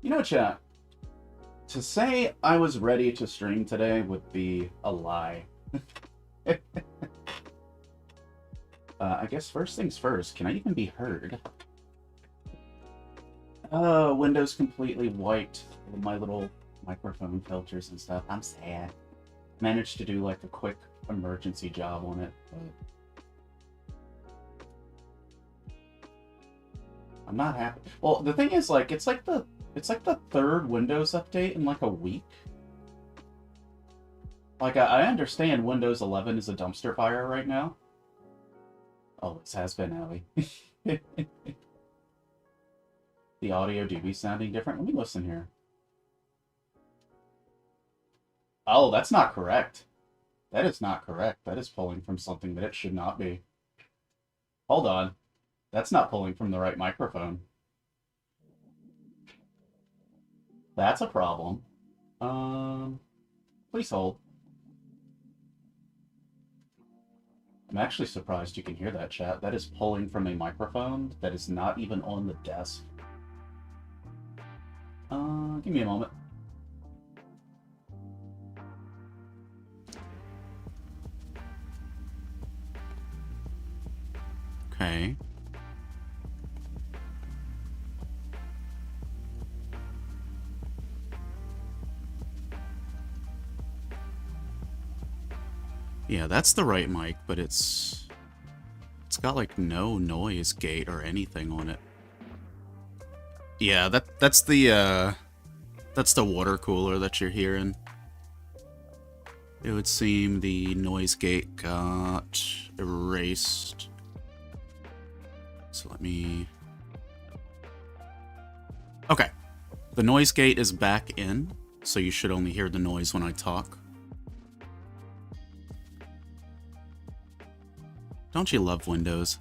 You know, chat, to say I was ready to stream today would be a lie. I guess first things first, can I even be heard? Windows completely wiped my little microphone filters and stuff. I'm sad. Managed to do like a quick emergency job on it, but I'm not happy. Well, the thing is, like, it's like the third Windows update in like a week. Like, I understand Windows 11 is a dumpster fire right now. Always has been, Allie. The audio do be sounding different. Let me listen here. Oh, that's not correct. That is not correct. That is pulling from something that it should not be. Hold on. That's not pulling from the right microphone. That's a problem. Please hold. I'm actually surprised you can hear that, chat. That is pulling from a microphone that is not even on the desk. Give me a moment. Okay. Yeah, that's the right mic, but it's got like no noise gate or anything on it. Yeah, that's the water cooler that you're hearing. It would seem the noise gate got erased. So let me... Okay. The noise gate is back in, so you should only hear the noise when I talk. Don't you love Windows?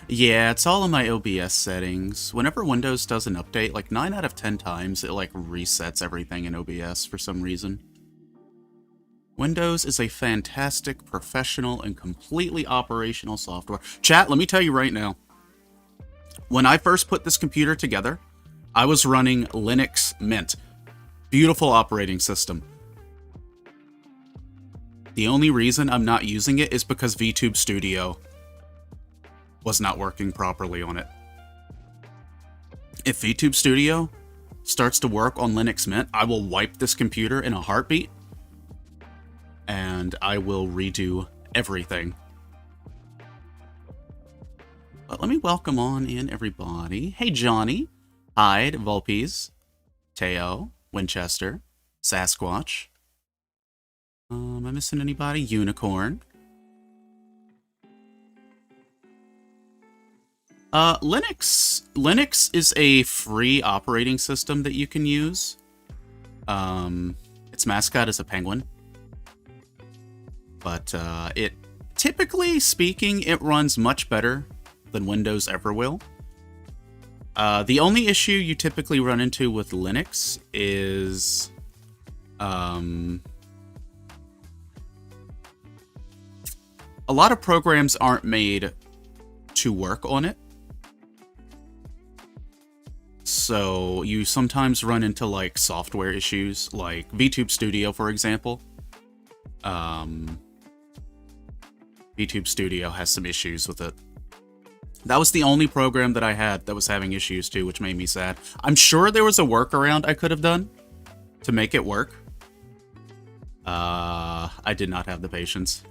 Yeah, it's all in my OBS settings. Whenever Windows does an update, like 9 out of 10 times, it like resets everything in OBS for some reason. Windows is a fantastic, professional, and completely operational software. Chat, let me tell you right now. When I first put this computer together, I was running Linux Mint. Beautiful operating system. The only reason I'm not using it is because VTube Studio was not working properly on it. If VTube Studio starts to work on Linux Mint, I will wipe this computer in a heartbeat, and I will redo everything. But let me welcome on in everybody. Hey, Johnny, Hyde, Vulpes, Teo, Winchester, Sasquatch. Am I missing anybody? Unicorn. Linux is a free operating system that you can use. Its mascot is a penguin. But it, typically speaking, it runs much better than Windows ever will. The only issue you typically run into with Linux is a lot of programs aren't made to work on it. So you sometimes run into like software issues, like VTube Studio, for example. VTube Studio has some issues with it. That was the only program that I had that was having issues too, which made me sad. I'm sure there was a workaround I could have done to make it work. I did not have the patience.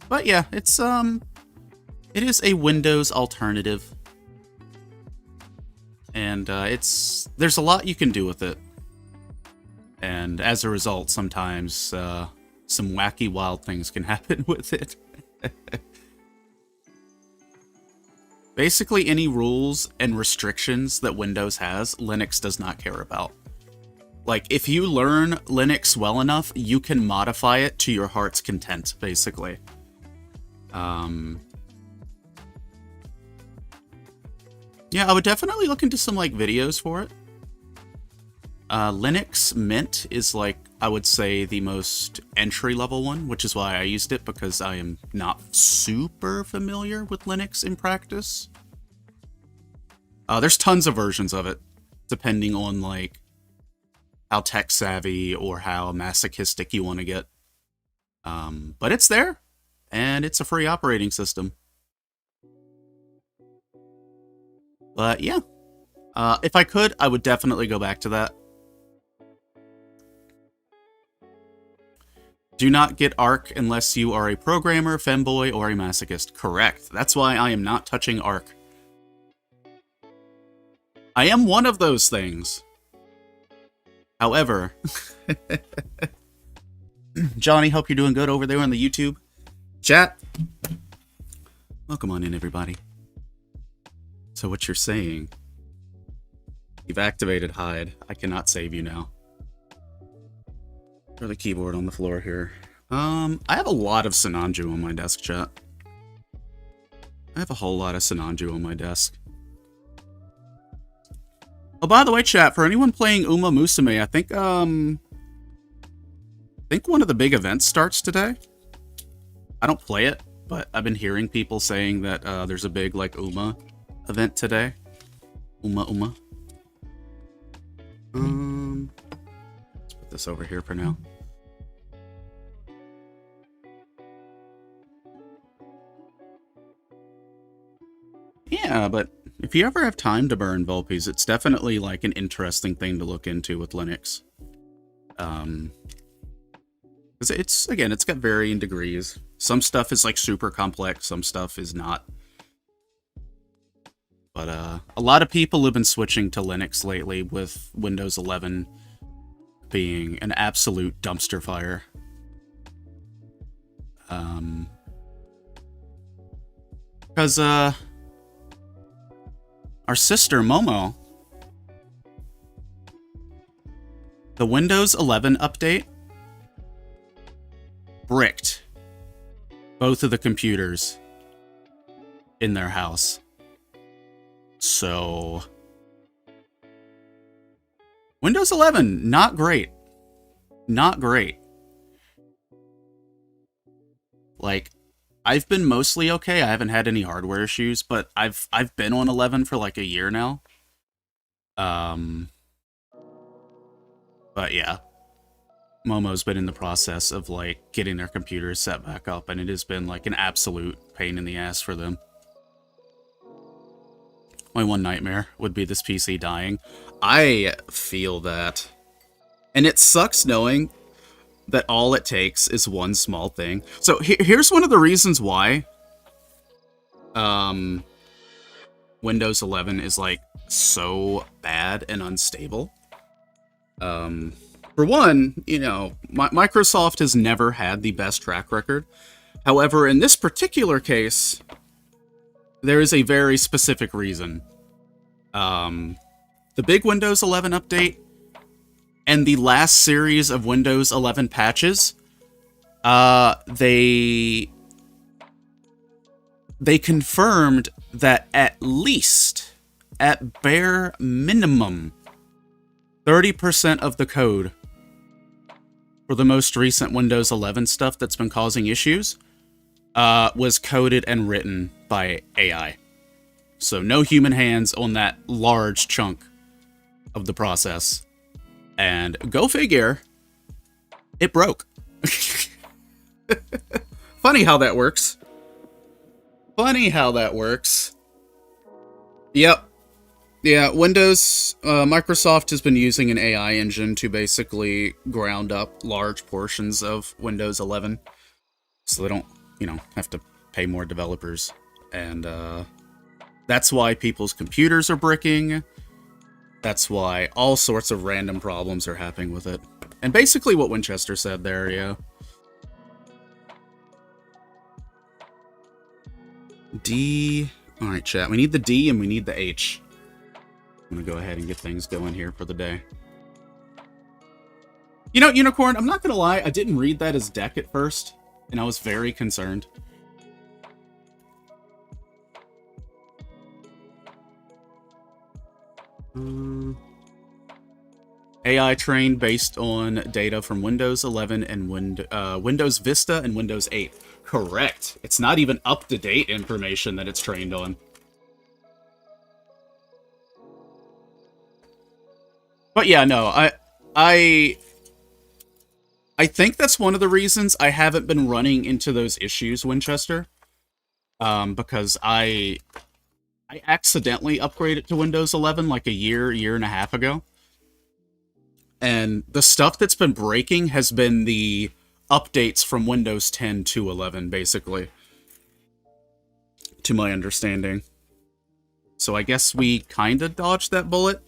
But yeah, it is a Windows alternative. And there's a lot you can do with it. And as a result, sometimes some wacky, wild things can happen with it. Basically, any rules and restrictions that Windows has, Linux does not care about. Like, if you learn Linux well enough, you can modify it to your heart's content, basically. Yeah, I would definitely look into some, like, videos for it. Linux Mint is like, I would say, the most entry-level one, which is why I used it, because I am not super familiar with Linux in practice. There's tons of versions of it, depending on, like, how tech-savvy or how masochistic you want to get. But it's there, and it's a free operating system. But yeah, if I could, I would definitely go back to that. Do not get Arc unless you are a programmer, femboy, or a masochist. Correct. That's why I am not touching Arc. I am one of those things. However, Johnny, hope you're doing good over there on the YouTube chat. Welcome on in, everybody. So what you're saying, you've activated hide. I cannot save you now. Throw the keyboard on the floor here. I have a lot of Sinanju on my desk, chat. I have a whole lot of Sinanju on my desk. Oh, by the way, chat, for anyone playing Uma Musume, I think one of the big events starts today. I don't play it, but I've been hearing people saying that there's a big, like, Uma event today. Uma. Let's put this over here for now. Yeah, but if you ever have time to burn Vulpies, it's definitely, like, an interesting thing to look into with Linux. Because it's got varying degrees. Some stuff is, like, super complex, some stuff is not. But, a lot of people have been switching to Linux lately, with Windows 11 being an absolute dumpster fire. Because, our sister, Momo, the Windows 11 update bricked both of the computers in their house. So, Windows 11, not great. Not great. Like, I've been mostly okay. I haven't had any hardware issues, but I've been on 11 for like a year now. But yeah, Momo's been in the process of like getting their computers set back up, and it has been like an absolute pain in the ass for them. My one nightmare would be this PC dying. I feel that. And it sucks knowing that all it takes is one small thing. So here's one of the reasons why Windows 11 is like so bad and unstable. For one, you know, Microsoft has never had the best track record. However, in this particular case, there is a very specific reason. The big Windows 11 update and the last series of Windows 11 patches, they confirmed that at least, at bare minimum, 30% of the code for the most recent Windows 11 stuff that's been causing issues was coded and written by AI. So no human hands on that large chunk of the process. And go figure, it broke. Funny how that works. Funny how that works. Yep. Yeah, Microsoft has been using an AI engine to basically ground up large portions of Windows 11. So they don't, you know, have to pay more developers. And that's why people's computers are bricking. That's why all sorts of random problems are happening with it. And basically what Winchester said there, yeah. D. Alright, chat. We need the D and we need the H. I'm gonna go ahead and get things going here for the day. You know, Unicorn, I'm not gonna lie, I didn't read that as deck at first, and I was very concerned. AI trained based on data from Windows 11 and Windows Vista and Windows 8. Correct. It's not even up-to-date information that it's trained on. But yeah, no, I think that's one of the reasons I haven't been running into those issues, Winchester. Because I accidentally upgraded to Windows 11 like a year and a half ago. And the stuff that's been breaking has been the updates from Windows 10 to 11, basically. To my understanding. So I guess we kind of dodged that bullet.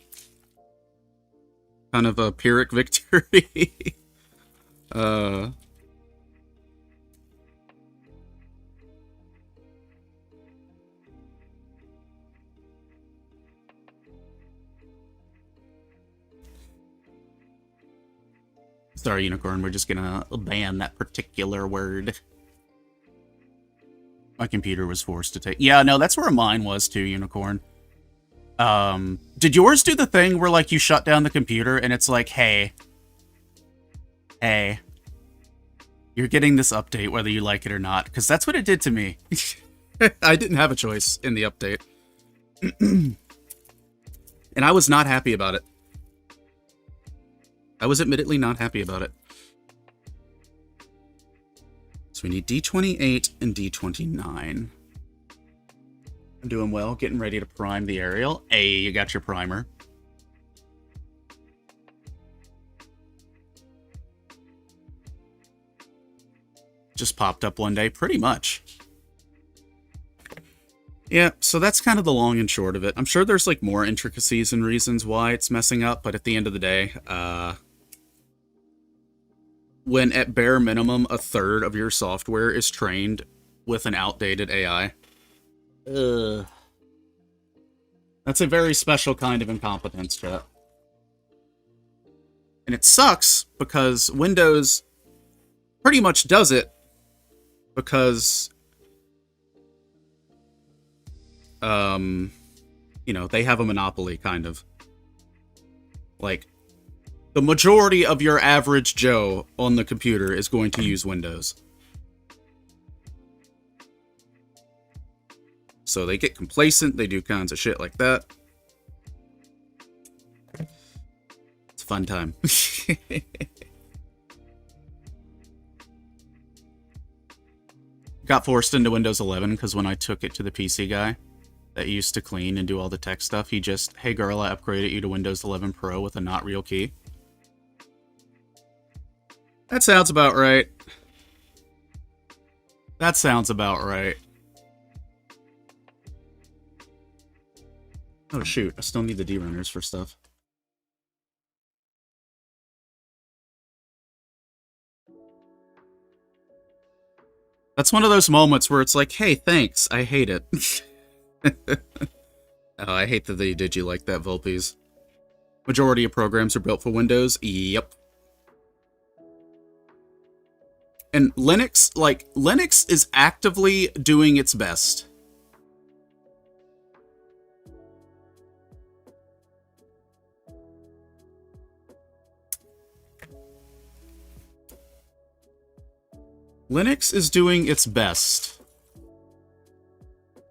Kind of a Pyrrhic victory. Sorry, Unicorn, we're just gonna ban that particular word. My computer was forced to take... Yeah, no, that's where mine was too, Unicorn. Did yours do the thing where, like, you shut down the computer and it's like, hey, you're getting this update whether you like it or not? Because that's what it did to me. I didn't have a choice in the update. And I was not happy about it. I was admittedly not happy about it. So we need D28 and D29. I'm doing well, getting ready to prime the aerial. Hey, you got your primer. Just popped up one day, pretty much. Yeah, so that's kind of the long and short of it. I'm sure there's, like, more intricacies and reasons why it's messing up, but at the end of the day, when at bare minimum a third of your software is trained with an outdated AI, that's a very special kind of incompetence, chat. And it sucks because Windows pretty much does it because, you know, they have a monopoly, kind of. Like, the majority of your average Joe on the computer is going to use Windows. So they get complacent, they do kinds of shit like that. It's a fun time. Got forced into Windows 11 because when I took it to the PC guy that used to clean and do all the tech stuff, he just, hey girl, I upgraded you to Windows 11 Pro with a not real key. That sounds about right. That sounds about right. Oh shoot, I still need the derunners for stuff. That's one of those moments where it's like, hey, thanks, I hate it. Oh, I hate that they did you like that, Vulpes. Majority of programs are built for Windows. Yep. And Linux, like, Linux is actively doing its best. Linux is doing its best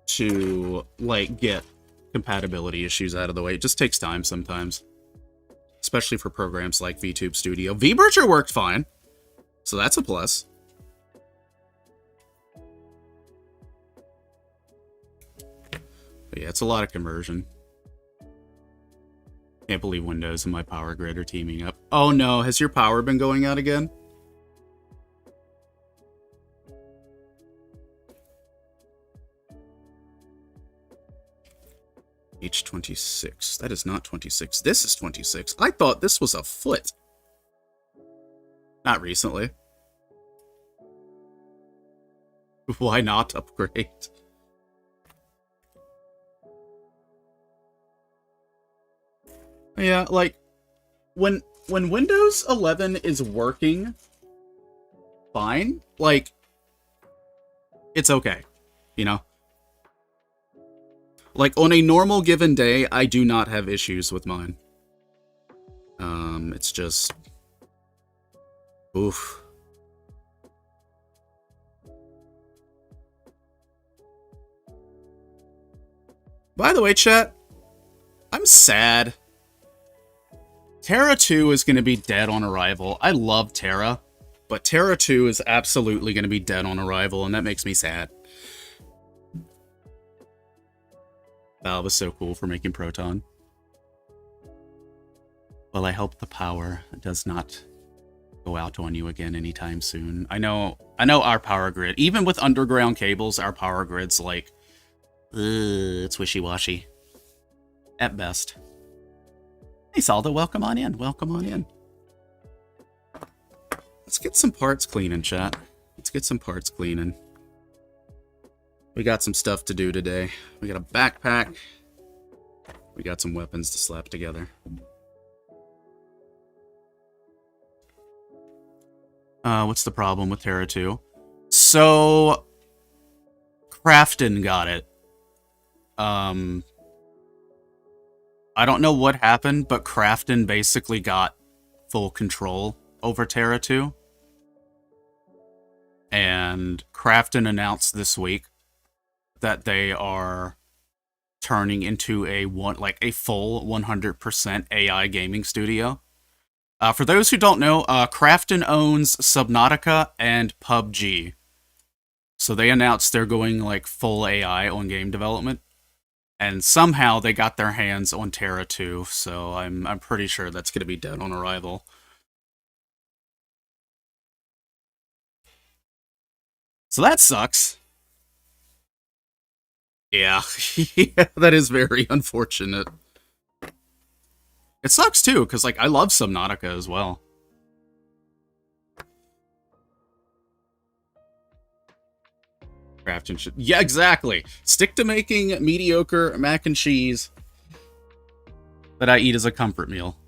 to, like, get compatibility issues out of the way. It just takes time sometimes. Especially for programs like VTube Studio. vBridger worked fine, so that's a plus. But yeah, it's a lot of conversion. Can't believe Windows and my power grid are teaming up. Oh no, has your power been going out again? H26. That is not 26. This is 26. I thought this was a foot. Not recently. Why not upgrade? Yeah, like, when Windows 11 is working fine, like, it's okay, you know? Like, on a normal given day, I do not have issues with mine. It's just... Oof. By the way, chat, I'm sad. Terra 2 is going to be dead on arrival. I love Terra, but Terra 2 is absolutely going to be dead on arrival, and that makes me sad. Valve is so cool for making Proton. Well, I hope the power does not go out on you again anytime soon. I know our power grid, even with underground cables, our power grid's like, it's wishy-washy. At best. Hey, Salda, welcome on in. Welcome on in. Let's get some parts cleaning, chat. Let's get some parts cleaning. We got some stuff to do today. We got a backpack. We got some weapons to slap together. What's the problem with Terra 2? So, Crafton got it. I don't know what happened, but Crafton basically got full control over Terra 2. And Crafton announced this week that they are turning into a full 100% AI gaming studio. For those who don't know, Crafton owns Subnautica and PUBG. So they announced they're going like full AI on game development. And somehow they got their hands on Terra 2, so I'm pretty sure that's going to be dead on arrival. So that sucks. Yeah, yeah, that is very unfortunate. It sucks too, because like I love Subnautica as well. Crafton should... Yeah, exactly. Stick to making mediocre mac and cheese that I eat as a comfort meal.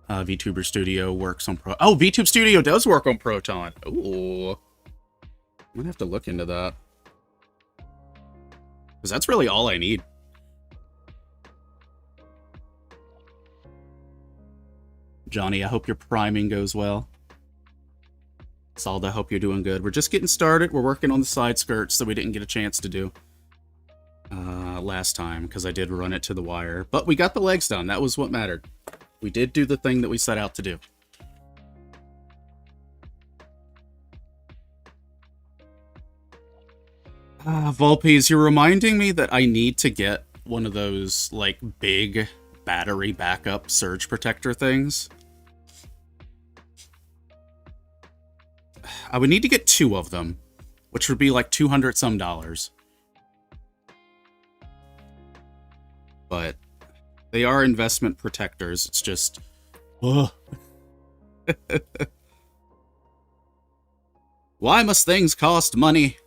VTuber Studio works on Pro... Oh, VTube Studio does work on Proton. Ooh. I'm gonna have to look into that. Because that's really all I need. Johnny, I hope your priming goes well. Salda, I hope you're doing good. We're just getting started. We're working on the side skirts that we didn't get a chance to do last time, because I did run it to the wire. But we got the legs done. That was what mattered. We did do the thing that we set out to do. Volpes, you're reminding me that I need to get one of those, like, big battery backup surge protector things. I would need to get 2 of them, which would be like $200 some. But they are investment protectors. It's just... Ugh. Why must things cost money?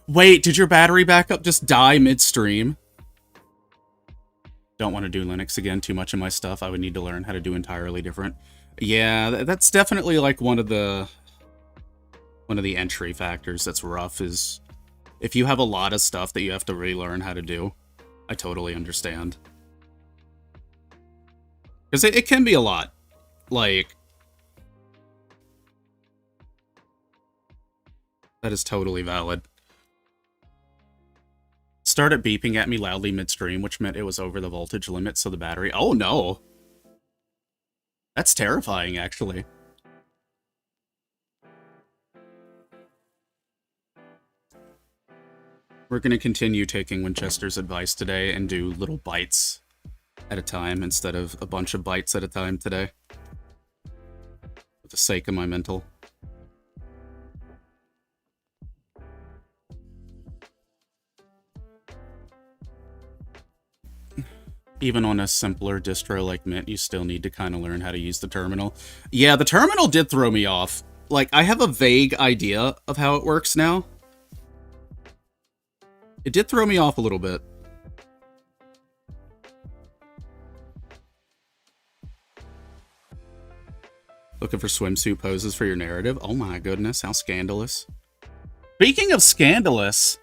Wait, did your battery backup just die midstream? Don't want to do Linux again. Too much of my stuff I would need to learn how to do entirely different. Yeah, that's definitely like one of the entry factors that's rough, is if you have a lot of stuff that you have to relearn how to do. I totally understand. Because it can be a lot. Like, that is totally valid. Started beeping at me loudly midstream, which meant it was over the voltage limit, so the battery... Oh, no! That's terrifying, actually. We're going to continue taking Winchester's advice today and do little bites at a time instead of a bunch of bites at a time today. For the sake of my mental. Even on a simpler distro like Mint, you still need to kind of learn how to use the terminal. Yeah, the terminal did throw me off. Like, I have a vague idea of how it works now. It did throw me off a little bit. Looking for swimsuit poses for your narrative? Oh my goodness, how scandalous. Speaking of scandalous...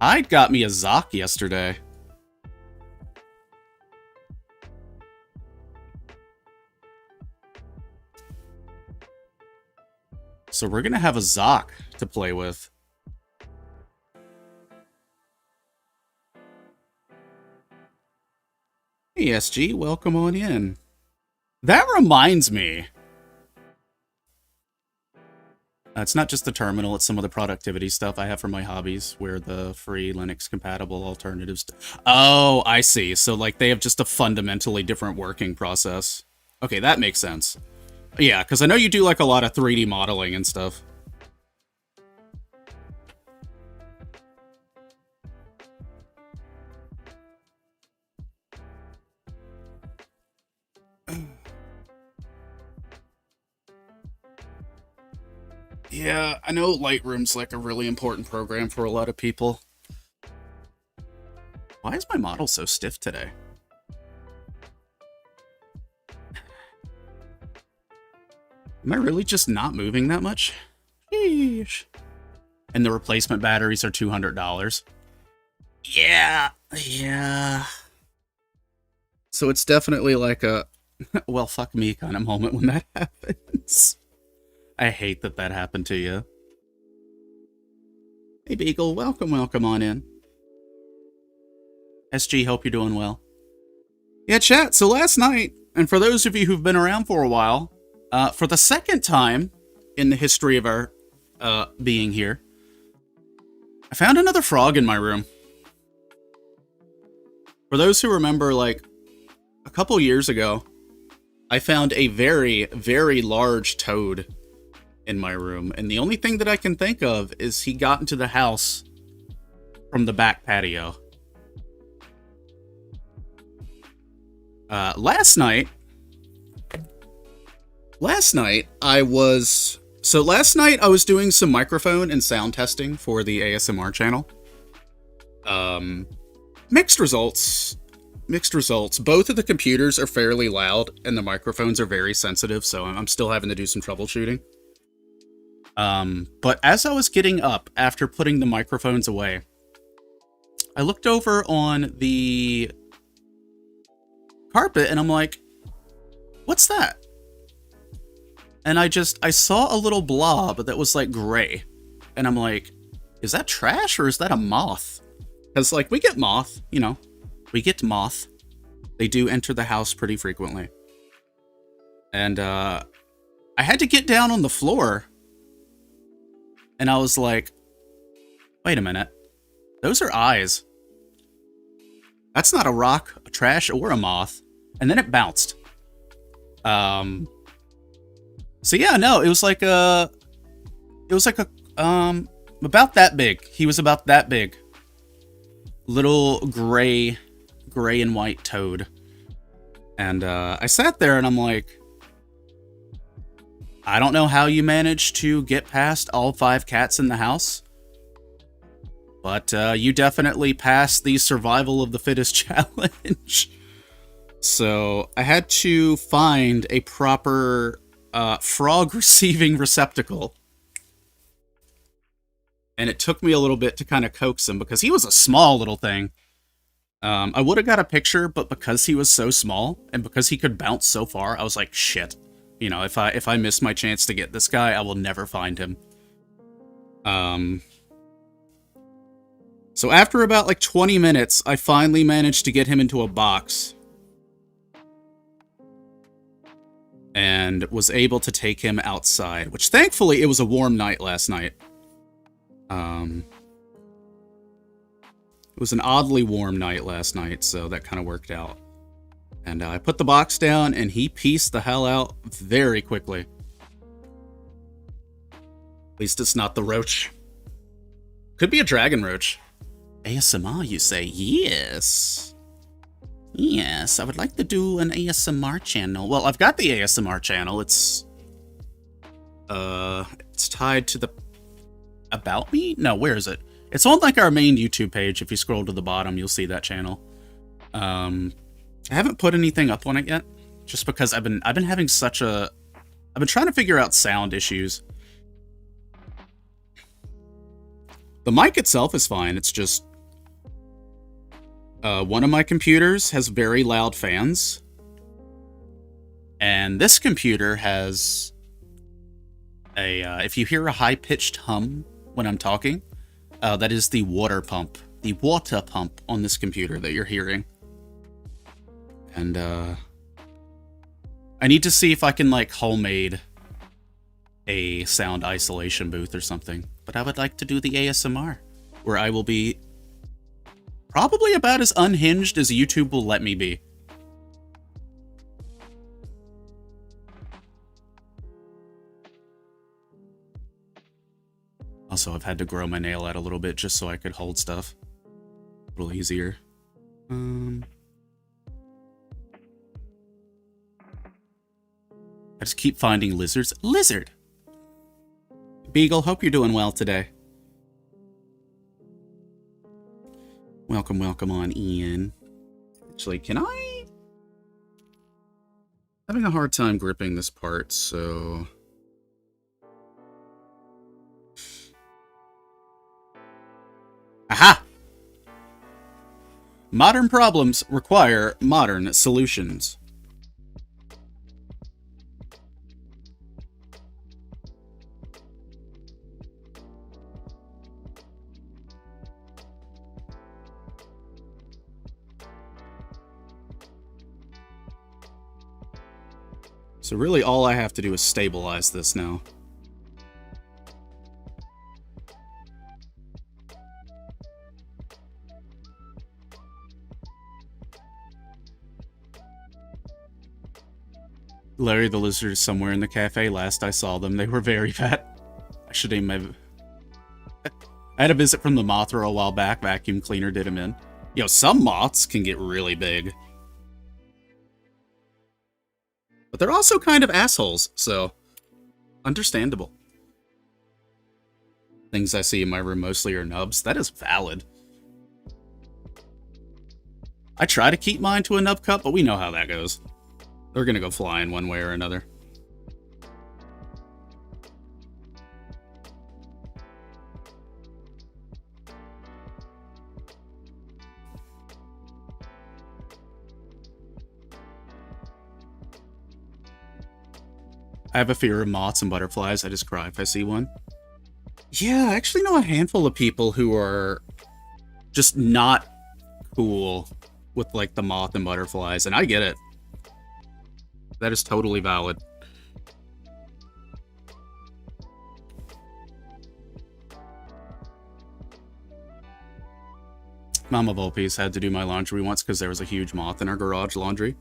I got me a Zoc yesterday. So we're gonna have a Zoc to play with. Hey SG, welcome on in. That reminds me. It's not just the terminal, it's some of the productivity stuff I have for my hobbies, where the free Linux compatible alternatives. Oh, I see. So like they have just a fundamentally different working process. Okay, that makes sense. Yeah, because I know you do like a lot of 3D modeling and stuff. Yeah, I know Lightroom's like a really important program for a lot of people. Why is my model so stiff today? Am I really just not moving that much? Sheesh. And the replacement batteries are $200. Yeah. So it's definitely like a, well, fuck me kind of moment when that happens. I hate that that happened to you. Hey, Beagle, welcome on in. SG, hope you're doing well. Yeah, chat, so last night, and for those of you who've been around for a while, for the second time in the history of our being here, I found another frog in my room. For those who remember, like, a couple years ago, I found a very, very large toad in my room, and the only thing that I can think of is he got into the house from the back patio. Last night I was doing some microphone and sound testing for the ASMR channel. Mixed results. Both of the computers are fairly loud and the microphones are very sensitive, so I'm still having to do some troubleshooting. But as I was getting up after putting the microphones away, I looked over on the carpet and I'm like, what's that? And I saw a little blob that was like gray. And I'm like, is that trash or is that a moth? Because like we get moth, you know, we get moth. They do enter the house pretty frequently. And I had to get down on the floor. And I was like, wait a minute. Those are eyes. That's not a rock, a trash, or a moth. And then it bounced. So yeah, no, it was like about that big. He was about that big. Little gray and white toad. And I sat there and I'm like, I don't know how you managed to get past all 5 cats in the house, but you definitely passed the survival of the fittest challenge. So I had to find a proper frog receiving receptacle. And it took me a little bit to kind of coax him because he was a small little thing. I would have got a picture, but because he was so small and because he could bounce so far, I was like, shit. You know, if I miss my chance to get this guy, I will never find him. So after about like 20 minutes, I finally managed to get him into a box. And was able to take him outside, which thankfully it was a warm night last night. It was an oddly warm night last night, so that kind of worked out. And I put the box down, and he pieced the hell out very quickly. At least it's not the roach. Could be a dragon roach. ASMR, you say? Yes. Yes, I would like to do an ASMR channel. Well, I've got the ASMR channel. It's tied to the About Me? No, where is it? It's on like our main YouTube page. If you scroll to the bottom, you'll see that channel. I haven't put anything up on it yet, just because I've been having I've been trying to figure out sound issues. The mic itself is fine. It's just One of my computers has very loud fans. And this computer has a, if you hear a high-pitched hum when I'm talking, that is the water pump. The water pump on this computer that you're hearing. And, I need to see if I can, like, homemade a sound isolation booth or something. But I would like to do the ASMR, where I will be probably about as unhinged as YouTube will let me be. Also, I've had to grow my nail out a little bit just so I could hold stuff a little easier. I just keep finding lizards. Lizard! Beagle, hope you're doing well today. Welcome, welcome on in. Actually, can I? Having a hard time gripping this part, so... Aha! Modern problems require modern solutions. So really all I have to do is stabilize this now. Larry the Lizard is somewhere in the cafe. Last I saw them, they were very fat. I should name my... I had a visit from the Mothra a while back. Vacuum cleaner did him in. Yo, some moths can get really big. But they're also kind of assholes, so... understandable. Things I see in my room mostly are nubs. That is valid. I try to keep mine to a nub cup, but we know how that goes. They're gonna go flying one way or another. I have a fear of moths and butterflies. I just cry if I see one. Yeah, I actually know a handful of people who are just not cool with, like, the moth and butterflies, and I get it. That is totally valid. Mama Volpe's had to do my laundry once because there was a huge moth in our garage laundry.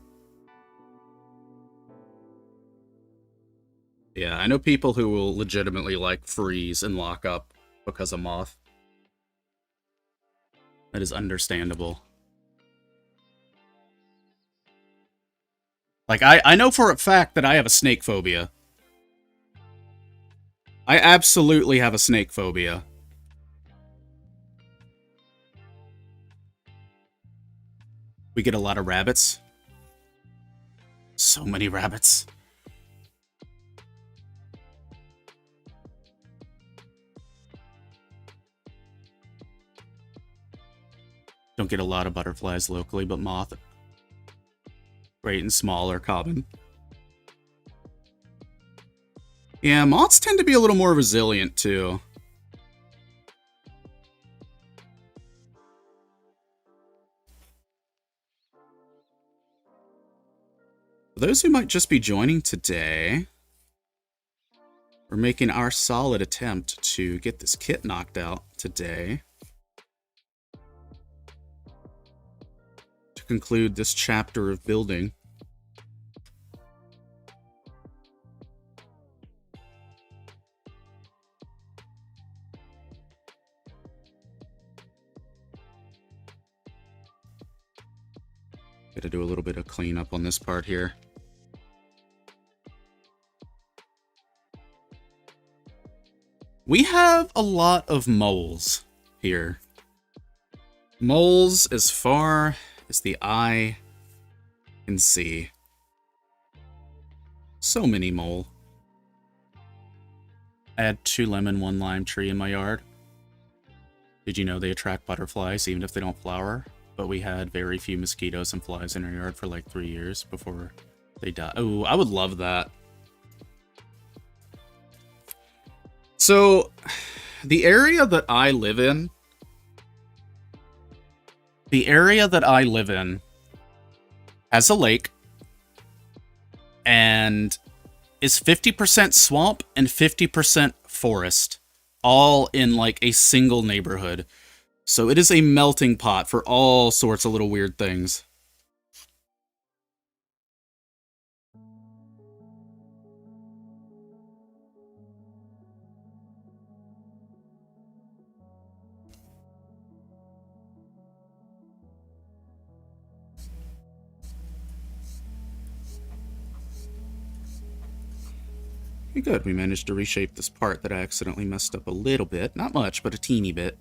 Yeah, I know people who will legitimately, like, freeze and lock up because of moth. That is understandable. Like, I know for a fact that I have a snake phobia. I absolutely have a snake phobia. We get a lot of rabbits. So many rabbits. Don't get a lot of butterflies locally, but moth. Great and small are common. Yeah, moths tend to be a little more resilient, too. For those who might just be joining today, we're making our solid attempt to get this kit knocked out today. To conclude this chapter of building. Gotta do a little bit of cleanup on this part here. We have a lot of moles here. Moles as far as the eye can see. So many mole. I had 2 lemon, 1 lime tree in my yard. Did you know they attract butterflies even if they don't flower? but we had very few mosquitoes and flies in our yard for like 3 years before they died. Oh, I would love that. So, the area that I live in... has a lake, and is 50% swamp and 50% forest, all in like a single neighborhood. So it is a melting pot for all sorts of little weird things. Good, we managed to reshape this part that I accidentally messed up a little bit. Not much, but a teeny bit.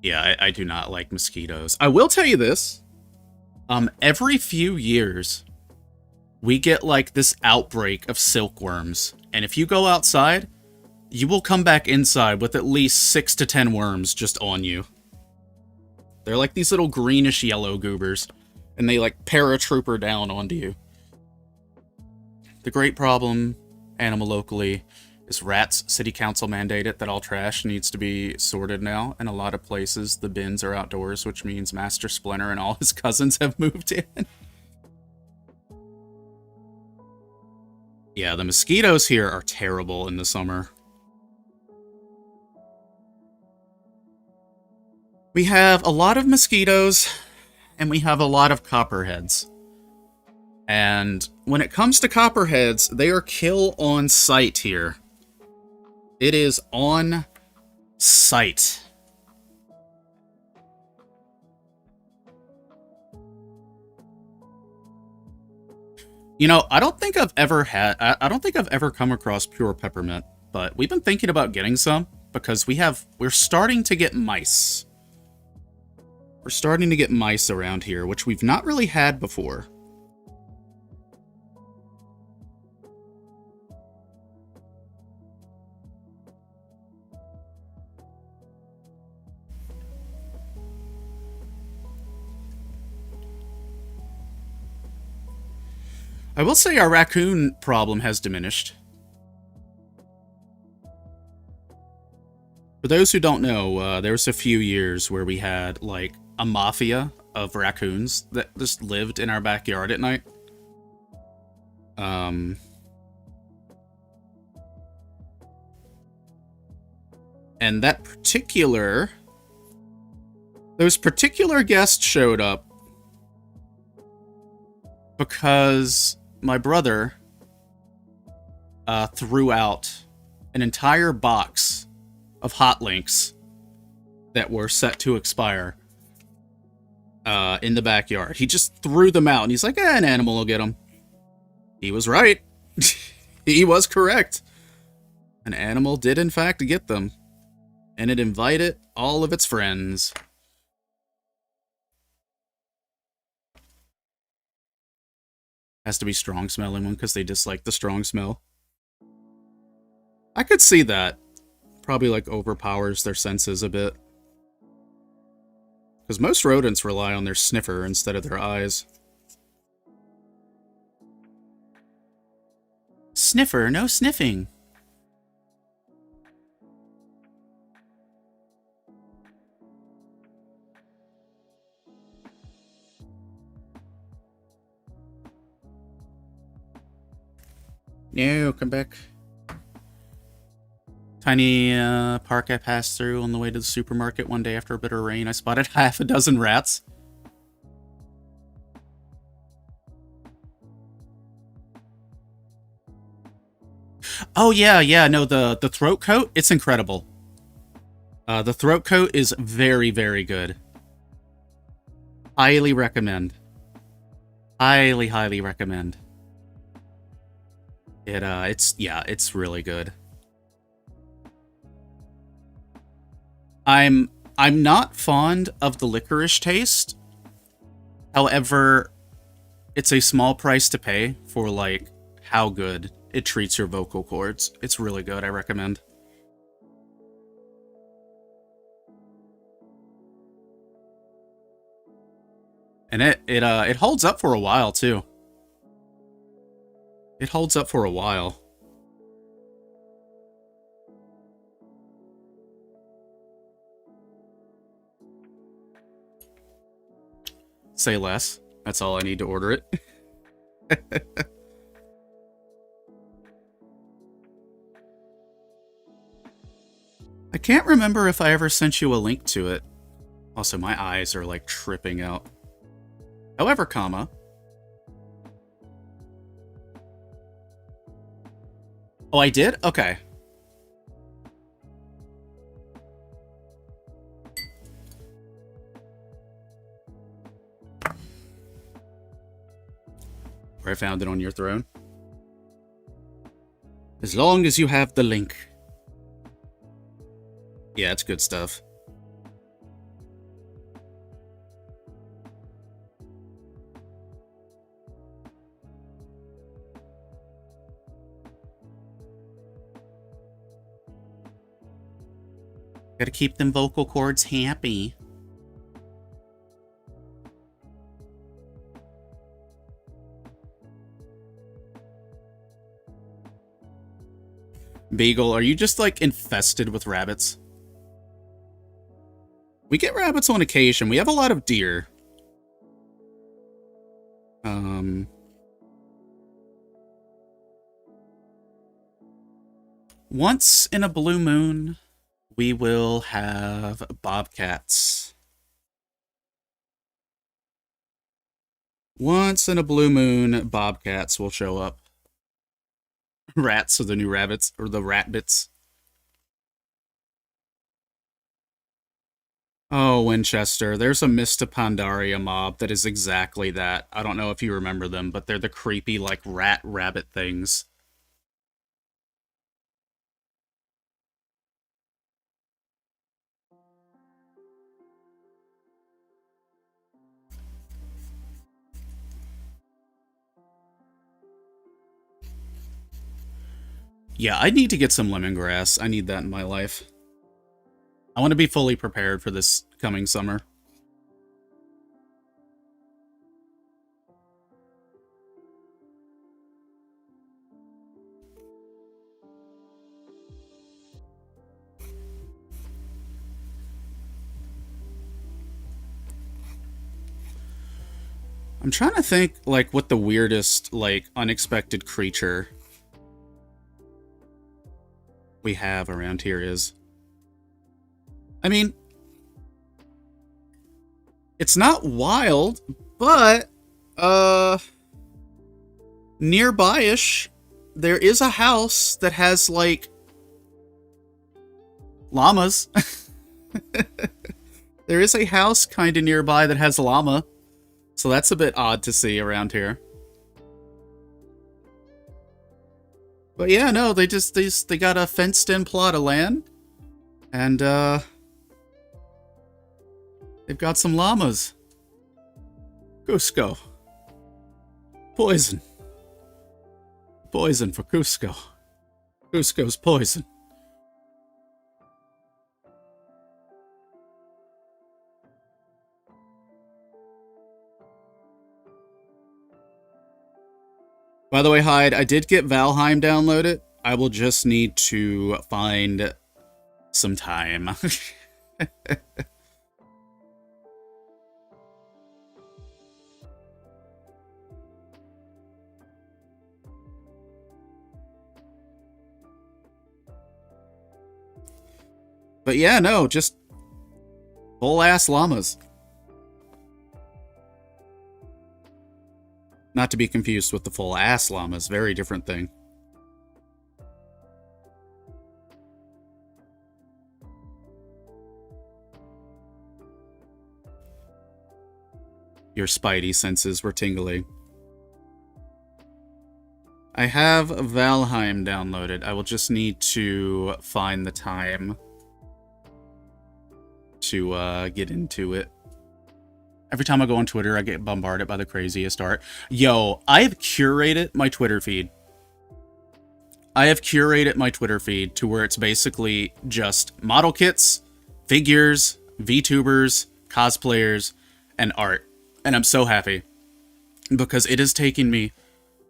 Yeah, I do not like mosquitoes. I will tell you this. Every few years, we get like this outbreak of silkworms. And if you go outside, you will come back inside with at least 6 to 10 worms just on you. They're like these little greenish yellow goobers, and they like paratrooper down onto you. The great problem, animal locally, is rats. City council mandated that all trash needs to be sorted now. In a lot of places, the bins are outdoors, which means Master Splinter and all his cousins have moved in. Yeah, the mosquitoes here are terrible in the summer. We have a lot of mosquitoes, and we have a lot of copperheads. And when it comes to copperheads, they are kill on sight here. It is on sight. You know, I don't think I've ever come across pure peppermint, but we've been thinking about getting some because we're starting to get mice. We're starting to get mice around here, which we've not really had before. I will say our raccoon problem has diminished. For those who don't know, there was a few years where we had, like, a mafia of raccoons that just lived in our backyard at night. And those particular guests showed up because my brother threw out an entire box of hot links that were set to expire in the backyard. He just threw them out, and he's like, an animal will get them. He was right. He was correct. An animal did, in fact, get them. And it invited all of its friends. Has to be strong-smelling one, because they dislike the strong smell. I could see that. Probably, like, overpowers their senses a bit. Because most rodents rely on their sniffer instead of their eyes. Sniffer, no sniffing. No, come back. Tiny park I passed through on the way to the supermarket one day after a bit of rain. I spotted half a dozen rats. Oh, yeah, no, the throat coat, it's incredible. The throat coat is very, very good. Highly recommend. Highly, highly recommend. It's really good. I'm not fond of the licorice taste. However, it's a small price to pay for, like, how good it treats your vocal cords. It's really good, I recommend. And it holds up for a while, too. It holds up for a while. Say less. That's all I need to order it. I can't remember if I ever sent you a link to it. Also, my eyes are like tripping out. However, comma. Oh, I did? Okay. Where I found it on your throne. As long as you have the link. Yeah, it's good stuff. Gotta keep them vocal cords happy. Beagle, are you just, like, infested with rabbits? We get rabbits on occasion. We have a lot of deer. Once in a blue moon, we will have bobcats. Once in a blue moon, bobcats will show up. Rats are the new rabbits, or the ratbits. Oh, Winchester, there's a Mista Pandaria mob that is exactly that. I don't know if you remember them, but they're the creepy, like, rat-rabbit things. Yeah, I need to get some lemongrass. I need that in my life. I want to be fully prepared for this coming summer. I'm trying to think, like, what the weirdest, like, unexpected creature we have around here is. I mean, it's not wild, but, nearby-ish, there is a house that has, like, llamas. There is a house kind of nearby that has a llama, so that's a bit odd to see around here. But yeah, no, they got a fenced-in plot of land, and they've got some llamas. Cusco. Poison. Poison for Cusco. Cusco's poison. By the way, Hyde, I did get Valheim downloaded. I will just need to find some time. But yeah, no, just full-ass llamas. Not to be confused with the full-ass llamas, very different thing. Your spidey senses were tingling. I have Valheim downloaded. I will just need to find the time to get into it. Every time I go on Twitter, I get bombarded by the craziest art. Yo, I've curated my Twitter feed. I have curated my Twitter feed to where it's basically just model kits, figures, VTubers, cosplayers, and art. And I'm so happy. Because it has taken me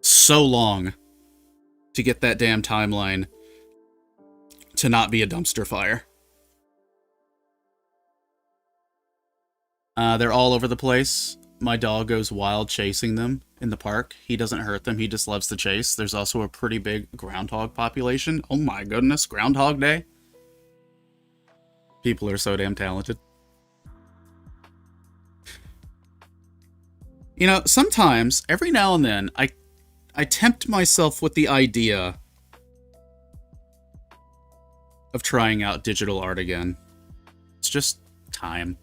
so long to get that damn timeline to not be a dumpster fire. They're all over the place. My dog goes wild chasing them in the park. He doesn't hurt them, he just loves to chase. There's also a pretty big groundhog population. Oh my goodness, Groundhog Day. People are so damn talented. You know, sometimes, every now and then, I tempt myself with the idea of trying out digital art again. It's just time.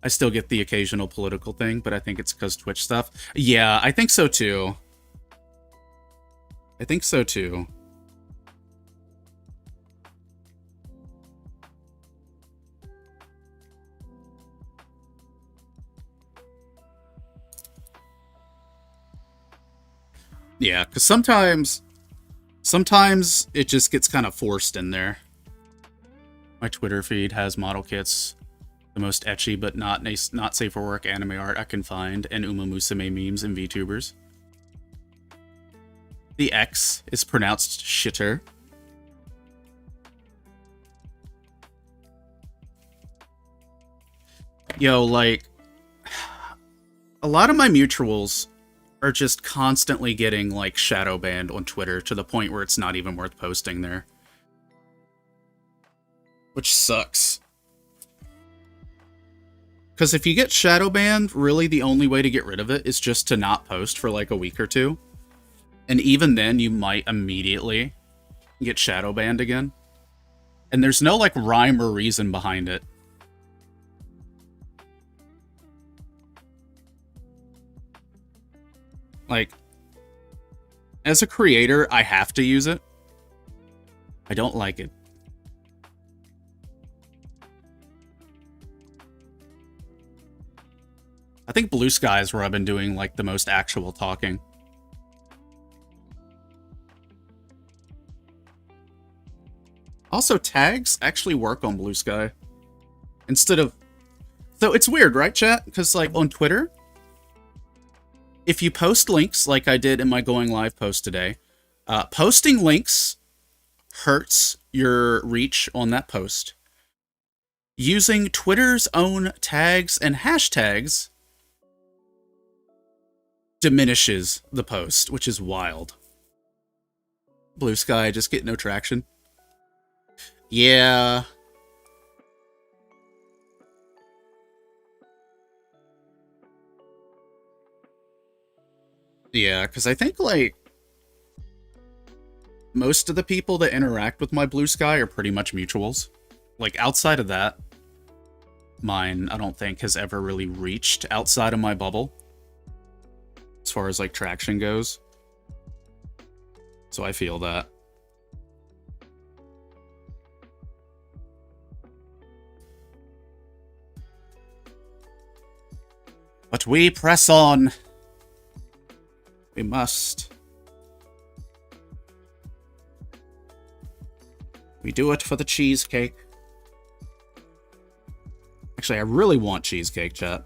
I still get the occasional political thing, but I think it's because Twitch stuff. Yeah, I think so too. I think so too. Yeah, because sometimes it just gets kind of forced in there. My Twitter feed has model kits, the most ecchi but not safe for work anime art I can find, and Uma Musume memes and VTubers. The X is pronounced shitter. Yo, like, a lot of my mutuals are just constantly getting, like, shadow banned on Twitter to the point where it's not even worth posting there. Which sucks. Because if you get shadow banned, really the only way to get rid of it is just to not post for like a week or two. And even then, you might immediately get shadow banned again. And there's no like rhyme or reason behind it. Like, as a creator, I have to use it. I don't like it. I think Blue Sky is where I've been doing, like, the most actual talking. Also, tags actually work on Blue Sky. Instead of... So, it's weird, right, chat? Because, like, on Twitter, if you post links, like I did in my Going Live post today, posting links hurts your reach on that post. Using Twitter's own tags and hashtags diminishes the post, which is wild. Blue Sky, just get no traction. Yeah. Yeah, because I think, like, most of the people that interact with my Blue Sky are pretty much mutuals. Like, outside of that, mine, I don't think, has ever really reached outside of my bubble. As far as, like, traction goes. So I feel that. But we press on. We must. We do it for the cheesecake. Actually, I really want cheesecake, chat.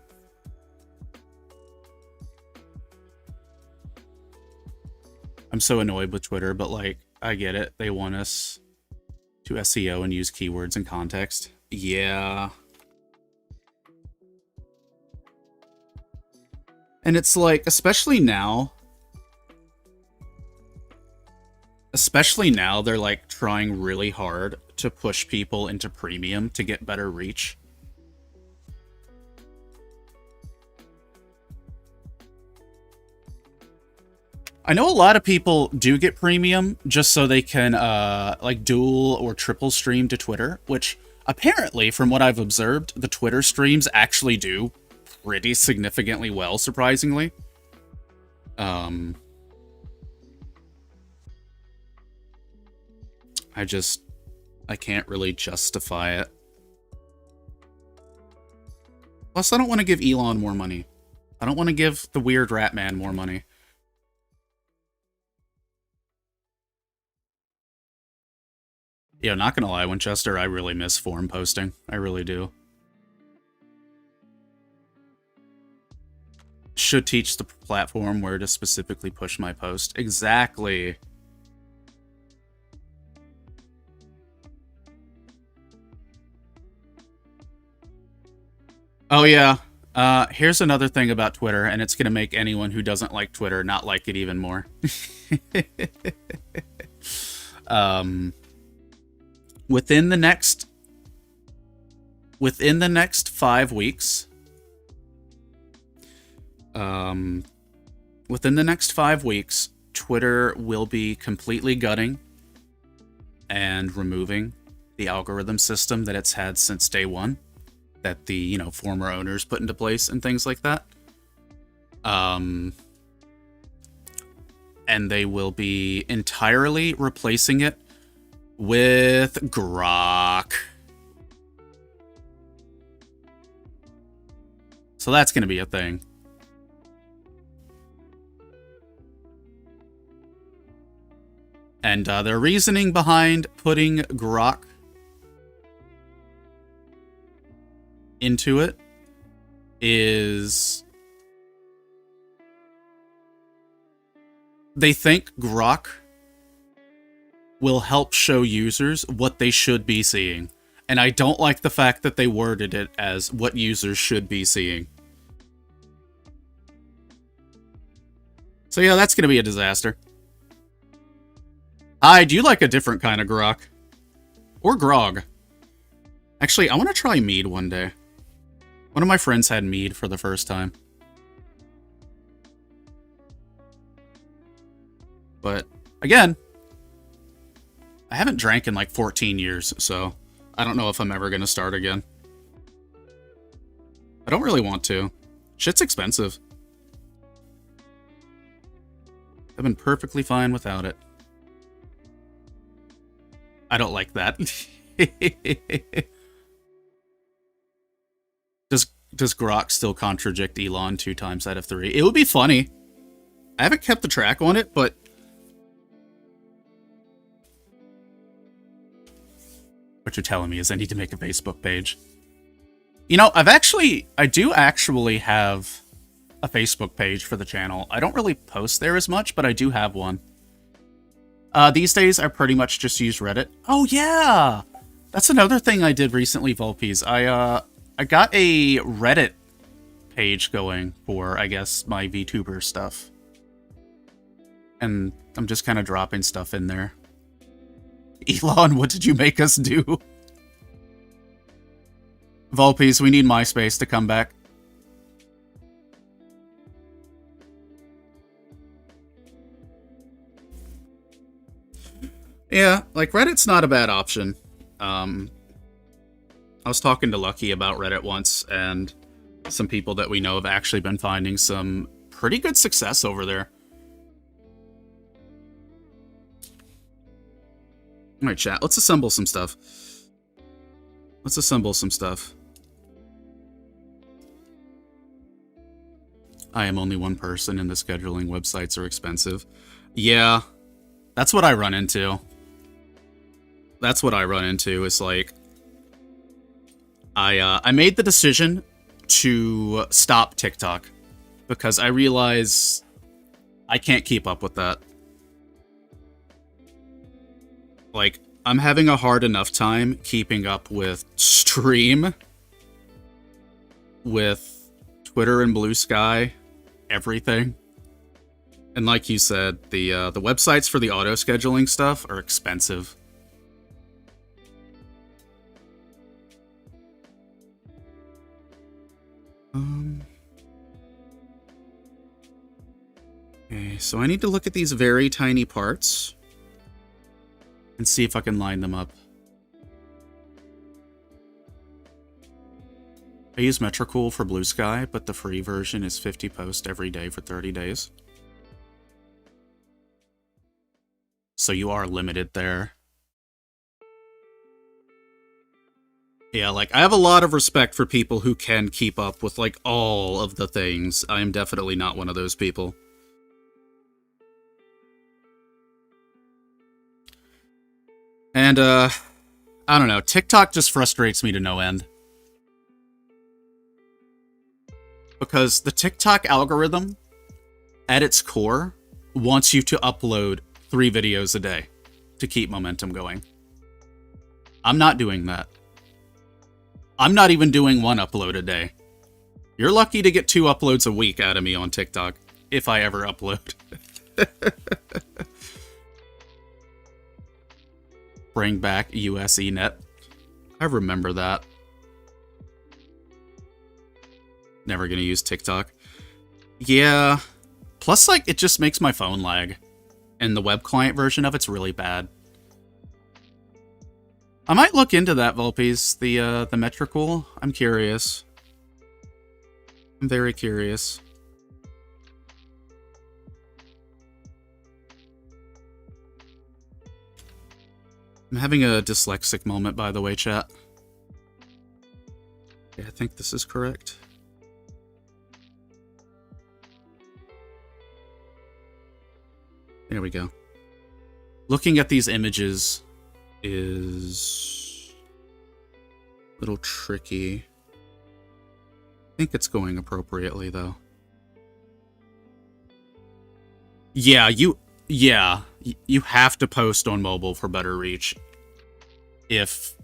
I'm so annoyed with Twitter, but, like, I get it. They want us to SEO and use keywords in context. Yeah. And it's like, especially now, they're, like, trying really hard to push people into premium to get better reach. I know a lot of people do get premium just so they can, like, dual or triple stream to Twitter, which apparently, from what I've observed, the Twitter streams actually do pretty significantly well, surprisingly. I can't really justify it. Plus, I don't want to give Elon more money. I don't want to give the weird rat man more money. Yeah, not gonna lie, Winchester, I really miss forum posting. I really do. Should teach the platform where to specifically push my post. Exactly. Oh yeah. Here's another thing about Twitter, and it's gonna make anyone who doesn't like Twitter not like it even more. Within the next 5 weeks, Twitter will be completely gutting and removing the algorithm system that it's had since day one, that the, you know, former owners put into place and things like that. And they will be entirely replacing it with Grok. So that's going to be a thing. And their reasoning behind putting Grok into it is they think Grok will help show users what they should be seeing. And I don't like the fact that they worded it as what users should be seeing. So yeah, that's going to be a disaster. Hi, do you like a different kind of grok? Or grog? Actually, I want to try mead one day. One of my friends had mead for the first time. But, again, I haven't drank in like 14 years, so I don't know if I'm ever going to start again. I don't really want to. Shit's expensive. I've been perfectly fine without it. I don't like that. Does Grok still contradict Elon 2 times out of 3? It would be funny. I haven't kept the track on it, but what you're telling me is I need to make a Facebook page. You know, I do actually have a Facebook page for the channel. I don't really post there as much, but I do have one. These days, I pretty much just use Reddit. Oh, yeah! That's another thing I did recently, Volpies. I got a Reddit page going for, I guess, my VTuber stuff. And I'm just kind of dropping stuff in there. Elon, what did you make us do? Volpies, we need MySpace to come back. Yeah, like, Reddit's not a bad option. I was talking to Lucky about Reddit once, and some people that we know have actually been finding some pretty good success over there. Alright, chat, let's assemble some stuff. I am only one person, and the scheduling websites are expensive. Yeah, that's what I run into. It's like, I made the decision to stop TikTok because I realize I can't keep up with that. Like, I'm having a hard enough time keeping up with Stream, with Twitter and Blue Sky, everything. And like you said, the websites for the auto-scheduling stuff are expensive. Okay, so I need to look at these very tiny parts and see if I can line them up. I use Metricool for Blue Sky, but the free version is 50 posts every day for 30 days. So you are limited there. Yeah, like, I have a lot of respect for people who can keep up with, like, all of the things. I am definitely not one of those people. And, I don't know. TikTok just frustrates me to no end. Because the TikTok algorithm, at its core, wants you to upload 3 videos a day to keep momentum going. I'm not doing that. I'm not even doing 1 upload a day. You're lucky to get 2 uploads a week out of me on TikTok, if I ever upload. Bring back USENet. I remember that. Never gonna use TikTok. Yeah. Plus, like, it just makes my phone lag. And the web client version of it's really bad. I might look into that, Vulpies. The Metricool. I'm curious. I'm very curious. I'm having a dyslexic moment, by the way, chat. Yeah, I think this is correct. There we go. Looking at these images is a little tricky. I think it's going appropriately, though. Yeah, you have to post on mobile for better reach. If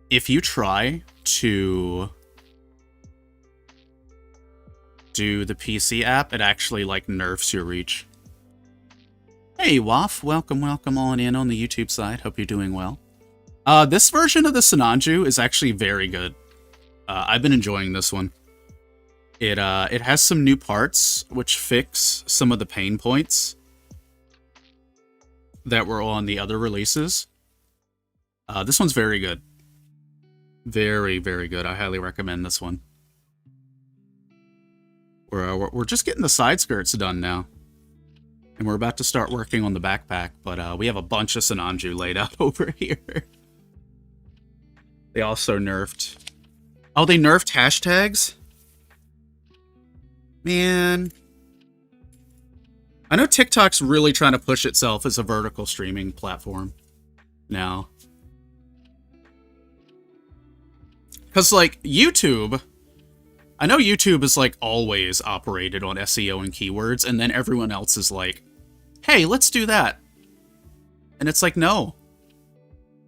you try to do the PC app, it actually, like, nerfs your reach. Hey, Waff, welcome on in on the YouTube side. Hope you're doing well. This version of the Sinanju is actually very good. I've been enjoying this one. It has some new parts, which fix some of the pain points that were on the other releases. This one's very good. Very, very good. I highly recommend this one. We're just getting the side skirts done now. And we're about to start working on the backpack, but we have a bunch of Sinanju laid out over here. They also nerfed... Oh, they nerfed hashtags? Man. I know TikTok's really trying to push itself as a vertical streaming platform now. Because, like, YouTube... I know YouTube is, like, always operated on SEO and keywords, and then everyone else is like, hey, let's do that. And it's like, no.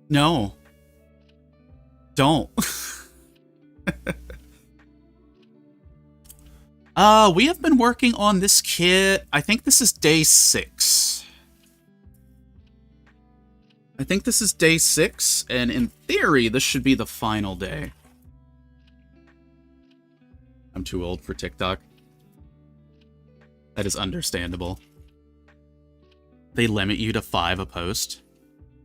No. Don't. We have been working on this kit. I think this is day 6. I think this is day 6, and in theory, this should be the final day. I'm too old for TikTok. That is understandable. They limit you to 5 a post,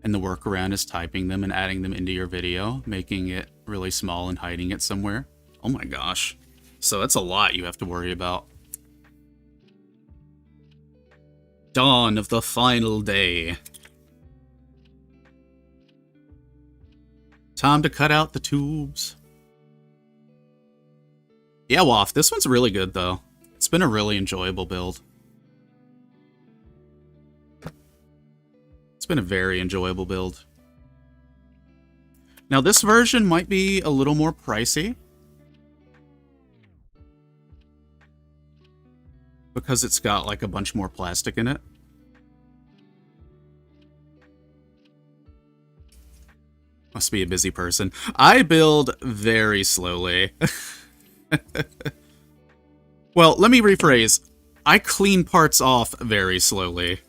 and the workaround is typing them and adding them into your video, making it really small and hiding it somewhere. Oh my gosh. So that's a lot you have to worry about. Dawn of the final day. Time to cut out the tubes. Yeah, Waff, this one's really good, though. It's been a really enjoyable build. It's been a very enjoyable build. Now, this version might be a little more pricey. Because it's got, like, a bunch more plastic in it. Must be a busy person. I build very slowly. Well, let me rephrase. I clean parts off very slowly.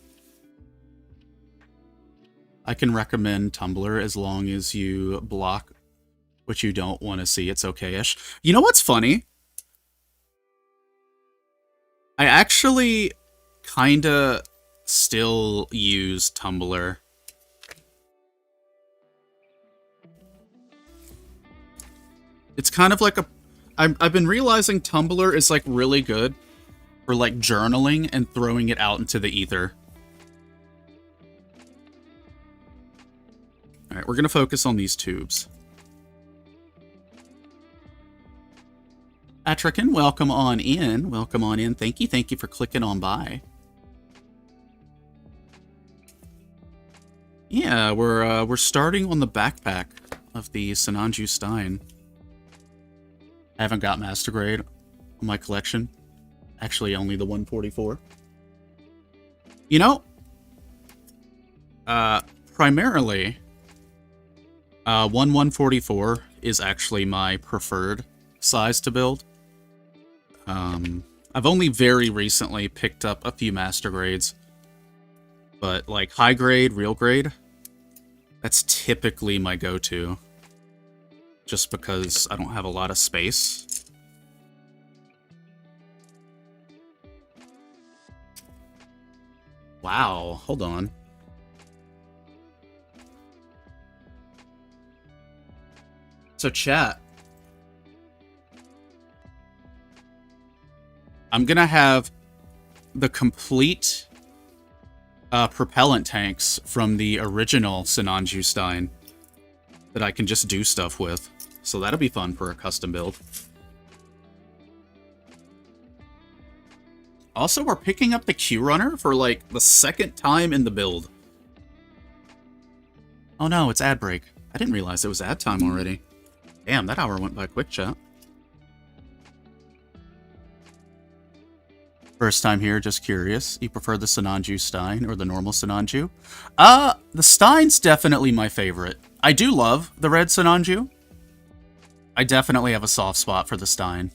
I can recommend Tumblr as long as you block what you don't want to see. It's okay-ish. You know what's funny? I actually kinda still use Tumblr. It's kind of like a... I've been realizing Tumblr is, like, really good for, like, journaling and throwing it out into the ether. Alright, we're gonna focus on these tubes. Atrican, welcome on in. Welcome on in. Thank you for clicking on by. Yeah, we're starting on the backpack of the Sinanju Stein. I haven't got Master Grade on my collection. Actually, only the 144. You know, primarily, 144 is actually my preferred size to build. I've only very recently picked up a few Master Grades. But, like, high grade, real grade, that's typically my go-to. Just because I don't have a lot of space. Wow, hold on. So, chat. I'm gonna have the complete propellant tanks from the original Sinanju Stein that I can just do stuff with. So that'll be fun for a custom build. Also, we're picking up the Q Runner for, like, the second time in the build. Oh no, it's ad break. I didn't realize it was ad time already. Damn, that hour went by quick, chat. First time here, just curious. You prefer the Sinanju Stein or the normal Sinanju? The Stein's definitely my favorite. I do love the red Sinanju. I definitely have a soft spot for the Stein.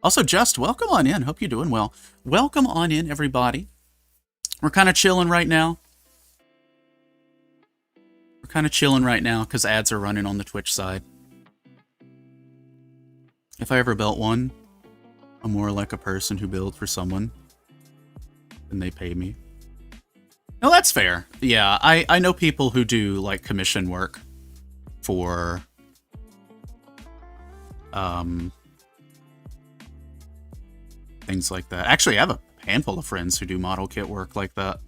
Also, Just, welcome on in. Hope you're doing well. Welcome on in, everybody. We're kind of chilling right now. We're kind of chilling right now because ads are running on the Twitch side. If I ever built one, I'm more like a person who builds for someone and they pay me. No, that's fair. Yeah, I know people who do, like, commission work for things like that. Actually, I have a handful of friends who do model kit work like that.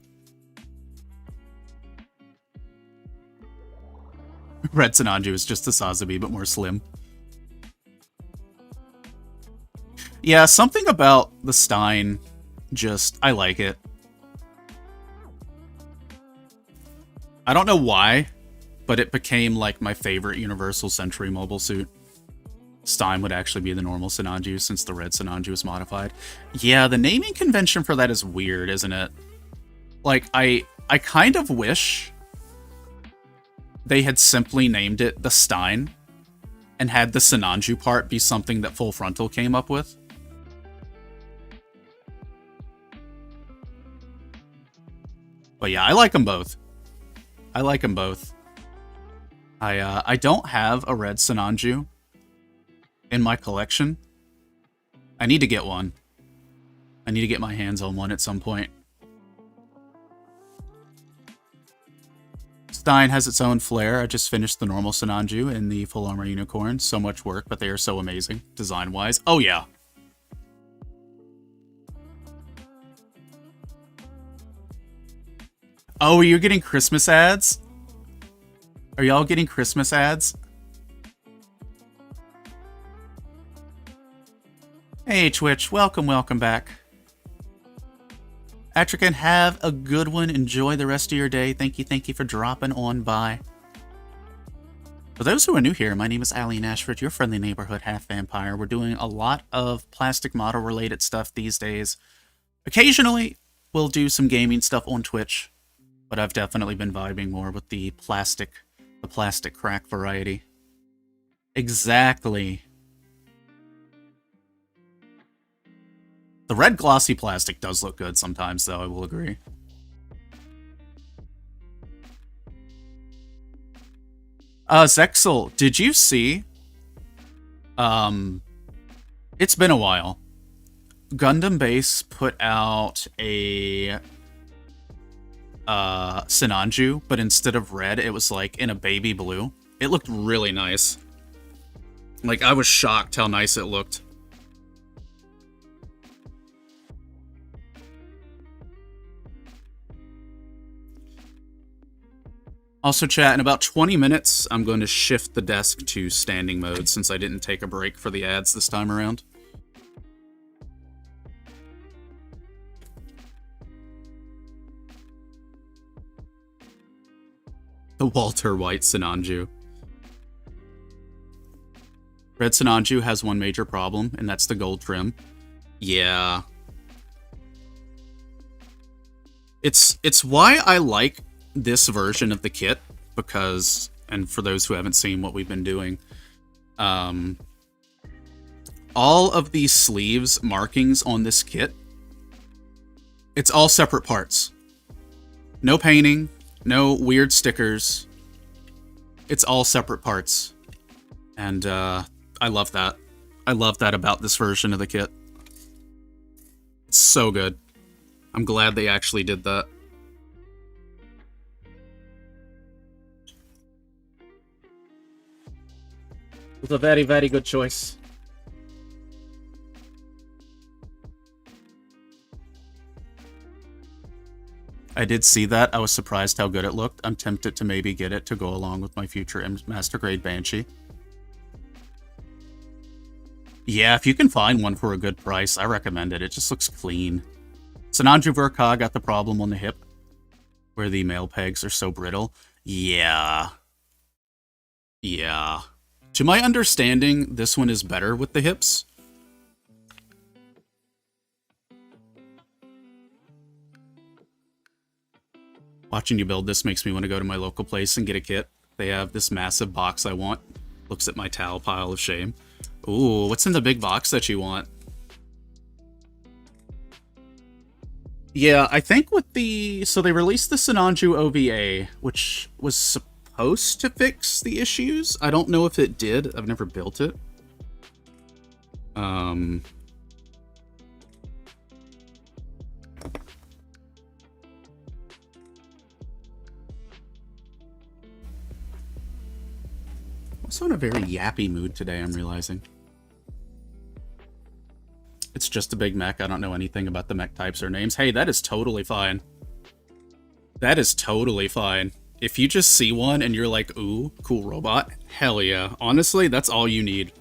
Red Sinanju is just a Sazabi, but more slim. Yeah, something about the Stein, just, I like it. I don't know why, but it became, like, my favorite Universal Century mobile suit. Stein would actually be the normal Sinanju since the red Sinanju was modified. Yeah, the naming convention for that is weird, isn't it? Like, I kind of wish they had simply named it the Stein and had the Sinanju part be something that Full Frontal came up with. But yeah, I like them both. I like them both. I don't have a red Sinanju in my collection. I need to get one. I need to get my hands on one at some point. Stein has its own flair. I just finished the normal Sinanju and the full armor unicorn. So much work, but they are so amazing, design-wise. Oh yeah. Oh, are you getting Christmas ads? Are y'all getting Christmas ads? Hey, Twitch. Welcome back. Atrican, have a good one. Enjoy the rest of your day. Thank you for dropping on by. For those who are new here, my name is Allie Ashford, your friendly neighborhood half-vampire. We're doing a lot of plastic model-related stuff these days. Occasionally, we'll do some gaming stuff on Twitch, but I've definitely been vibing more with the plastic crack variety. Exactly. The red glossy plastic does look good sometimes, though, I will agree. Zexel, did you see? It's been a while. Gundam Base put out a Sinanju, but instead of red, it was like in a baby blue. It looked really nice. Like, I was shocked how nice it looked. Also, chat, in about 20 minutes, I'm going to shift the desk to standing mode since I didn't take a break for the ads this time around. The Walter White Sinanju. Red Sinanju has one major problem, and that's the gold trim. Yeah. It's why I like this version of the kit, because, and for those who haven't seen what we've been doing, all of these sleeves markings on this kit, it's all separate parts. No painting, no weird stickers. It's all separate parts. And I love that. I love that about this version of the kit. It's so good. I'm glad they actually did that. It was a very, very good choice. I did see that. I was surprised how good it looked. I'm tempted to maybe get it to go along with my future Master Grade Banshee. Yeah, if you can find one for a good price, I recommend it. It just looks clean. Sinanju Ver.Ka got the problem on the hip, where the male pegs are so brittle. Yeah. Yeah. To my understanding, this one is better with the hips. Watching you build this makes me want to go to my local place and get a kit. They have this massive box I want. Looks at my towel pile of shame. Ooh, what's in the big box that you want? Yeah, I think with the... So they released the Sinanju OVA, which was supposed to fix the issues. I don't know if it did. I've never built it. I'm also in a very yappy mood today, I'm realizing. It's just a big mech. I don't know anything about the mech types or names. Hey, that is totally fine. That is totally fine. If you just see one and you're like, ooh, cool robot, hell yeah. Honestly, that's all you need.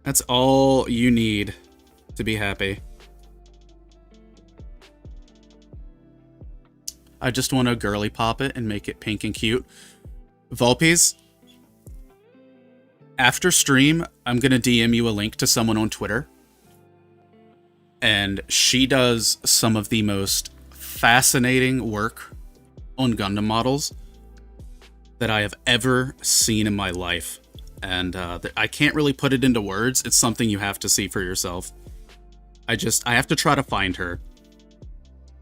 That's all you need to be happy. I just want to girly pop it and make it pink and cute. Vulpes, after stream, I'm going to DM you a link to someone on Twitter. And she does some of the most fascinating work on Gundam models that I have ever seen in my life. And I can't really put it into words. It's something you have to see for yourself. I have to try to find her,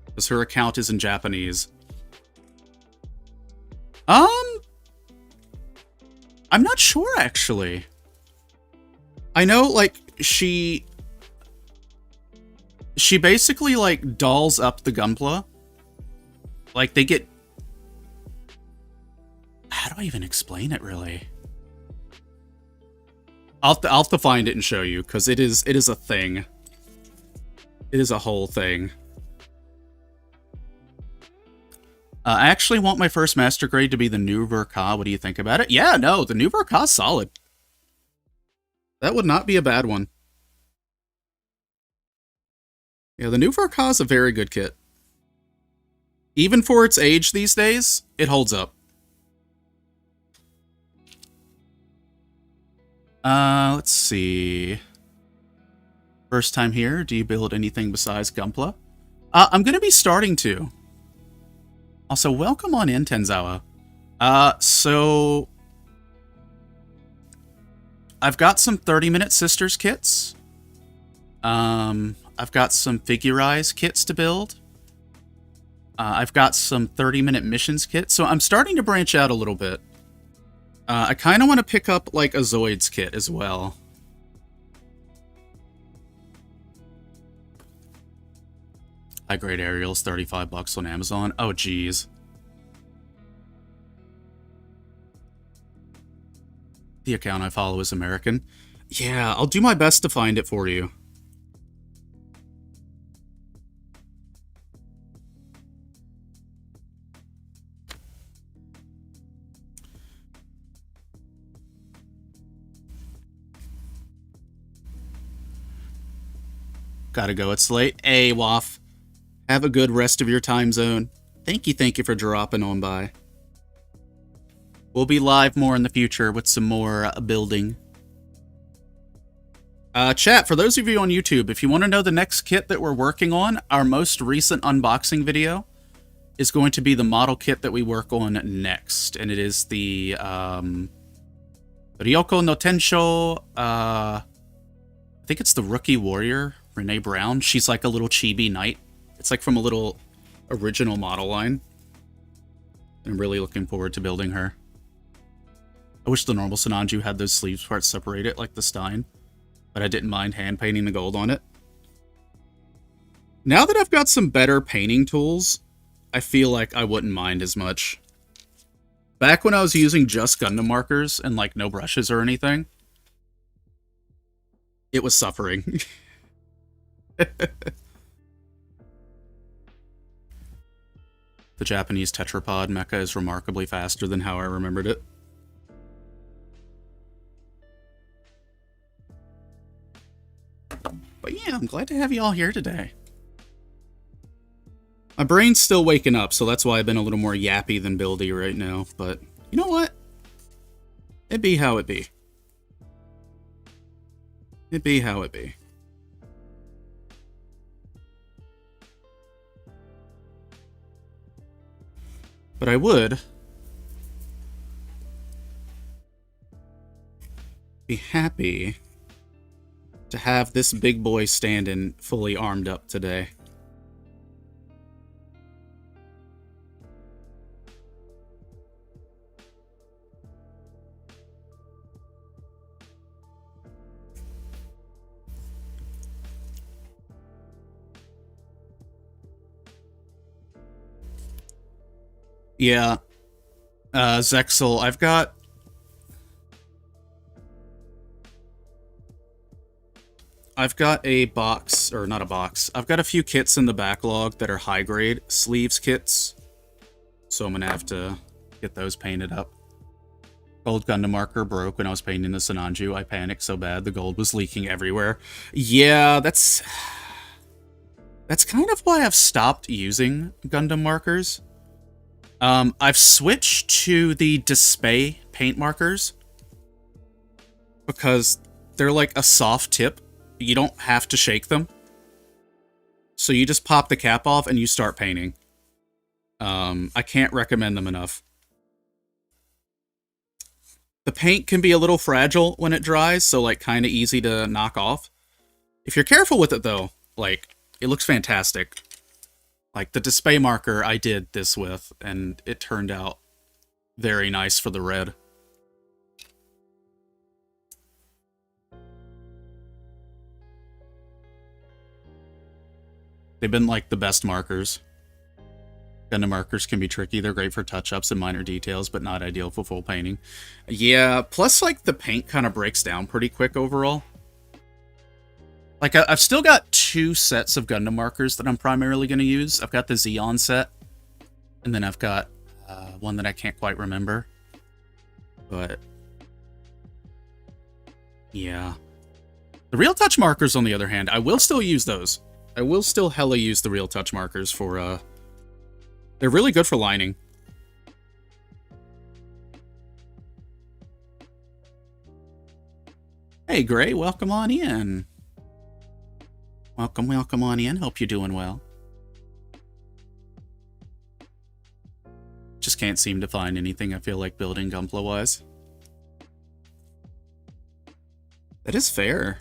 because her account is in Japanese. I'm not sure, actually. I know, like, she basically, like, dolls up the Gunpla. Like, they get... How do I even explain it, really? I'll have to find it and show you, because it is a thing. It is a whole thing. I actually want my first master grade to be the new Ver.Ka. What do you think about it? Yeah, no, the new Ver.Ka's solid. That would not be a bad one. Yeah, the new Ver.Ka is a very good kit. Even for its age these days, it holds up. Let's see. First time here, do you build anything besides Gunpla? I'm gonna be starting to. Also, welcome on in, Tenzawa. So... I've got some 30-minute Sisters kits. I've got some Figurize kits to build. I've got some 30-minute missions kits. So I'm starting to branch out a little bit. I kind of want to pick up, like, a Zoids kit as well. High-grade aerials, $35 on Amazon. Oh, geez. The account I follow is American. Yeah, I'll do my best to find it for you. Gotta go, it's late. Hey, Waff. Have a good rest of your time zone. Thank you for dropping on by. We'll be live more in the future with some more building. Chat, for those of you on YouTube, if you want to know the next kit that we're working on, our most recent unboxing video is going to be the model kit that we work on next. And it is the Ryoko no Tensho, I think it's the Rookie Warrior, Renee Brown. She's like a little chibi knight. It's like from a little original model line. I'm really looking forward to building her. I wish the normal Sinanju had those sleeves parts separated like the Stein, but I didn't mind hand painting the gold on it. Now that I've got some better painting tools, I feel like I wouldn't mind as much. Back when I was using just Gundam markers and like no brushes or anything, it was suffering. The Japanese tetrapod mecha is remarkably faster than how I remembered it. But yeah, I'm glad to have you all here today. My brain's still waking up, so that's why I've been a little more yappy than buildy right now. But you know what? It be how it be. It be how it be. But I would be happy to have this big boy standing fully armed up today. Yeah, Zexel, I've got a box, or not a box, I've got a few kits in the backlog that are high-grade sleeves kits, so I'm gonna have to get those painted up. Gold Gundam marker broke when I was painting the Sinanju. I panicked so bad the gold was leaking everywhere. Yeah, that's kind of why I've stopped using Gundam markers. I've switched to the Display paint markers because they're like a soft tip. You don't have to shake them. So you just pop the cap off and you start painting. I can't recommend them enough. The paint can be a little fragile when it dries, so like kind of easy to knock off. If you're careful with it though, like it looks fantastic. Like the Display marker I did this with, and it turned out very nice for the red. They've been like the best markers. Gundam markers can be tricky. They're great for touch-ups and minor details, but not ideal for full painting. Yeah, plus like the paint kind of breaks down pretty quick overall. Like, I've still got 2 sets of Gundam markers that I'm primarily going to use. I've got the Xeon set, and then I've got one that I can't quite remember. But, yeah. The Real Touch markers, on the other hand, I will still use those. I will still hella use the Real Touch markers for, they're really good for lining. Hey, Gray, welcome on in. Welcome on in. Hope you're doing well. Just can't seem to find anything I feel like building Gunpla-wise. That is fair.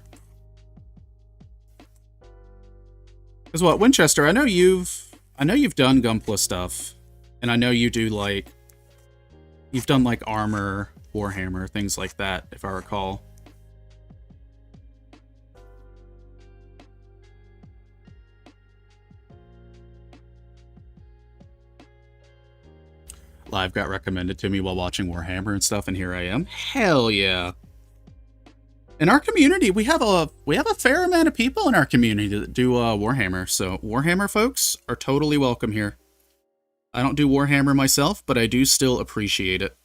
Because what, Winchester, I know you've done Gunpla stuff. And I know you do like, you've done like Armor, Warhammer, things like that, if I recall. Live got recommended to me while watching Warhammer and stuff, and here I am. Hell yeah. In our community, we have a fair amount of people in our community that do Warhammer, so Warhammer folks are totally welcome here. I don't do Warhammer myself, but I do still appreciate it.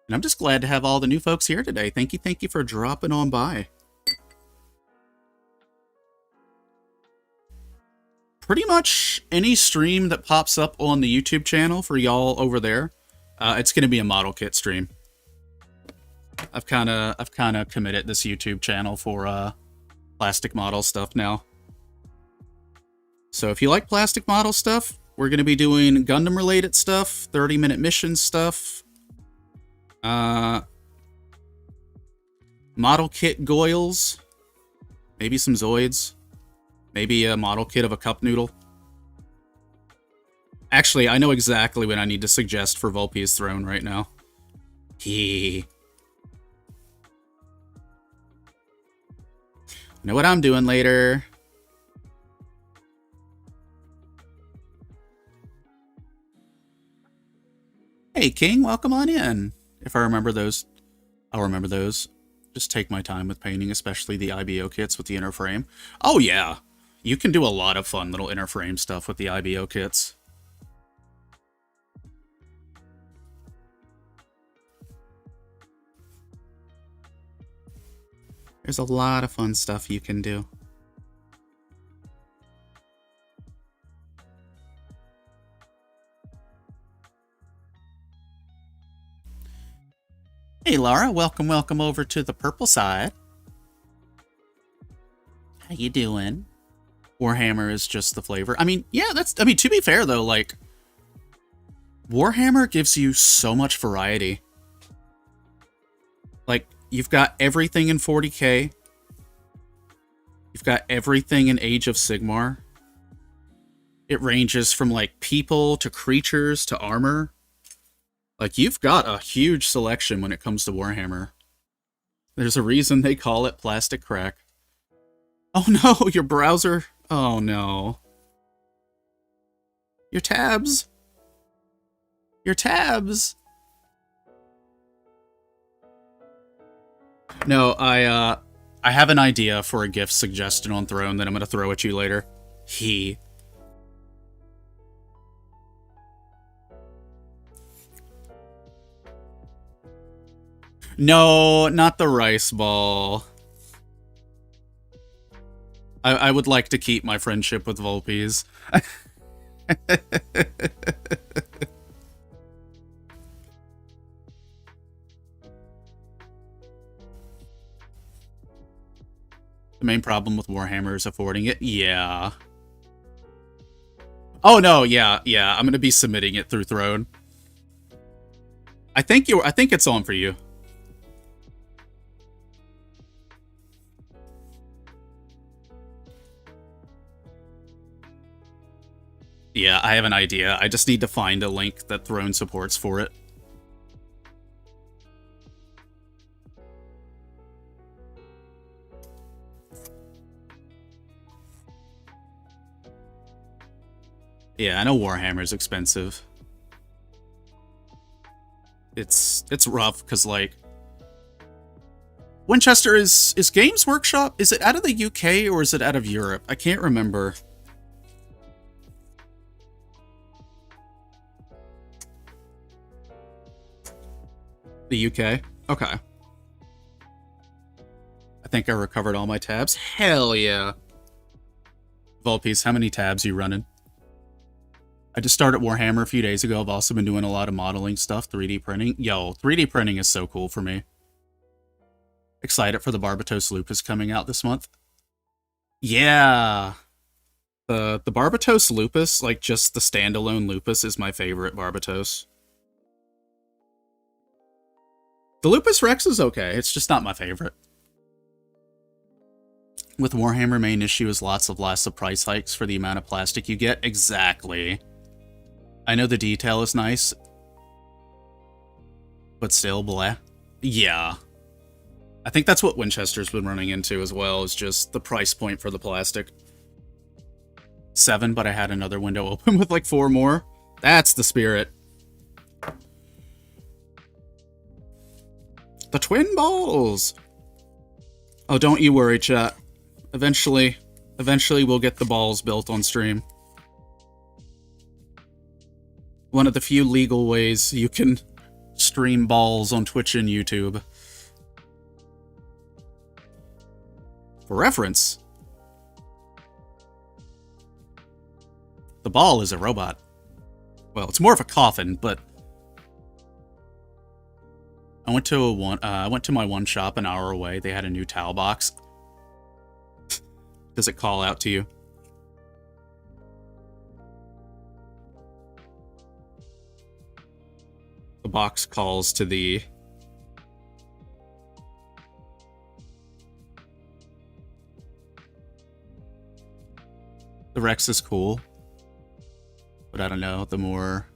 And I'm just glad to have all the new folks here today. Thank you for dropping on by. Pretty much any stream that pops up on the YouTube channel for y'all over there, it's going to be a model kit stream. I've kind of committed this YouTube channel for plastic model stuff now. So if you like plastic model stuff, we're going to be doing Gundam related stuff, 30-minute mission stuff, model kit goils, maybe some Zoids, maybe a model kit of a cup noodle. Actually, I know exactly what I need to suggest for Volpe's throne right now. Hee. Know what I'm doing later. Hey, King, welcome on in. If I remember those, I'll remember those. Just take my time with painting, especially the IBO kits with the inner frame. Oh, yeah. You can do a lot of fun little inner frame stuff with the IBO kits. There's a lot of fun stuff you can do. Hey, Laura, welcome over to the purple side. How you doing? Warhammer is just the flavor. I mean, yeah, I mean, to be fair, though, like, Warhammer gives you so much variety. Like, you've got everything in 40K. You've got everything in Age of Sigmar. It ranges from, like, people to creatures to armor. Like, you've got a huge selection when it comes to Warhammer. There's a reason they call it plastic crack. Oh no, your browser. Oh no. Your tabs. Your tabs. No, I have an idea for a gift suggestion on Throne that I'm going to throw at you later. No, not the rice ball. I would like to keep my friendship with Volpes. The main problem with Warhammer is affording it? Yeah. Oh no, yeah. I'm gonna be submitting it through Throne. I think it's on for you. Yeah, I have an idea. I just need to find a link that Throne supports for it. Yeah, I know Warhammer's expensive. It's rough, because, like, Winchester is Games Workshop, is it out of the UK or is it out of Europe? I can't remember. The UK? Okay. I think I recovered all my tabs. Hell yeah. Volpes, how many tabs are you running? I just started Warhammer a few days ago. I've also been doing a lot of modeling stuff, 3D printing. Yo, 3D printing is so cool for me. Excited for the Barbatos Lupus coming out this month. Yeah. The Barbatos Lupus, like just the standalone Lupus, is my favorite Barbatos. The Lupus Rex is okay, it's just not my favorite. With Warhammer, main issue is lots of price hikes for the amount of plastic you get. Exactly. I know the detail is nice, but still, bleh. Yeah. I think that's what Winchester's been running into as well, is just the price point for the plastic. 7, but I had another window open with like 4 more. That's the spirit. The twin balls! Oh, don't you worry, chat. Eventually we'll get the balls built on stream. One of the few legal ways you can stream balls on Twitch and YouTube. For reference, the ball is a robot. Well, it's more of a coffin, but I went to my one shop an hour away. They had a new towel box. Does it call out to you? The box calls to the... The Rex is cool. But I don't know, the more...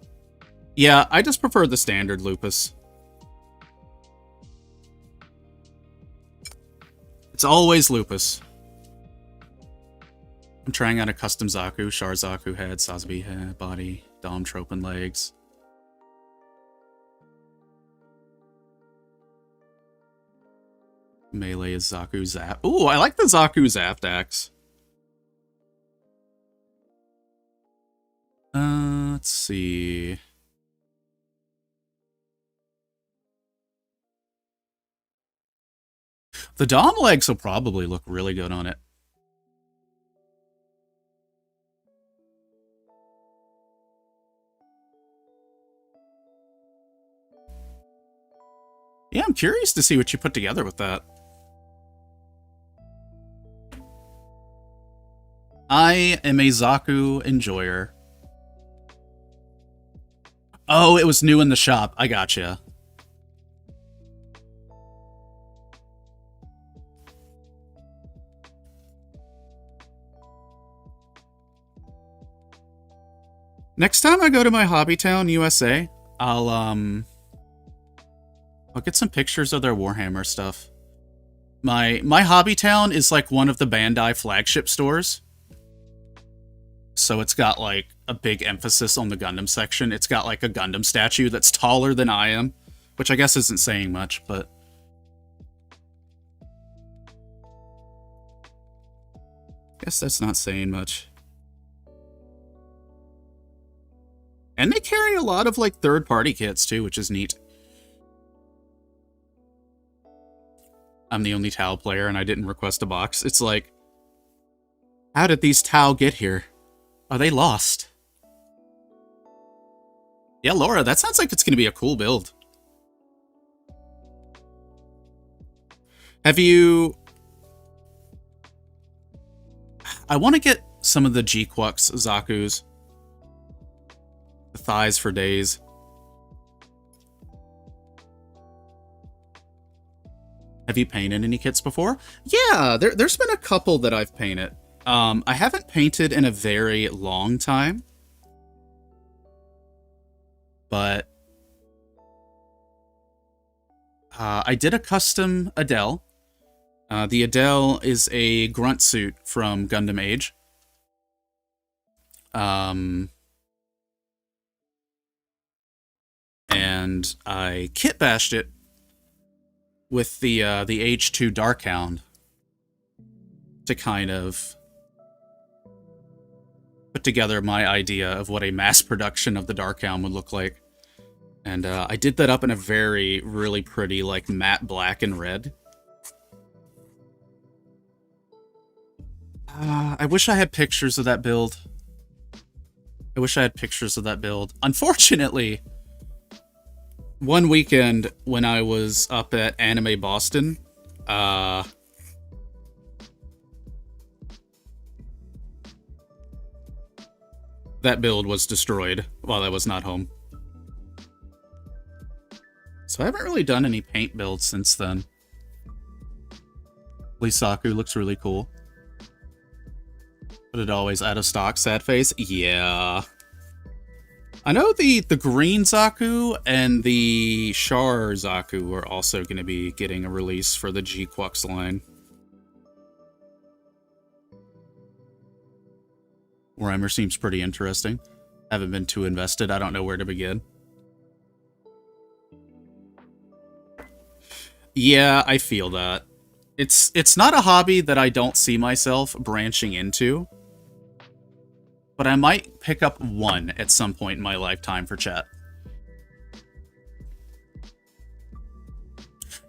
Yeah, I just prefer the standard Lupus. It's always Lupus. I'm trying out a custom Zaku, Char Zaku head, Sazabi head, body, Dom Trope and legs. Melee is Zaku Zap. Ooh, I like the Zaku Zapped axe. Let's see. The Dom legs will probably look really good on it. Yeah, I'm curious to see what you put together with that. I am a Zaku enjoyer. Oh, it was new in the shop. I gotcha. Next time I go to my hobby town, USA, I'll get some pictures of their Warhammer stuff. My hobby town is like one of the Bandai flagship stores. So it's got like a big emphasis on the Gundam section. It's got like a Gundam statue that's taller than I am, which I guess isn't saying much, but I guess that's not saying much. And they carry a lot of like third-party kits too, which is neat. I'm the only Tau player and I didn't request a box. It's like, how did these Tau get here? Are they lost? Yeah, Laura, that sounds like it's going to be a cool build. Have you... I want to get some of the G-Quux Zakus. The thighs for days. Have you painted any kits before? Yeah, there's been a couple that I've painted. I haven't painted in a very long time. But I did a custom Adele. The Adele is a grunt suit from Gundam Age. And I kit bashed it with the H2 Darkhound to kind of put together my idea of what a mass production of the Darkhound would look like. And I did that up in a really pretty, like, matte black and red. I wish I had pictures of that build. Unfortunately, one weekend when I was up at Anime Boston, that build was destroyed while I was not home. So I haven't really done any paint builds since then. Lisaku looks really cool. But it always out of stock, sad face. Yeah. I know the green Zaku and the Char Zaku are also going to be getting a release for the G-Quux line. Warhammer seems pretty interesting. Haven't been too invested. I don't know where to begin. Yeah, I feel that. It's not a hobby that I don't see myself branching into. But I might pick up one at some point in my lifetime for chat.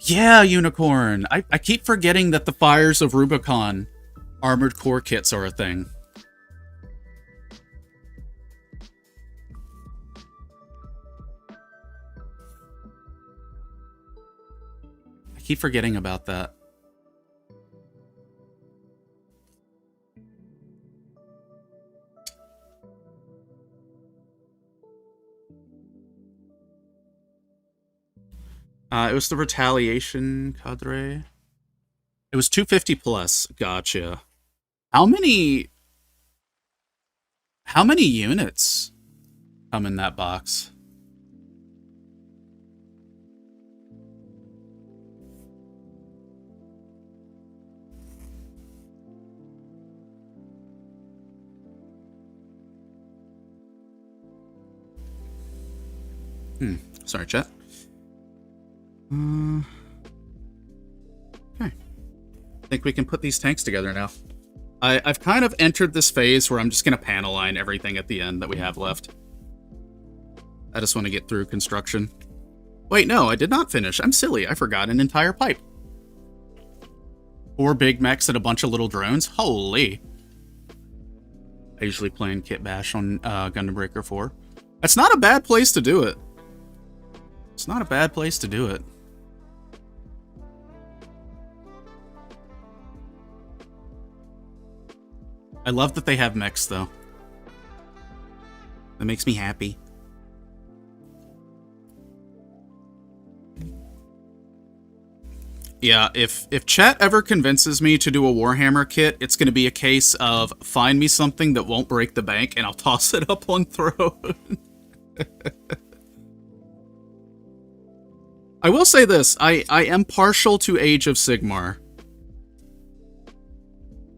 Yeah, Unicorn! I keep forgetting that the Fires of Rubicon armored core kits are a thing. I keep forgetting about that. It was the Retaliation cadre. It was 250 plus. Gotcha. How many units come in that box? Sorry, chat. Okay. I think we can put these tanks together now. I've kind of entered this phase where I'm just going to panel line everything at the end that we have left. I just want to get through construction. Wait, no, I did not finish. I'm silly. I forgot an entire pipe. 4 big mechs and a bunch of little drones. Holy. I usually play in Kit Bash on Gundam Breaker 4. That's not a bad place to do it. It's not a bad place to do it. I love that they have mechs, though. That makes me happy. Yeah, if chat ever convinces me to do a Warhammer kit, it's going to be a case of find me something that won't break the bank and I'll toss it up on throne. I will say this, I am partial to Age of Sigmar.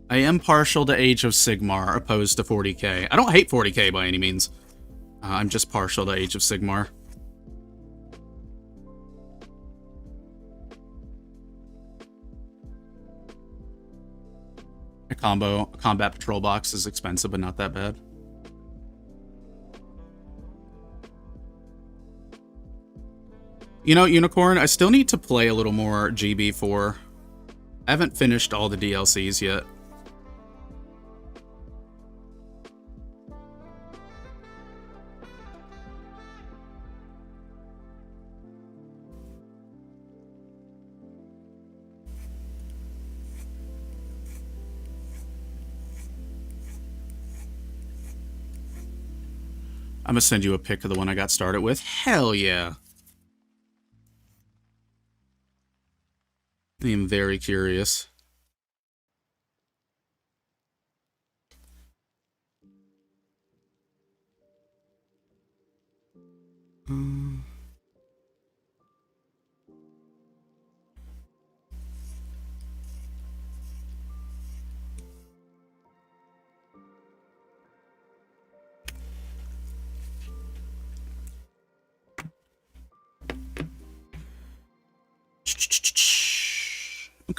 I am partial to Age of Sigmar opposed to 40k. I don't hate 40k by any means. I'm just partial to Age of Sigmar. A combat patrol box is expensive, but not that bad. You know, Unicorn, I still need to play a little more GB4. I haven't finished all the DLCs yet. I'm gonna send you a pic of the one I got started with. Hell yeah. I am very curious.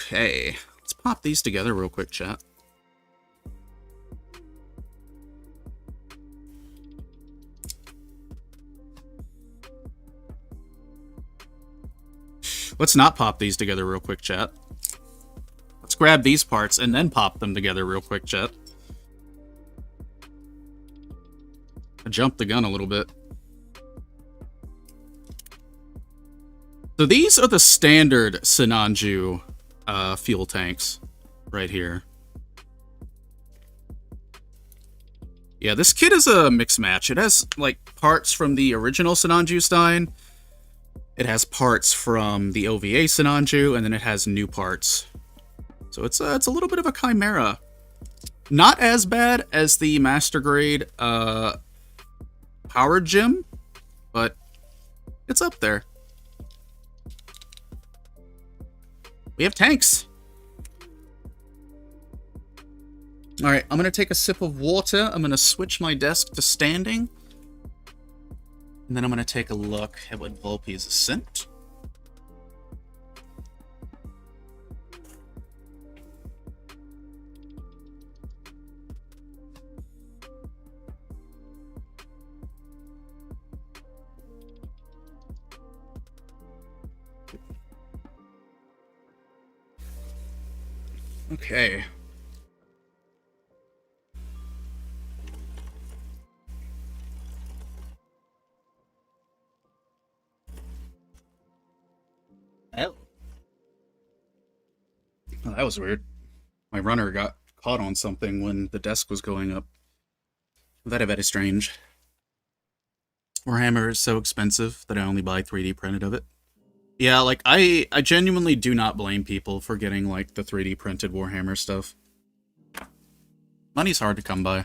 Okay, let's pop these together real quick, chat. Let's not pop these together real quick, chat. Let's grab these parts and then pop them together real quick, chat. I jumped the gun a little bit. So these are the standard Sinanju fuel tanks right here. Yeah, this kit is a mix match. It has like parts from the original Sinanju Stein. It has parts from the OVA Sinanju, and then it has new parts. So it's a little bit of a chimera. Not as bad as the Master Grade Power Gym, but it's up there. We have tanks. Alright, I'm going to take a sip of water. I'm going to switch my desk to standing. And then I'm going to take a look at what Volpe is sent. Okay. Oh. Oh, that was weird. My runner got caught on something when the desk was going up. Very strange. Warhammer is so expensive that I only buy 3D printed of it. Yeah, like, I genuinely do not blame people for getting, like, the 3D printed Warhammer stuff. Money's hard to come by.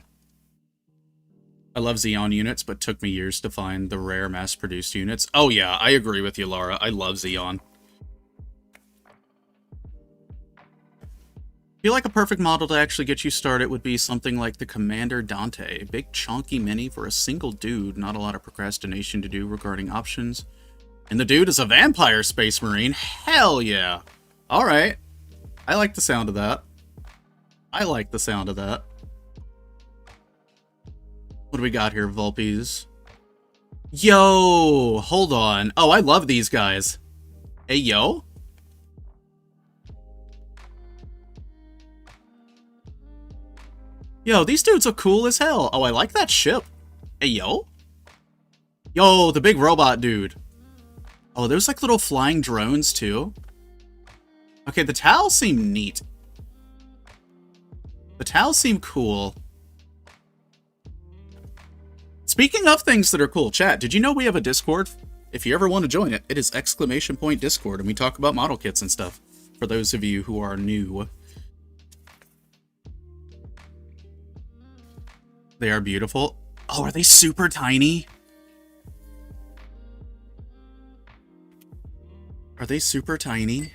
I love Xeon units, but took me years to find the rare mass-produced units. Oh yeah, I agree with you, Lara. I love Xeon. I feel like a perfect model to actually get you started would be something like the Commander Dante. Big chunky mini for a single dude, not a lot of procrastination to do regarding options. And the dude is a vampire space marine? Hell yeah! Alright. I like the sound of that. I like the sound of that. What do we got here, Vulpies? Yo! Hold on. Oh, I love these guys. Hey, yo? Yo, these dudes are cool as hell. Oh, I like that ship. Hey, yo? Yo, the big robot dude. Oh, there's like little flying drones, too. Okay, the towels seem neat. The towels seem cool. Speaking of things that are cool, chat, did you know we have a Discord? If you ever want to join it, it is !Discord, and we talk about model kits and stuff, for those of you who are new. They are beautiful. Oh, are they super tiny? Are they super tiny?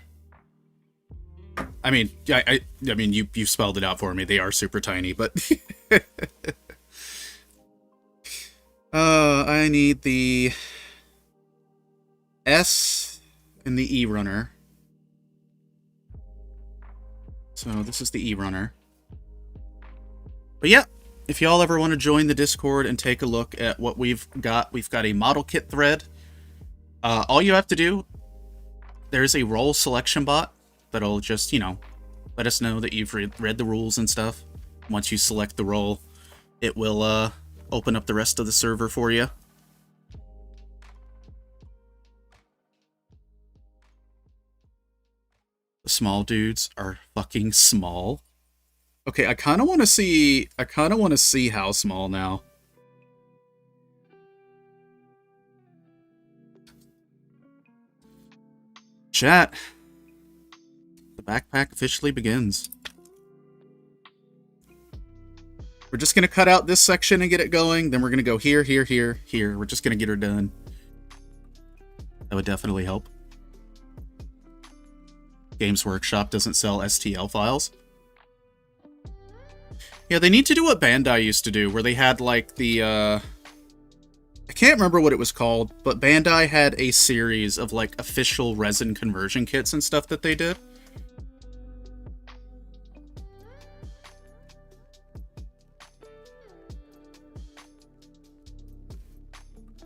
I mean, I mean, you spelled it out for me. They are super tiny, but I need the S and the E runner. So this is the E runner. But yeah, if y'all ever want to join the Discord and take a look at what we've got a model kit thread. All you have to do, there's a role selection bot that'll just, you know, let us know that you've read the rules and stuff. Once you select the role, it will open up the rest of the server for you. The small dudes are fucking small. Okay, I kind of want to see how small now. Chat. The backpack officially begins. We're just going to cut out this section and get it going. Then we're going to go here, here, here, here. We're just going to get her done. That would definitely help. Games Workshop doesn't sell STL files. Yeah, they need to do what Bandai used to do, where they had, like, the, I can't remember what it was called, but Bandai had a series of, like, official resin conversion kits and stuff that they did.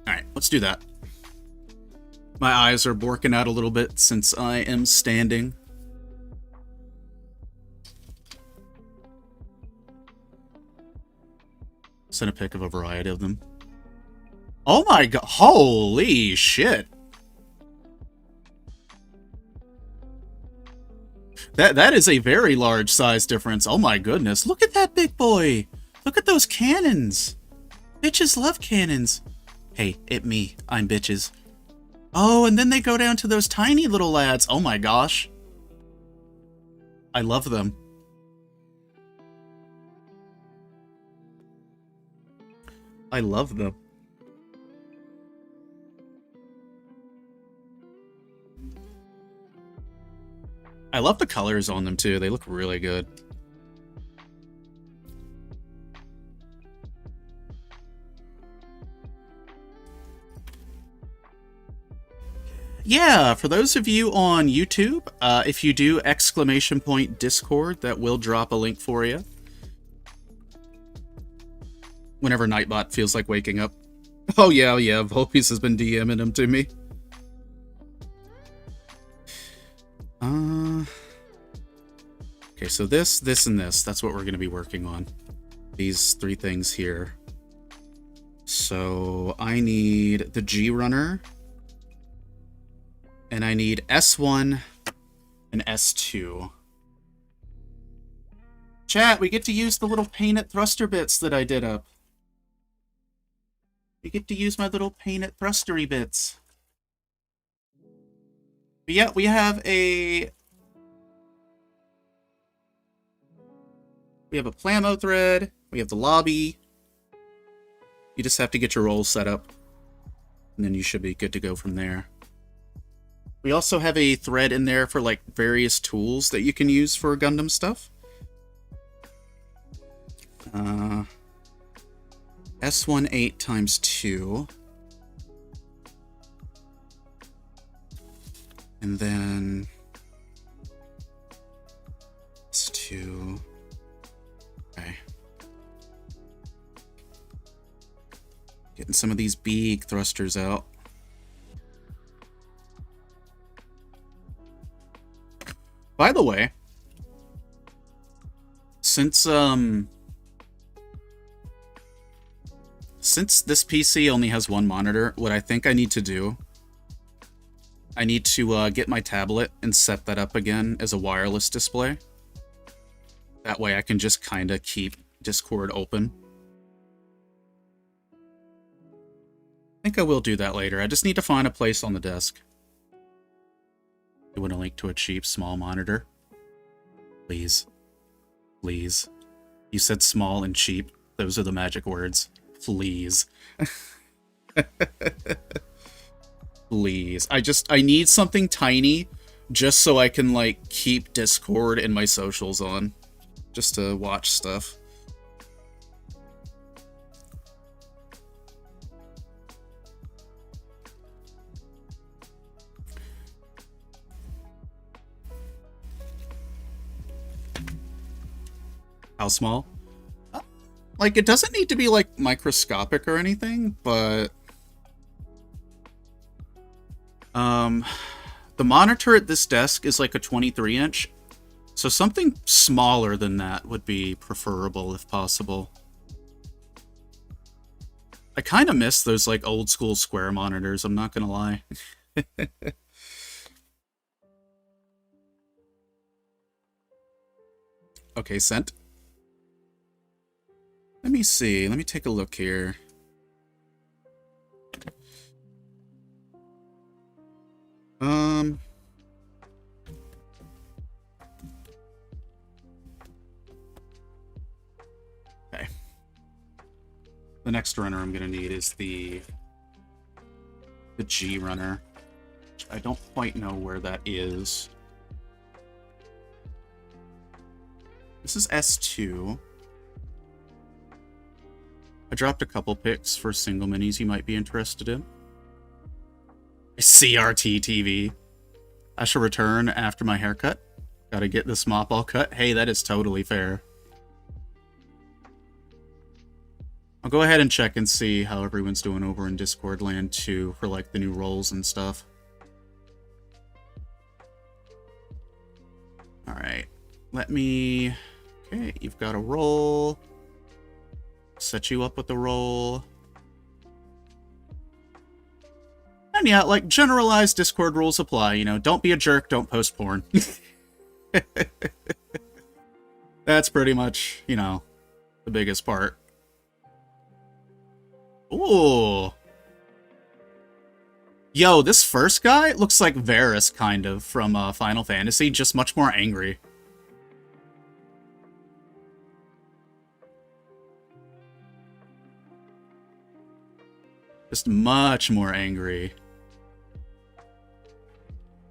Alright, let's do that. My eyes are borking out a little bit since I am standing. Send a pic of a variety of them. Oh my god, holy shit. That is a very large size difference. Oh my goodness, look at that big boy. Look at those cannons. Bitches love cannons. Hey, it me, I'm bitches. Oh, and then they go down to those tiny little lads. Oh my gosh. I love them. I love them. I love the colors on them too. They look really good. Yeah, for those of you on YouTube, if you do !Discord, that will drop a link for you. Whenever Nightbot feels like waking up. Oh yeah, Vulpies has been DMing him to me. Okay, so this, and this. That's what we're going to be working on. These 3 things here. So I need the G runner. And I need S1 and S2. Chat, we get to use the little painted thruster bits that I did up. We get to use my little painted thrustery bits. But yeah, we have a Plamo thread. We have the lobby. You just have to get your roles set up. And then you should be good to go from there. We also have a thread in there for like various tools that you can use for Gundam stuff. S18 times 2. And then S2. Okay. Getting some of these big thrusters out. By the way, since this PC only has 1 monitor, what I think I need to do, I need to get my tablet and set that up again as a wireless display. That way I can just kind of keep Discord open. I think I will do that later. I just need to find a place on the desk. You want a link to a cheap, small monitor? Please. Please. You said small and cheap. Those are the magic words. Please. Please. I need something tiny just so I can, like, keep Discord and my socials on. Just to watch stuff. How small? Like, it doesn't need to be, like, microscopic or anything, but... the monitor at this desk is, like, a 23-inch. So something smaller than that would be preferable, if possible. I kind of miss those, like, old-school square monitors, I'm not gonna lie. Okay, sent. Let me see. Let me take a look here. Okay. The next runner I'm gonna need is the G runner. I don't quite know where that is. This is S2. I dropped a couple pics for single minis you might be interested in. CRT TV. I shall return after my haircut. Gotta get this mop all cut. Hey, that is totally fair. I'll go ahead and check and see how everyone's doing over in Discord land too, for like the new roles and stuff. Alright. Let me... Okay, you've got a role. Set you up with the role. And yeah, like, generalized Discord rules apply, you know. Don't be a jerk, don't post porn. That's pretty much, you know, the biggest part. Ooh. Yo, this first guy looks like Varys, kind of, from Final Fantasy, just much more angry. Just much more angry.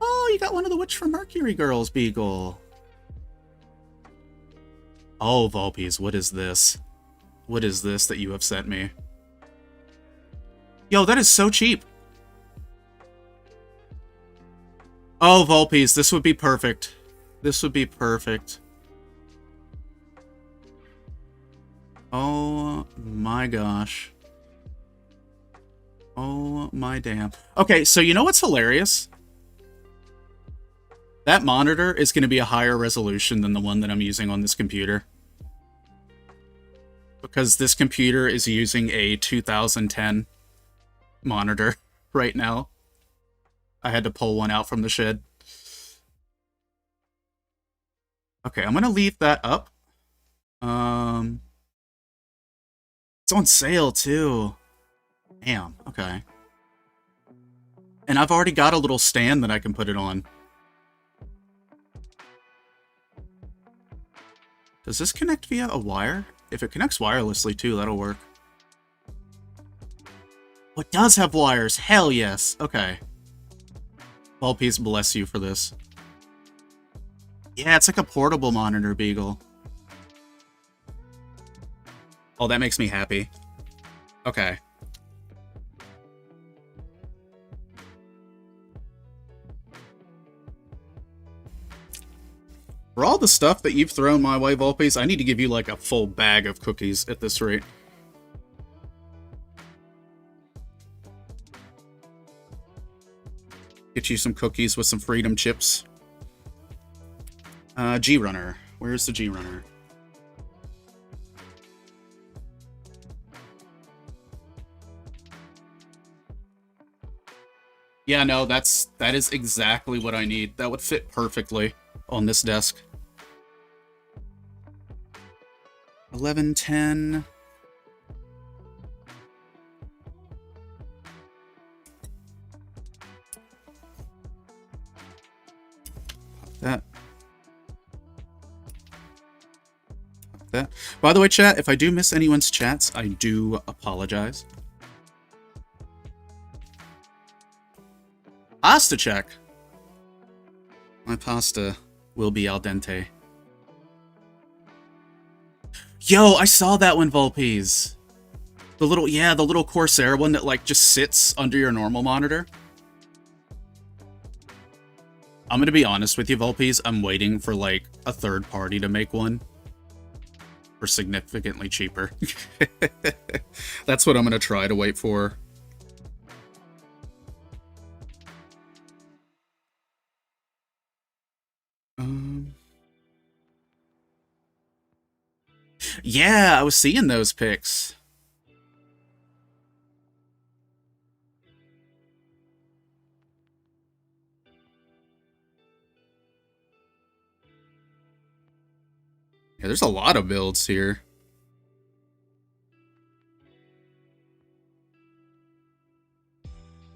Oh, you got one of the Witch from Mercury girls, Beagle. Oh, Vulpes, what is this? What is this that you have sent me? Yo, that is so cheap. Oh, Vulpes, this would be perfect. This would be perfect. Oh my gosh. Oh my damn. Okay, so you know what's hilarious? That monitor is going to be a higher resolution than the one that I'm using on this computer. Because this computer is using a 2010 monitor right now. I had to pull one out from the shed. Okay, I'm going to leave that up. It's on sale, too. Damn, okay. And I've already got a little stand that I can put it on. Does this connect via a wire? If it connects wirelessly, too, that'll work. Oh, it does have wires! Hell yes! Okay. Well, peace bless you for this. Yeah, it's like a portable monitor, Beagle. Oh, that makes me happy. Okay. For all the stuff that you've thrown my way, Volpes, I need to give you like a full bag of cookies at this rate. Get you some cookies with some Freedom chips. G-Runner. Where's the G-Runner? Yeah, no, that is exactly what I need. That would fit perfectly on this desk. 1110. That. That. By the way, chat, if I do miss anyone's chats, I do apologize. Pasta check. My pasta will be al dente. Yo, I saw that one, Volpes. The little Corsair one that like just sits under your normal monitor. I'm gonna be honest with you, Volpes. I'm waiting for like a third party to make one for significantly cheaper. That's what I'm gonna try to wait for. Yeah, I was seeing those pics. Yeah, there's a lot of builds here.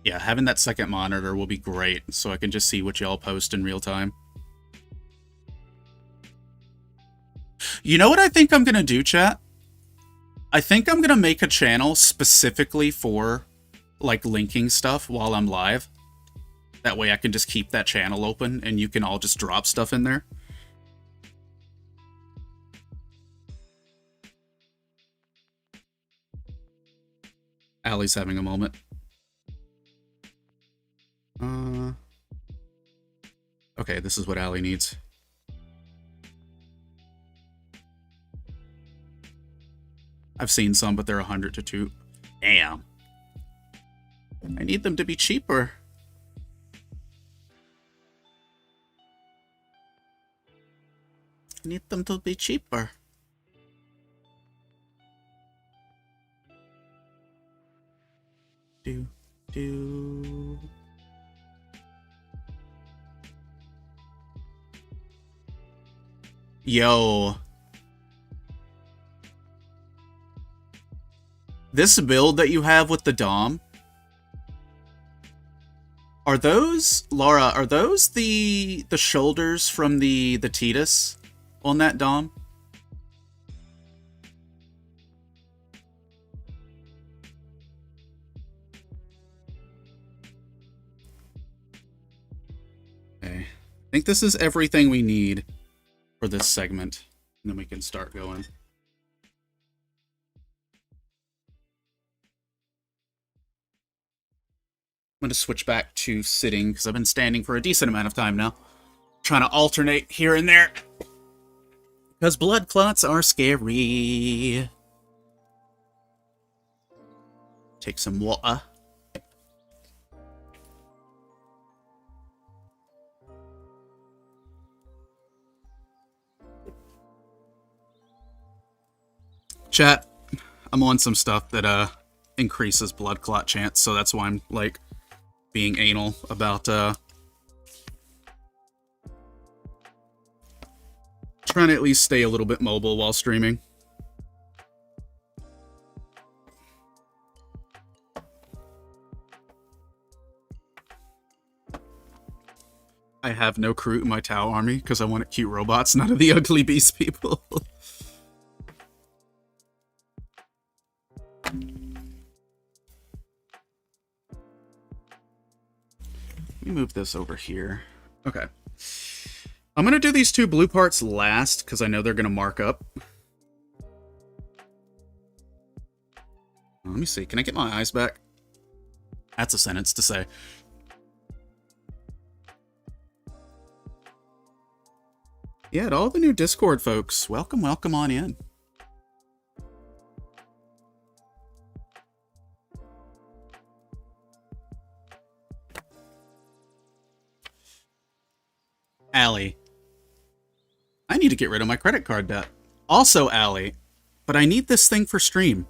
Yeah, having that second monitor will be great, so I can just see what y'all post in real time. You know what I think I'm gonna do, chat? I think I'm gonna make a channel specifically for, like, linking stuff while I'm live. That way I can just keep that channel open, and you can all just drop stuff in there. Allie's having a moment. Okay, this is what Allie needs. I've seen some, but they're 100 to 2. Damn. I need them to be cheaper. I need them to be cheaper. Do. Yo. This build that you have with the Dom, are those, Laura, are those the shoulders from the Titus on that Dom? Okay. I think this is everything we need for this segment, and then we can start going. I'm going to switch back to sitting, because I've been standing for a decent amount of time now. Trying to alternate here and there. Because blood clots are scary. Take some water. Chat, I'm on some stuff that increases blood clot chance, so that's why I'm like being anal about trying to at least stay a little bit mobile while streaming. I have no crew in my Tau army because I wanted cute robots, none of the ugly beast people. Let me move this over here. Okay. I'm going to do these 2 blue parts last because I know they're going to mark up. Let me see. Can I get my eyes back? That's a sentence to say. Yeah, to all the new Discord folks, welcome on in. Allie. I need to get rid of my credit card debt. Also, Allie, but I need this thing for stream.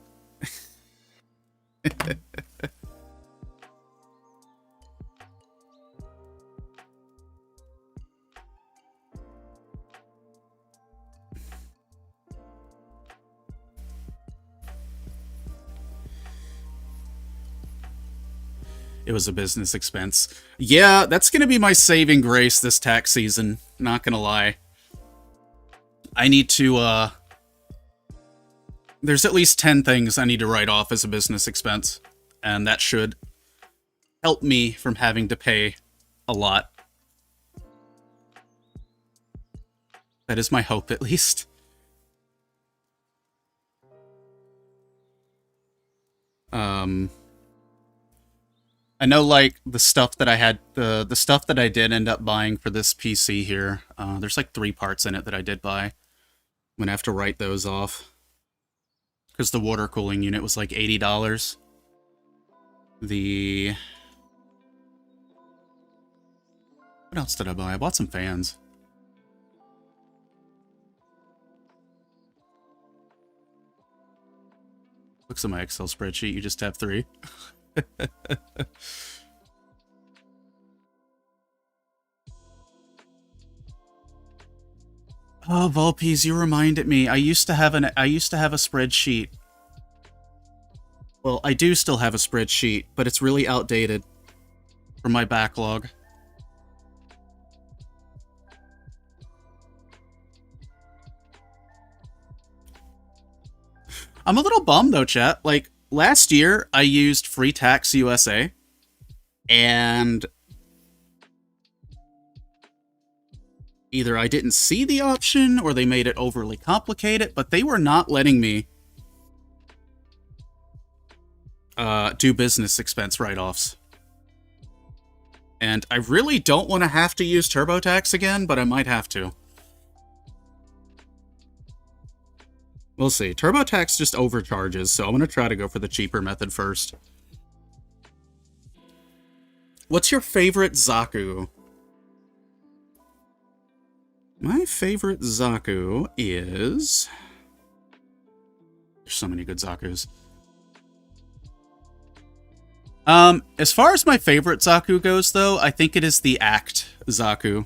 It was a business expense. Yeah, that's going to be my saving grace this tax season. Not going to lie. I need to, there's at least 10 things I need to write off as a business expense. And that should help me from having to pay a lot. That is my hope, at least. I know, like, the stuff that I had, the stuff that I did end up buying for this PC here, there's like 3 parts in it that I did buy. I'm gonna have to write those off. Because the water cooling unit was like $80. What else did I buy? I bought some fans. Looks at my Excel spreadsheet, you just have 3. Oh, Volpees, you reminded me. I used to have a spreadsheet. Well, I do still have a spreadsheet, but it's really outdated for my backlog. I'm a little bummed though, chat. Like, last year, I used Free Tax USA, and either I didn't see the option, or they made it overly complicated, but they were not letting me do business expense write-offs. And I really don't want to have to use TurboTax again, but I might have to. We'll see. TurboTax just overcharges, so I'm going to try to go for the cheaper method first. What's your favorite Zaku? My favorite Zaku is... There's so many good Zakus. As far as my favorite Zaku goes, though, I think it is the Act Zaku.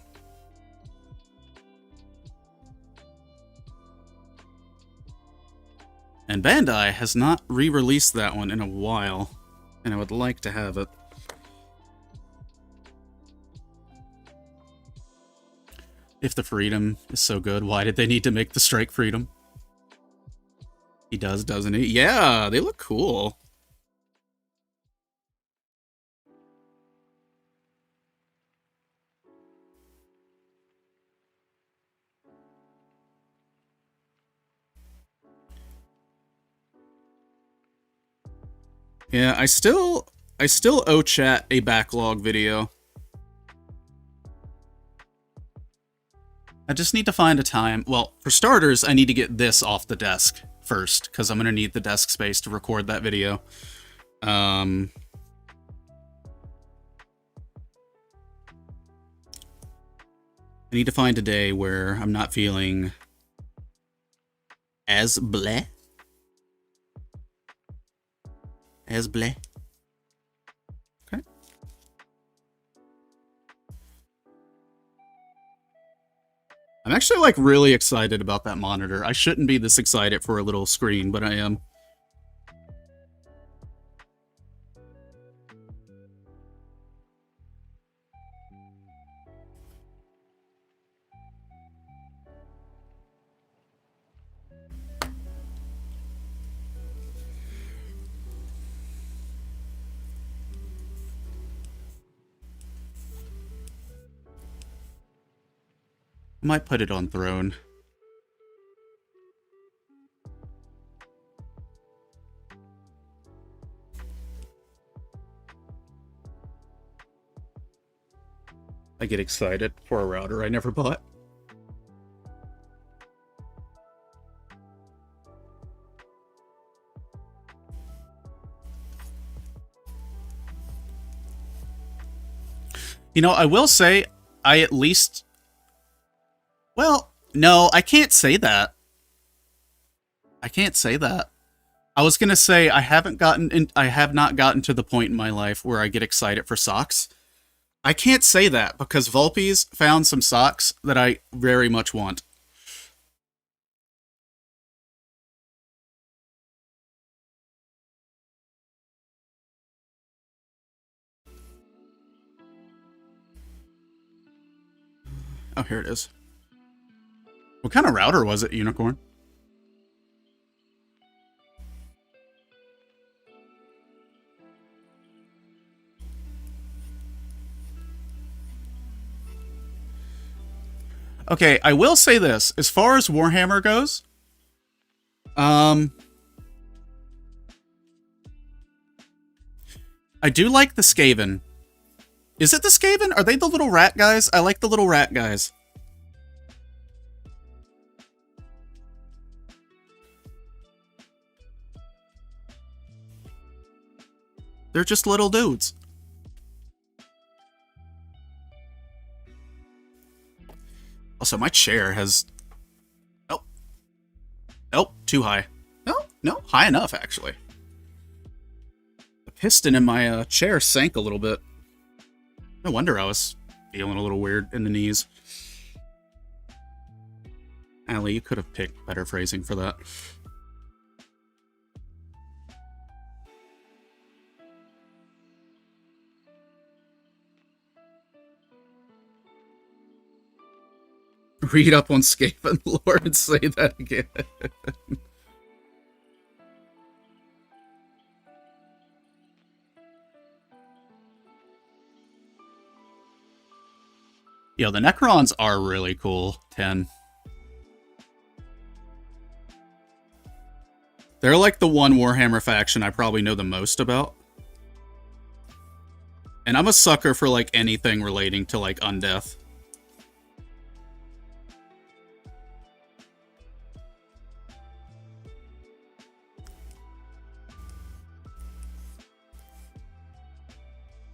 And Bandai has not re-released that one in a while, and I would like to have it. If the freedom is so good, why did they need to make the strike freedom? He does, doesn't he? Yeah, they look cool. Yeah, I still owe chat a backlog video. I just need to find a time. Well, for starters, I need to get this off the desk first, because I'm going to need the desk space to record that video. I need to find a day where I'm not feeling as bleh. As bleh. Okay. I'm actually, like, really excited about that monitor. I shouldn't be this excited for a little screen, but I am. I might put it on throne. I get excited for a router I never bought. You know, I will say, I at least... Well, no, I can't say that. I can't say that. I was gonna say I have not gotten to the point in my life where I get excited for socks. I can't say that because Vulpe's found some socks that I very much want. Oh, here it is. What kind of router was it, Unicorn? Okay, I will say this. As far as Warhammer goes, I do like the Skaven. Is it the Skaven? Are they the little rat guys? I like the little rat guys. They're just little dudes. Also, my chair has... Nope. Nope, too high. No, high enough, actually. The piston in my chair sank a little bit. No wonder I was feeling a little weird in the knees. Allie, you could have picked better phrasing for that. Read up on Skaven lore and say that again. Yo, the Necrons are really cool. 10. They're like the one Warhammer faction I probably know the most about. And I'm a sucker for like anything relating to like undeath.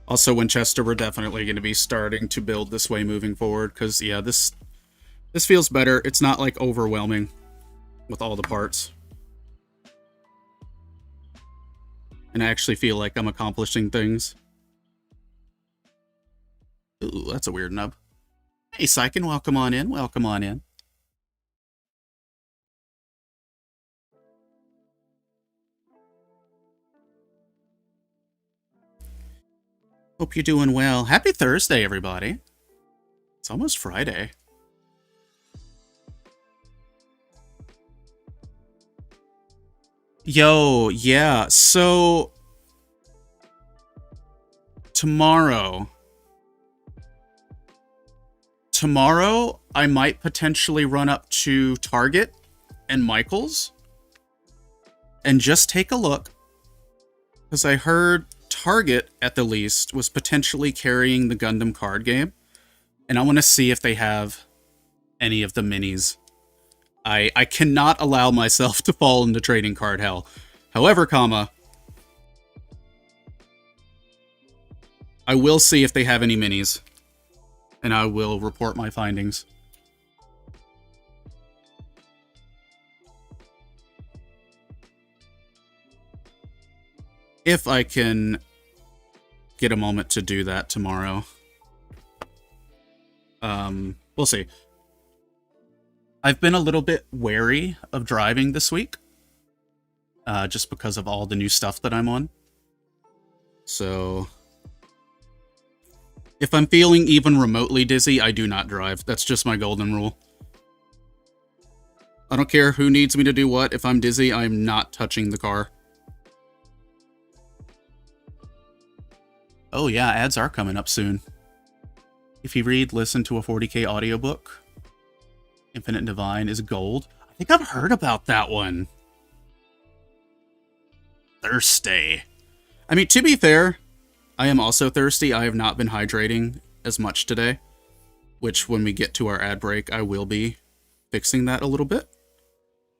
Also, Winchester, we're definitely going to be starting to build this way moving forward, because, yeah, this feels better. It's not, like, overwhelming with all the parts. And I actually feel like I'm accomplishing things. Ooh, that's a weird nub. Hey, Syken, welcome on in. Welcome on in. Hope you're doing well. Happy Thursday, everybody. It's almost Friday. Yo, yeah, so... Tomorrow, I might potentially run up to Target and Michael's and just take a look. Because I heard Target, at the least, was potentially carrying the Gundam card game. And I want to see if they have any of the minis. I cannot allow myself to fall into trading card hell. However, I will see if they have any minis. And I will report my findings. If I can get a moment to do that tomorrow. We'll see. I've been a little bit wary of driving this week. Just because of all the new stuff that I'm on. So, if I'm feeling even remotely dizzy, I do not drive. That's just my golden rule. I don't care who needs me to do what. If I'm dizzy, I'm not touching the car. Oh yeah, ads are coming up soon. If you read, listen to a 40K audiobook. Infinite Divine is gold. I think I've heard about that one. Thirsty. I mean, to be fair, I am also thirsty. I have not been hydrating as much today, which when we get to our ad break, I will be fixing that a little bit.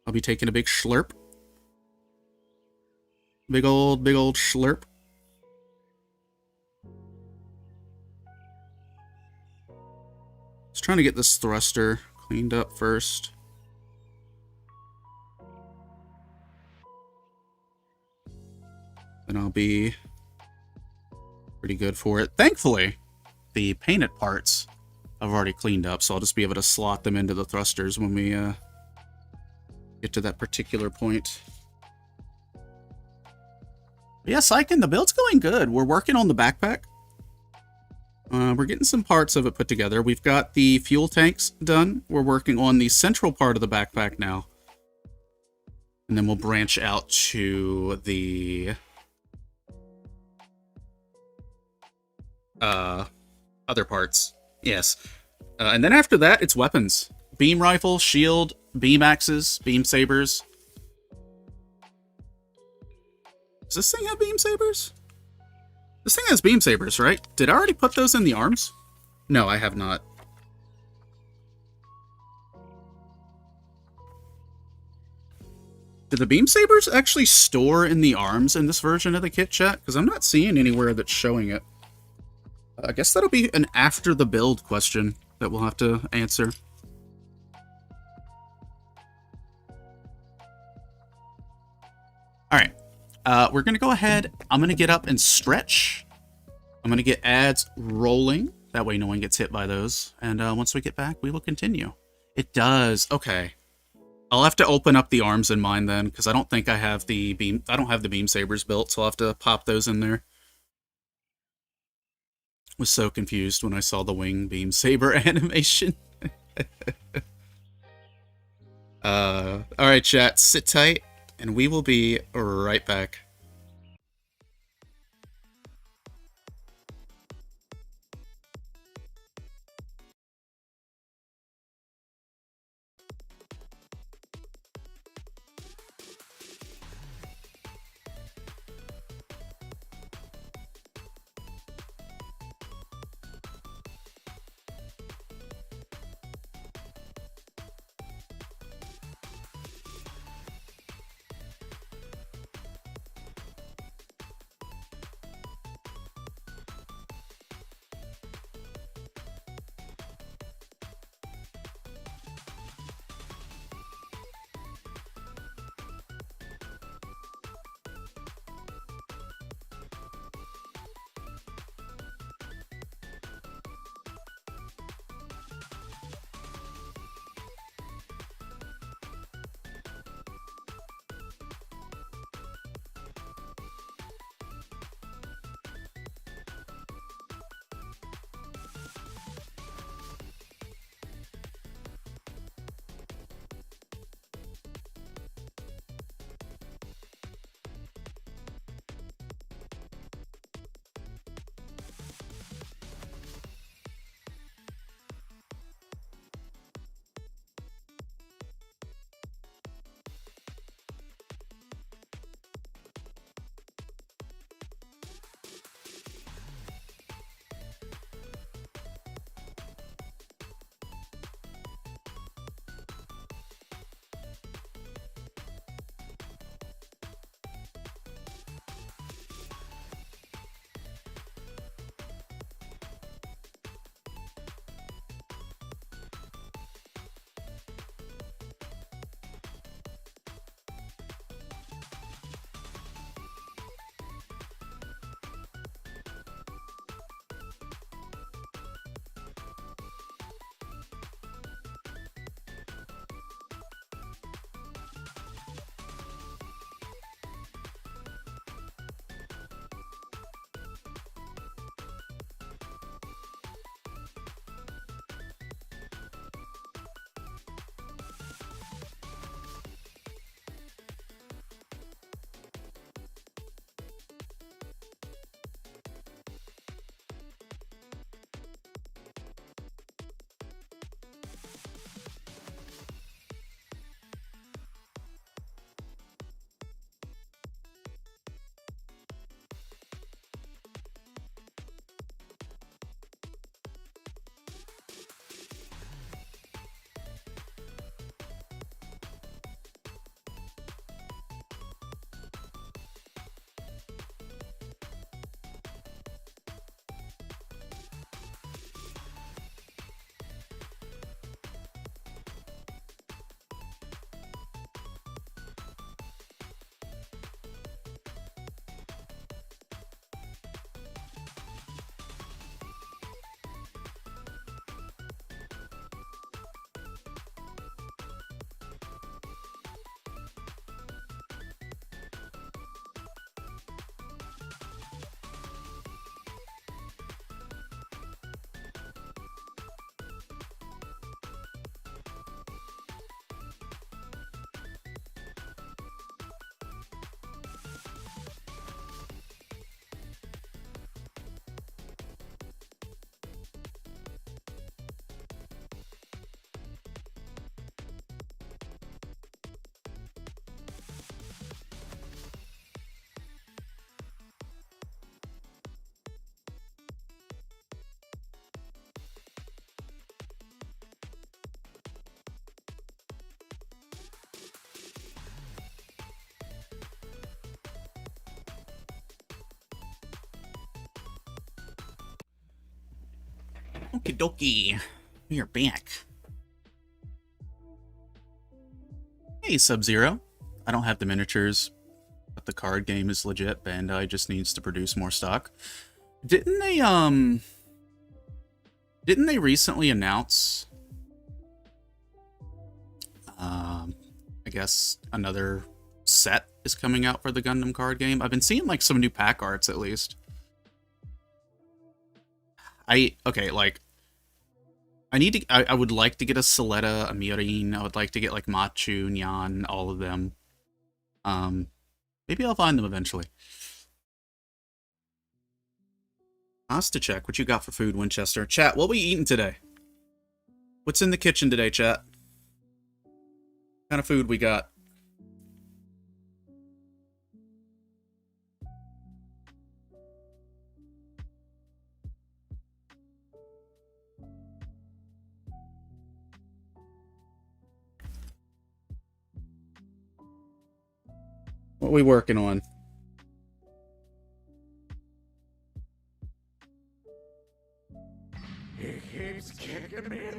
I'll be taking a big slurp. Big old slurp. Just trying to get this thruster cleaned up first. Then I'll be pretty good for it. Thankfully, the painted parts I've already cleaned up, so I'll just be able to slot them into the thrusters when we get to that particular point. But yeah, Syken, the build's going good. We're working on the backpack. We're getting some parts of it put together. We've got the fuel tanks done. We're working on the central part of the backpack now. And then we'll branch out to the other parts. Yes. And then after that, it's weapons. Beam rifle, shield, beam axes, beam sabers. Does this thing have beam sabers? This thing has beam sabers, right? Did I already put those in the arms? No, I have not. Did the beam sabers actually store in the arms in this version of the kit, chat? Because I'm not seeing anywhere that's showing it. I guess that'll be an after the build question that we'll have to answer. Alright. We're going to go ahead. I'm going to get up and stretch. I'm going to get ads rolling. That way no one gets hit by those. And once we get back, we will continue. It does. Okay. I'll have to open up the arms in mine then, because I don't think I have the beam. I don't have the beam sabers built, so I'll have to pop those in there. Was so confused when I saw the wing beam saber animation. Alright, chat, sit tight, and we will be right back. Okie dokie. We are back. Hey, Sub-Zero. I don't have the miniatures, but the card game is legit. Bandai just needs to produce more stock. Didn't they recently announce, I guess another set is coming out for the Gundam card game? I've been seeing like some new pack arts at least. I would like to get a Soletta, a Mirin. I would like to get like Machu, Nyan, all of them. Maybe I'll find them eventually. Pasta check. What you got for food, Winchester? Chat, what we eating today? What's in the kitchen today, chat? What kind of food we got? What are we working on?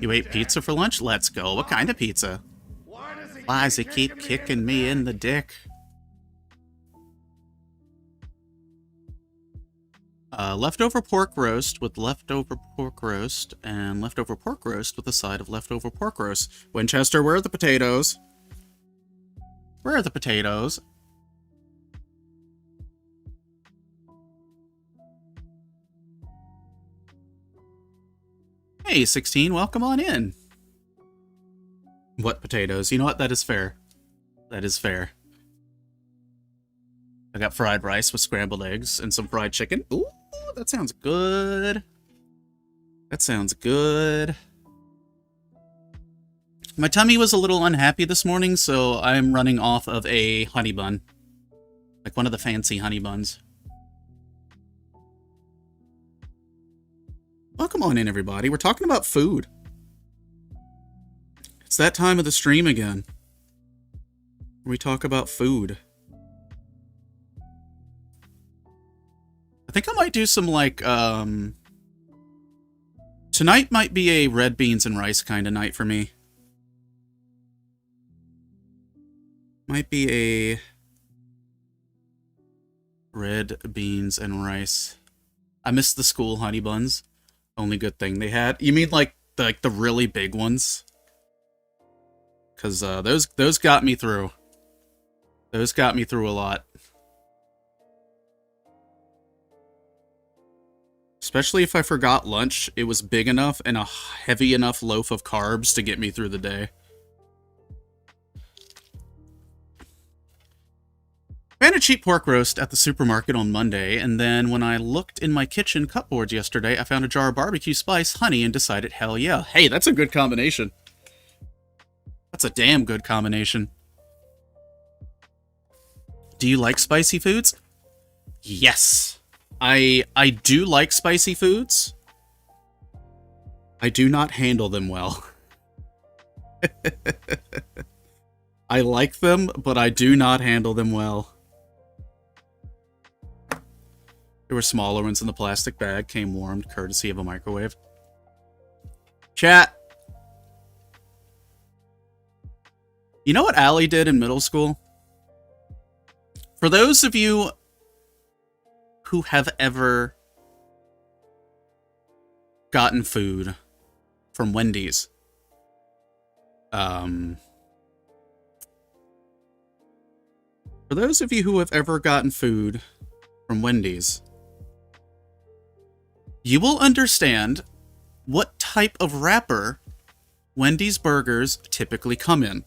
You ate pizza for lunch? Let's go. What kind of pizza? Why does he keep kicking me in the dick? Leftover pork roast with leftover pork roast, and leftover pork roast with a side of leftover pork roast. Winchester, where are the potatoes? Where are the potatoes? Hey, 16, welcome on in. What potatoes? You know what? That is fair. That is fair. I got fried rice with scrambled eggs and some fried chicken. Ooh, that sounds good. That sounds good. My tummy was a little unhappy this morning, so I'm running off of a honey bun. Like one of the fancy honey buns. Welcome on in, everybody. We're talking about food. It's that time of the stream again. We talk about food. I think I might do some, like, tonight might be a red beans and rice kind of night for me. Might be a red beans and rice. I miss the school honey buns. Only good thing they had. You mean like the really big ones? Cause those got me through. Those got me through a lot. Especially if I forgot lunch, it was big enough and a heavy enough loaf of carbs to get me through the day. I had a cheap pork roast at the supermarket on Monday, and then when I looked in my kitchen cupboards yesterday, I found a jar of barbecue spice, honey, and decided, hell yeah. Hey, that's a good combination. That's a damn good combination. Do you like spicy foods? Yes. I do like spicy foods. I do not handle them well. I like them, but I do not handle them well. There were smaller ones in the plastic bag, came warmed, courtesy of a microwave. Chat. You know what Allie did in middle school? For those of you who have ever gotten food from Wendy's, for those of you who have ever gotten food from Wendy's, you will understand what type of wrapper Wendy's burgers typically come in.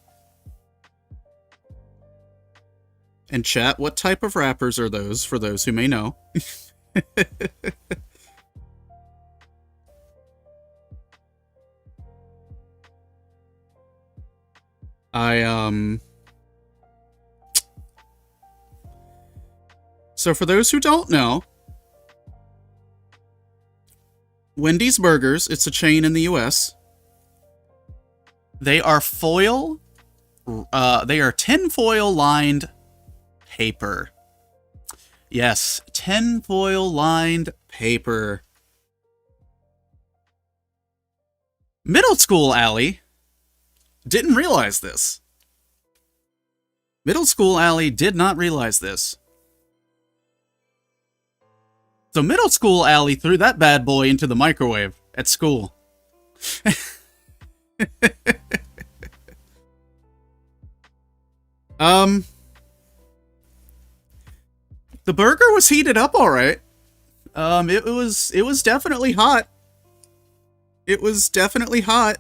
And chat, what type of wrappers are those, for those who may know? So for those who don't know, Wendy's Burgers, it's a chain in the US. They are they are tinfoil lined paper. Yes, tinfoil lined paper. Middle school Allie didn't realize this. Middle school Allie did not realize this. So middle school Allie threw that bad boy into the microwave at school. The burger was heated up all right. It was definitely hot. It was definitely hot.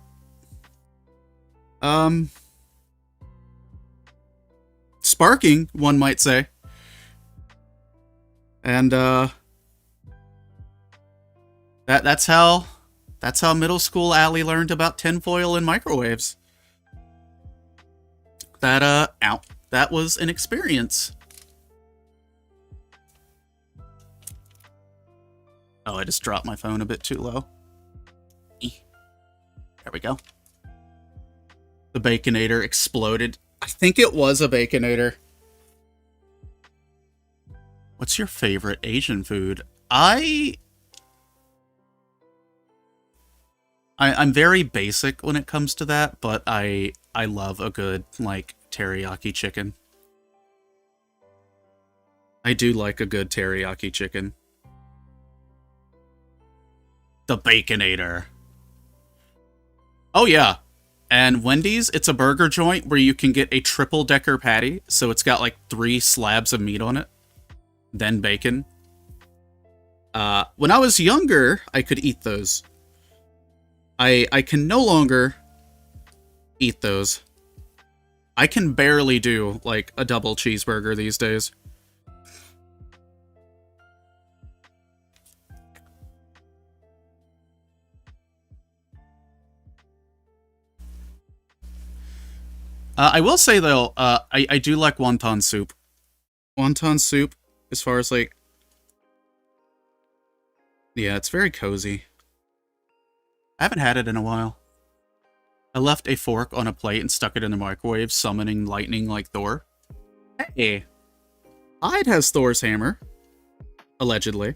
Sparking, one might say. And that's how middle school Allie learned about tinfoil and microwaves. That was an experience. Oh, I just dropped my phone a bit too low. There we go. The Baconator exploded. I think it was a Baconator. What's your favorite Asian food? I'm very basic when it comes to that, but I love a good, like, teriyaki chicken. I do like a good teriyaki chicken. The Baconator. Oh yeah. And Wendy's, it's a burger joint where you can get a triple-decker patty, so it's got like 3 slabs of meat on it, then bacon. When I was younger, I could eat those. I can no longer eat those. I can barely do, like, a double cheeseburger these days. I will say, though, I do like wonton soup. Wonton soup, as far as, like... Yeah, it's very cozy. I haven't had it in a while. I left a fork on a plate and stuck it in the microwave, summoning lightning like Thor. Hey! Hyde has Thor's hammer. Allegedly.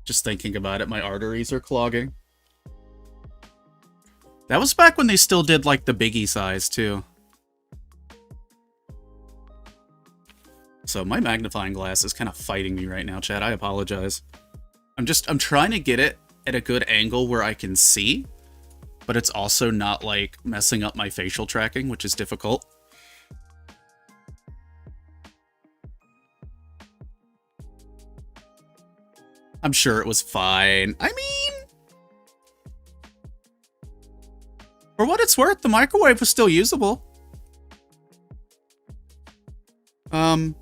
Just thinking about it, my arteries are clogging. That was back when they still did, like, the biggie size, too. So my magnifying glass is kind of fighting me right now, chat. I apologize. I'm trying to get it at a good angle where I can see, but it's also not, like, messing up my facial tracking, which is difficult. I'm sure it was fine. I mean... For what it's worth, the microwave was still usable. It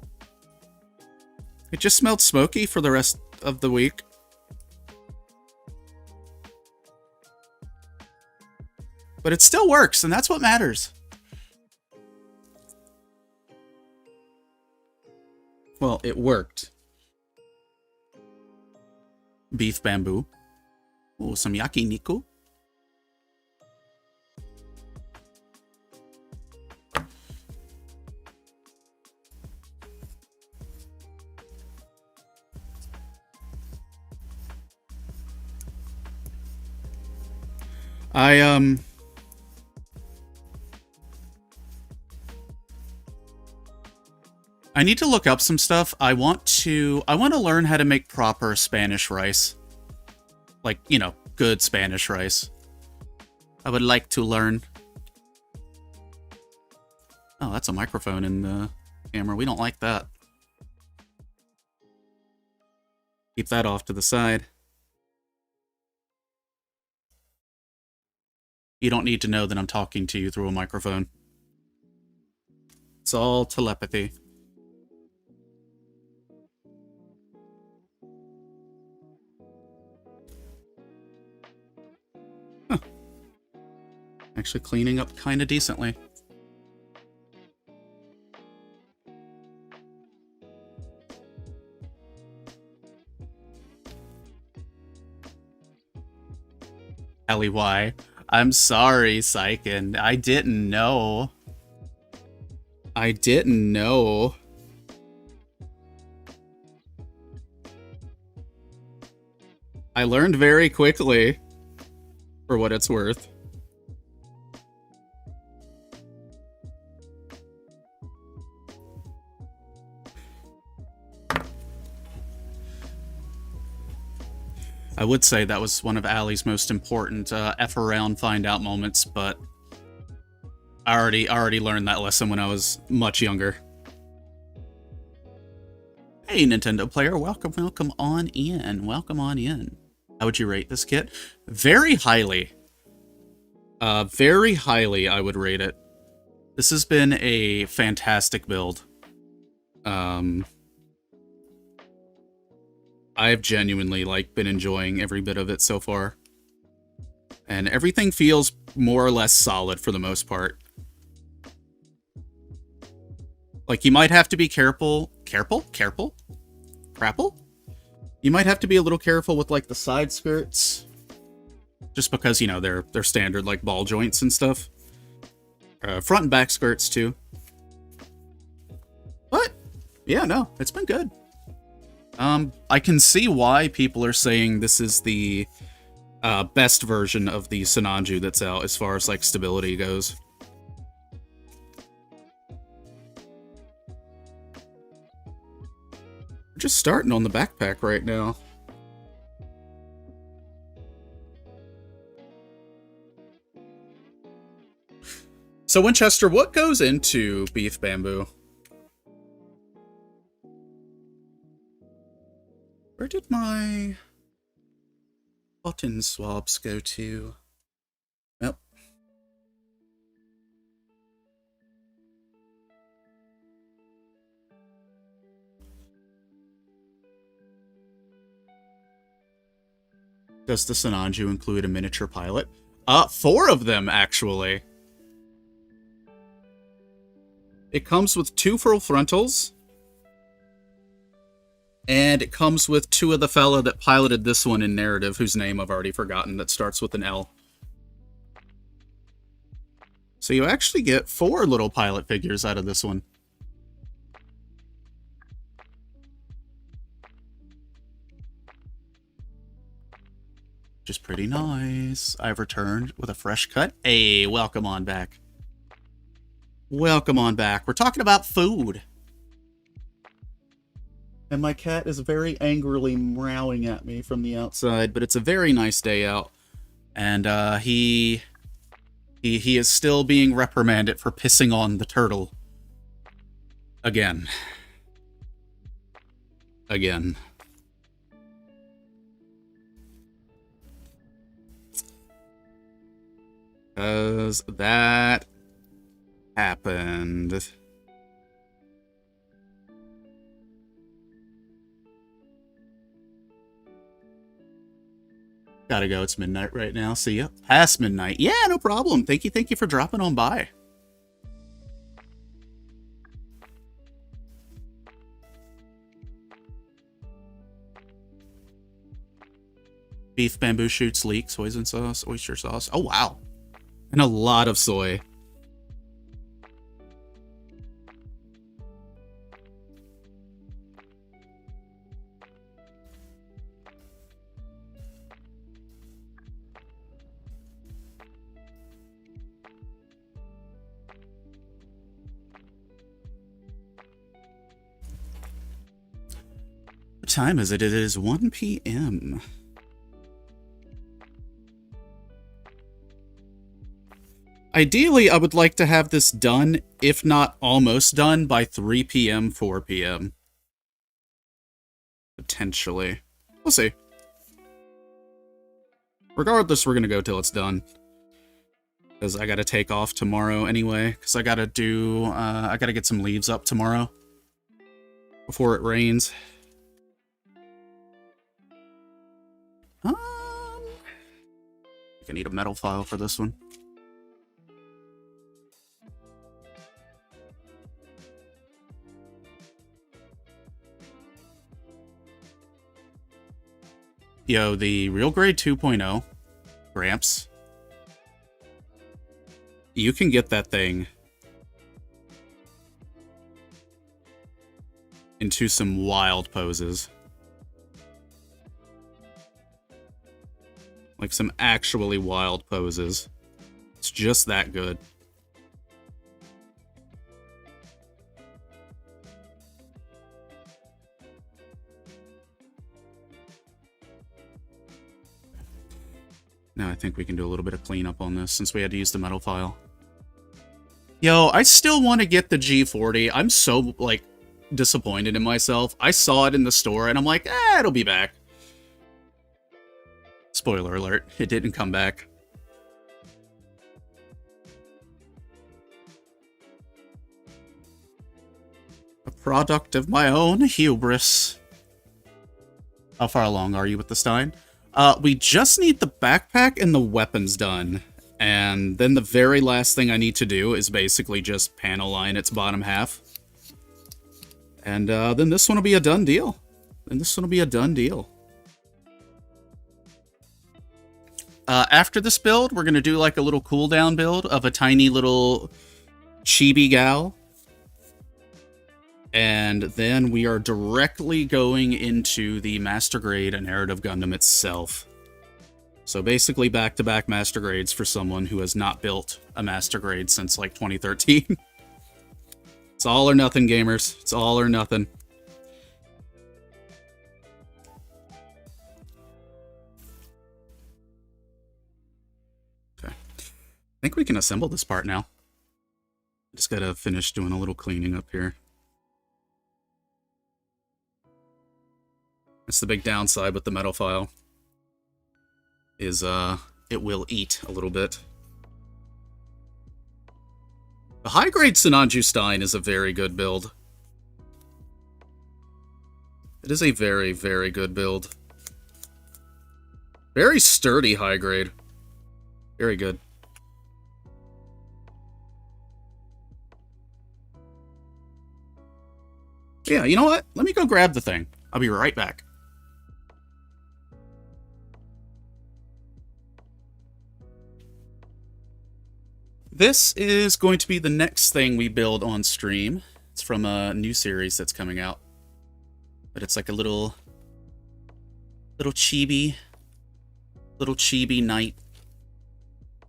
just smelled smoky for the rest of the week. But it still works, and that's what matters. Well, it worked. Beef bamboo. Oh, some yakiniku. I need to look up some stuff. I want to learn how to make proper Spanish rice. Like, you know, good Spanish rice. I would like to learn. Oh, that's a microphone in the camera. We don't like that. Keep that off to the side. You don't need to know that I'm talking to you through a microphone. It's all telepathy. Huh. Actually cleaning up kind of decently. Ellie, why? I'm sorry, Syken. I didn't know. I didn't know. I learned very quickly, for what it's worth. I would say that was one of Allie's most important F around find out moments, but I already learned that lesson when I was much younger. Hey, Nintendo player, welcome on in. Welcome on in. How would you rate this kit? Very highly. Very highly, I would rate it. This has been a fantastic build. I've genuinely, like, been enjoying every bit of it so far. And everything feels more or less solid for the most part. Like, you might have to be careful. Careful? You might have to be a little careful with, like, the side skirts. Just because, you know, they're standard, like, ball joints and stuff. Front and back skirts, too. But, yeah, no, it's been good. I can see why people are saying this is the best version of the Sinanju that's out as far as, like, stability goes. We're just starting on the backpack right now. So, Winchester, what goes into beef bamboo? Where did my button swabs go to? Yep. Does the Sinanju include a miniature pilot? 4 of them, actually. It comes with 2 full frontals. And it comes with 2 of the fella that piloted this one in narrative, whose name I've already forgotten, that starts with an L. So you actually get 4 little pilot figures out of this one. Which is pretty nice. I've returned with a fresh cut. Hey, welcome on back. Welcome on back. We're talking about food. And my cat is very angrily meowing at me from the outside, but it's a very nice day out. And he is still being reprimanded for pissing on the turtle. Again. 'Cause that happened. Gotta go, it's midnight right now. See ya. Past midnight. Yeah, no problem. Thank you for dropping on by. Beef bamboo shoots leeks, hoisin sauce, oyster sauce. Oh, wow. And a lot of soy. What time is it? It is 1 p.m. Ideally, I would like to have this done, if not almost done, by 3 p.m., 4 p.m. Potentially. We'll see. Regardless, we're gonna go till it's done. Because I gotta take off tomorrow anyway. Because I gotta do, I gotta get some leaves up tomorrow. Before it rains. I need a metal file for this one. Yo, the Real Grade 2.0, Gramps, you can get that thing into some wild poses. Like some actually wild poses. It's just that good. Now I think we can do a little bit of cleanup on this since we had to use the metal file. Yo, I still want to get the G40. I'm so, like, disappointed in myself. I saw it in the store and I'm like, it'll be back. Spoiler alert, it didn't come back. A product of my own hubris. How far along are you with the Stein? We just need the backpack and the weapons done. And then the very last thing I need to do is basically just panel line its bottom half. And then this one will be a done deal. After this build, we're going to do like a little cooldown build of a tiny little chibi gal. And then we are directly going into the Master Grade Narrative Gundam itself. So basically back-to-back Master Grades for someone who has not built a Master Grade since like 2013. It's all or nothing, gamers. It's all or nothing. Okay. I think we can assemble this part now. Just gotta finish doing a little cleaning up here. That's the big downside with the metal file. Is, it will eat a little bit. The high-grade Sinanju Stein is a very good build. It is a very, very good build. Very sturdy high-grade. Very good. Yeah, you know what? Let me go grab the thing. I'll be right back. This is going to be the next thing we build on stream. It's from a new series that's coming out. But it's like a little chibi knight.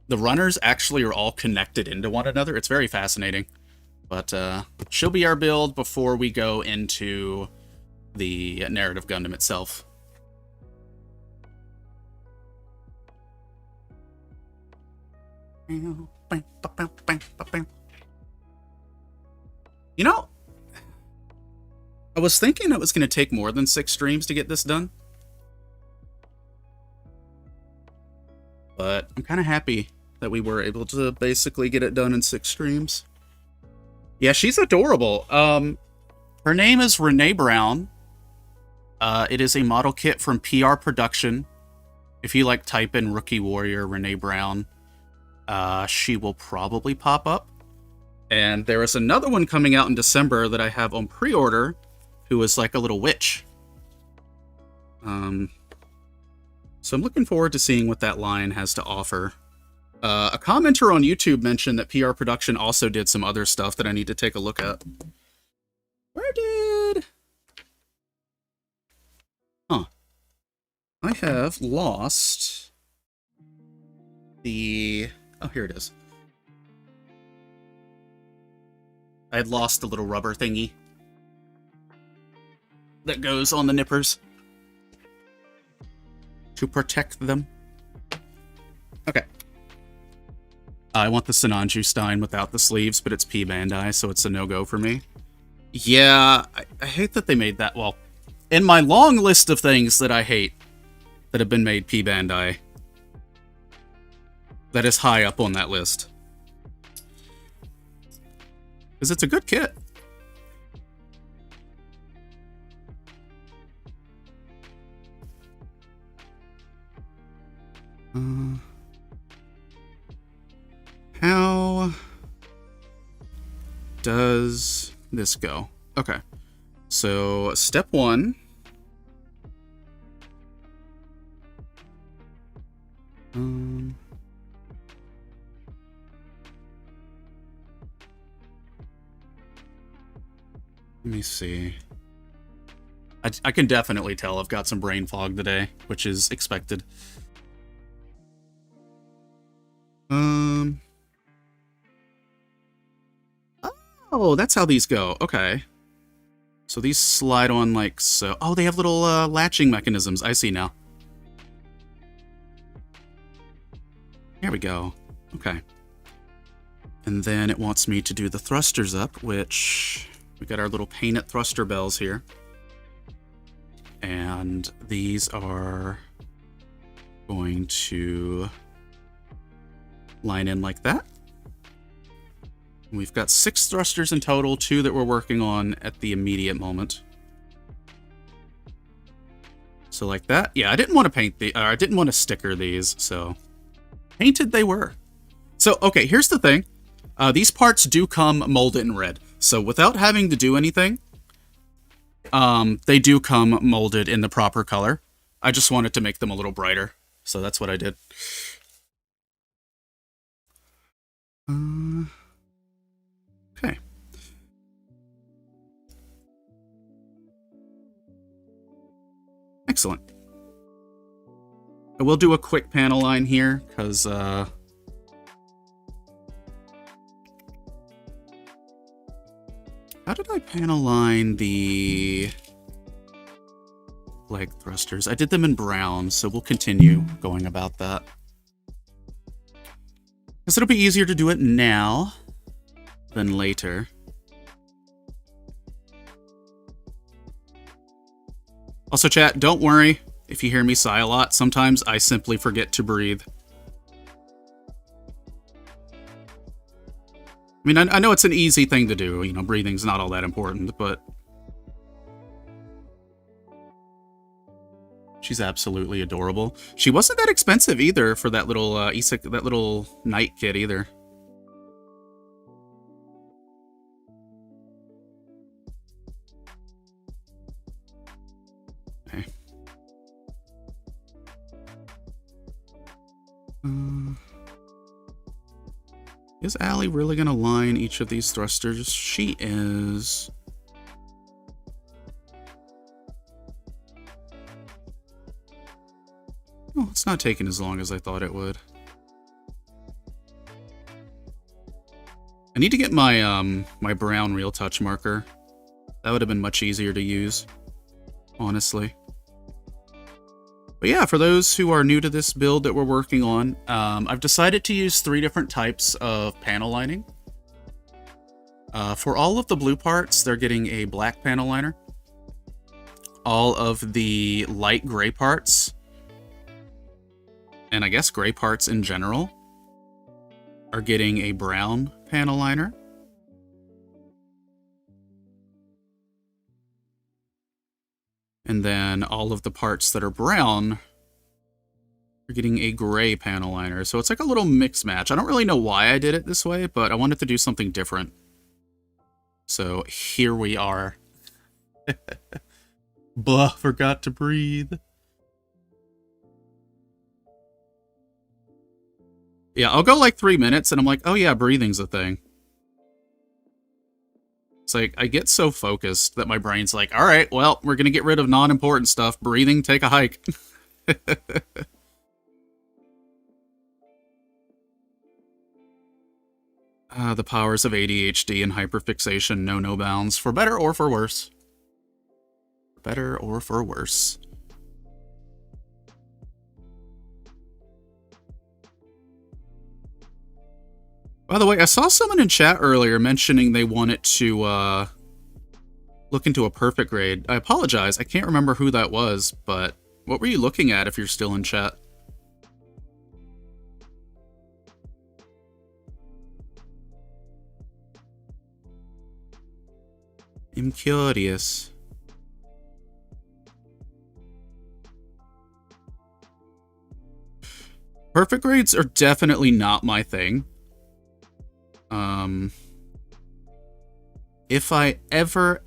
The runners actually are all connected into one another. It's very fascinating. But she'll be our build before we go into the Narrative Gundam itself. You know, I was thinking it was going to take more than 6 streams to get this done. But I'm kind of happy that we were able to basically get it done in 6 streams. Yeah, she's adorable. Her name is Renee Brown. It is a model kit from PR Production. If you like type in Rookie Warrior Renee Brown, she will probably pop up. And there is another one coming out in December that I have on pre-order, who is like a little witch. So I'm looking forward to seeing what that line has to offer. A commenter on YouTube mentioned that PR Production also did some other stuff that I need to take a look at. Where did... Huh. I have lost the... Oh, here it is. I had lost the little rubber thingy that goes on the nippers to protect them. Okay. I want the Sinanju Stein without the sleeves, but it's P Bandai, so it's a no-go for me. Yeah, I hate that they made that. Well, in my long list of things that I hate that have been made P Bandai, that is high up on that list. Because it's a good kit. How does this go? Okay. So, step 1. Let me see. I can definitely tell I've got some brain fog today, which is expected. Oh, that's how these go. Okay. So these slide on like so. Oh, they have little latching mechanisms. I see now. There we go. Okay. And then it wants me to do the thrusters up, which we got our little painted thruster bells here. And these are going to line in like that. We've got 6 thrusters in total, 2 that we're working on at the immediate moment. So like that. Yeah, I didn't want to paint I didn't want to sticker these, so painted they were. So, okay, here's the thing. These parts do come molded in red. So without having to do anything, they do come molded in the proper color. I just wanted to make them a little brighter. So that's what I did. Okay. Excellent. I will do a quick panel line here, because, how did I panel line the leg thrusters? I did them in brown, so we'll continue going about that. Because it'll be easier to do it now than later. Also, chat, don't worry if you hear me sigh a lot. Sometimes I simply forget to breathe. I mean, I know it's an easy thing to do. You know, breathing's not all that important, but she's absolutely adorable. She wasn't that expensive either for that little that little knight kit either. Okay. Is Allie really gonna line each of these thrusters? She is. Oh, it's not taking as long as I thought it would. I need to get my my brown real touch marker. That would have been much easier to use, honestly. But yeah, for those who are new to this build that we're working on, I've decided to use 3 different types of panel lining. For all of the blue parts, they're getting a black panel liner. All of the light gray parts, and I guess gray parts in general, are getting a brown panel liner. And then all of the parts that are brown are getting a gray panel liner. So it's like a little mix match. I don't really know why I did it this way, but I wanted to do something different. So here we are. Blah, forgot to breathe. Yeah, I'll go like 3 minutes and I'm like, oh yeah, breathing's a thing. It's like, I get so focused that my brain's like, all right, well, we're going to get rid of non-important stuff. Breathing, take a hike. The powers of ADHD and hyperfixation know no bounds, for better or for worse. For better or for worse. By the way, I saw someone in chat earlier mentioning they wanted to look into a perfect grade. I apologize, I can't remember who that was, but what were you looking at if you're still in chat? I'm curious. Perfect grades are definitely not my thing. If I ever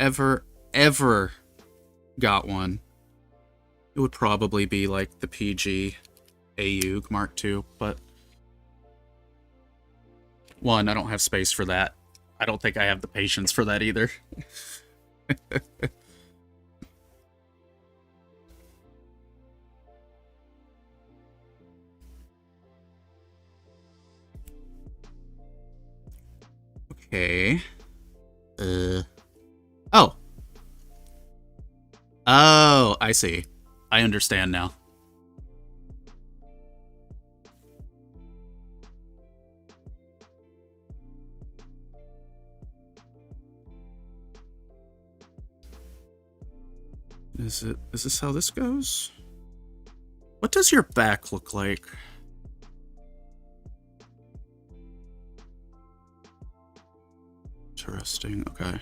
got one, it would probably be like the PG AU Mark II, but 1, I don't have space for that. I don't think I have the patience for that either. Okay. Oh. Oh, I see. I understand now. Is this how this goes? What does your back look like? Interesting, okay.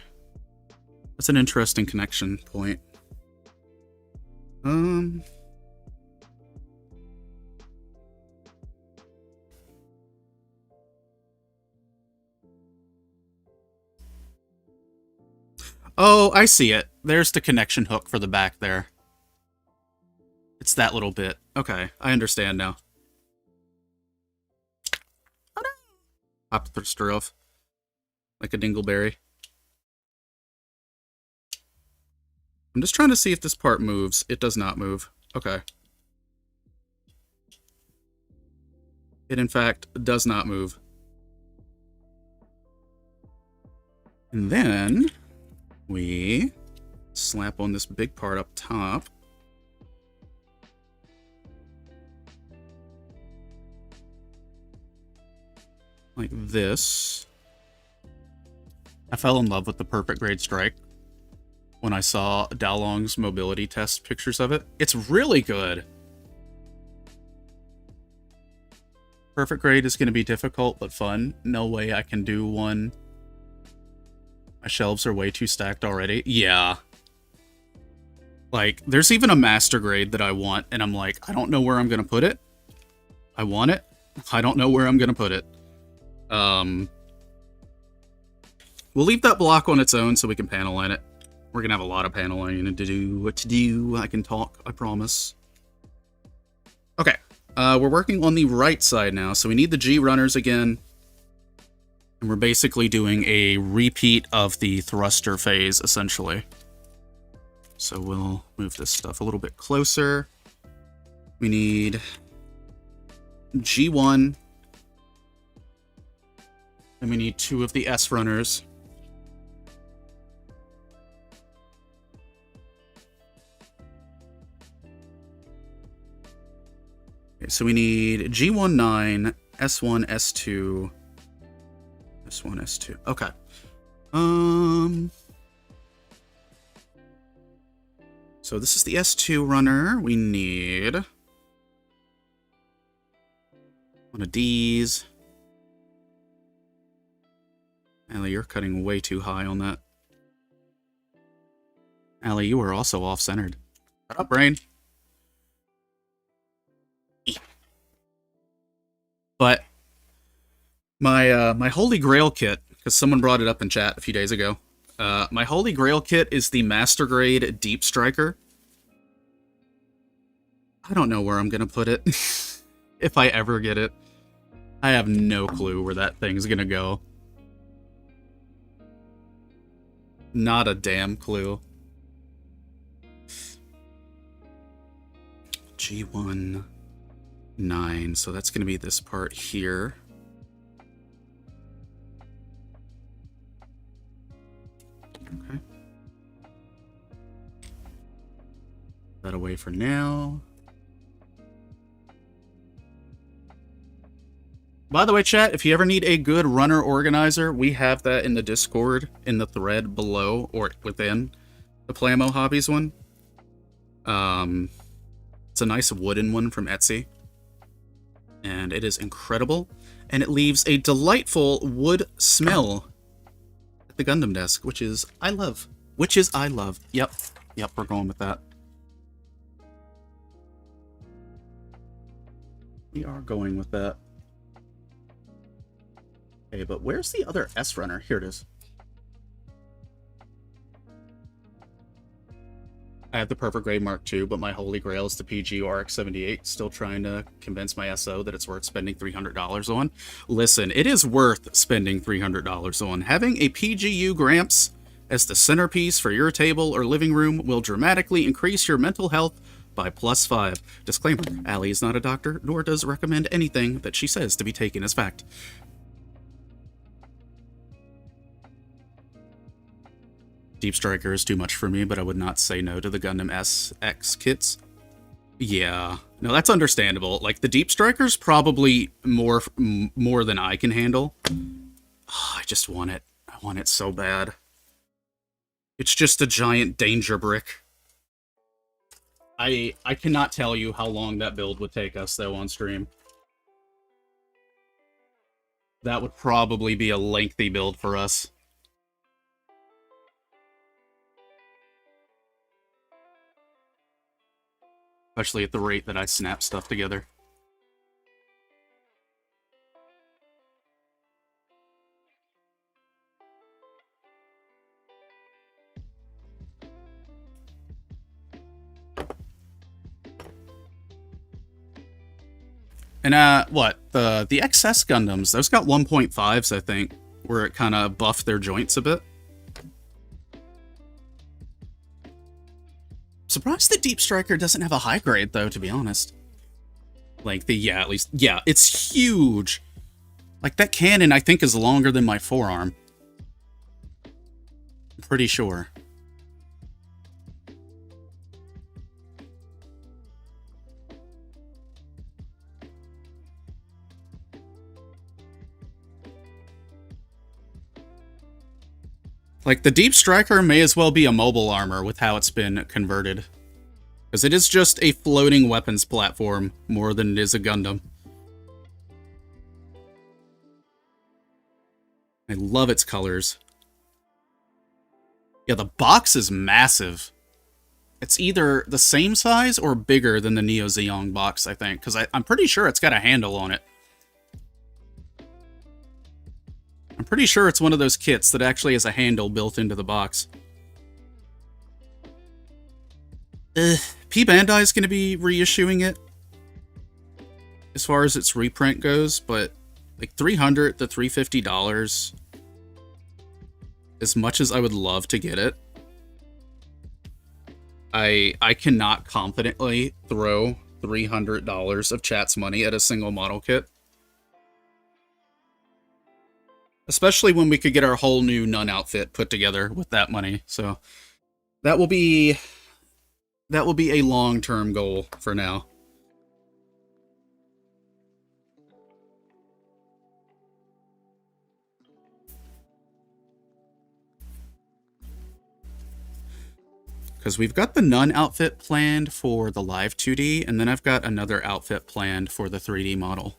That's an interesting connection point. Oh, I see it. There's the connection hook for the back there. It's that little bit. Okay, I understand now. Oh no! Pop the thruster off. Like a dingleberry. I'm just trying to see if this part moves. It does not move. Okay. It, in fact, does not move. And then we slap on this big part up top. Like this. I fell in love with the perfect grade strike when I saw Daolong's mobility test pictures of it. It's really good. Perfect grade is going to be difficult but fun. No way I can do one. My shelves are way too stacked already. Yeah. Like, there's even a master grade that I want, and I'm like, I don't know where I'm going to put it. I want it. I don't know where I'm going to put it. We'll leave that block on its own so we can panel line it. We're going to have a lot of panel lining to do. What to do, I can talk, I promise. Okay, we're working on the right side now, so we need the G runners again. And we're basically doing a repeat of the thruster phase, essentially. So we'll move this stuff a little bit closer. We need G1. And we need 2 of the S runners. Okay, so we need G19, S1, S2, S1, S2. Okay. So this is the S2 runner. We need one of these. Allie, you're cutting way too high on that. Allie, you are also off-centered. Shut up, brain. But my Holy Grail kit, because someone brought it up in chat a few days ago. My Holy Grail kit is the Master Grade Deep Striker. I don't know where I'm gonna put it. If I ever get it. I have no clue where that thing's gonna go. Not a damn clue. G1, 9. So that's gonna be this part here. Okay. Put that away for now. By the way, chat, if you ever need a good runner organizer, we have that in the Discord, in the thread below, or within the Plamo Hobbies one. It's a nice wooden one from Etsy. And it is incredible. And it leaves a delightful wood smell at the Gundam desk, which is I love. Yep, we're going with that. We are going with that. Okay, but where's the other S runner? Here it is. I have the Perfect Grade Mark II, but my Holy Grail is the PGU RX-78. Still trying to convince my SO that it's worth spending $300 on. Listen, it is worth spending $300 on. Having a PGU Gramps as the centerpiece for your table or living room will dramatically increase your mental health by +5. Disclaimer, Allie is not a doctor, nor does recommend anything that she says to be taken as fact. Deep Striker is too much for me, but I would not say no to the Gundam SX kits. Yeah, no, that's understandable. Like, the Deep Striker's probably more than I can handle. Oh, I just want it. I want it so bad. It's just a giant danger brick. I cannot tell you how long that build would take us, though, on stream. That would probably be a lengthy build for us. Especially at the rate that I snap stuff together. And, what? The XS Gundams, those got 1.5s, I think, where it kind of buffed their joints a bit. Surprised the Deep Striker doesn't have a high grade, though, to be honest. Like, at least, yeah, it's huge. Like, that cannon, I think, is longer than my forearm. I'm pretty sure. Like, the Deep Striker may as well be a mobile armor with how it's been converted. Because it is just a floating weapons platform more than it is a Gundam. I love its colors. Yeah, the box is massive. It's either the same size or bigger than the Neo Zeong box, I think. Because I'm pretty sure it's got a handle on it. I'm pretty sure it's one of those kits that actually has a handle built into the box. P Bandai is going to be reissuing it as far as its reprint goes, but like $300 to $350, as much as I would love to get it, I cannot confidently throw $300 of chat's money at a single model kit. Especially when we could get our whole new Nun outfit put together with that money. So that will be a long-term goal for now. Because we've got the Nun outfit planned for the live 2D, and then I've got another outfit planned for the 3D model.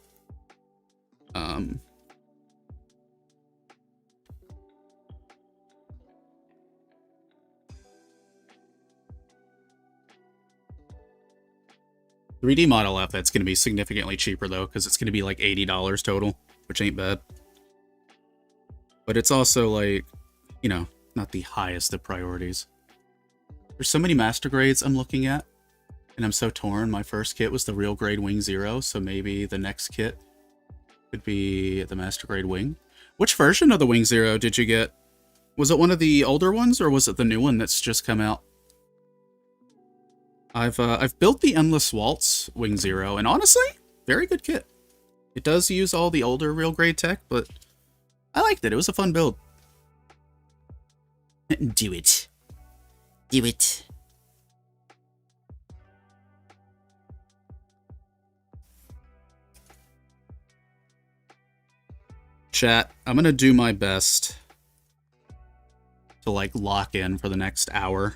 3D model outfit's going to be significantly cheaper, though, because it's going to be like $80 total, which ain't bad. But it's also, like, you know, not the highest of priorities. There's so many master grades I'm looking at, and I'm so torn. My first kit was the real grade Wing Zero, so maybe the next kit could be the master grade Wing. Which version of the Wing Zero did you get? Was it one of the older ones, or was it the new one that's just come out? I've built the Endless Waltz Wing Zero, and honestly, very good kit. It does use all the older real grade tech, but I liked it. It was a fun build. Do it. Do it. Chat, I'm gonna do my best to, like, lock in for the next hour.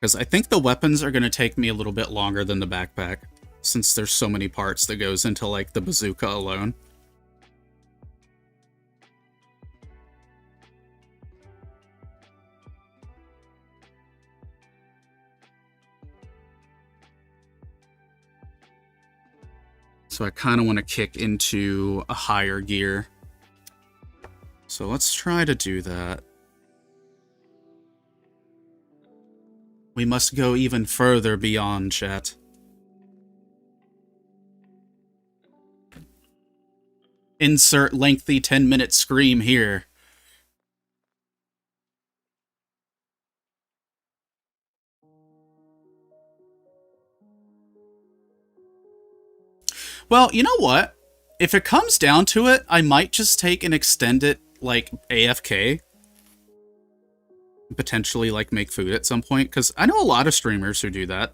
Because I think the weapons are going to take me a little bit longer than the backpack, since there's so many parts that goes into, like, the bazooka alone. So I kind of want to kick into a higher gear. So let's try to do that. We must go even further beyond, chat. Insert lengthy 10-minute scream here. Well, you know what? If it comes down to it, I might just take an extended like, AFK. Potentially, like, make food at some point. Because I know a lot of streamers who do that.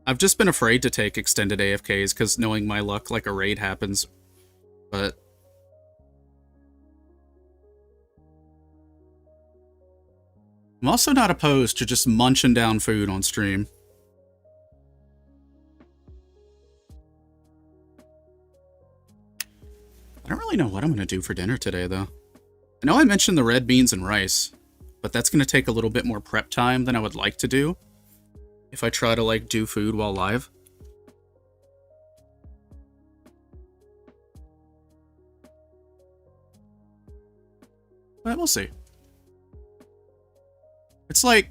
I've just been afraid to take extended AFKs because knowing my luck, like, a raid happens. But I'm also not opposed to just munching down food on stream. I don't really know what I'm going to do for dinner today, though. I know I mentioned the red beans and rice, but that's going to take a little bit more prep time than I would like to do if I try to, like, do food while live. But we'll see. It's like,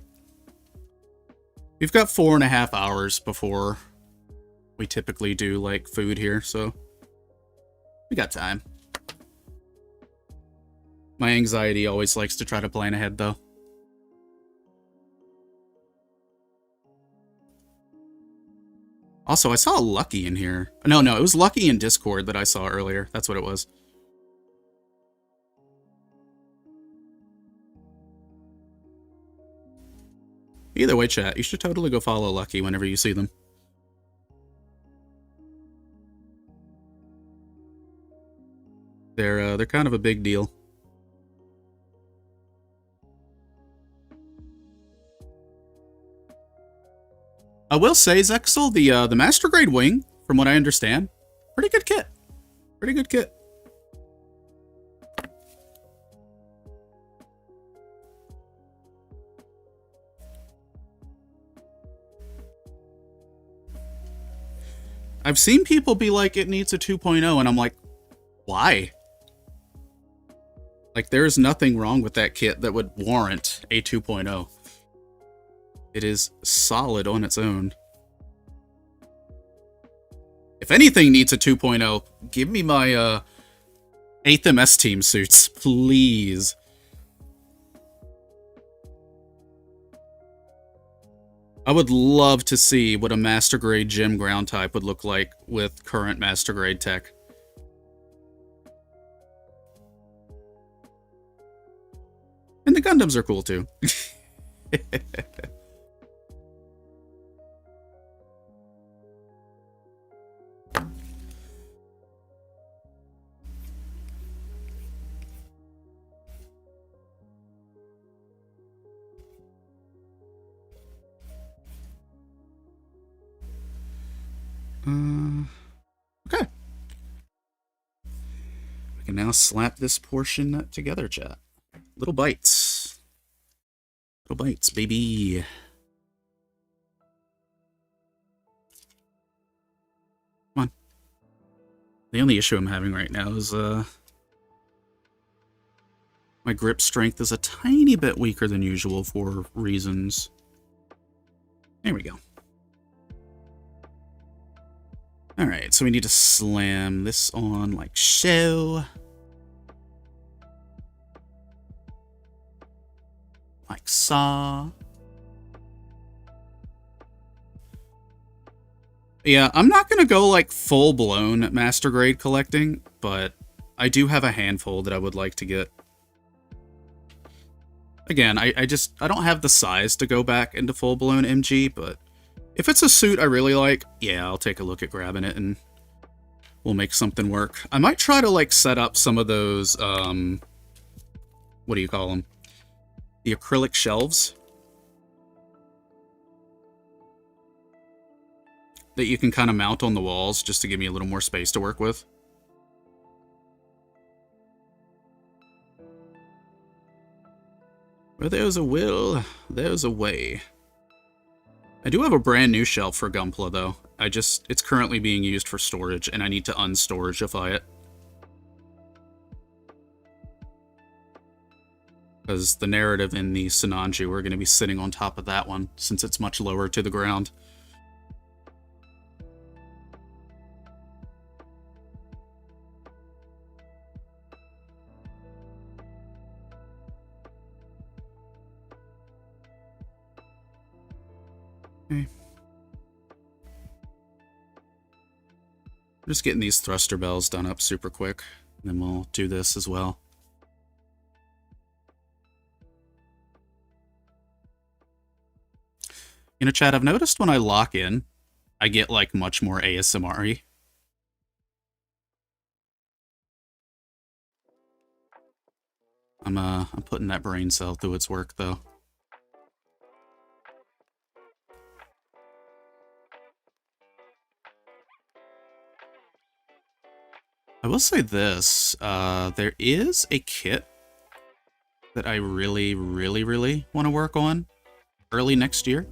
we've got 4.5 hours before we typically do, like, food here, so we got time. My anxiety always likes to try to plan ahead, though. Also, I saw Lucky in here. No, it was Lucky in Discord that I saw earlier. That's what it was. Either way, chat, you should totally go follow Lucky whenever you see them. They're kind of a big deal. I will say, Zexel, the Master Grade Wing, from what I understand, pretty good kit. Pretty good kit. I've seen people be like, it needs a 2.0, and I'm like, why? Like, there's nothing wrong with that kit that would warrant a 2.0. It is solid on its own. If anything needs a 2.0, give me my 8th MS team suits, please. I would love to see what a Master Grade Gym ground type would look like with current Master Grade tech. And the Gundams are cool too. Okay. We can now slap this portion together, chat. Little bites. Little bites, baby. Come on. The only issue I'm having right now is, my grip strength is a tiny bit weaker than usual for reasons. There we go. Alright, so we need to slam this on like so. Like so. Yeah, I'm not gonna go like full-blown Master Grade collecting, but I do have a handful that I would like to get. Again, I don't have the size to go back into full-blown MG, but if it's a suit I really like, yeah, I'll take a look at grabbing it and we'll make something work. I might try to, like, set up some of those, what do you call them? The acrylic shelves that you can kind of mount on the walls just to give me a little more space to work with. Where there's a will, there's a way. I do have a brand new shelf for Gunpla, though. It's currently being used for storage, and I need to unstoragify it. Because the narrative in the Sinanju, we're going to be sitting on top of that one, since it's much lower to the ground. Okay. Just getting these thruster bells done up super quick. then we'll do this as well. You know, chat, I've noticed when I lock in, I get, like, much more ASMR-y. I'm putting that brain cell through its work, though. I will say this, there is a kit that I really, really, really want to work on early next year.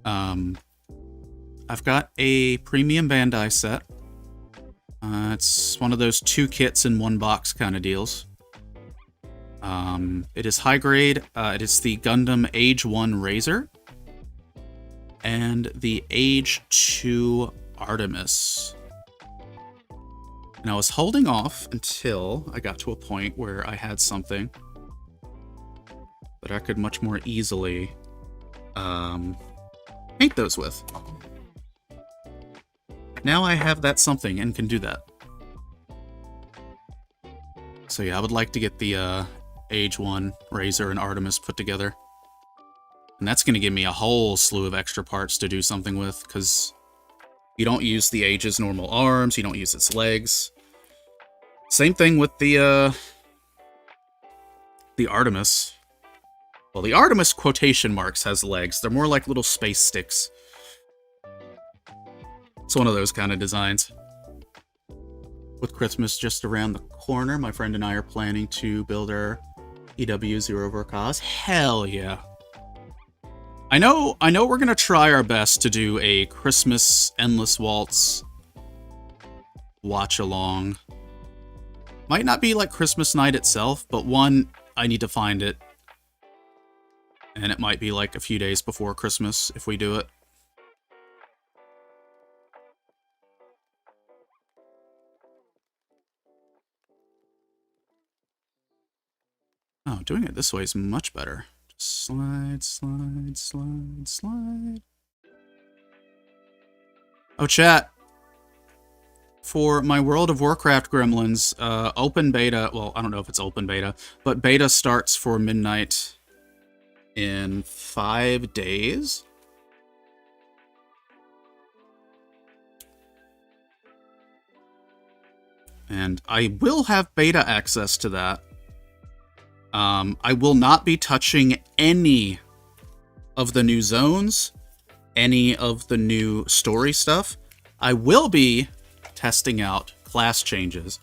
I've got a premium Bandai set. It's one of those 2 kits in 1 box kind of deals. It is high grade. It is the Gundam Age 1 Razor and the Age 2 Artemis. And I was holding off until I got to a point where I had something that I could much more easily paint those with. Now I have that something and can do that. So yeah, I would like to get the Age 1 Razor and Artemis put together. And that's going to give me a whole slew of extra parts to do something with, because you don't use the Age's normal arms, you don't use its legs. Same thing with the Artemis. Well, the Artemis quotation marks has legs. They're more like little space sticks. It's one of those kind of designs. With Christmas just around the corner, my friend and I are planning to build our EW0 Ver.Kas. Hell yeah. I know we're gonna try our best to do a Christmas Endless Waltz watch along. Might not be like Christmas night itself, but one, I need to find it. And it might be like a few days before Christmas if we do it. Oh, doing it this way is much better. Just slide, slide, slide, slide. Oh, chat. For my World of Warcraft Gremlins, open beta, well, I don't know if it's open beta, but beta starts for midnight in 5 days. And I will have beta access to that. I will not be touching any of the new zones, any of the new story stuff. I will be testing out class changes.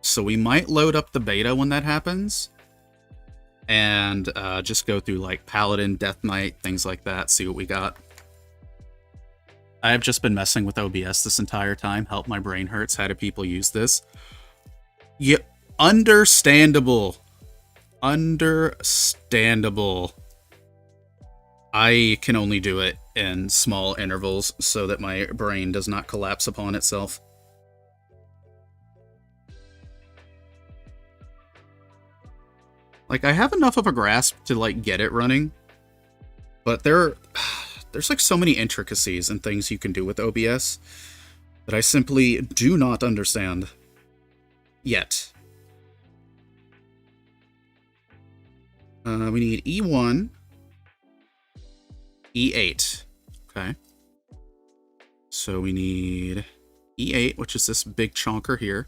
So we might load up the beta when that happens. And just go through like Paladin, Death Knight, things like that, see what we got. I have just been messing with OBS this entire time. Help, my brain hurts. How do people use this? Yeah, understandable. Understandable. I can only do it in small intervals so that my brain does not collapse upon itself. Like, I have enough of a grasp to, like, get it running, but there's, like, so many intricacies and things you can do with OBS that I simply do not understand yet. We need E1, E8, okay. So we need E8, which is this big chonker here.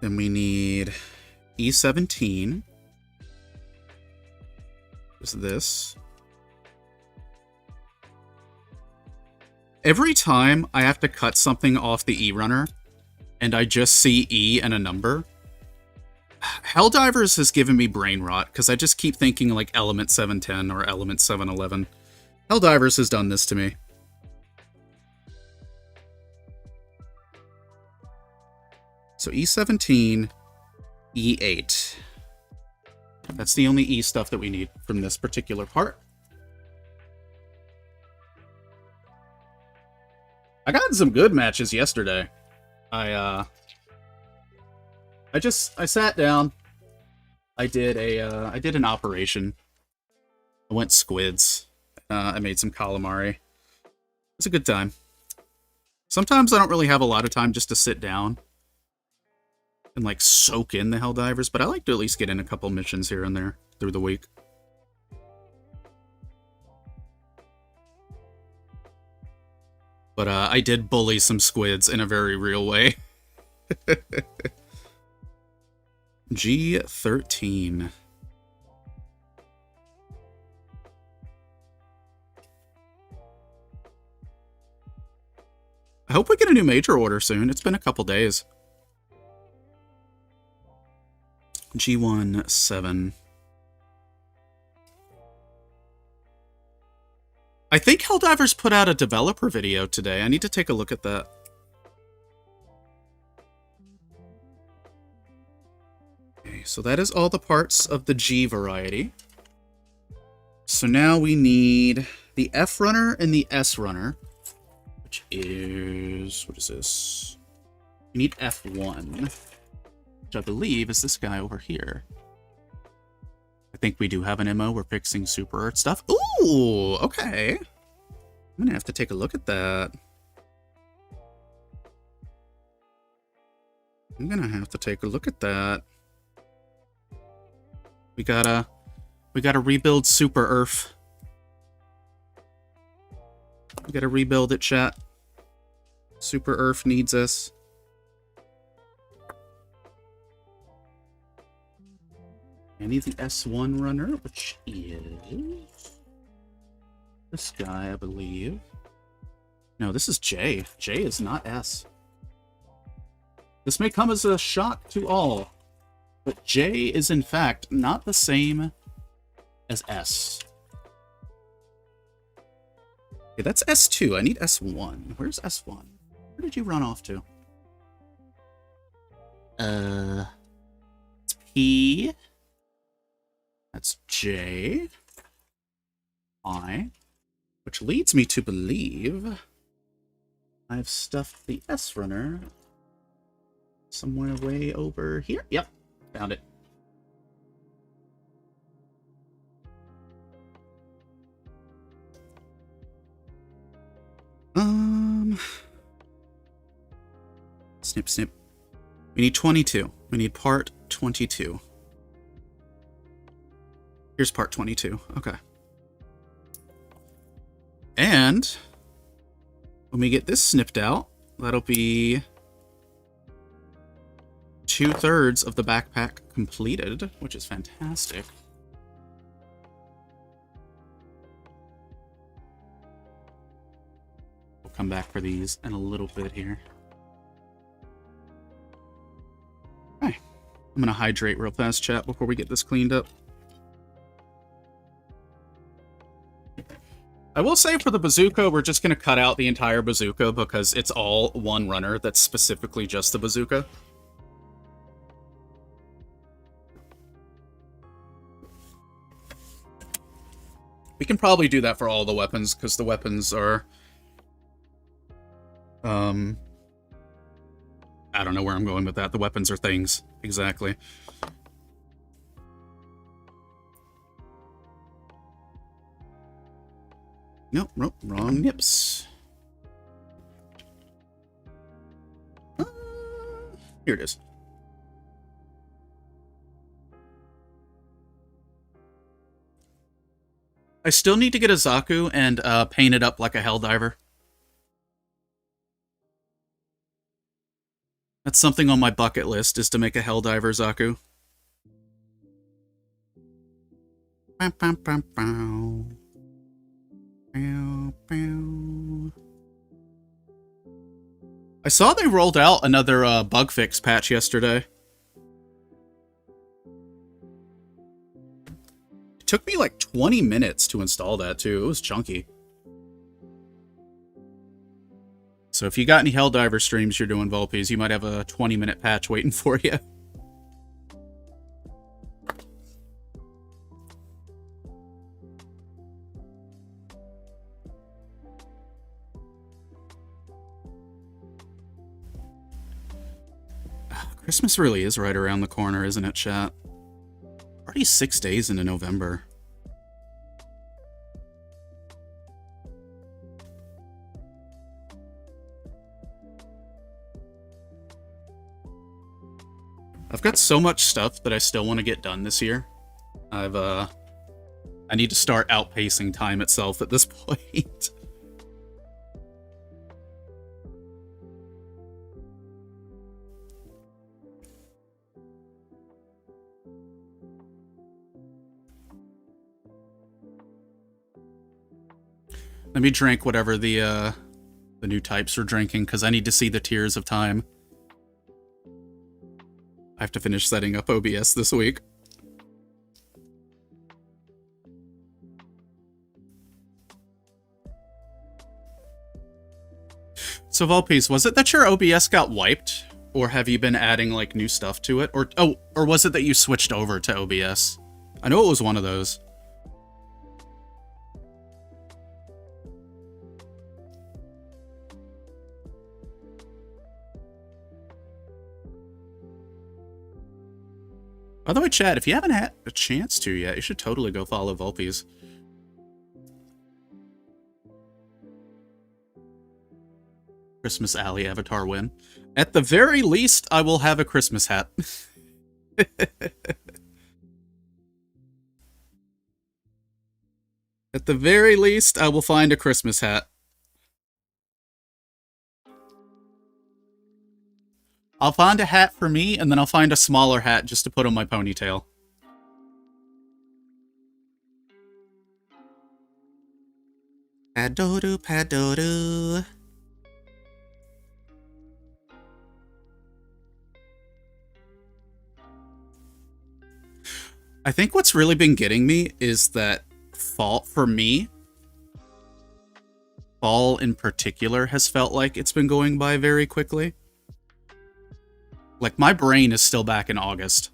Then we need E17. Is this? Every time I have to cut something off the E runner, and I just see E and a number, Helldivers has given me brain rot, because I just keep thinking like element 710 or element 711. Helldivers has done this to me. So E17, E8. That's the only E stuff that we need from this particular part. I got some good matches yesterday. I sat down, I did an operation. I went squids. I made some calamari. It's a good time. Sometimes I don't really have a lot of time just to sit down and like soak in the Helldivers, but I like to at least get in a couple missions here and there through the week. But I did bully some squids in a very real way. G13. I hope we get a new major order soon. It's been a couple days. G17. I think Helldivers put out a developer video today. I need to take a look at that. Okay, so that is all the parts of the G variety. So now we need the F runner and the S runner, which is, what is this? We need F1, which I believe is this guy over here. I think we do have an MO. We're fixing Super Earth stuff. Ooh, okay. I'm gonna have to take a look at that. I'm gonna have to take a look at that. We gotta rebuild Super Earth. We gotta rebuild it, chat. Super Earth needs us. I need the S1 runner, which is this guy, I believe. No, this is J. J is not S. This may come as a shock to all, but J is in fact not the same as S. Okay, that's S2. I need S1. Where's S1? Where did you run off to? It's P. That's J. I. Which leads me to believe I've stuffed the S runner somewhere way over here. Yep, found it. Snip, snip. We need 22. We need part 22. Here's part 22. Okay. And when we get this snipped out, that'll be 2/3 of the backpack completed, which is fantastic. We'll come back for these in a little bit here. Okay. I'm gonna hydrate real fast, chat, before we get this cleaned up. I will say for the bazooka, we're just going to cut out the entire bazooka because it's all one runner that's specifically just the bazooka. We can probably do that for all the weapons because the weapons are... I don't know where I'm going with that. The weapons are things. Exactly. Nope, nope, wrong nips. Here it is. I still need to get a Zaku and paint it up like a Helldiver. That's something on my bucket list, is to make a Helldiver Zaku. Bow, bow, bow, bow. Bow, bow. I saw they rolled out another bug fix patch yesterday. It took me like 20 minutes to install that too. It was chunky. So if you got any Helldiver streams you're doing, Vulpies, you might have a 20-minute patch waiting for you. Christmas really is right around the corner, isn't it, chat? Already 6 days into November. I've got so much stuff that I still want to get done this year. I need to start outpacing time itself at this point. Let me drink whatever the new types are drinking, because I need to see the Tears of Time. I have to finish setting up OBS this week. So Volpies, was it that your OBS got wiped? Or have you been adding like new stuff to it? Or was it that you switched over to OBS? I know it was one of those. By the way, chat, if you haven't had a chance to yet, you should totally go follow Volpies. Christmas Alley avatar win. At the very least, I will have a Christmas hat. At the very least, I will find a Christmas hat. I'll find a hat for me, and then I'll find a smaller hat just to put on my ponytail. Padoodoo, padoodoo. I think what's really been getting me is that fall, for me, fall in particular has felt like it's been going by very quickly. Like, my brain is still back in August.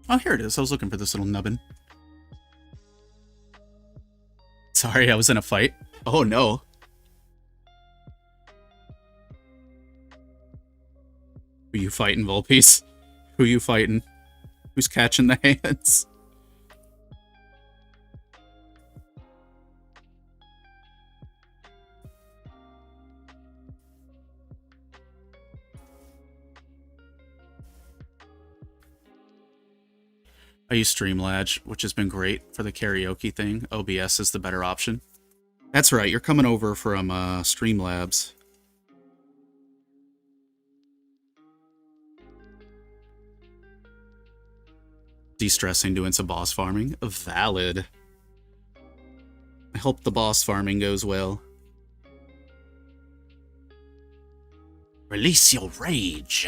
Oh, here it is. I was looking for this little nubbin. Sorry, I was in a fight. Oh, no. Who you fighting, Volpies? Who you fighting? Who's catching the hands? I use Streamlabs, which has been great for the karaoke thing. OBS is the better option. That's right, you're coming over from Streamlabs. De-stressing, doing some boss farming. Valid. I hope the boss farming goes well. Release your rage.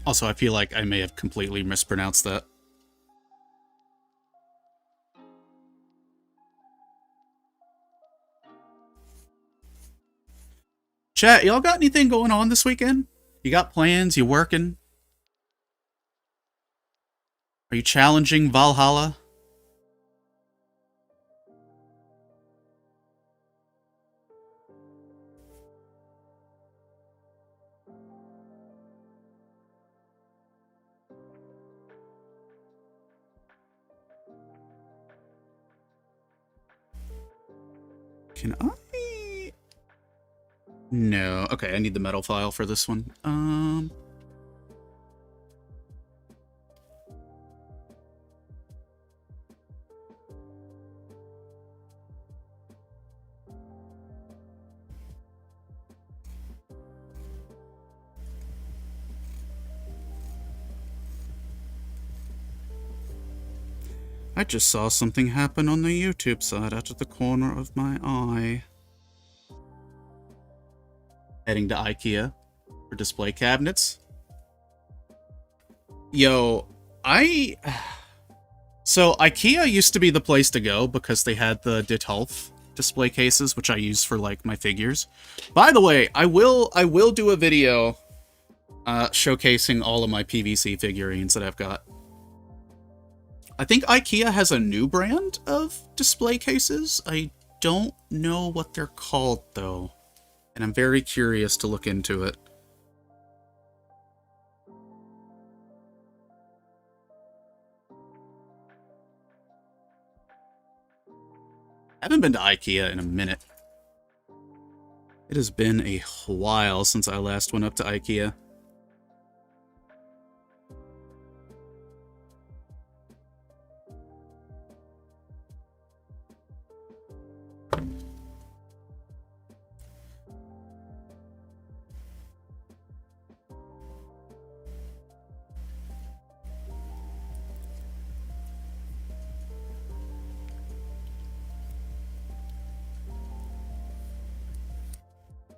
Also, I feel like I may have completely mispronounced that. Chat, y'all got anything going on this weekend? You got plans? You working? Are you challenging Valhalla? Can I? No. Okay, I need the metal file for this one. I just saw something happen on the YouTube side out of the corner of my eye. Heading to IKEA for display cabinets. Yo, So IKEA used to be the place to go because they had the Detolf display cases, which I use for like my figures. By the way, I will do a video showcasing all of my PVC figurines that I've got. I think IKEA has a new brand of display cases. I don't know what they're called though, and I'm very curious to look into it. I haven't been to IKEA in a minute. It has been a while since I last went up to IKEA.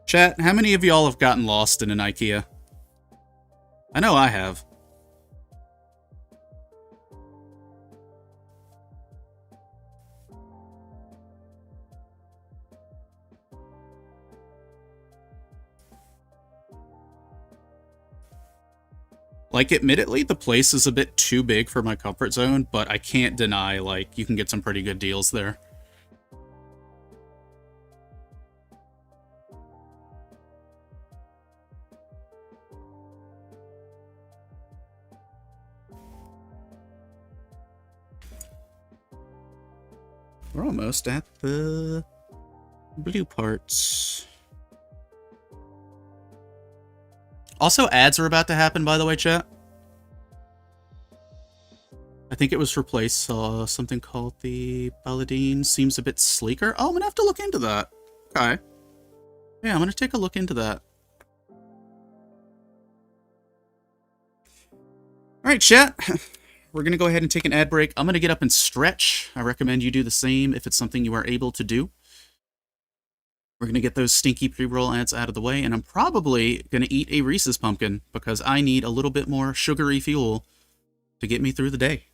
Chat, how many of y'all have gotten lost in an IKEA? I know I have. Like, admittedly, the place is a bit too big for my comfort zone, but I can't deny, like, you can get some pretty good deals there. We're almost at the blue parts. Also, ads are about to happen, by the way, chat. I think it was replaced, something called the Paladin. Seems a bit sleeker. Oh, I'm gonna have to look into that. Okay. Yeah, I'm gonna take a look into that. Alright, chat. We're going to go ahead and take an ad break. I'm going to get up and stretch. I recommend you do the same if it's something you are able to do. We're going to get those stinky pre-roll ads out of the way, and I'm probably going to eat a Reese's Pumpkin because I need a little bit more sugary fuel to get me through the day.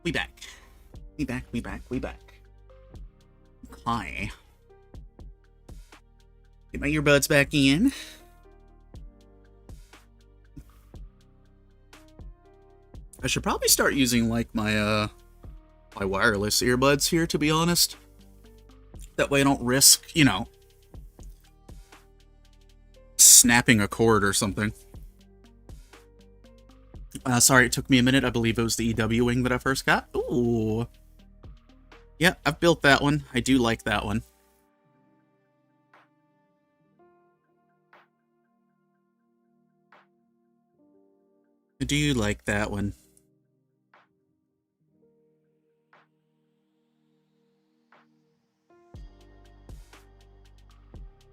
We back. We back, we back, we back. Hi. Get my earbuds back in. I should probably start using, like, my wireless earbuds here, to be honest. That way I don't risk, you know, snapping a cord or something. Sorry, it took me a minute. I believe it was the EW wing that I first got. Ooh. Yeah, I've built that one. I do like that one. I do like that one.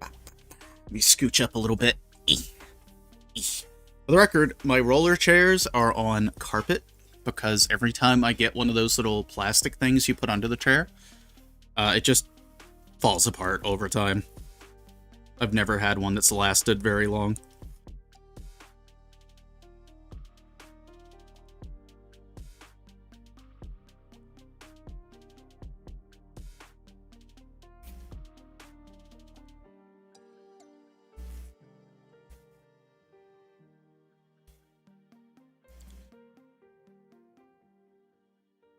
Let me scooch up a little bit. For the record, my roller chairs are on carpet because every time I get one of those little plastic things you put under the chair, it just falls apart over time. I've never had one that's lasted very long.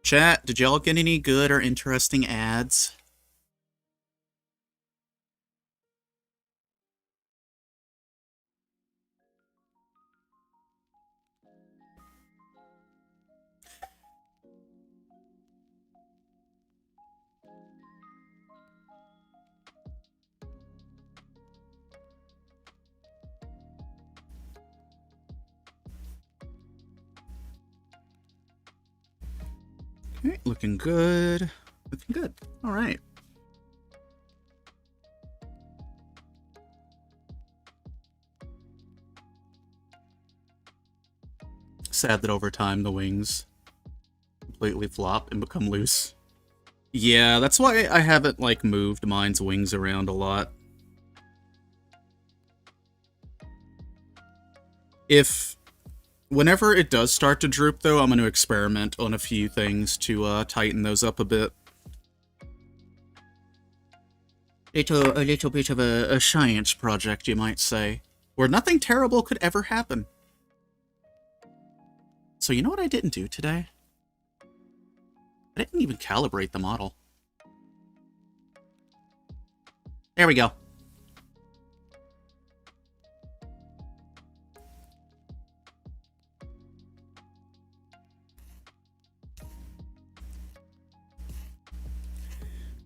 Chat, did y'all get any good or interesting ads? Okay, looking good. Looking good. All right. Sad that over time the wings completely flop and become loose. Yeah, that's why I haven't, like, moved mine's wings around a lot. Whenever it does start to droop, though, I'm going to experiment on a few things to tighten those up a bit. A little bit of a science project, you might say, where nothing terrible could ever happen. So you know what I didn't do today? I didn't even calibrate the model. There we go.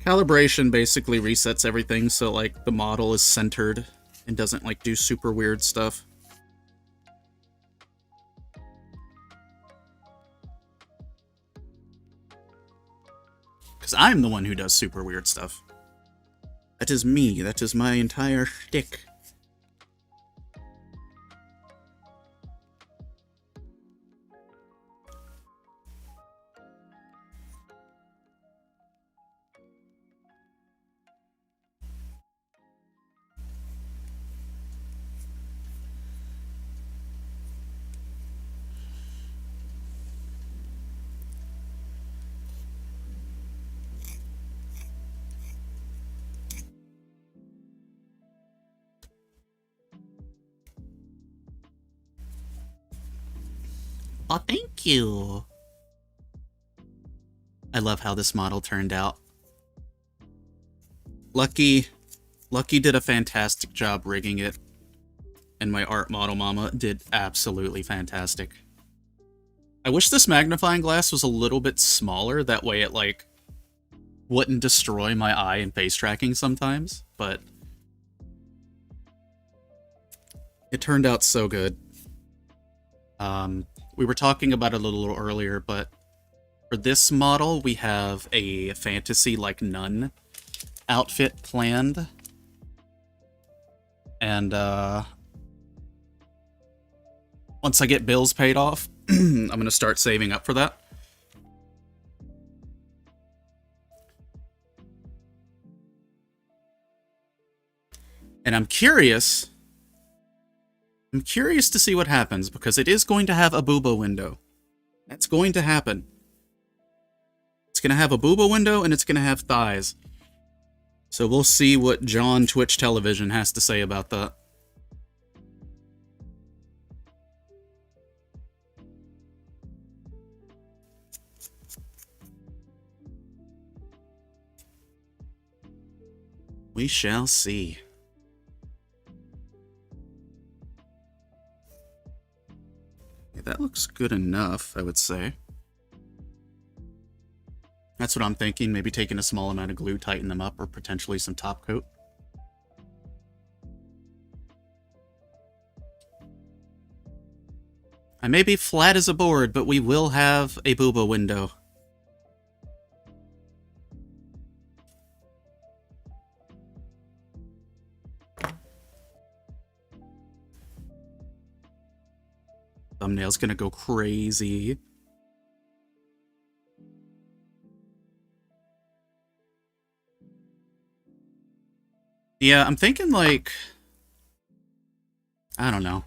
Calibration basically resets everything so, like, the model is centered and doesn't, like, do super weird stuff. Because I'm the one who does super weird stuff. That is me. That is my entire shtick. Oh, thank you. I love how this model turned out. Lucky did a fantastic job rigging it, and my art model mama did absolutely fantastic. I wish this magnifying glass was a little bit smaller, that way it, like, wouldn't destroy my eye and face tracking sometimes, but it turned out so good. We were talking about it a little earlier, but for this model, we have a fantasy, like, nun outfit planned. And, once I get bills paid off, I'm gonna start saving up for that. And I'm curious to see what happens, because it is going to have a booba window. That's going to happen. going to have a booba window, and it's going to have thighs. So we'll see what John Twitch Television has to say about that. We shall see. Yeah, that looks good enough, I would say. That's what I'm thinking. Maybe taking a small amount of glue, tighten them up, or potentially some top coat. I may be flat as a board, but we will have a booba window. Thumbnail's gonna go crazy. Yeah, I'm thinking like, I don't know.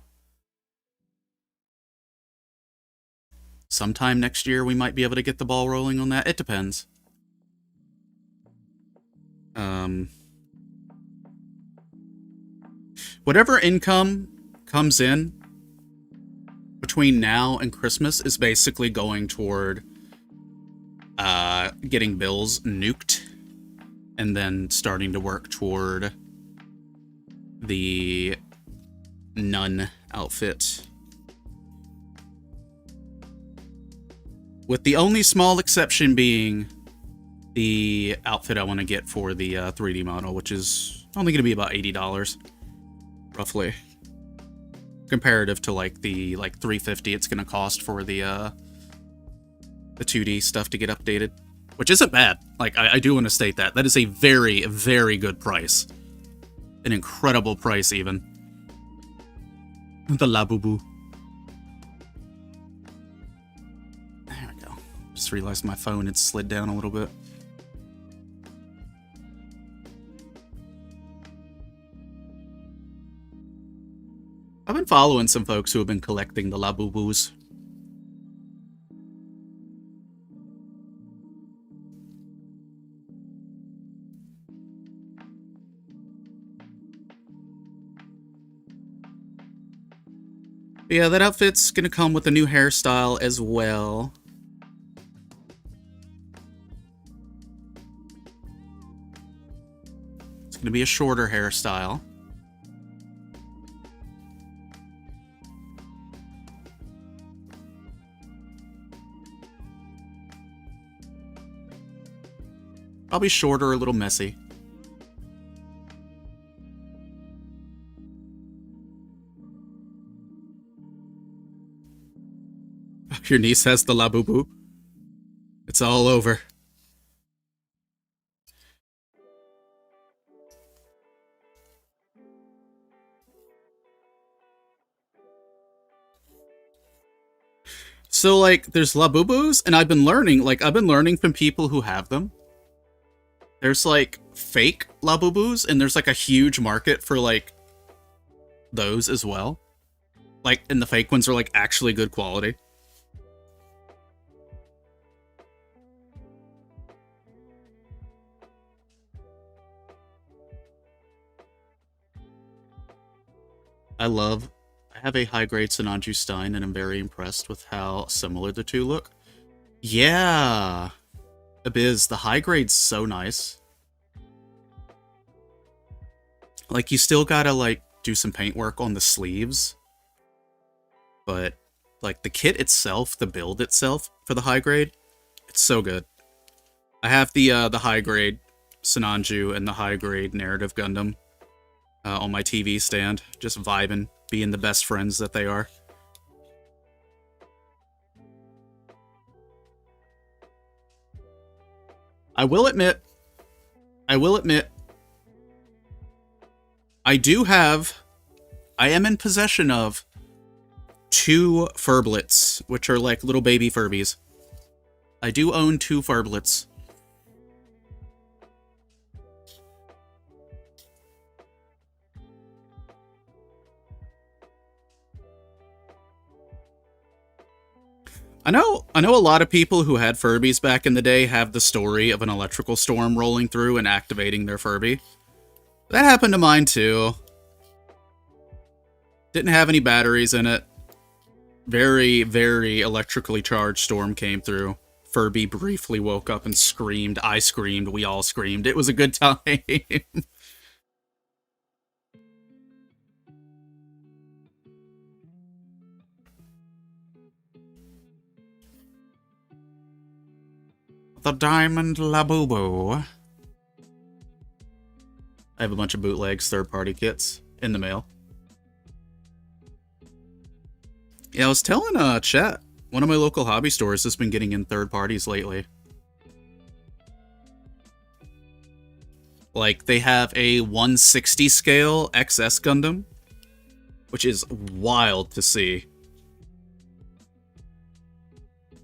Sometime next year we might be able to get the ball rolling on that. It depends. Whatever income comes in between now and Christmas is basically going toward getting bills nuked and then starting to work toward the nun outfit. With the only small exception being the outfit I want to get for the 3D model, which is only going to be about $80, roughly. Comparative to like the $350 it's going to cost for the 2D stuff to get updated, which isn't bad. Like I do want to state that is a very, very good price, an incredible price even. The Labubu. There we go. Just realized my phone had slid down a little bit. I've been following some folks who have been collecting the Labubus. Yeah, that outfit's gonna come with a new hairstyle as well. It's gonna be a shorter hairstyle. Probably shorter, a little messy. Your niece has the Labubu. It's all over. So, like, there's Labubus, and I've been learning from people who have them. There's, like, fake Labubus, and there's, like, a huge market for, like, those as well. Like, and the fake ones are, like, actually good quality. I have a high-grade Sinanju Stein, and I'm very impressed with how similar the two look. Yeah! Abiz, the high-grade's so nice. Like, you still gotta, like, do some paint work on the sleeves. But, like, the kit itself, the build itself for the high-grade, it's so good. I have the high-grade Sinanju and the high-grade Narrative Gundam on my TV stand, just vibing, being the best friends that they are. I will admit, I am in possession of 2 Furblets, which are like little baby Furbies. I do own 2 Furblets. I know a lot of people who had Furbies back in the day have the story of an electrical storm rolling through and activating their Furby. That happened to mine too. Didn't have any batteries in it. Very, very electrically charged storm came through. Furby briefly woke up and screamed. I screamed. We all screamed. It was a good time. The Diamond Labubu. I have a bunch of bootlegs, third-party kits in the mail. Yeah, I was telling chat, one of my local hobby stores has been getting in third parties lately. Like, they have a 160 scale XS Gundam, which is wild to see.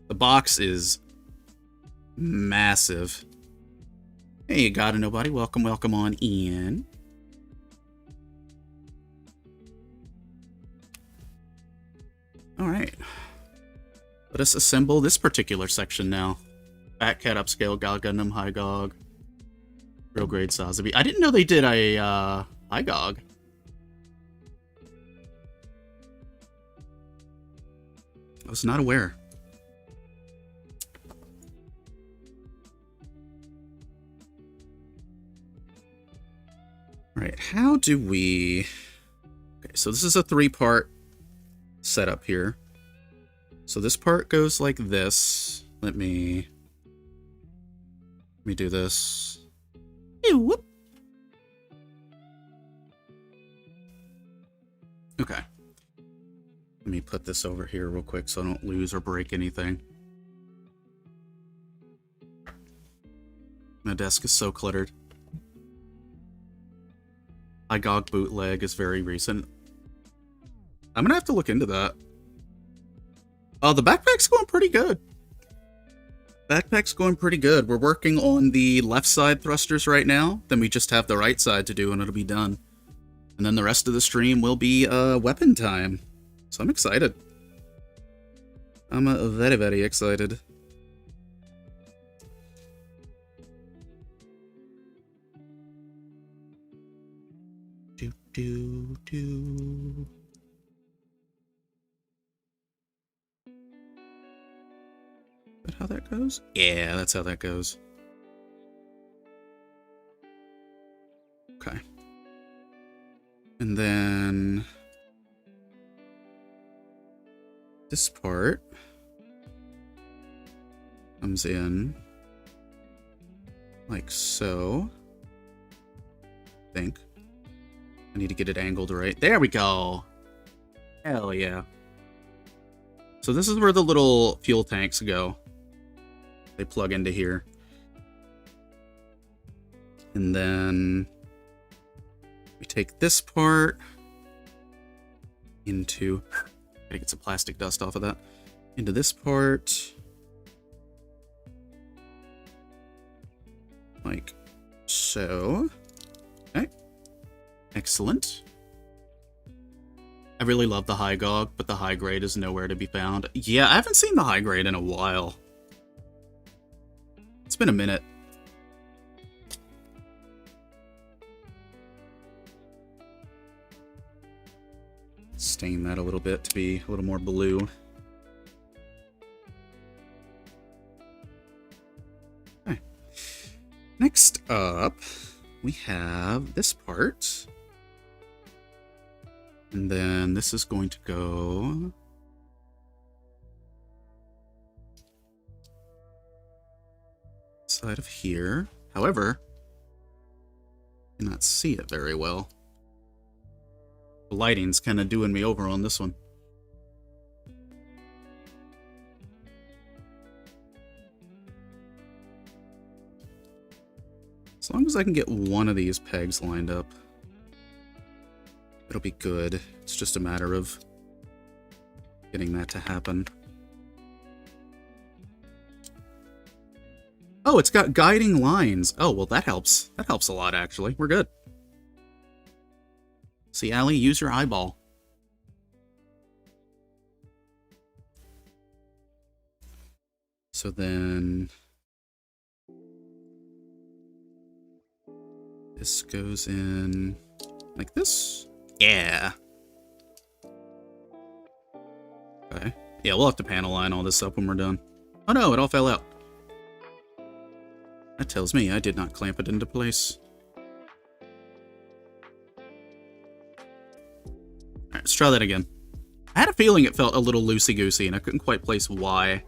The box is massive. Hey, you gotta nobody. Welcome, welcome on in. Alright. Let us assemble this particular section now. Fat Cat Upscale, Gundam High Gog. Real grade Sazabi. I didn't know they did a High Gog. I was not aware. Alright, how do we... Okay, so this is a 3-part setup here. So this part goes like this. Let me do this. Ew, whoop. Okay. Let me put this over here real quick so I don't lose or break anything. My desk is so cluttered. IGOG bootleg is very recent. I'm gonna have to look into that. The backpack's going pretty good. Backpack's going pretty good. We're working on the left side thrusters right now. Then we just have the right side to do and it'll be done. And then the rest of the stream will be weapon time. So I'm excited. I'm very, very excited. Do. Is that how that goes? Yeah, that's how that goes. Okay. And then this part comes in like so. I think. I need to get it angled right. There we go. Hell yeah. So this is where the little fuel tanks go. They plug into here. And then we take this part into... Gotta get some plastic dust off of that. Into this part. Like so. Okay. Excellent. I really love the high GOG, but the high grade is nowhere to be found. Yeah, I haven't seen the high grade in a while. It's been a minute. Stain that a little bit to be a little more blue. Okay. Next up, we have this part. And then this is going to go inside of here. However, I cannot see it very well. The lighting's kind of doing me over on this one. As long as I can get one of these pegs lined up, it'll be good. It's just a matter of getting that to happen. Oh, it's got guiding lines. Oh, well, that helps. That helps a lot, actually. We're good. See, Allie, use your eyeball. So then this goes in like this. Yeah. Okay. Yeah, we'll have to panel line all this up when we're done. Oh no, it all fell out. That tells me I did not clamp it into place. Alright, let's try that again. I had a feeling it felt a little loosey-goosey, and I couldn't quite place why.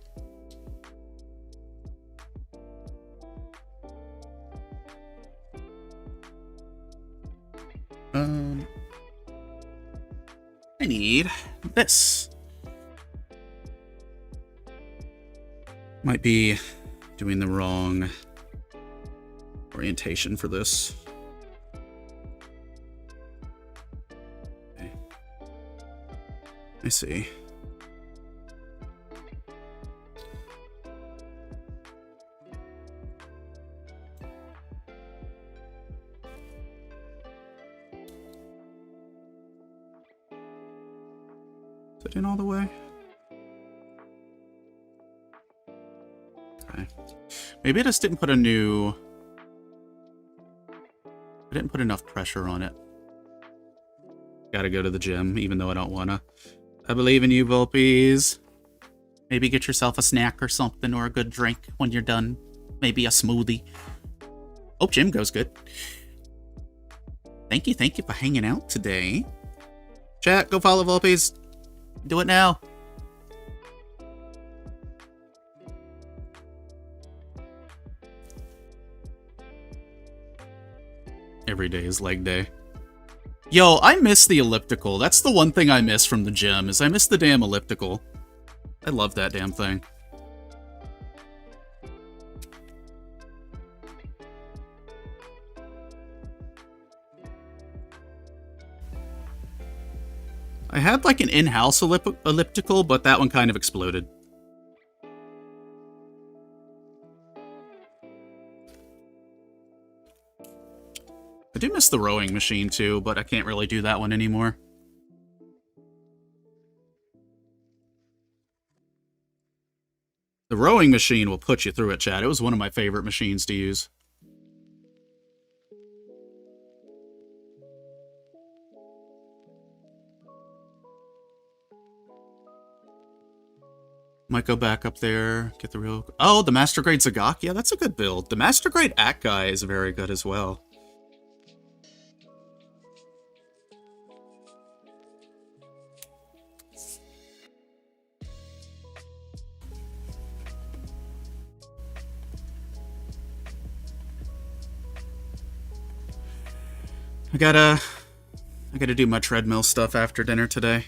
I need this. Might be doing the wrong orientation for this. Okay. I see. Is it in all the way? Okay. Maybe I just didn't put a new... I didn't put enough pressure on it. Gotta go to the gym, even though I don't wanna. I believe in you, Vulpies. Maybe get yourself a snack or something, or a good drink when you're done. Maybe a smoothie. Hope gym goes good. Thank you for hanging out today. Chat, go follow Vulpies. Do it now. Every day is leg day. Yo, I miss the elliptical. That's the one thing I miss from the gym, is I miss the damn elliptical. I love that damn thing. I had like an in-house elliptical, but that one kind of exploded. I do miss the rowing machine too, but I can't really do that one anymore. The rowing machine will put you through it, chat. It was one of my favorite machines to use. Might go back up there, get the real... Oh, the Master Grade Zagok? Yeah, that's a good build. The Master Grade At-Guy is very good as well. I gotta do my treadmill stuff after dinner today.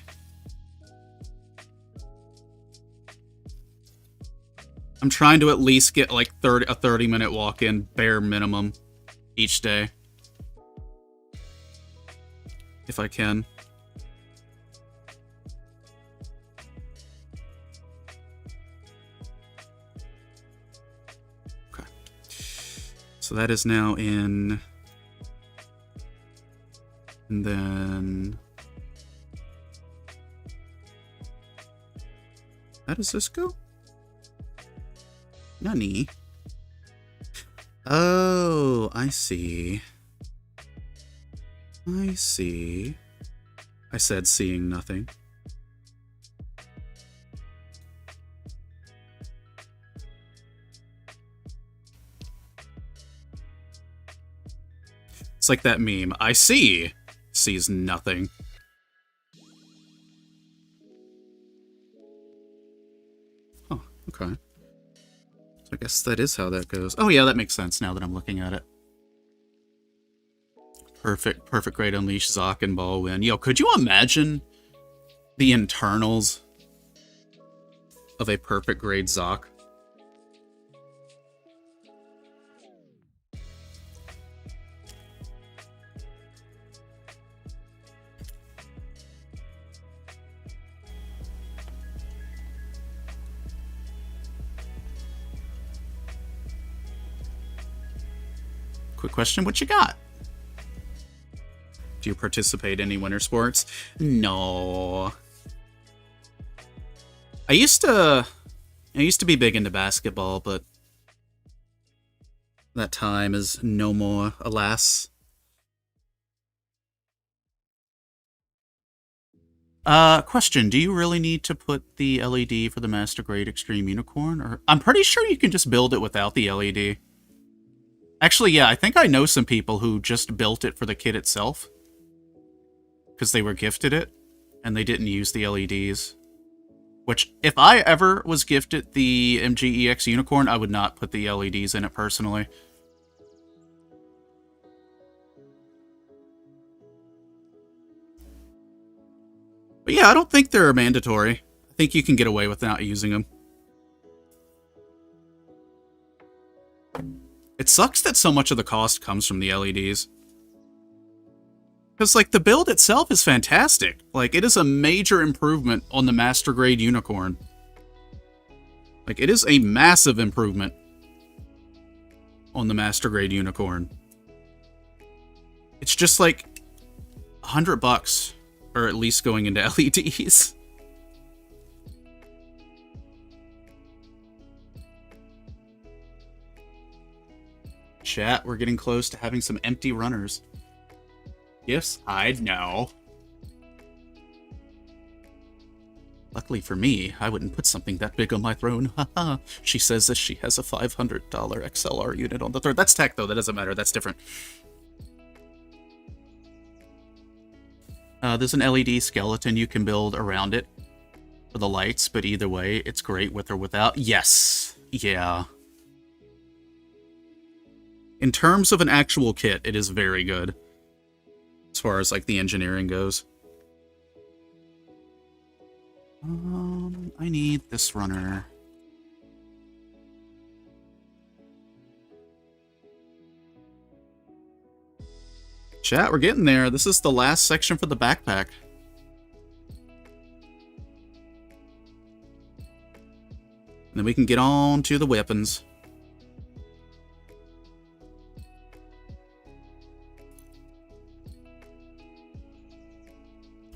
I'm trying to at least get like a 30-minute walk-in, bare minimum, each day. If I can. Okay. So that is now in... And then... How does this go? Nani? Oh, I see. I see. I said seeing nothing. It's like that meme. I see. Sees nothing. Oh, okay. So I guess that is how that goes. Oh yeah, that makes sense now that I'm looking at it. Perfect grade Unleash, Zoc, and Ball win. Yo, could you imagine the internals of a perfect grade Zoc? Quick question, what you got? Do you participate in any winter sports? No. I used to I used to be big into basketball, but that time is no more, alas. Question, do you really need to put the LED for the Master Grade Extreme Unicorn? Or I'm pretty sure you can just build it without the LED. Actually, yeah, I think I know some people who just built it for the kit itself. Because they were gifted it, and they didn't use the LEDs. Which, if I ever was gifted the MGEX Unicorn, I would not put the LEDs in it personally. But yeah, I don't think they're mandatory. I think you can get away with not using them. It sucks that so much of the cost comes from the LEDs. Because, like, the build itself is fantastic. Like, it is a major improvement on the Master Grade Unicorn. Like, it is a massive improvement on the Master Grade Unicorn. It's just, like, $100. Or at least going into LEDs. Chat, we're getting close to having some empty runners. Yes, I know. Luckily for me, I wouldn't put something that big on my throne. Haha. She says that she has a $500 XLR unit on the throne. That's tech, though. That doesn't matter. That's different. There's an LED skeleton you can build around it for the lights, but either way, it's great with or without. Yes. Yeah. In terms of an actual kit, it is very good. As far as, like, the engineering goes. I need this runner. Chat, we're getting there. This is the last section for the backpack. And then we can get on to the weapons.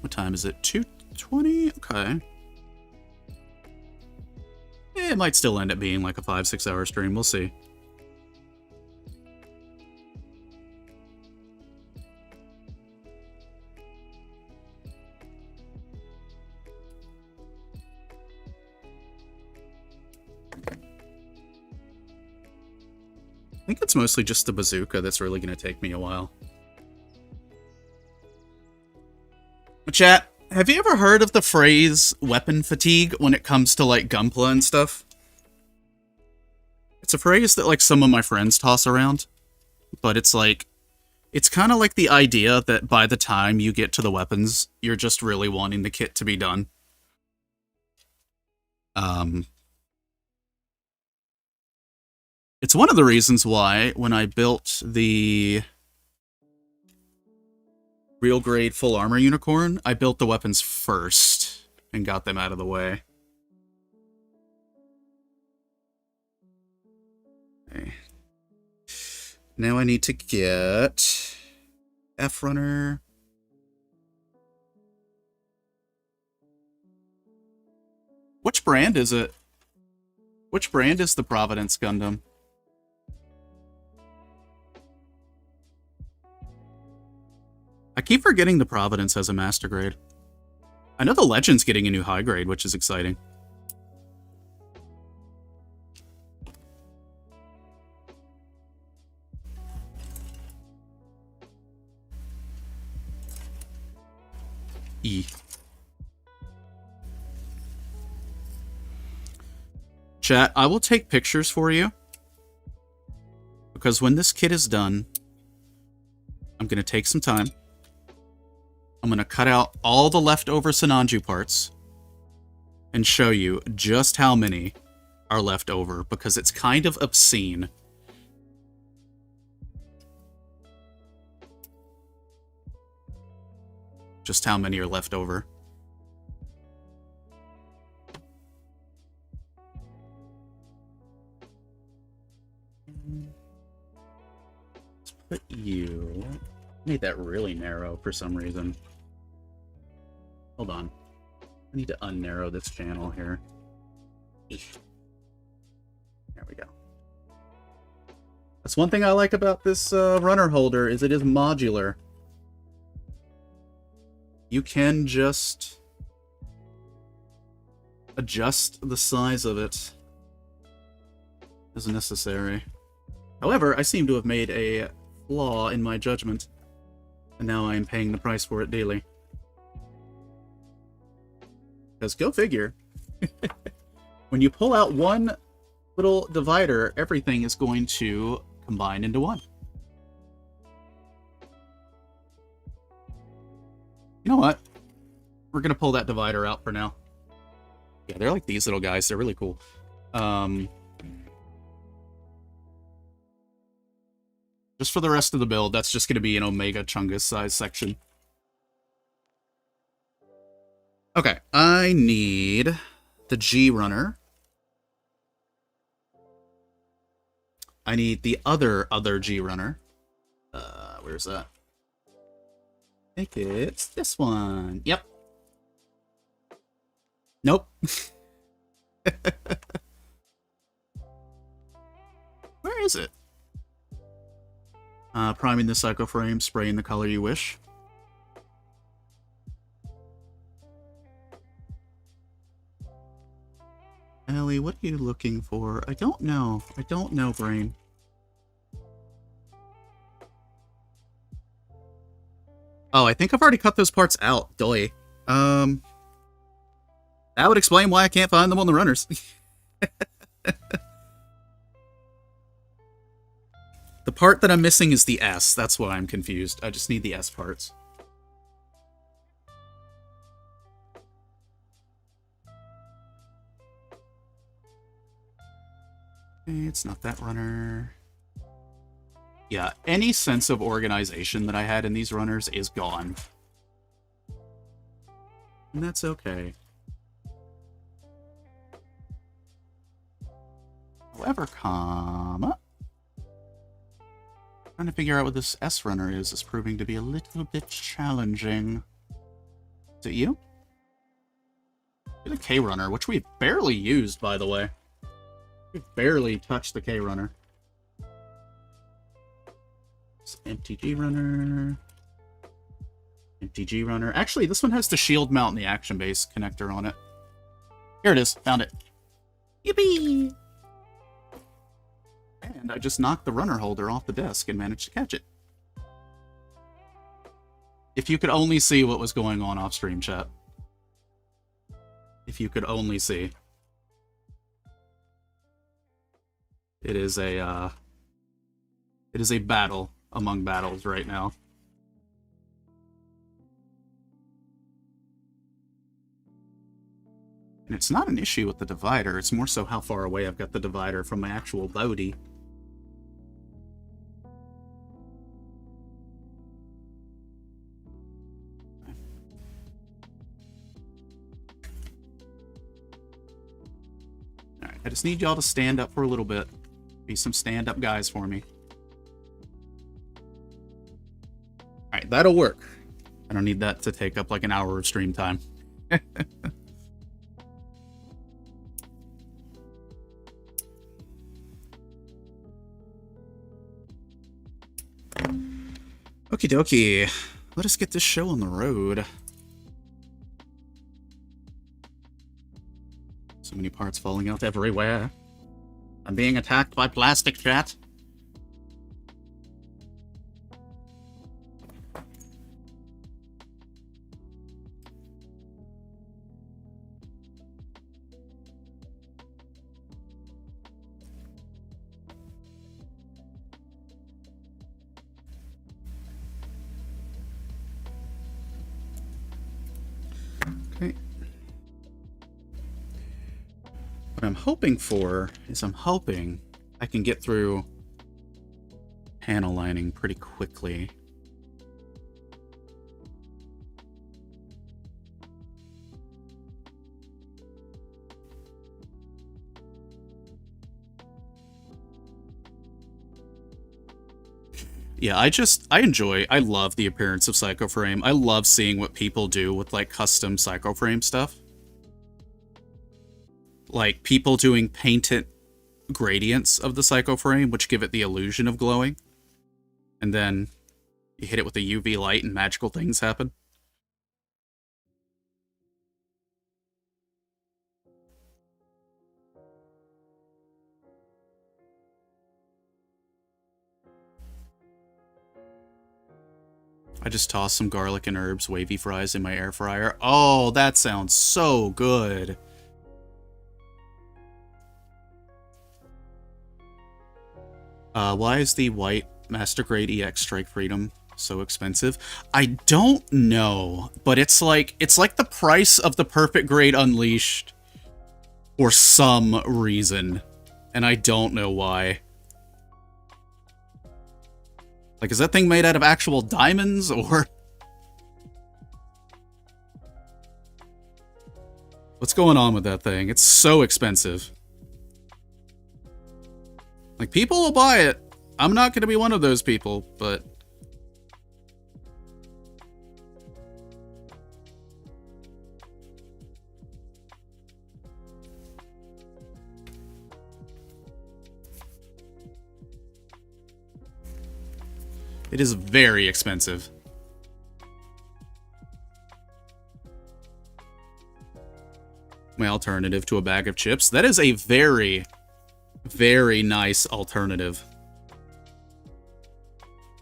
What time is it? 2:20? Okay. It might still end up being like a 5-6 hour stream. We'll see. I think it's mostly just the bazooka that's really going to take me a while. Chat, have you ever heard of the phrase weapon fatigue when it comes to, like, Gunpla and stuff? It's a phrase that, like, some of my friends toss around. But it's like, it's kind of like the idea that by the time you get to the weapons, you're just really wanting the kit to be done. It's one of the reasons why, when I built the real grade full armor unicorn, I built the weapons first and got them out of the way. Okay. Now I need to get F runner. Which brand is it? Which brand is the Providence Gundam? I keep forgetting the Providence has a master grade. I know the Legend's getting a new high grade, which is exciting. E. Chat, I will take pictures for you. Because when this kit is done, I'm going to take some time. I'm going to cut out all the leftover Sinanju parts and show you just how many are left over, because it's kind of obscene. Just how many are left over. Let's put you... made that really narrow for some reason. Hold on. I need to unnarrow this channel here. There we go. That's one thing I like about this runner holder, is it is modular. You can just adjust the size of it as necessary. However, I seem to have made a flaw in my judgment, and now I am paying the price for it daily. Because go figure, when you pull out one little divider, everything is going to combine into one. You know what? We're going to pull that divider out for now. Yeah, they're like these little guys. They're really cool. Just for the rest of the build, that's just going to be an Omega Chungus size section. Okay, I need the G runner. I need the other G runner. Where's that? I think it's this one. Yep. Nope. Where is it? Priming the cycle frame, spraying the color you wish. Ellie, what are you looking for? I don't know. I don't know, brain. Oh, I think I've already cut those parts out. Doy. That would explain why I can't find them on the runners. The part that I'm missing is the S. That's why I'm confused. I just need the S parts. Okay, it's not that runner. Yeah, any sense of organization that I had in these runners is gone. And that's okay. However, comma. Trying to figure out what this S runner is proving to be a little bit challenging. Is it you? You're the K runner, which we've barely used, by the way. We've barely touched the K runner. Empty G runner. Empty G runner. Actually, this one has the shield mount and the action base connector on it. Here it is. Found it. Yippee! And I just knocked the runner holder off the desk and managed to catch it. If you could only see what was going on off stream, chat. If you could only see. It is a battle among battles right now. And it's not an issue with the divider, it's more so how far away I've got the divider from my actual body. Alright, I just need y'all to stand up for a little bit. Be some stand-up guys for me. Alright, that'll work. I don't need that to take up like an hour of stream time. Okie dokie. Let us get this show on the road. So many parts falling out everywhere. I'm being attacked by plastic, chat. Okay. What I'm hoping for is I'm hoping I can get through panel lining pretty quickly. Yeah, I love the appearance of Psycho Frame. I love seeing what people do with, like, custom Psycho Frame stuff. Like, people doing painted gradients of the Psycho Frame, which give it the illusion of glowing. And then you hit it with a UV light and magical things happen. I just tossed some garlic and herbs, wavy fries in my air fryer. Oh, that sounds so good. Why is the white Master Grade EX Strike Freedom so expensive? I don't know, but it's like the price of the Perfect Grade Unleashed for some reason, and I don't know why. Like, is that thing made out of actual diamonds, or... What's going on with that thing? It's so expensive. Like, people will buy it. I'm not going to be one of those people, but... It is very expensive. My alternative to a bag of chips. That is a very, very nice alternative.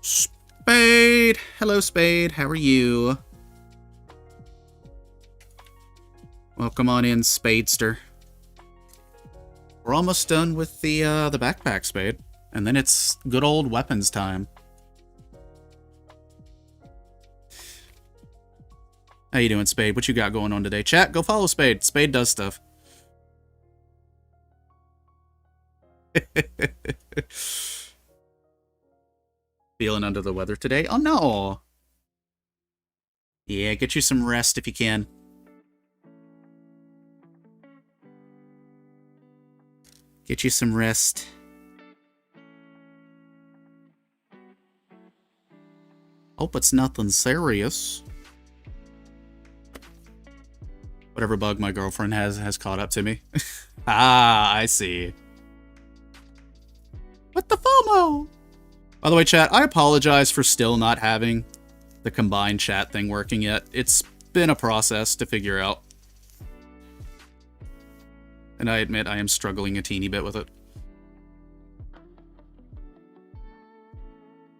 Spade! Hello, Spade. How are you? Welcome on in, Spadester. We're almost done with the backpack, Spade. And then it's good old weapons time. How you doing, Spade? What you got going on today? Chat, go follow Spade. Spade does stuff. Feeling under the weather today? Oh, no. Yeah, get you some rest if you can. Get you some rest. Hope it's nothing serious. Whatever bug my girlfriend has caught up to me. Ah, I see. What the FOMO? By the way, chat, I apologize for still not having the combined chat thing working yet. It's been a process to figure out. And I admit I am struggling a teeny bit with it.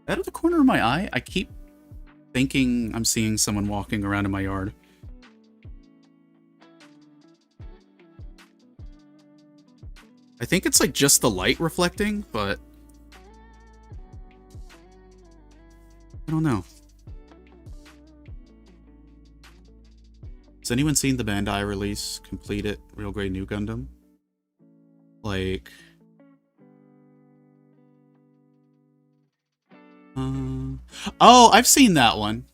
Out of the corner of my eye, I keep thinking I'm seeing someone walking around in my yard. I think it's like just the light reflecting, but I don't know. Has anyone seen the Bandai release, Complete It, Real Grade New Gundam? Like... Oh, I've seen that one.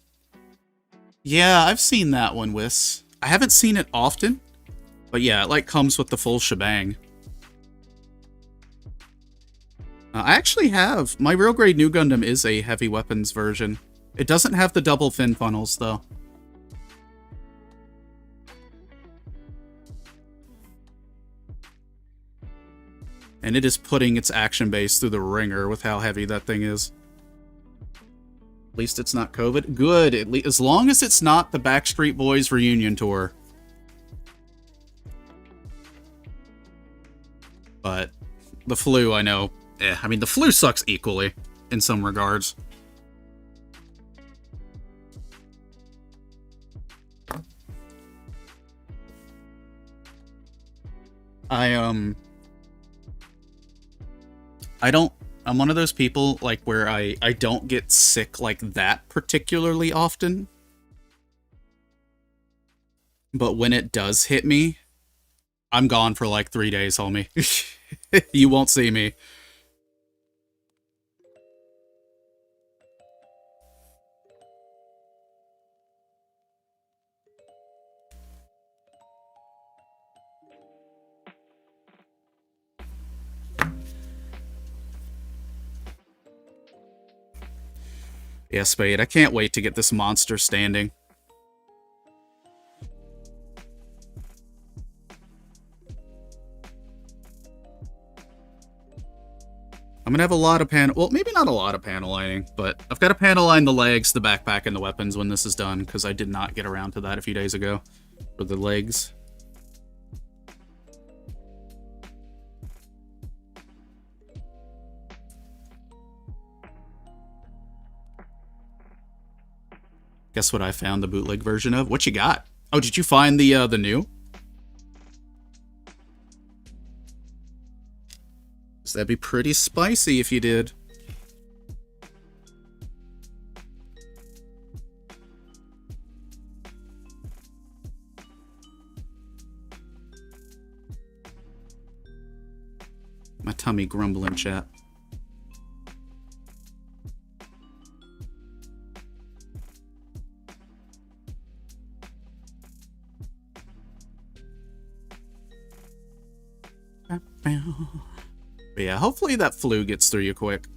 Yeah, I've seen that one, Wiss. I haven't seen it often, but yeah, it like comes with the full shebang. I actually have. My Real Grade New Gundam is a heavy weapons version. It doesn't have the double fin funnels, though. And it is putting its action base through the ringer with how heavy that thing is. At least it's not COVID. Good. As long as it's not the Backstreet Boys reunion tour. But the flu, I know. I mean, the flu sucks equally, in some regards. I'm one of those people, like, where I don't get sick like that particularly often. But when it does hit me, I'm gone for like 3 days, homie. You won't see me. Yeah, Spade, I can't wait to get this monster standing. I'm gonna have a lot of panel... Well, maybe not a lot of panel lining, but I've got to panel line the legs, the backpack, and the weapons when this is done, because I did not get around to that a few days ago for the legs. Guess what I found the bootleg version of? What you got? Oh, did you find the new? That'd be pretty spicy if you did. My tummy grumbling, chat. But yeah, hopefully that flu gets through you quick.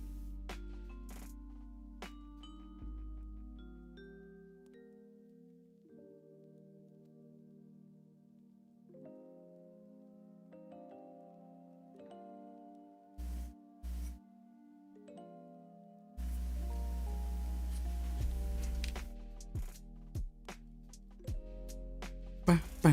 Bah, bah.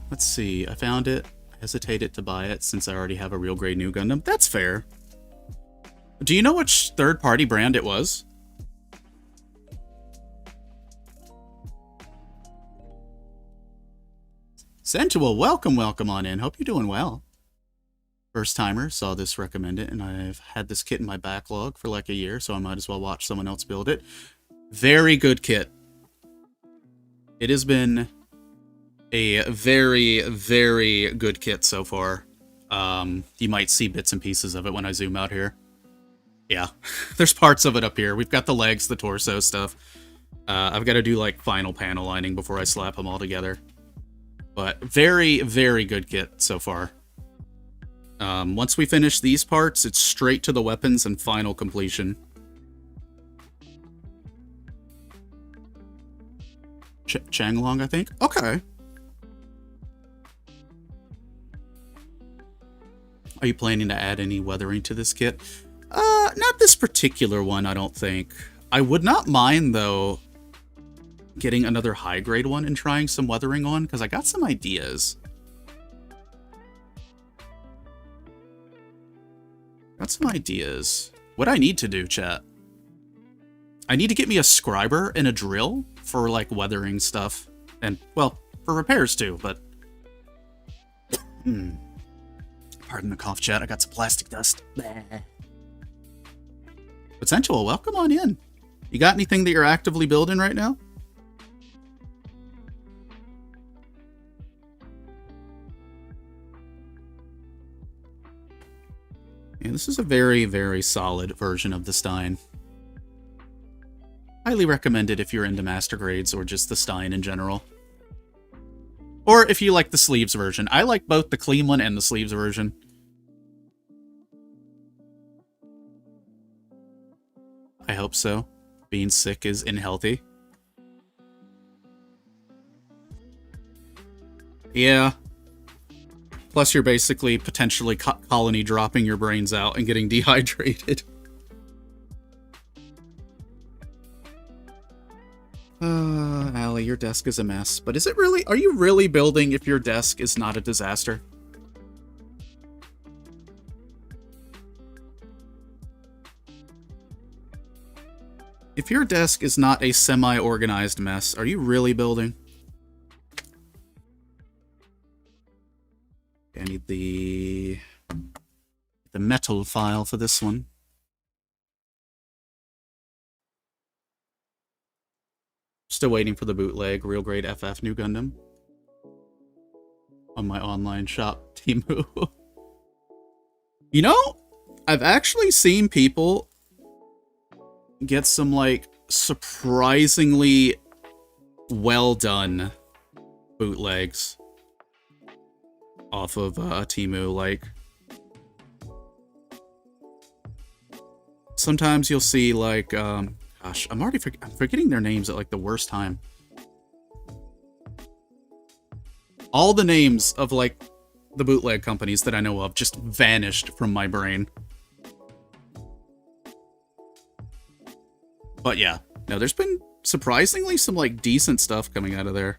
Let's see, I found it. I hesitated to buy it since I already have a real grade new Gundam. That's fair. Do you know which third-party brand it was? Sensual, welcome on in. Hope you're doing well. First timer, saw this recommended, and I've had this kit in my backlog for like a year, so I might as well watch someone else build it. Very good kit. It has been a very, very good kit so far. You might see bits and pieces of it when I zoom out here. Yeah, there's parts of it up here. We've got the legs, the torso stuff. I've got to do like final panel lining before I slap them all together. But very, very good kit so far. Once we finish these parts, it's straight to the weapons and final completion. Changlong, I think? Okay. Are you planning to add any weathering to this kit? Not this particular one, I don't think. I would not mind, though, getting another high-grade one and trying some weathering on, because I got some ideas. What I need to do, chat. I need to get me a scriber and a drill for, like, weathering stuff. And, well, for repairs, too, but... Pardon the cough, chat. I got some plastic dust. Potential, welcome on in. You got anything that you're actively building right now? Yeah, this is a very, very solid version of the Stein. Highly recommended if you're into master grades or just the Stein in general. Or if you like the sleeves version. I like both the clean one and the sleeves version. I hope so. Being sick is unhealthy. Yeah. Plus you're basically potentially colony dropping your brains out and getting dehydrated. Allie, your desk is a mess. But is it really? Are you really building if your desk is not a disaster? If your desk is not a semi-organized mess, are you really building? I need the metal file for this one. Still waiting for the bootleg real grade FF new Gundam on my online shop, Temu. You know, I've actually seen people get some, like, surprisingly well done bootlegs off of Temu. Like, sometimes you'll see, like, gosh, I'm forgetting their names at, like, the worst time. All the names of, like, the bootleg companies that I know of just vanished from my brain. But yeah, no, there's been surprisingly some, like, decent stuff coming out of there.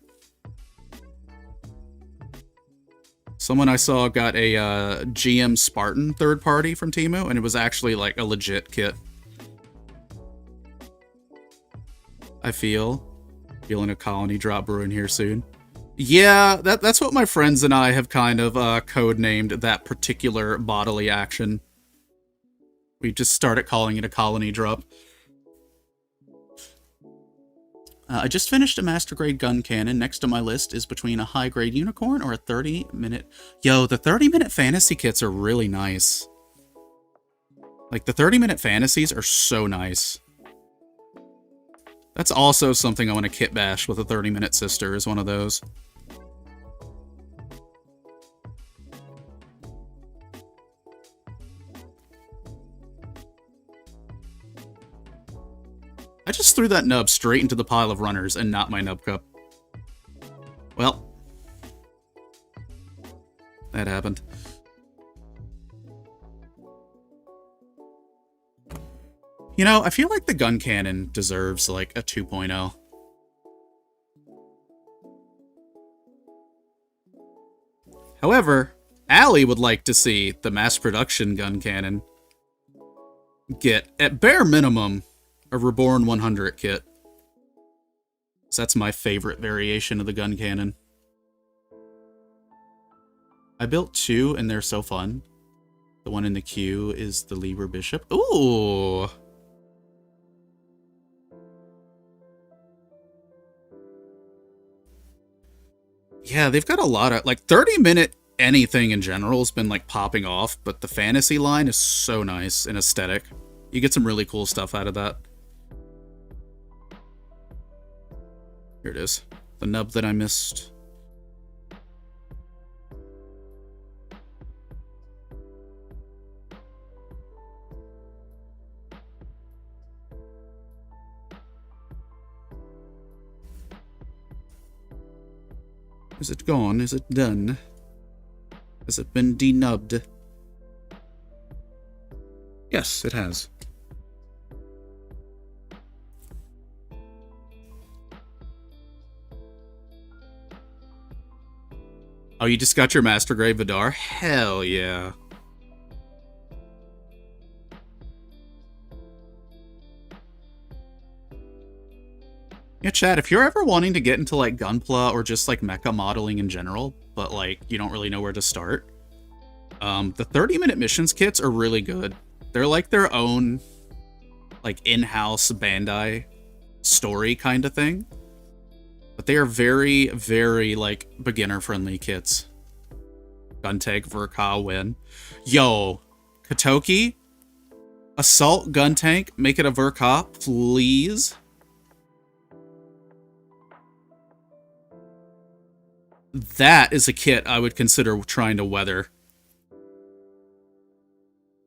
Someone I saw got a GM Spartan third party from Temu, and it was actually, like, a legit kit. I feeling a colony drop brewing here soon. Yeah, that's what my friends and I have kind of codenamed that particular bodily action. We just started calling it a colony drop. I just finished a master grade gun cannon. Next on my list is between a high grade unicorn or a 30-minute... Yo, the 30-minute fantasy kits are really nice. Like, the 30-minute fantasies are so nice. That's also something I want to kit bash with a 30-minute sister, is one of those. I just threw that nub straight into the pile of runners and not my nub cup. Well, that happened. You know, I feel like the gun cannon deserves, like, a 2.0. However, Allie would like to see the mass production gun cannon get, at bare minimum, a Reborn 100 kit. So that's my favorite variation of the gun cannon. I built 2, and they're so fun. The one in the queue is the Liber Bishop. Ooh! Yeah, they've got a lot of, like, 30-minute anything in general has been, like, popping off, but the fantasy line is so nice and aesthetic. You get some really cool stuff out of that. Here it is. The nub that I missed. Is it gone? Is it done? Has it been denubbed? Yes, it has. Oh, you just got your Master Grade Vidar? Hell yeah. Yeah, Chad, if you're ever wanting to get into, like, Gunpla or just, like, mecha modeling in general, but, like, you don't really know where to start, the 30-minute missions kits are really good. They're, like, their own, like, in-house Bandai story kind of thing. But they are very, very, like, beginner-friendly kits. Gun tank, Ver.Ka win. Yo, Katoki, assault gun tank, make it a Ver.Ka, please. That is a kit I would consider trying to weather.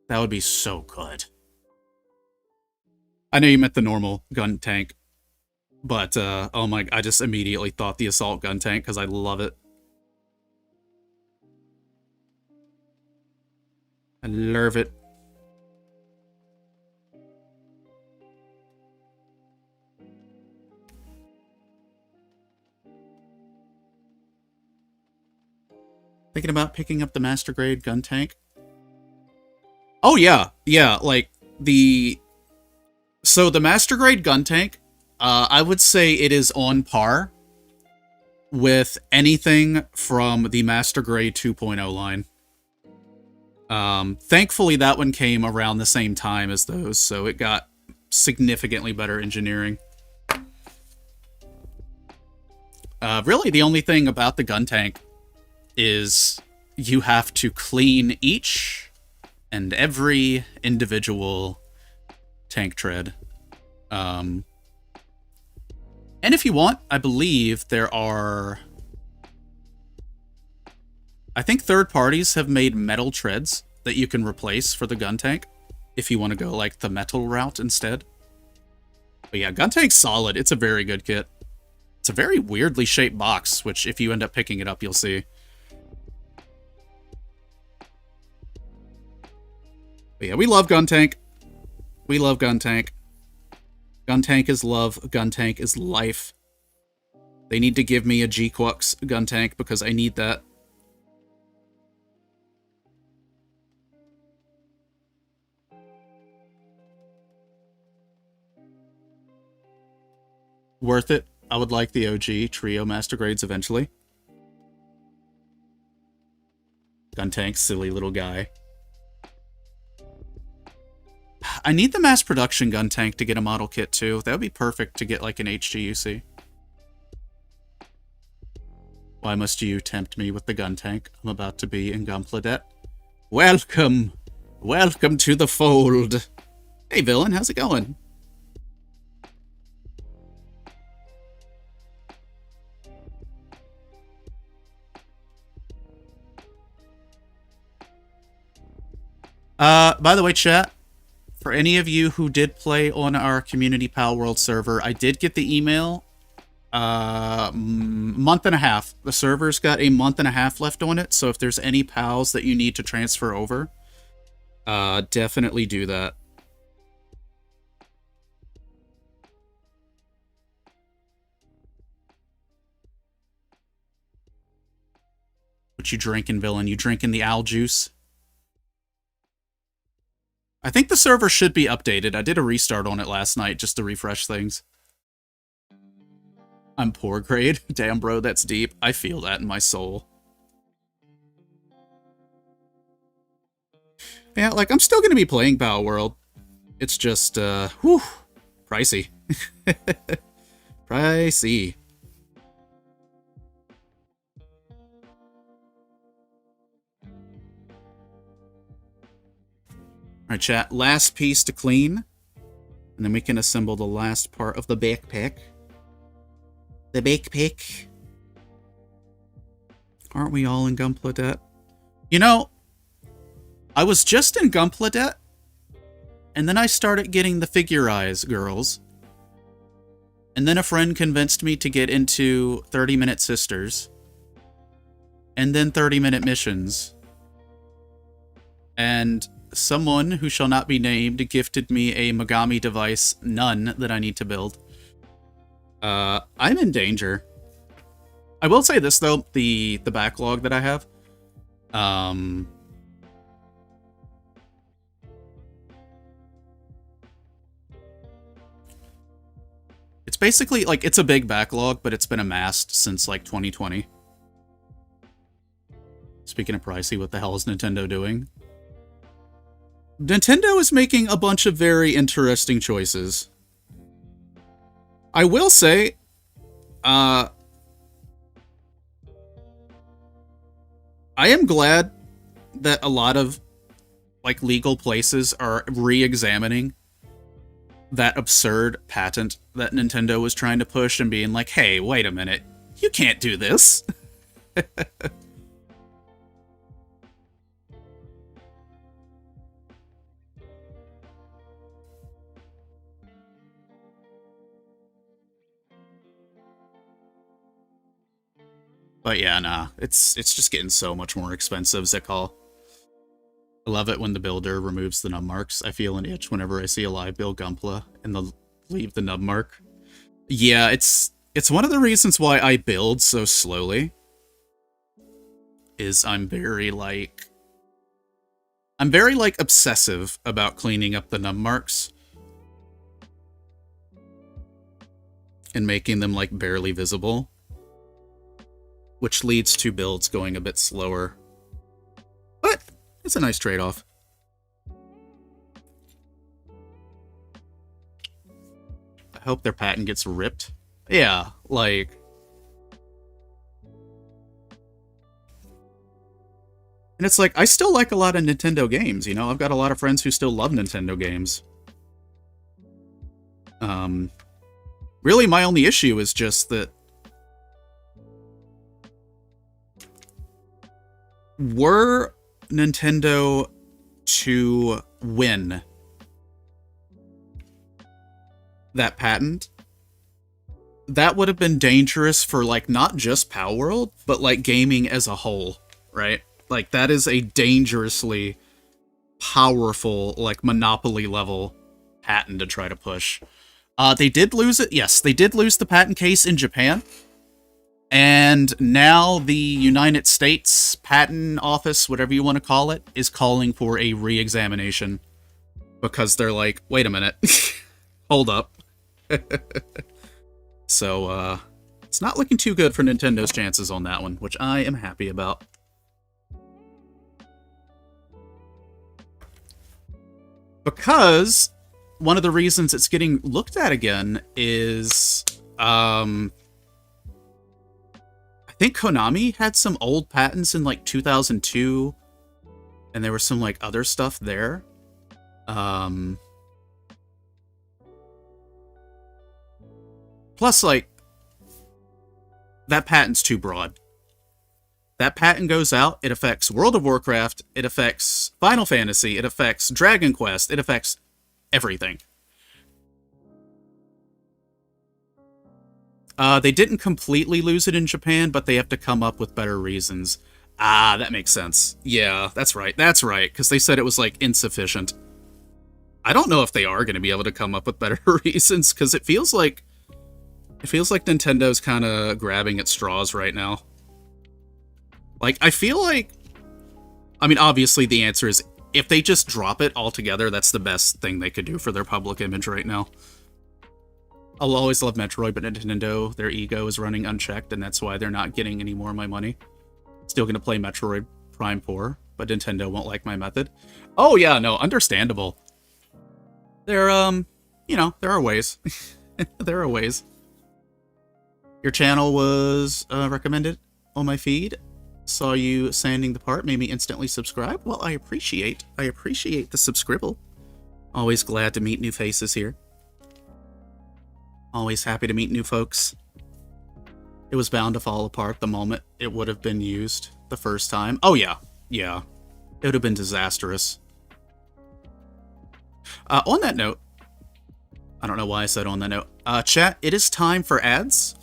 That would be so good. I know you meant the normal gun tank, but, oh my, I just immediately thought the assault gun tank because I love it. I love it. Thinking about picking up the Master Grade gun tank? Oh yeah, yeah, like, so the Master Grade gun tank, I would say it is on par with anything from the Master Grade 2.0 line. Thankfully that one came around the same time as those, so it got significantly better engineering. Really the only thing about the gun tank is you have to clean each and every individual tank tread. And if you want, I believe there are... I think third parties have made metal treads that you can replace for the gun tank if you want to go like the metal route instead. But yeah, gun tank's solid. It's a very good kit. It's It's a very weirdly shaped box, which if you end up picking it up, you'll see. But yeah, we love Guntank. We love Guntank. Guntank is love. Guntank is life. They need to give me a G-Quux Guntank because I need that. Worth it. I would like the OG trio master grades eventually. Guntank, silly little guy. I need the mass production Guntank to get a model kit too. That would be perfect to get like an HGUC. Why must you tempt me with the Guntank? I'm about to be in Gunpla debt. Welcome! Welcome to the fold! Hey villain, how's it going? By the way, chat, for any of you who did play on our Community Pal World server, I did get the email, month and a half. The server's got a month and a half left on it, so if there's any pals that you need to transfer over, definitely do that. What you drinking, villain? You drinking the owl juice? I think the server should be updated. I did a restart on it last night just to refresh things. I'm poor grade. Damn, bro, that's deep. I feel that in my soul. Yeah, like, I'm still going to be playing Power World. It's just, whew, pricey. Pricey. Alright, chat. Last piece to clean. And then we can assemble the last part of the backpack. The backpack. Aren't we all in Gunpla debt? You know, I was just in Gunpla debt, and then I started getting the Figure Eyes girls. And then a friend convinced me to get into 30-minute sisters. And then 30-minute missions. And someone who shall not be named gifted me a Megami device nun that I need to build. I'm in danger. I will say this though, the backlog that I have, it's basically like, it's a big backlog, but it's been amassed since like 2020. Speaking of pricey, what the hell is Nintendo doing? Nintendo is making a bunch of very interesting choices. I will say, I am glad that a lot of, like, legal places are re-examining that absurd patent that Nintendo was trying to push and being like, hey, wait a minute, you can't do this. But yeah, nah, it's just getting so much more expensive, Zekal. I love it when the builder removes the nub marks. I feel an itch whenever I see a live build Gunpla and they'll leave the nub mark. Yeah, it's one of the reasons why I build so slowly. Is I'm very obsessive about cleaning up the nub marks. And making them like barely visible. Which leads to builds going a bit slower. But it's a nice trade-off. I hope their patent gets ripped. Yeah, like... And it's like, I still like a lot of Nintendo games, you know? I've got a lot of friends who still love Nintendo games. Really, my only issue is just that were Nintendo to win that patent, that would have been dangerous for, like, not just Power World, but, like, gaming as a whole, right? Like, that is a dangerously powerful, like, monopoly level patent to try to push. They did lose it. Yes, they did lose the patent case in Japan. And now the United States Patent Office, whatever you want to call it, is calling for a re-examination. Because they're like, wait a minute. Hold up. So, it's not looking too good for Nintendo's chances on that one, which I am happy about. Because one of the reasons it's getting looked at again is, I think Konami had some old patents in, like, 2002, and there was some, like, other stuff there. Plus, like, that patent's too broad. That patent goes out, it affects World of Warcraft, it affects Final Fantasy, it affects Dragon Quest, it affects everything. They didn't completely lose it in Japan, but they have to come up with better reasons. Ah, that makes sense. Yeah, that's right, because they said it was, like, insufficient. I don't know if they are going to be able to come up with better reasons, because it feels like Nintendo's kind of grabbing at straws right now. Like, I feel like, I mean, obviously the answer is, if they just drop it altogether, that's the best thing they could do for their public image right now. I'll always love Metroid, but Nintendo, their ego is running unchecked, and that's why they're not getting any more of my money. Still gonna play Metroid Prime 4, but Nintendo won't like my method. Oh yeah, no, understandable. There, you know, there are ways. There are ways. Your channel was recommended on my feed. Saw you sanding the part, made me instantly subscribe. Well, I appreciate the subscribble. Always glad to meet new faces here. Always happy to meet new folks. It was bound to fall apart the moment it would have been used the first time. Oh yeah, yeah. It would have been disastrous. On that note, I don't know why I said on that note. Chat, it is time for ads.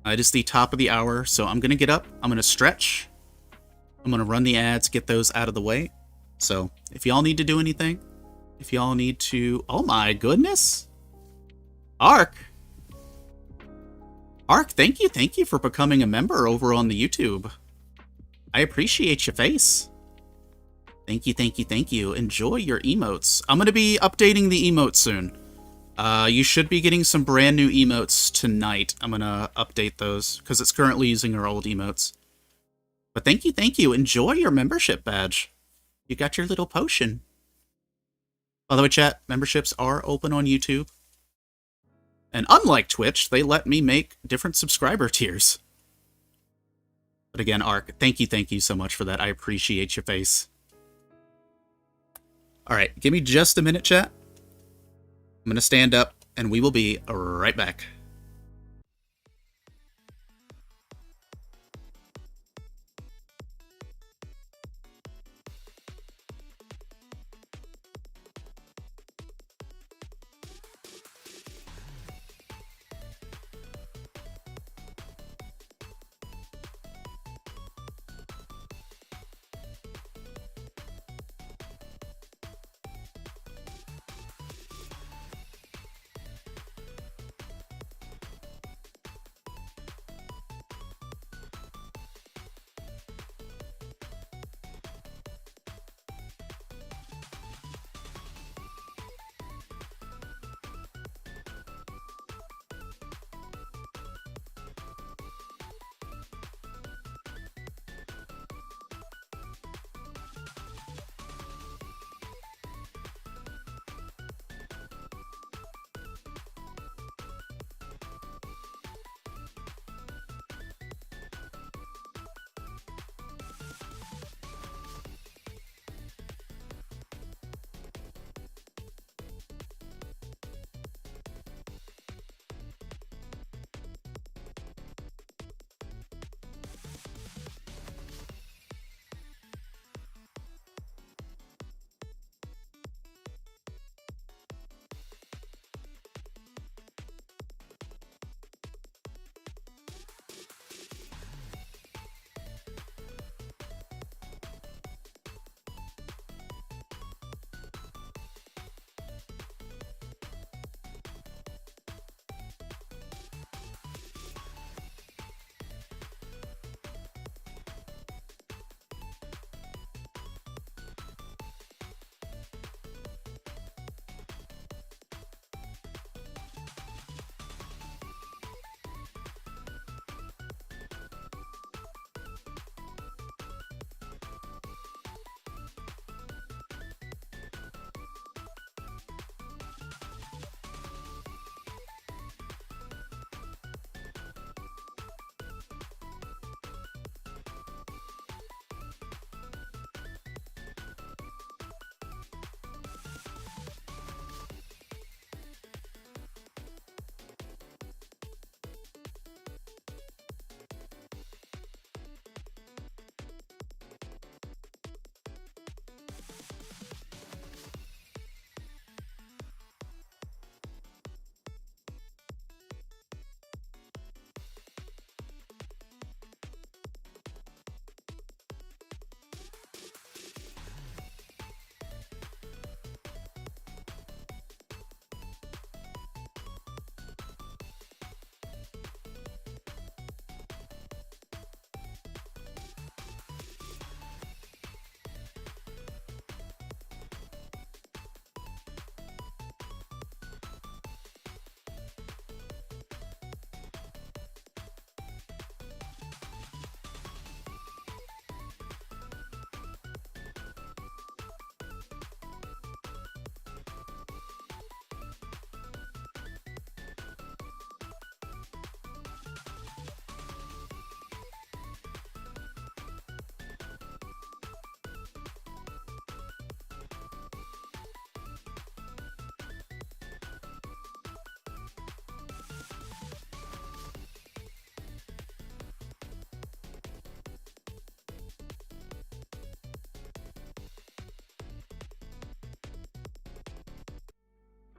It is the top of the hour, so I'm going to get up. I'm going to stretch. I'm going to run the ads, get those out of the way. So, if y'all need to do anything, if y'all need to... Oh my goodness! Ark, thank you for becoming a member over on the YouTube. I appreciate your face. Thank you. Enjoy your emotes. I'm going to be updating the emotes soon. You should be getting some brand new emotes tonight. I'm going to update those, because it's currently using our old emotes. But thank you. Enjoy your membership badge. You got your little potion. By the way, chat, memberships are open on YouTube. And unlike Twitch, they let me make different subscriber tiers. But again, Ark, thank you so much for that. I appreciate your face. Alright, give me just a minute, chat. I'm going to stand up, and we will be right back.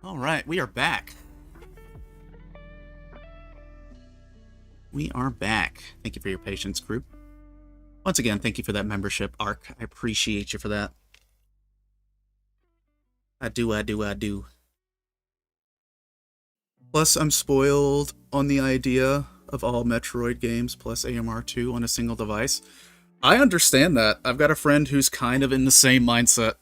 Alright, we are back. We are back. Thank you for your patience, group. Once again, thank you for that membership, Ark. I appreciate you for that. I do. Plus, I'm spoiled on the idea of all Metroid games plus AMR2 on a single device. I understand that. I've got a friend who's kind of in the same mindset.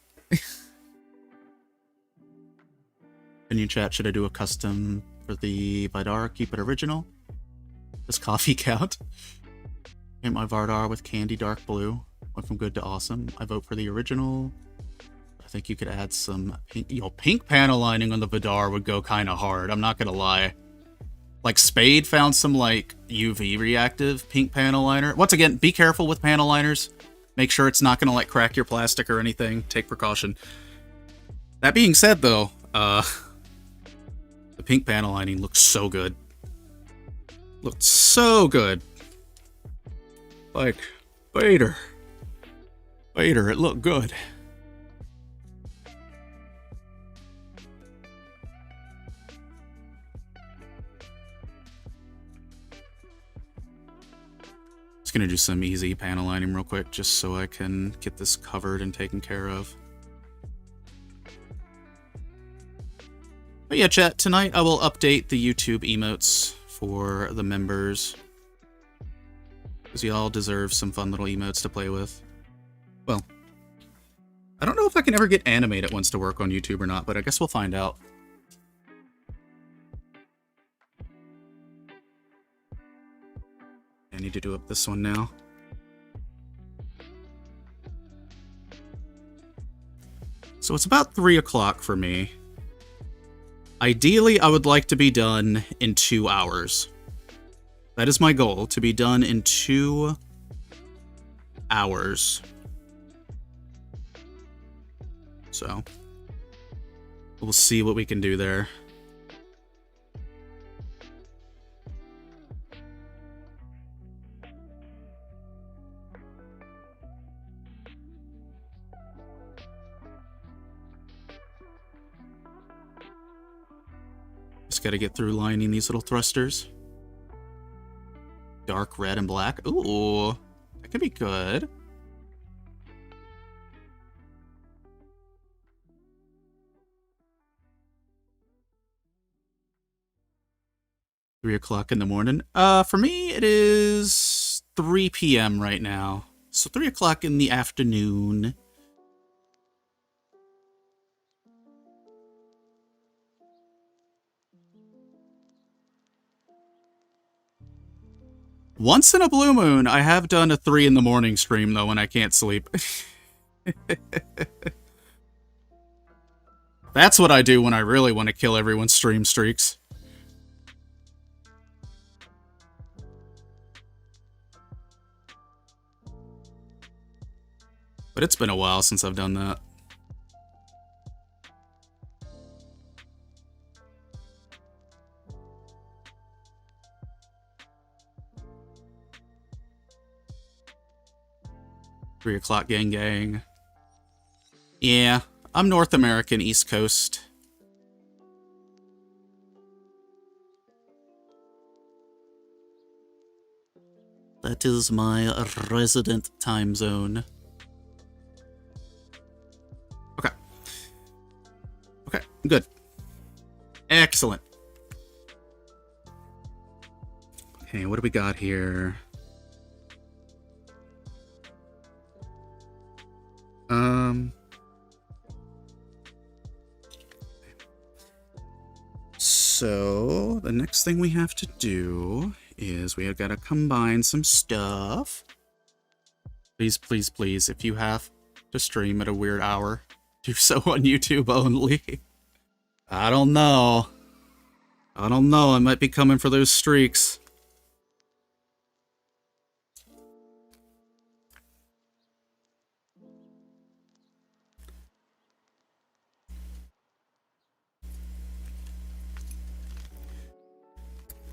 In your chat, should I do a custom for the Vidar? Keep it original? Does coffee count? Paint my Vardar with candy dark blue. Went from good to awesome. I vote for the original. I think you could add some pink. Yo, pink panel lining on the Vidar would go kind of hard. I'm not gonna lie. Like, Spade found some, like, UV reactive pink panel liner. Once again, be careful with panel liners. Make sure it's not gonna, like, crack your plastic or anything. Take precaution. That being said, though, the pink panel lining looks so good. Looked so good. Like, Vader, it looked good. Just gonna do some easy panel lining real quick, just so I can get this covered and taken care of. But yeah, chat, tonight I will update the YouTube emotes for the members, because y'all deserve some fun little emotes to play with. Well, I don't know if I can ever get Animate It Wants to work on YouTube or not, but I guess we'll find out. I need to do up this one now. So it's about 3 o'clock for me. Ideally, I would like to be done in 2 hours. That is my goal, to be done in 2 hours. So, we'll see what we can do there. Just gotta get through lining these little thrusters. Dark red and black. Ooh, that could be good. Three o'clock in the morning. For me, it is 3 p.m. right now. So 3 o'clock in the afternoon. Once in a blue moon, I have done a 3 in the morning stream, though, when I can't sleep. That's what I do when I really want to kill everyone's stream streaks. But it's been a while since I've done that. Three o'clock gang. Yeah, I'm North American, East Coast. That is my resident time zone. Okay, good. Excellent. Okay, what do we got here? So, the next thing we have to do is we have got to combine some stuff. Please, please, please, if you have to stream at a weird hour, do so on YouTube only. I don't know. I might be coming for those streaks.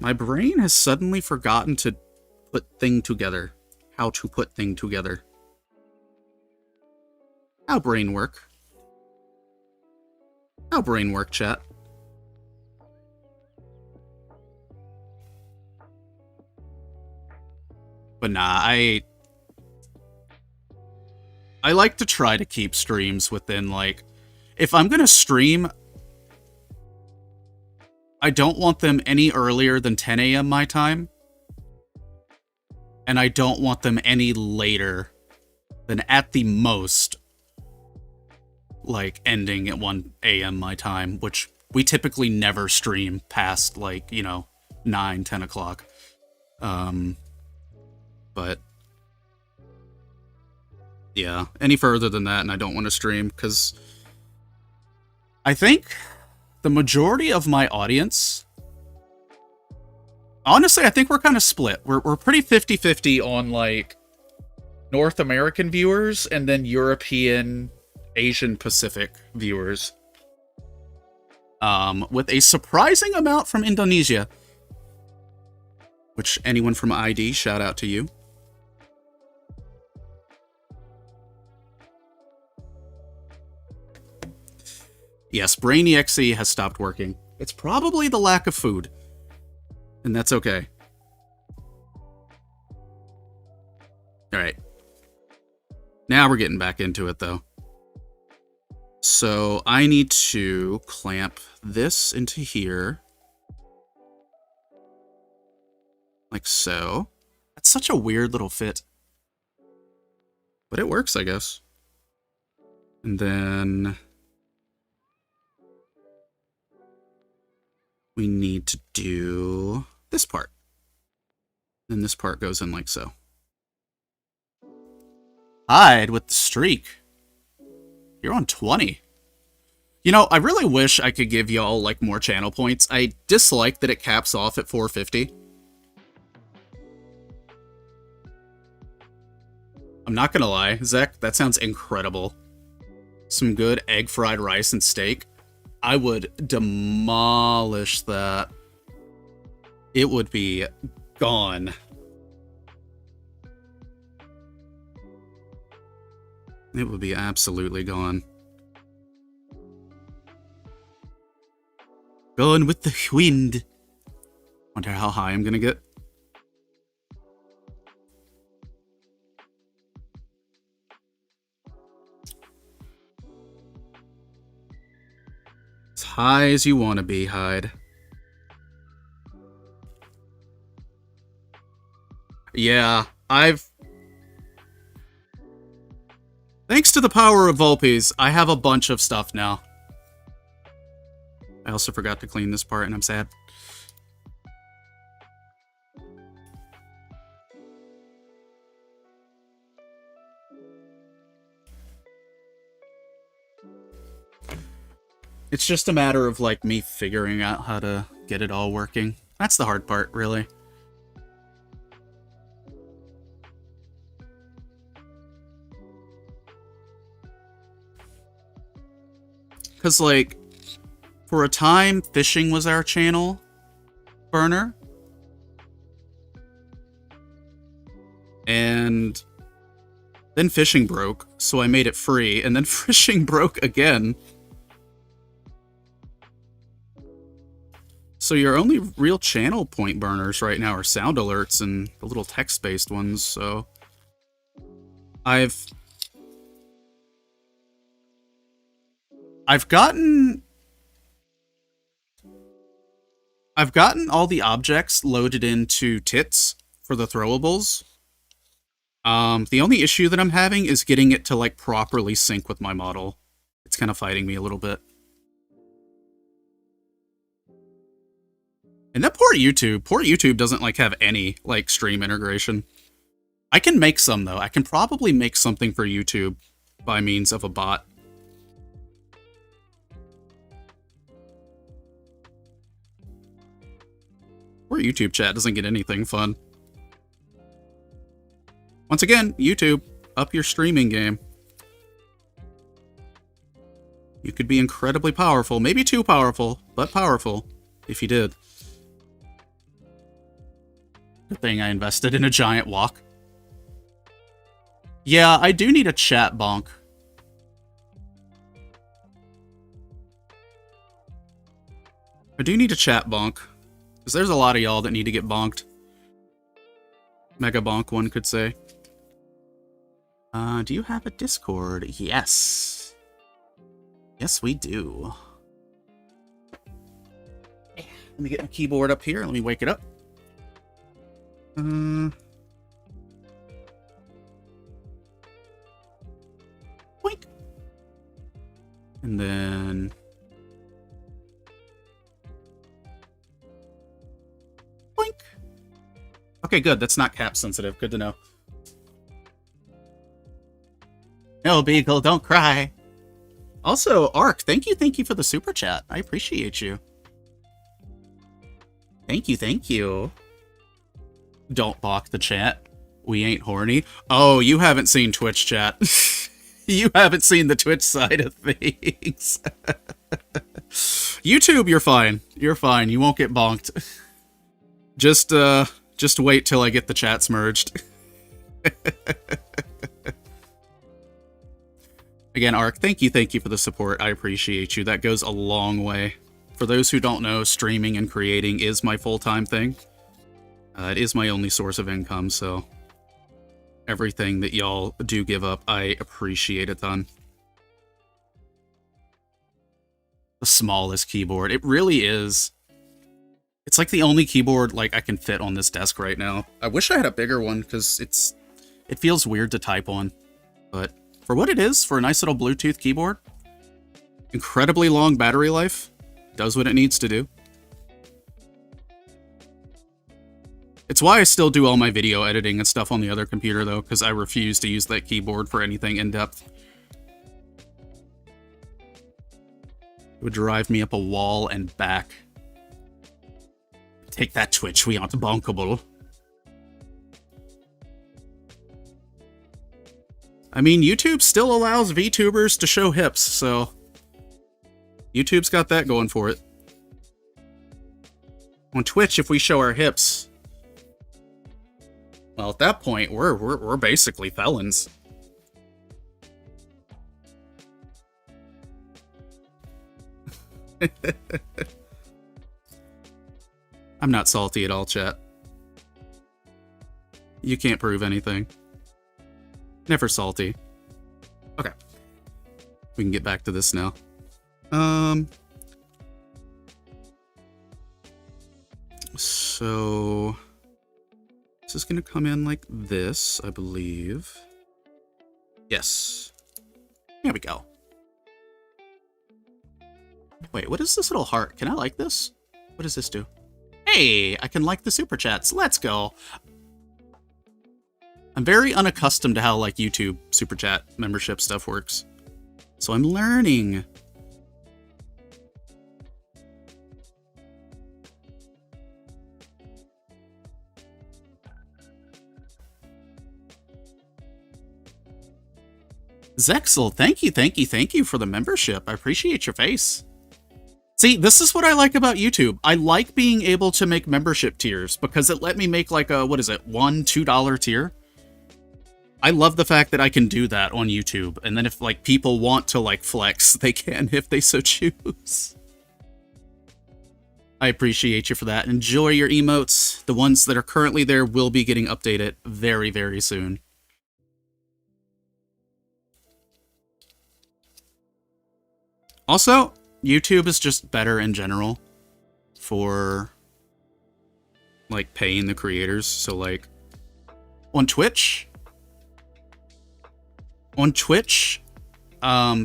My brain has suddenly forgotten to put thing together. How to put thing together. How brain work? How brain work, chat? But nah, I like to try to keep streams within, like, if I'm gonna stream, I don't want them any earlier than 10 a.m. my time. And I don't want them any later than, at the most, like, ending at 1 a.m. my time, which we typically never stream past, like, you know, 9, 10 o'clock. But yeah, any further than that, and I don't want to stream, because I think the majority of my audience, honestly, I think we're kind of split. We're pretty 50-50 on, like, North American viewers and then European, Asian Pacific viewers. With a surprising amount from Indonesia. Which, anyone from ID, shout out to you. Yes, Brain.exe has stopped working. It's probably the lack of food. And that's okay. Alright. Now we're getting back into it, though. So I need to clamp this into here. Like so. That's such a weird little fit. But it works, I guess. And then we need to do this part. Then this part goes in like so. Hide with the streak. You're on 20. You know, I really wish I could give y'all, like, more channel points. I dislike that it caps off at 450. I'm not gonna lie, Zek, that sounds incredible. Some good egg fried rice and steak. I would demolish that. It would be gone. It would be absolutely gone. Going with the wind. Wonder how high I'm gonna get. As high as you want to be, Hyde. Yeah, thanks to the power of Vulpes, I have a bunch of stuff now. I also forgot to clean this part, and I'm sad. It's just a matter of, like, me figuring out how to get it all working. That's the hard part, really. Because, like, for a time, fishing was our channel burner. And then fishing broke, so I made it free, and then fishing broke again. So your only real channel point burners right now are sound alerts and the little text-based ones, so I've gotten all the objects loaded into tits for the throwables. The only issue that I'm having is getting it to, like, properly sync with my model. It's kind of fighting me a little bit. And that poor YouTube doesn't, like, have any, like, stream integration. I can make some, though. I can probably make something for YouTube by means of a bot. Poor YouTube chat doesn't get anything fun. Once again, YouTube, up your streaming game. You could be incredibly powerful, maybe too powerful, but powerful, if you did. Good thing I invested in a giant wok. Yeah, I do need a chat bonk. I do need a chat bonk, because there's a lot of y'all that need to get bonked. Mega Bonk, one could say. Do you have a Discord? Yes. Yes, we do. Let me get my keyboard up here. Let me wake it up. Boink. And then... boink. Okay, good. That's not cap sensitive. Good to know. No, Beagle, don't cry. Also, Ark, thank you for the super chat. I appreciate you. Thank you. Don't balk the chat. We ain't horny. Oh, you haven't seen Twitch chat. You haven't seen the Twitch side of things. YouTube, you're fine. You're fine. You won't get bonked. Just wait till I get the chats merged. Again, Ark, thank you for the support. I appreciate you. That goes a long way. For those who don't know, streaming and creating is my full-time thing. It is my only source of income, so everything that y'all do give up, I appreciate a ton. The smallest keyboard. It really is. It's like the only keyboard like I can fit on this desk right now. I wish I had a bigger one, because it feels weird to type on. But for what it is, for a nice little Bluetooth keyboard, incredibly long battery life, does what it needs to do. It's why I still do all my video editing and stuff on the other computer, though, because I refuse to use that keyboard for anything in-depth. It would drive me up a wall and back. Take that, Twitch, we aren't bonkable. I mean, YouTube still allows VTubers to show hips, so YouTube's got that going for it. On Twitch, if we show our hips, well, at that point, we're basically felons. I'm not salty at all, chat. You can't prove anything. Never salty. Okay. We can get back to this now. So this is gonna come in like this, I believe. Yes. There we go. Wait, what is this little heart? Can I like this? What does this do? Hey, I can like the super chats. Let's go. I'm very unaccustomed to how, like, YouTube super chat membership stuff works. So I'm learning. Zexel, thank you for the membership. I appreciate your face. See, this is what I like about YouTube. I like being able to make membership tiers because it let me make like a, what is it, $1, $2 tier? I love the fact that I can do that on YouTube, and then if like people want to like flex, they can if they so choose. I appreciate you for that. Enjoy your emotes. The ones that are currently there will be getting updated very, very soon. Also, YouTube is just better in general for like paying the creators. So like on Twitch,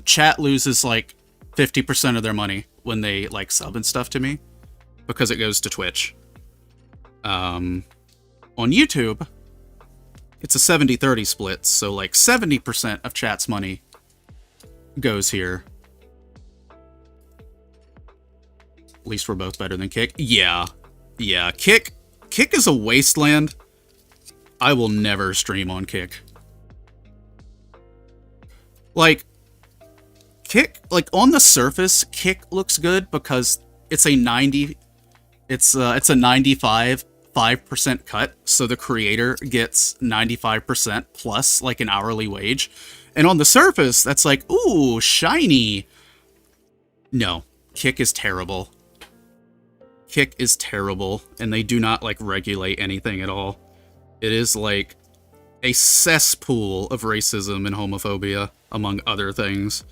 chat loses like 50% of their money when they like sub and stuff to me because it goes to Twitch. On YouTube, it's a 70-30 split, so like 70% of chat's money goes here. At least we're both better than Kick. Yeah. Kick is a wasteland. I will never stream on Kick. Like, Kick, like on the surface, Kick looks good because it's a 95% cut, so the creator gets 95% plus like an hourly wage. And on the surface, that's like, ooh, shiny. No, Kick is terrible. Kick is terrible, and they do not like regulate anything at all. It is like a cesspool of racism and homophobia, among other things.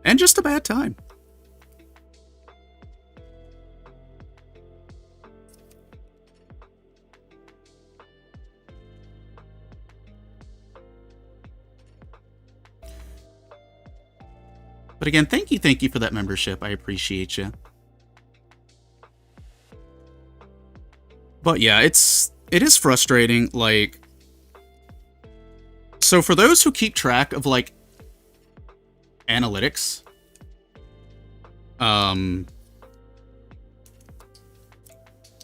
And just a bad time. But again, thank you for that membership. I appreciate you. But yeah, it is frustrating, like... So for those who keep track of, like, analytics,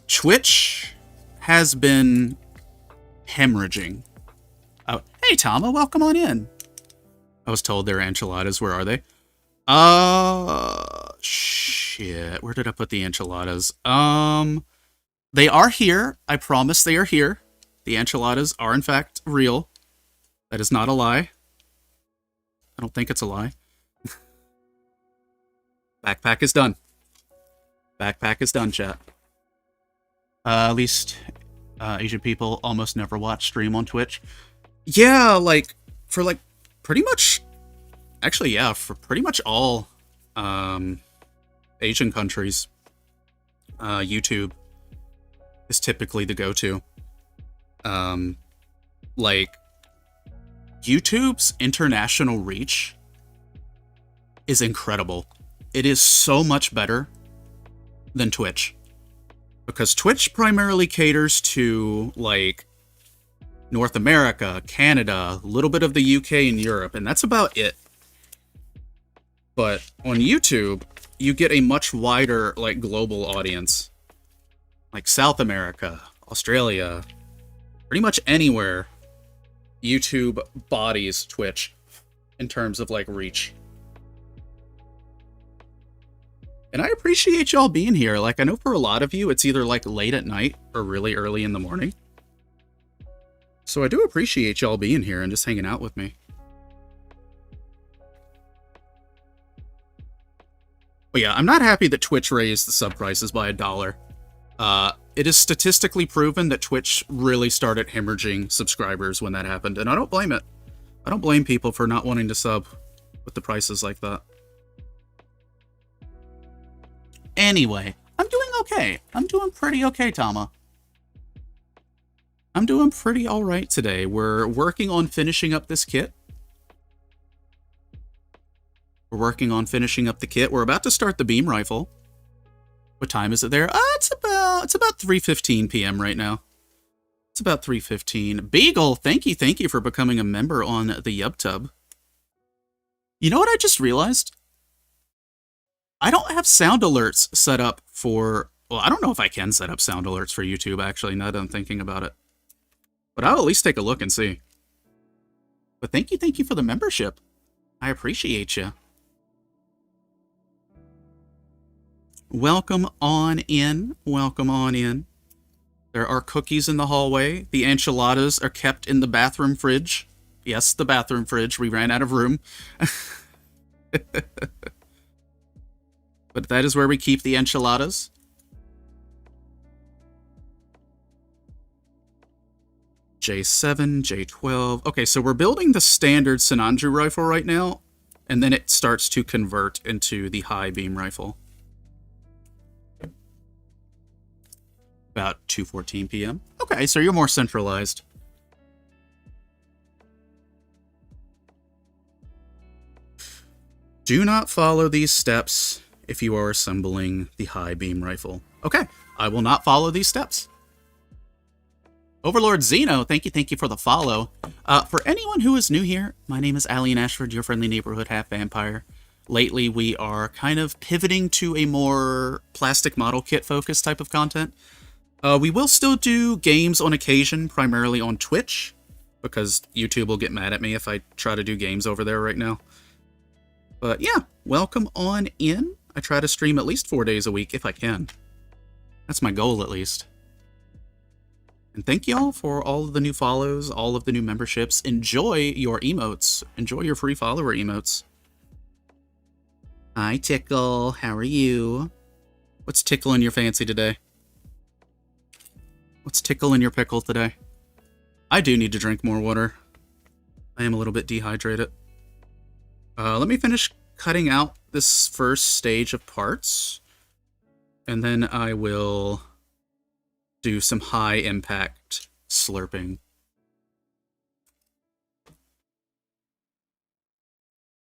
Twitch has been hemorrhaging. Oh, hey, Tama, welcome on in. I was told they're enchiladas. Where are they? Shit. Where did I put the enchiladas? They are here. I promise they are here. The enchiladas are, in fact, real. That is not a lie. I don't think it's a lie. Backpack is done. Backpack is done, chat. At least Asian people almost never watch stream on Twitch. Yeah, like, for, like, pretty much... Actually, yeah, for pretty much all Asian countries, YouTube is typically the go-to. Like, YouTube's international reach is incredible. It is so much better than Twitch. Because Twitch primarily caters to, like, North America, Canada, a little bit of the UK and Europe, and that's about it. But on YouTube, you get a much wider, like, global audience. Like South America, Australia, pretty much anywhere YouTube bodies Twitch in terms of, like, reach. And I appreciate y'all being here. Like, I know for a lot of you, it's either, like, late at night or really early in the morning. So I do appreciate y'all being here and just hanging out with me. But yeah, I'm not happy that Twitch raised the sub prices by $1. It is statistically proven that Twitch really started hemorrhaging subscribers when that happened, and I don't blame it. I don't blame people for not wanting to sub with the prices like that. Anyway, I'm doing okay. I'm doing pretty okay, Tama. I'm doing pretty alright today. We're working on finishing up this kit. We're working on finishing up the kit. We're about to start the beam rifle. What time is it there? It's about 3:15 p.m. right now. It's about 3:15. Beagle, thank you for becoming a member on the YubTub. You know what I just realized? I don't have sound alerts set up for... Well, I don't know if I can set up sound alerts for YouTube, actually, now that I'm thinking about it. But I'll at least take a look and see. But thank you for the membership. I appreciate you. Welcome on in. Welcome on in. There are cookies in the hallway. The enchiladas are kept in the bathroom fridge. Yes, the bathroom fridge. We ran out of room. But that is where we keep the enchiladas. J7, J12. Okay, so we're building the standard Sinanju rifle right now, and then it starts to convert into the high beam rifle. About 2:14 p.m. Okay, so you're more centralized. Do not follow these steps if you are assembling the high beam rifle. Okay, I will not follow these steps. Overlord Zeno, thank you for the follow. For anyone who is new here, my name is Alien Ashford, your friendly neighborhood half-vampire. Lately, we are kind of pivoting to a more plastic model kit focused type of content. We will still do games on occasion, primarily on Twitch, because YouTube will get mad at me if I try to do games over there right now. But yeah, welcome on in. I try to stream at least 4 days a week if I can. That's my goal, at least. And thank y'all for all of the new follows, all of the new memberships. Enjoy your emotes. Enjoy your free follower emotes. Hi, Tickle. How are you? What's tickling your fancy today? What's tickling your pickle today? I do need to drink more water. I am a little bit dehydrated. Let me finish cutting out this first stage of parts, and then I will do some high impact slurping.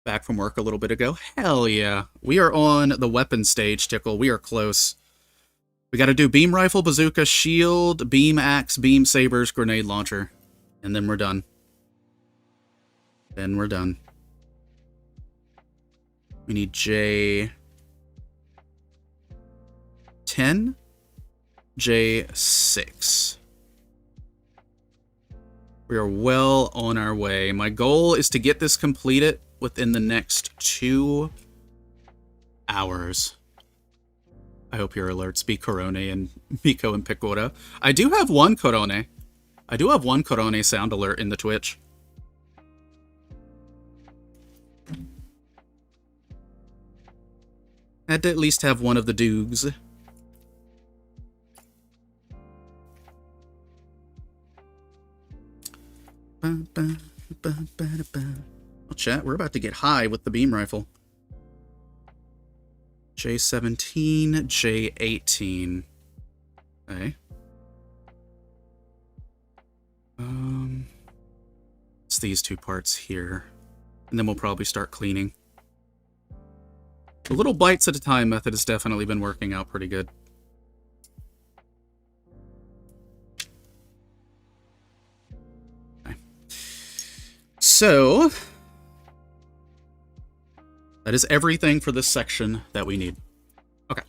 Back from work a little bit ago. Hell yeah. We are on the weapon stage, Tickle. We are close. We gotta do beam rifle, bazooka, shield, beam axe, beam sabers, grenade launcher. And then we're done. Then we're done. We need J10, J6. We are well on our way. My goal is to get this completed within the next 2 hours. I hope your alerts be Corone and Miko and Picora. I do have one Corone. I do have one Corone sound alert in the Twitch. Had to at least have one of the Doogs. Well, chat, we're about to get high with the beam rifle. J17, J18. Okay. It's these 2 parts here. And then we'll probably start cleaning. The little bites at a time method has definitely been working out pretty good. Okay. So, that is everything for this section that we need. Okay.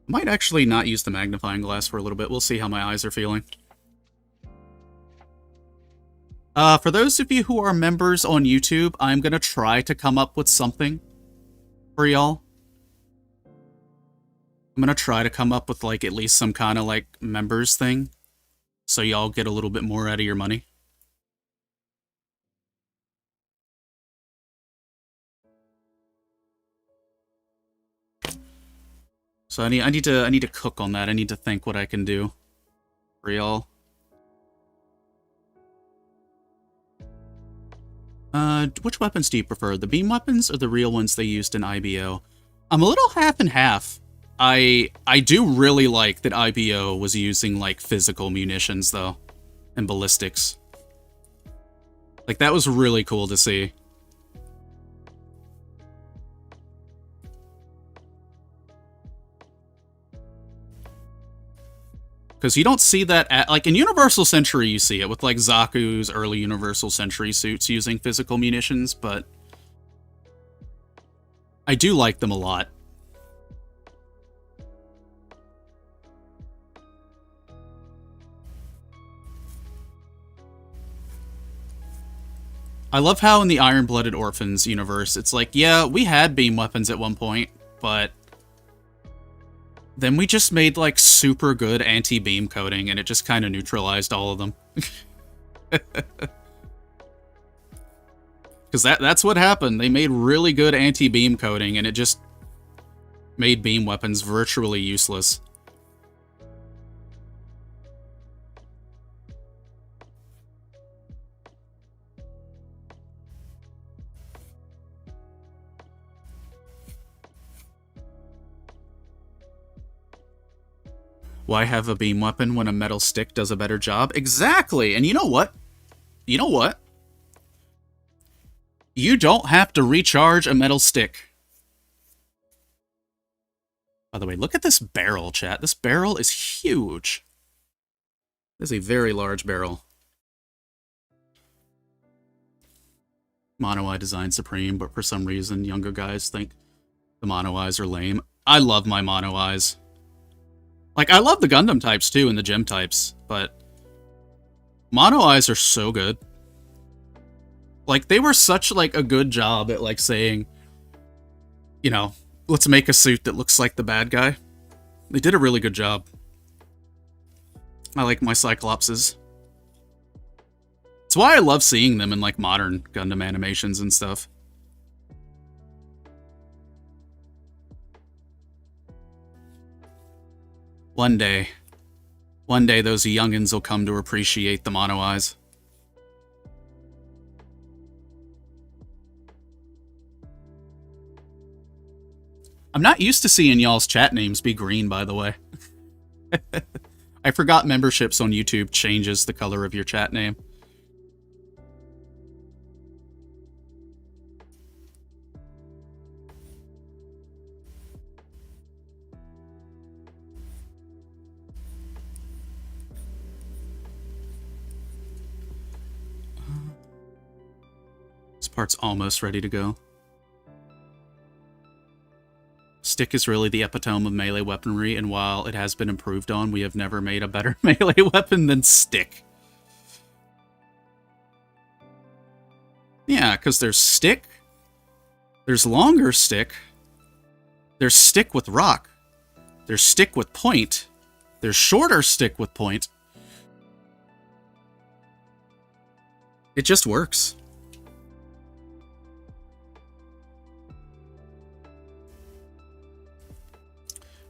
Might actually not use the magnifying glass for a little bit. We'll see how my eyes are feeling. For those of you who are members on YouTube, I'm going to try to come up with something for y'all. I'm going to try to come up with, like, at least some kind of, like, members thing. So y'all get a little bit more out of your money. So I need to cook on that. I need to think what I can do for y'all. Which weapons do you prefer? The beam weapons or the real ones they used in IBO? I'm a little half and half. I do really like that IBO was using, like, physical munitions, though. And ballistics. Like, that was really cool to see. Because you don't see that at, like, in Universal Century you see it with, like, Zaku's early Universal Century suits using physical munitions, but I do like them a lot. I love how in the Iron-Blooded Orphans universe, it's like, yeah, we had beam weapons at one point, but then we just made, like, super good anti-beam coating, and it just kind of neutralized all of them. Because that's what happened. They made really good anti-beam coating, and it just made beam weapons virtually useless. Why have a beam weapon when a metal stick does a better job? Exactly! And you know what? You know what? You don't have to recharge a metal stick. By the way, look at this barrel, chat. This barrel is huge. This is a very large barrel. Mono Eye design supreme, but for some reason, younger guys think the Mono Eyes are lame. I love my Mono Eyes. Like, I love the Gundam types, too, and the Gem types, but Mono Eyes are so good. Like, they were such, like, a good job at, like, saying, you know, let's make a suit that looks like the bad guy. They did a really good job. I like my Cyclopses. It's why I love seeing them in, like, modern Gundam animations and stuff. One day. One day those youngins will come to appreciate the mono eyes. I'm not used to seeing y'all's chat names be green, by the way. I forgot memberships on YouTube changes the color of your chat name. This part's almost ready to go. Stick is really the epitome of melee weaponry, and while it has been improved on, we have never made a better melee weapon than stick. Yeah, because there's stick, there's longer stick, there's stick with rock, there's stick with point, there's shorter stick with point. It just works.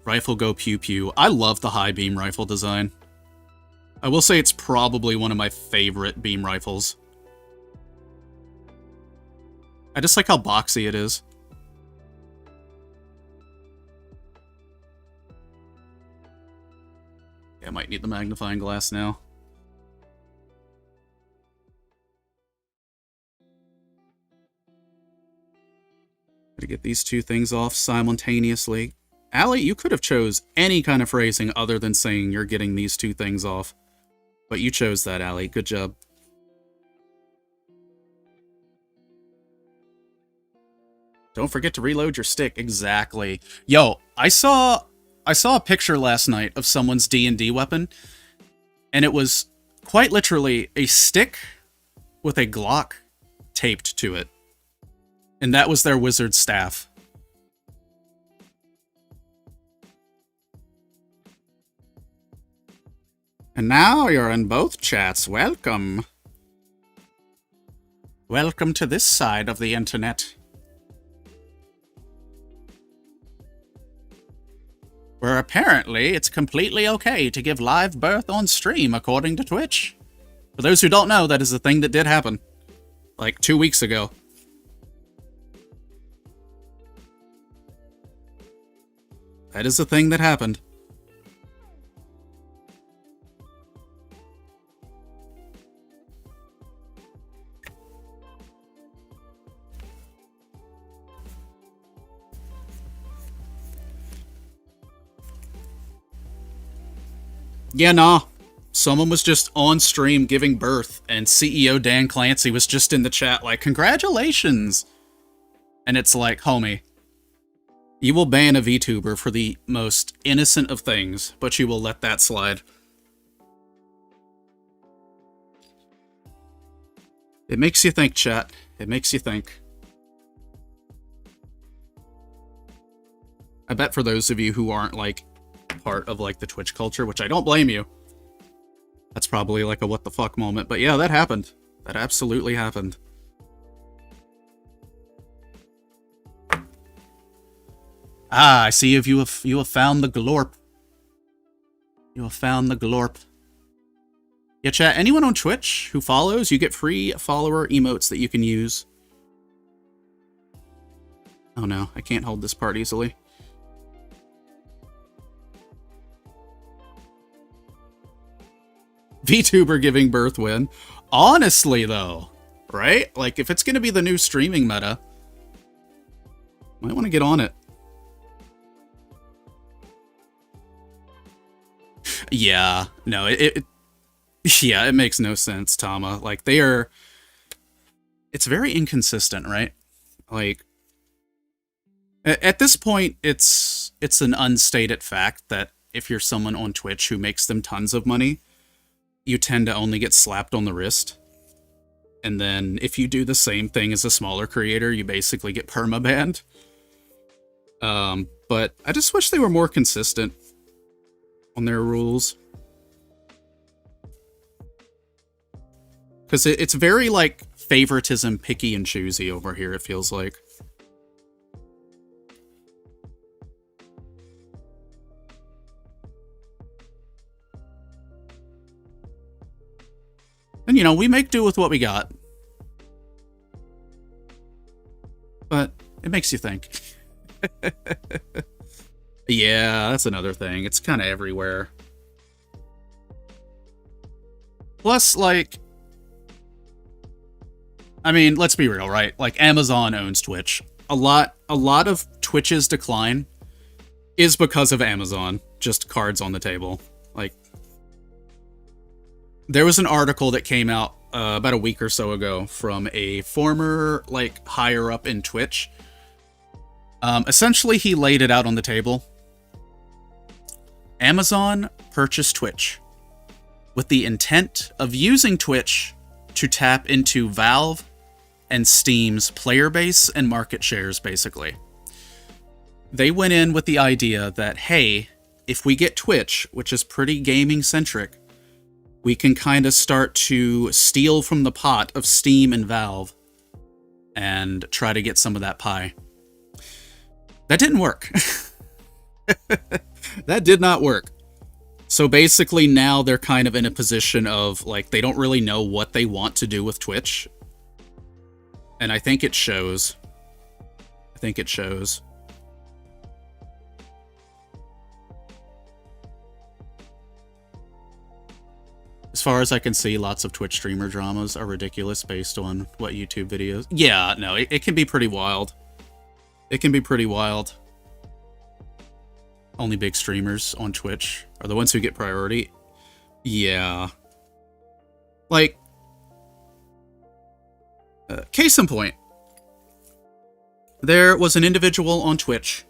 Rifle go pew pew. I love the high beam rifle design. I will say it's probably one of my favorite beam rifles. I just like how boxy it is. Yeah, I might need the magnifying glass now. Gotta get these two things off simultaneously. Allie, you could have chose any kind of phrasing other than saying you're getting these two things off. But you chose that, Allie. Good job. Don't forget to reload your stick. Exactly. Yo, I saw a picture last night of someone's D&D weapon, and it was quite literally a stick with a Glock taped to it. And that was their wizard staff. And now you're in both chats. Welcome. Welcome to this side of the internet. Where apparently it's completely okay to give live birth on stream according to Twitch. For those who don't know, that is a thing that did happen. Like 2 weeks ago. That is a thing that happened. Yeah, nah. Someone was just on stream giving birth, and CEO Dan Clancy was just in the chat like, congratulations! And it's like, homie, you will ban a VTuber for the most innocent of things, but you will let that slide. It makes you think, chat. It makes you think. I bet for those of you who aren't, like, part of, like, the Twitch culture, which I don't blame you, that's probably, like, a what the fuck moment. But yeah, that happened. That absolutely happened. Ah, I see if you have found the glorp. You have found the glorp. Yeah, chat, anyone on Twitch who follows, you get free follower emotes that you can use. Oh no, I can't hold this part easily. VTuber giving birth win. Honestly, though, right? Like, if it's gonna be the new streaming meta, might want to get on it. Yeah, no, yeah, it makes no sense, Tama. Like, they are... It's very inconsistent, right? Like, at this point, it's an unstated fact that if you're someone on Twitch who makes them tons of money, you tend to only get slapped on the wrist. And then if you do the same thing as a smaller creator, you basically get permabanned. But I just wish they were more consistent on their rules. Because it's very, like, favoritism, picky and choosy over here, it feels like. you know, we make do with what we got. But it makes you think. Yeah, that's another thing. It's kind of everywhere. Plus, like... I mean, let's be real, right? Like, Amazon owns Twitch. A lot of Twitch's decline is because of Amazon. Just cards on the table. Like, there was an article that came out about a week or so ago from a former, like, higher up in Twitch. Essentially, he laid it out on the table. Amazon purchased Twitch with the intent of using Twitch to tap into Valve and Steam's player base and market shares, basically. They went in with the idea that, hey, if we get Twitch, which is pretty gaming-centric, we can kind of start to steal from the pot of Steam and Valve and try to get some of that pie. That didn't work. That did not work. So basically now they're kind of in a position of, like, they don't really know what they want to do with Twitch. And I think it shows. I think it shows. As far as I can see, lots of Twitch streamer dramas are ridiculous based on what YouTube videos... Yeah, no, it can be pretty wild. It can be pretty wild. Only big streamers on Twitch are the ones who get priority. Yeah. Like... case in point. There was an individual on Twitch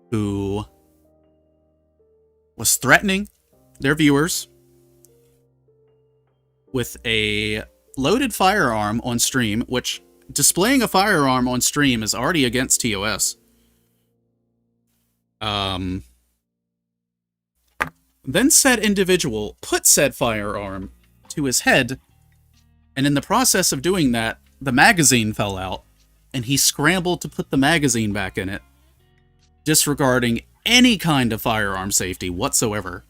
who was threatening their viewers with a loaded firearm on stream, which displaying a firearm on stream is already against TOS. Then said individual put said firearm to his head, and in the process of doing that, the magazine fell out, and he scrambled to put the magazine back in it, disregarding any kind of firearm safety whatsoever.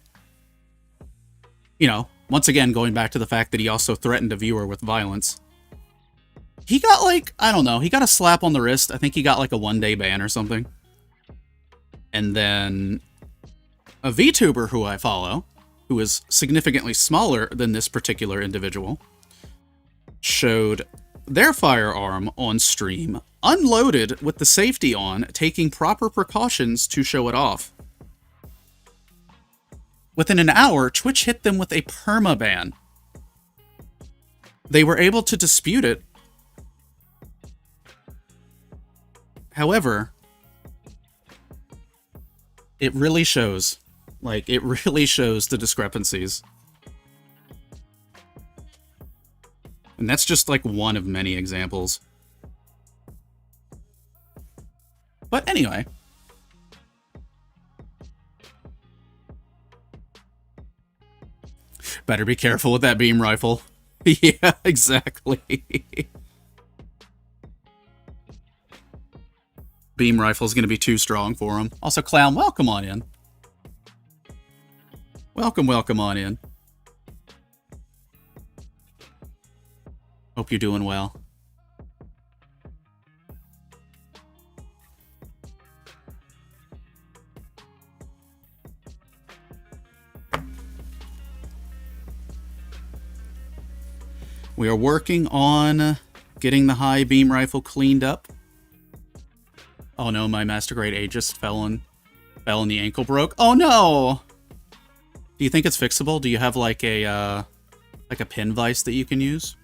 You know, once again, going back to the fact that he also threatened a viewer with violence. He got, like, I don't know, he got a slap on the wrist. I think he got, like, a one-day ban or something. And then a VTuber who I follow, who is significantly smaller than this particular individual, showed their firearm on stream, unloaded with the safety on, taking proper precautions to show it off. Within an hour, Twitch hit them with a permaban. They were able to dispute it. However, it really shows. Like, it really shows the discrepancies. And that's just, like, one of many examples. But anyway. Better be careful with that beam rifle. Yeah, exactly. Beam rifle's gonna be too strong for him. Also, Clown, welcome on in. Welcome on in. Hope you're doing well. We are working on getting the high beam rifle cleaned up. Oh no, my Master Grade Aegis fell and the ankle broke. Oh no! Do you think it's fixable? Do you have like a pin vise that you can use?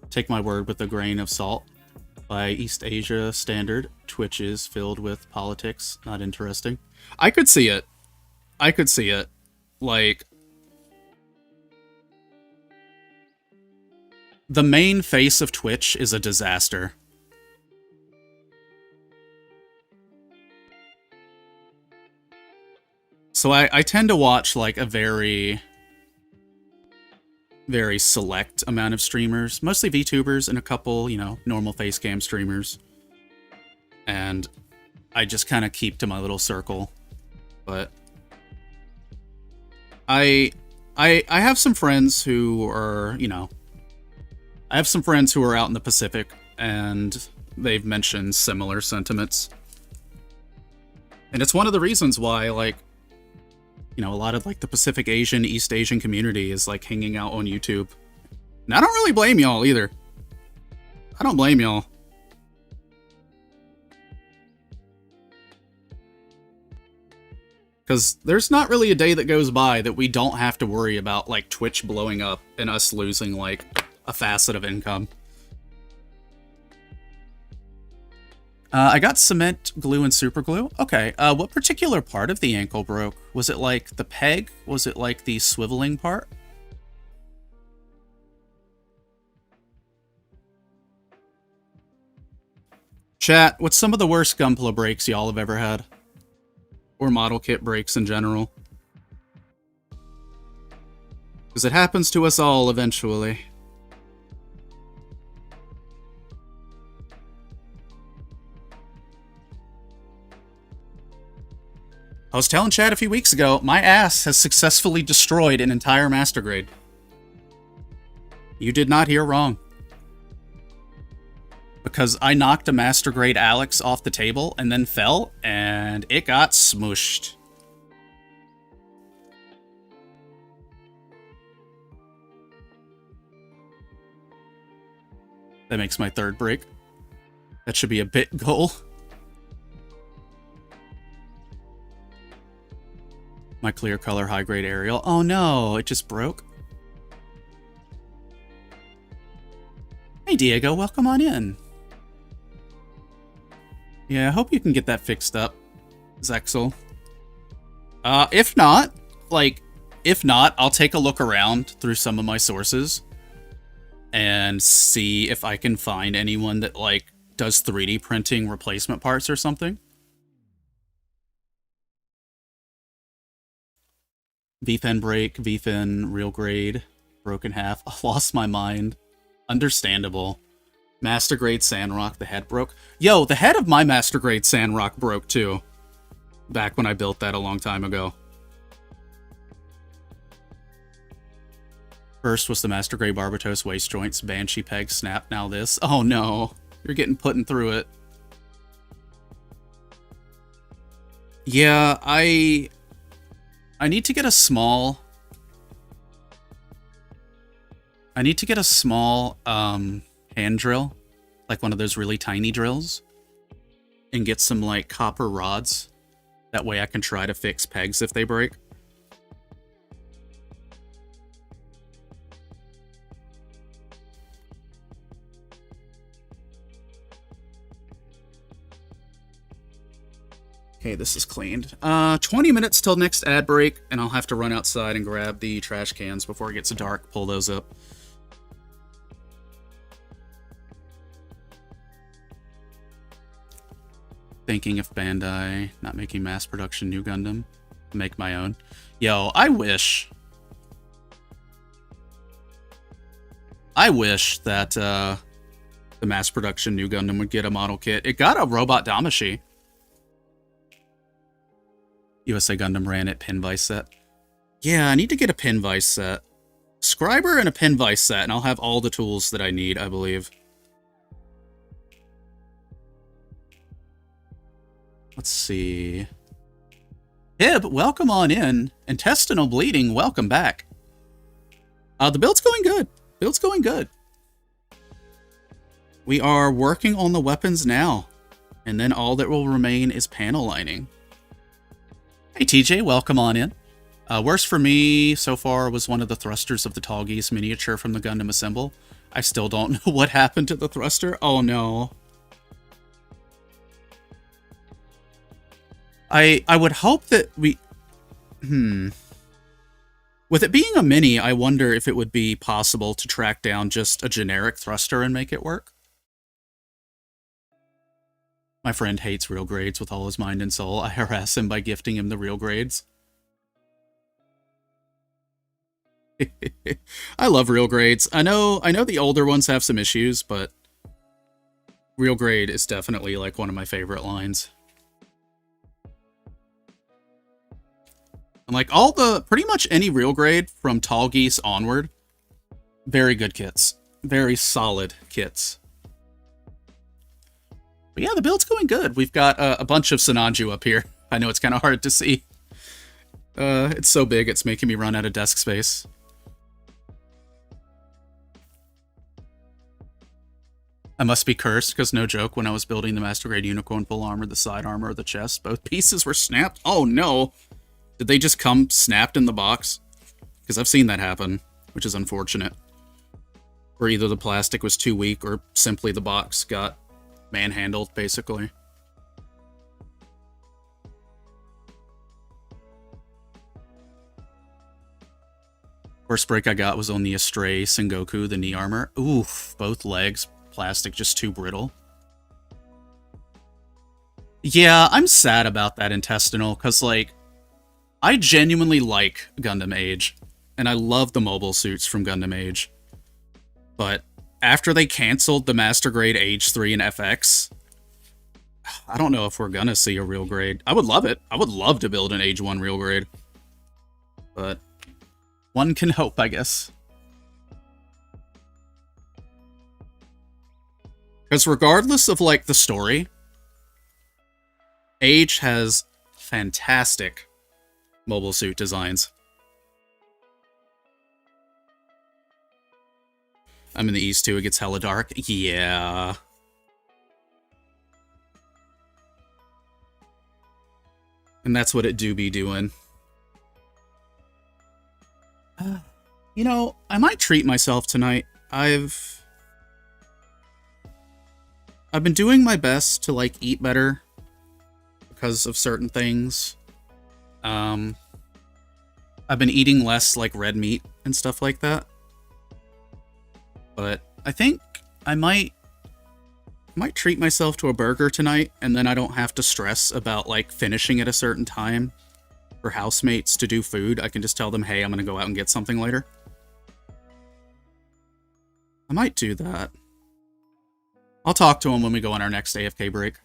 Take my word with a grain of salt. By East Asia standard, Twitch is filled with politics. Not interesting. I could see it. I could see it. Like, the main face of Twitch is a disaster. So I tend to watch, like, a very select amount of streamers. Mostly VTubers and a couple, you know, normal face cam streamers. And I just kind of keep to my little circle. But I have some friends who are, you know, I have some friends who are out in the Pacific, and they've mentioned similar sentiments. And it's one of the reasons why, like, you know, a lot of, like, the Pacific Asian, East Asian community is, like, hanging out on YouTube. And I don't really blame y'all, either. I don't blame y'all. Because there's not really a day that goes by that we don't have to worry about, like, Twitch blowing up and us losing, like, a facet of income. I got cement, glue, and super glue. Okay, what particular part of the ankle broke? Was it, like, the peg? Was it, like, the swiveling part? Chat, what's some of the worst Gunpla breaks y'all have ever had? Or model kit breaks in general? Because it happens to us all eventually. I was telling Chad a few weeks ago, my ass has successfully destroyed an entire master grade. You did not hear wrong. Because I knocked a master grade Alex off the table and then fell, and it got smooshed. That makes my third break. That should be a bit goal. My clear color high grade aerial. Oh no, it just broke. Hey Diego, welcome on in. Yeah, I hope you can get that fixed up, Zexel. If not, I'll take a look around through some of my sources and see if I can find anyone that, like, does 3D printing replacement parts or something. VFin break, VFin real grade, broken half. I lost my mind. Understandable. Master grade Sandrock, the head broke. Yo, the head of my master grade Sandrock broke too. Back when I built that a long time ago. First was the master grade Barbatos waist joints, Banshee peg snap, now this. Oh no, you're getting put through it. Yeah, I need to get a small... hand drill, like one of those really tiny drills, and get some, like, copper rods. That way I can try to fix pegs if they break. Okay, this is cleaned. 20 minutes till next ad break, and I'll have to run outside and grab the trash cans before it gets dark, pull those up. Thinking if Bandai not making mass production new Gundam, make my own. Yo, I wish that the mass production new Gundam would get a model kit. It got a robot Damashi. USA Gundam ran it pin vice set. Yeah, I need to get a pin vice set. Scriber and a pin vice set, and I'll have all the tools that I need, I believe. Let's see. Hib, welcome on in. Intestinal Bleeding, welcome back. The build's going good. Build's going good. We are working on the weapons now. And then all that will remain is panel lining. Hey TJ, welcome on in. Worst for me so far was one of the thrusters of the Tall Geese miniature from the Gundam Assemble. I still don't know what happened to the thruster. Oh no. I would hope that we... With it being a mini, I wonder if it would be possible to track down just a generic thruster and make it work. My friend hates real grades with all his mind and soul. I harass him by gifting him the real grades. I love real grades. I know the older ones have some issues, but real grade is definitely like one of my favorite lines. And like all the, pretty much any real grade from Tall Geese onward, very good kits. Very solid kits. But yeah, the build's going good. We've got a bunch of Sinanju up here. I know it's kind of hard to see. It's so big, it's making me run out of desk space. I must be cursed, because no joke, when I was building the Master Grade Unicorn full armor, the side armor, or the chest, both pieces were snapped. Oh no! Did they just come snapped in the box? Because I've seen that happen, which is unfortunate. Where either the plastic was too weak, or simply the box got manhandled, basically. First break I got was on the Astray Sengoku, the knee armor. Oof, both legs, plastic just too brittle. Yeah, I'm sad about that intestinal, because, like, I genuinely like Gundam Age, and I love the mobile suits from Gundam Age. But after they canceled the Master Grade Age 3 and FX, I don't know if we're gonna see a real grade. I would love it. I would love to build an Age 1 real grade. But one can hope, I guess. Because regardless of, like, the story, Age has fantastic mobile suit designs. I'm in the East too, it gets hella dark. Yeah. And that's what it do be doing. You know, I might treat myself tonight. I've been doing my best to, like, eat better because of certain things. I've been eating less, like, red meat and stuff like that. But I think I might treat myself to a burger tonight, and then I don't have to stress about, like, finishing at a certain time for housemates to do food. I can just tell them, hey, I'm gonna go out and get something later. I might do that. I'll talk to him when we go on our next AFK break.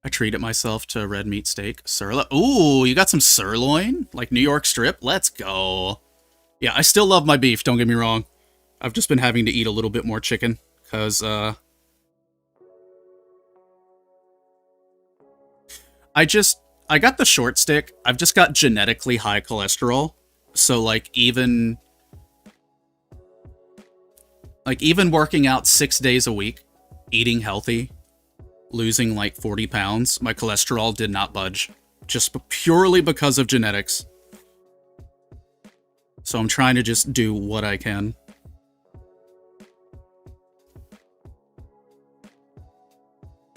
I treated myself to red meat steak. Sirloin. Ooh, you got some sirloin? Like New York strip? Let's go. Yeah, I still love my beef, don't get me wrong. I've just been having to eat a little bit more chicken, because, I got the short stick. I've just got genetically high cholesterol. So, like, even working out 6 days a week, eating healthy, losing like 40 pounds, my cholesterol did not budge. Just purely because of genetics. So I'm trying to just do what I can.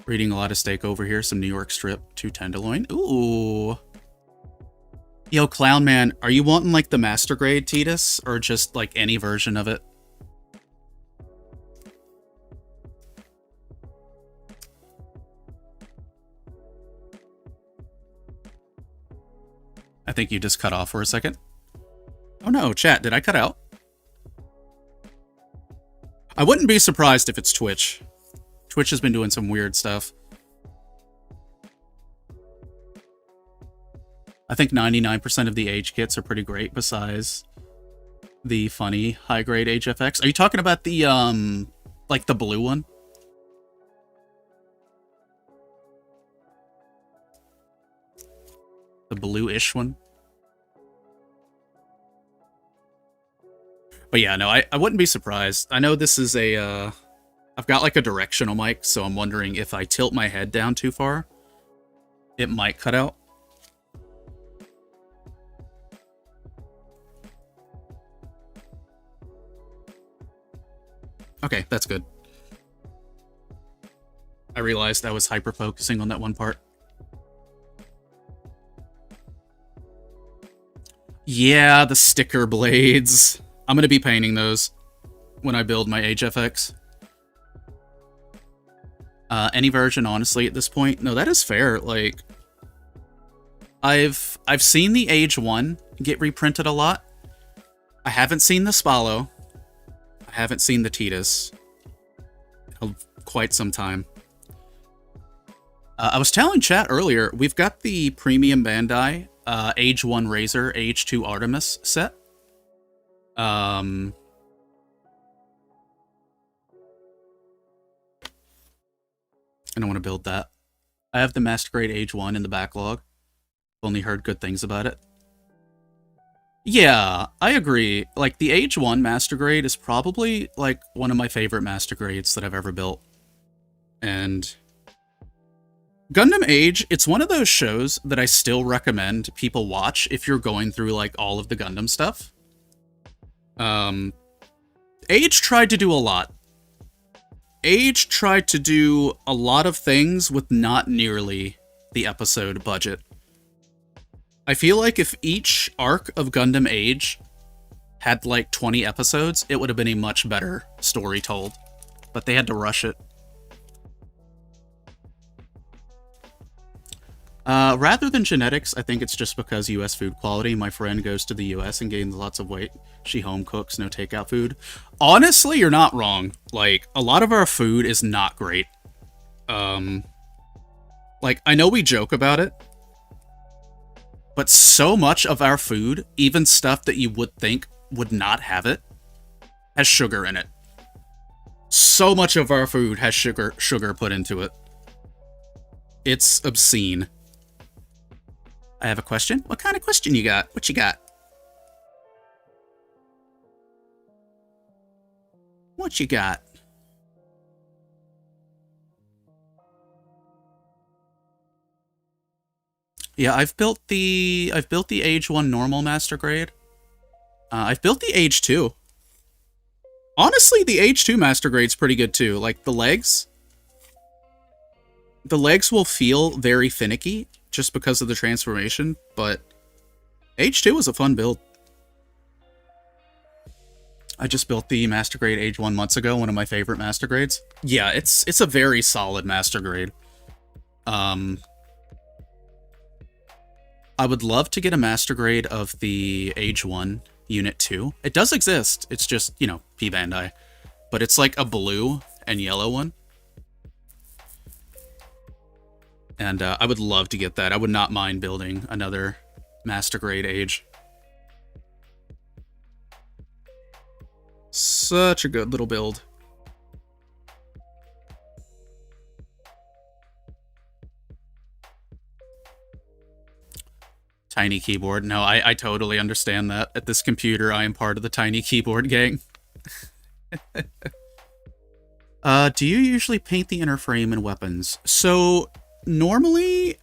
We're eating a lot of steak over here. Some New York strip, 2 tenderloin. Ooh. Yo, Clown Man, are you wanting like the Master Grade Titus, or just like any version of it? I think you just cut off for a second. Oh no, chat, did I cut out? I wouldn't be surprised if it's Twitch. Twitch has been doing some weird stuff. I think 99% of the Age kits are pretty great, besides the funny high-grade HFX. Are you talking about the, like the blue one? The blue-ish one? But yeah, no, I wouldn't be surprised. I know this is a, I've got like a directional mic, so I'm wondering if I tilt my head down too far, it might cut out. Okay, that's good. I realized I was hyper-focusing on that one part. Yeah, the sticker blades. I'm going to be painting those when I build my HFX. Any version, honestly, at this point. No, that is fair. Like, I've seen the Age 1 get reprinted a lot. I haven't seen the Spallo. I haven't seen the Titus. Quite some time. I was telling chat earlier, we've got the premium Bandai Age 1 Razor, Age 2 Artemis set. I don't want to build that. I have the Master Grade Age 1 in the backlog. Only heard good things about it. Yeah, I agree. Like, the Age 1 Master Grade is probably, like, one of my favorite Master Grades that I've ever built. And Gundam Age, it's one of those shows that I still recommend people watch if you're going through, like, all of the Gundam stuff. Age tried to do a lot. Age tried to do a lot of things with not nearly the episode budget. I feel like if each arc of Gundam Age had like 20 episodes, it would have been a much better story told. But they had to rush it. Rather than genetics, I think it's just because US food quality. My friend goes to the US and gains lots of weight. She home cooks, no takeout food. Honestly, you're not wrong. Like, a lot of our food is not great. Like, I know we joke about it, but so much of our food, even stuff that you would think would not have it, has sugar in it. So much of our food has sugar put into it. It's obscene. I have a question. What kind of question you got? What you got? What you got? Yeah, I've built the Age 1 normal Master Grade. I've built the Age 2. Honestly, the Age 2 Master Grade's pretty good too. Like, the legs will feel very finicky just because of the transformation, but Age 2 was a fun build. I just built the Master Grade Age 1 months ago, one of my favorite Master Grades. Yeah, it's a very solid Master Grade. I would love to get a Master Grade of the Age 1 Unit 2. It does exist, it's just, you know, P Bandai. But it's like a blue and yellow one. And I would love to get that. I would not mind building another Master Grade Age. Such a good little build. Tiny keyboard. No, I totally understand that. At this computer, I am part of the tiny keyboard gang. Do you usually paint the inner frame and weapons? So, normally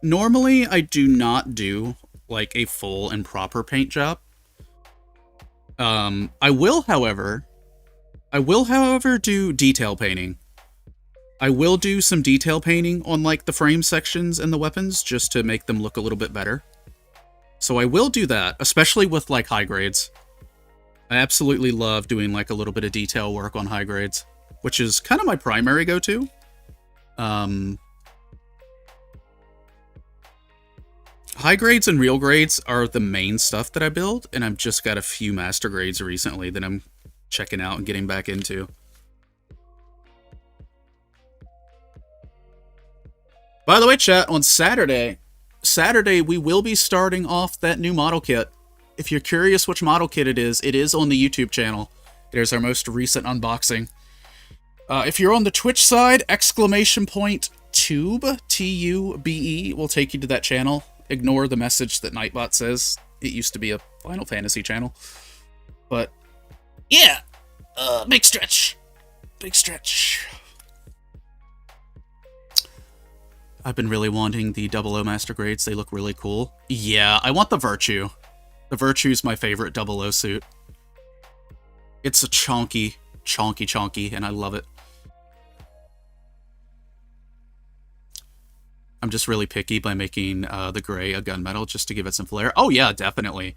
I do not do, like, a full and proper paint job. I will, however, do detail painting. I will do some detail painting on, like, the frame sections and the weapons, just to make them look a little bit better. So I will do that, especially with, like, high grades. I absolutely love doing, like, a little bit of detail work on high grades, which is kind of my primary go-to. High grades and real grades are the main stuff that I build, and I've just got a few master grades recently that I'm checking out and getting back into. By the way, chat, on Saturday we will be starting off that new model kit. If you're curious which model kit it is on the YouTube channel. There's our most recent unboxing. If you're on the Twitch side, !tube, T-U-B-E, will take you to that channel. Ignore the message that Nightbot says. It used to be a Final Fantasy channel. But, yeah! Big stretch. Big stretch. I've been really wanting the 00 Master Grades. They look really cool. Yeah, I want the Virtue. The Virtue's my favorite 00 suit. It's a chonky, and I love it. I'm just really picky by making the gray a gunmetal just to give it some flair. Oh yeah, definitely.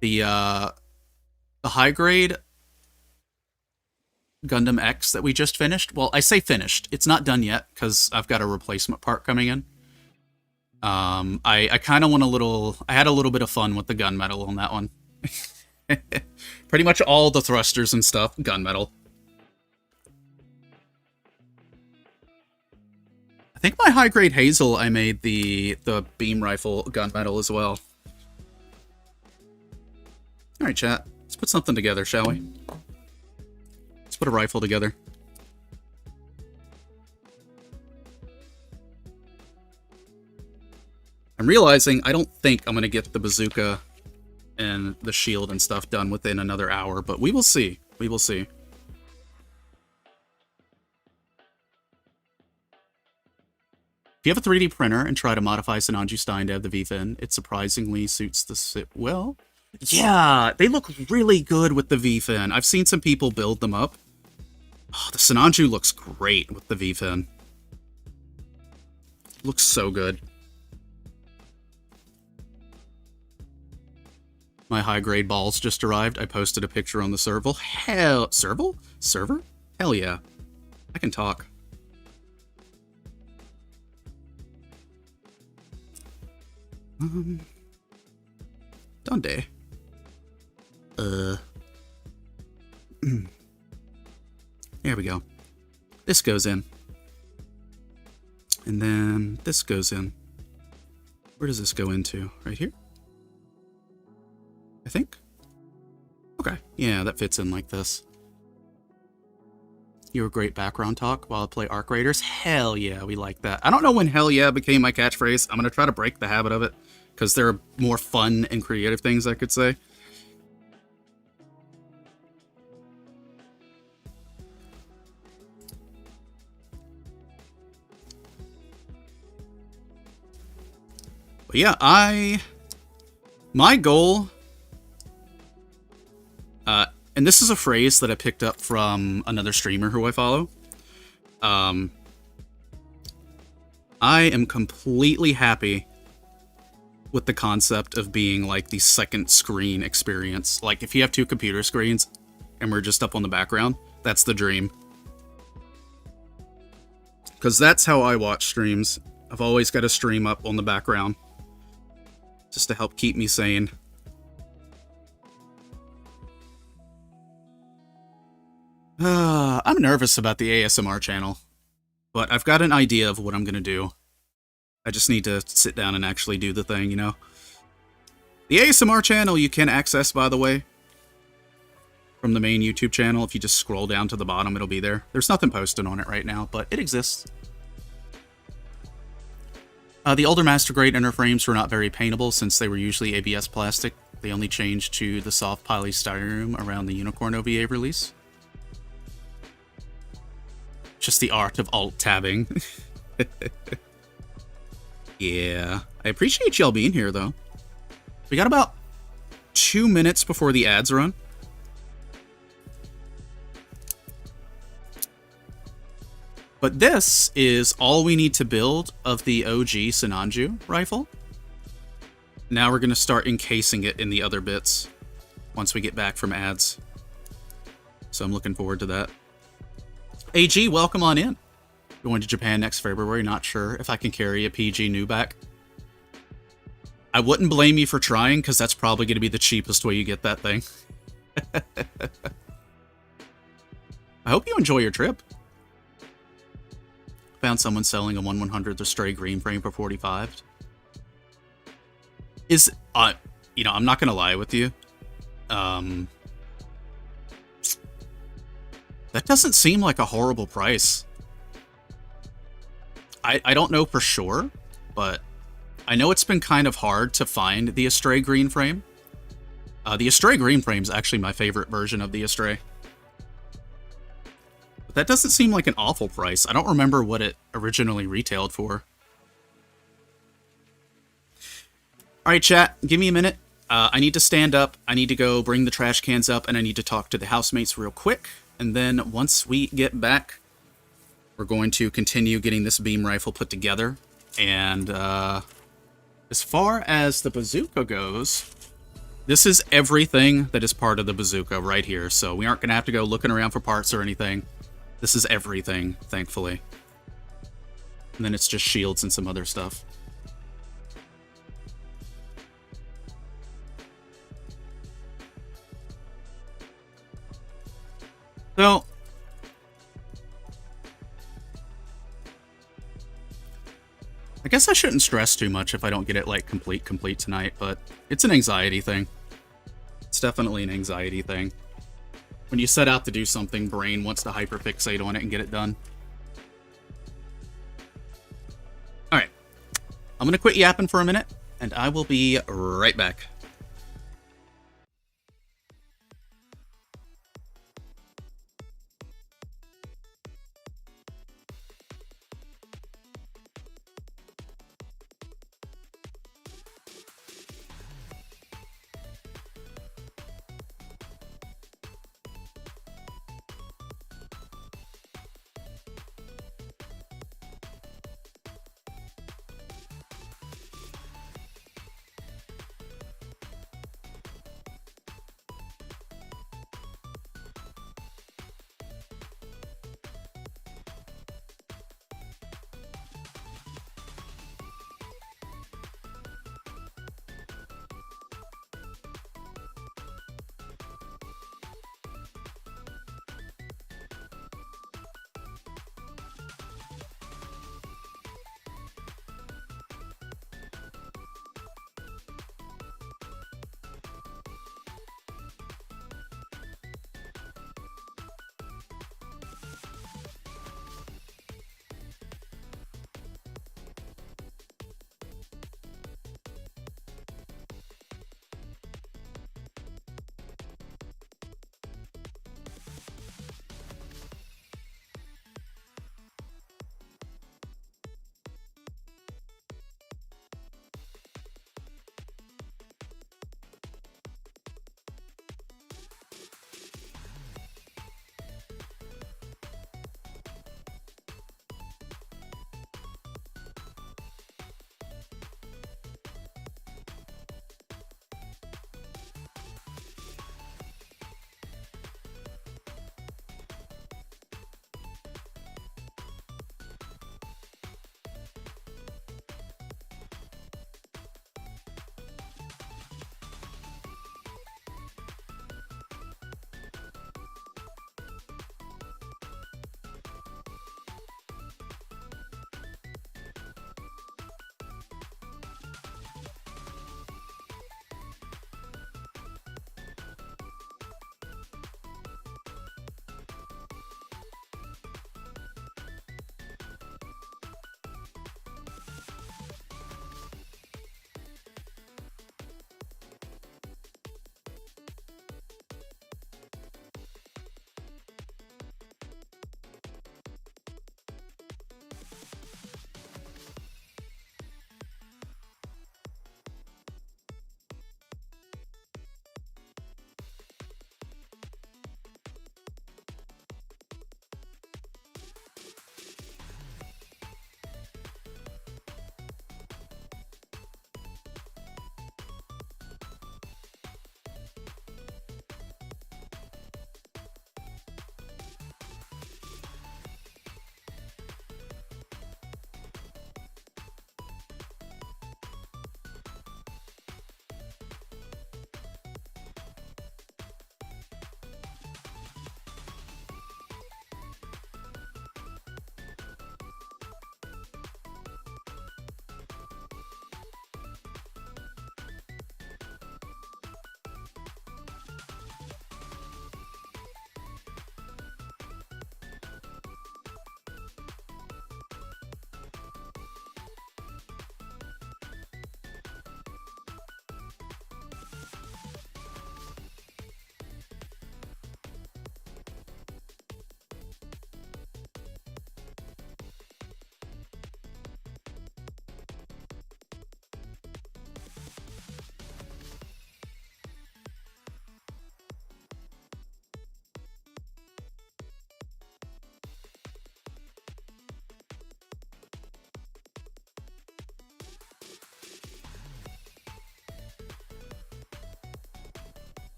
The high grade Gundam X that we just finished. Well, I say finished. It's not done yet because I've got a replacement part coming in. I kind of want I had a little bit of fun with the gunmetal on that one. Pretty much all the thrusters and stuff, gunmetal. I think my high-grade Hazel, I made the beam rifle gunmetal as well. Alright, chat. Let's put something together, shall we? Let's put a rifle together. I'm realizing I don't think I'm going to get the bazooka and the shield and stuff done within another hour, but we will see. We will see. If you have a 3D printer and try to modify Sinanju Stein to have the V-fin, it surprisingly suits the well. Yeah, they look really good with the V-fin. I've seen some people build them up. Oh, the Sinanju looks great with the V-fin. Looks so good. My high-grade balls just arrived. I posted a picture on the server. Server? Hell yeah. I can talk. Donde? There we go. This goes in. And then this goes in. Where does this go into? Right here? I think? Okay, yeah, that fits in like this. You're a great background talk while I play Arc Raiders. Hell yeah, we like that. I don't know when hell yeah became my catchphrase. I'm going to try to break the habit of it, because there are more fun and creative things I could say. But yeah, my goal... and this is a phrase that I picked up from another streamer who I follow. I am completely happy with the concept of being like the second screen experience. Like if you have two computer screens and we're just up on the background, that's the dream. Because that's how I watch streams. I've always got a stream up on the background just to help keep me sane. I'm nervous about the ASMR channel, but I've got an idea of what I'm going to do. I just need to sit down and actually do the thing, you know? The ASMR channel you can access, by the way, from the main YouTube channel. If you just scroll down to the bottom, it'll be there. There's nothing posted on it right now, but it exists. The older Master Grade inner frames were not very paintable since they were usually ABS plastic. They only changed to the soft polystyrene around the Unicorn OVA release. Just the art of alt-tabbing. Yeah. I appreciate y'all being here, though. We got about 2 minutes before the ads run. But this is all we need to build of the OG Sinanju rifle. Now we're going to start encasing it in the other bits once we get back from ads. So I'm looking forward to that. AG, welcome on in. Going to Japan next February. Not sure if I can carry a PG new back. I wouldn't blame you for trying, because that's probably going to be the cheapest way you get that thing. I hope you enjoy your trip. Found someone selling a 1/100th of stray green frame for 45. You know, I'm not going to lie with you. That doesn't seem like a horrible price. I don't know for sure, but I know it's been kind of hard to find the Astray green frame. The Astray green frame is actually my favorite version of the Astray. But that doesn't seem like an awful price. I don't remember what it originally retailed for. Alright, chat, give me a minute. I need to stand up, I need to go bring the trash cans up, and I need to talk to the housemates real quick. And then once we get back, we're going to continue getting this beam rifle put together. And as far as the bazooka goes, this is everything that is part of the bazooka right here. So we aren't going to have to go looking around for parts or anything. This is everything, thankfully. And then it's just shields and some other stuff. So, guess I shouldn't stress too much if I don't get it, like, complete tonight, but it's an anxiety thing. It's definitely an anxiety thing. When you set out to do something, brain wants to hyperfixate on it and get it done. Alright. I'm gonna quit yapping for a minute, and I will be right back.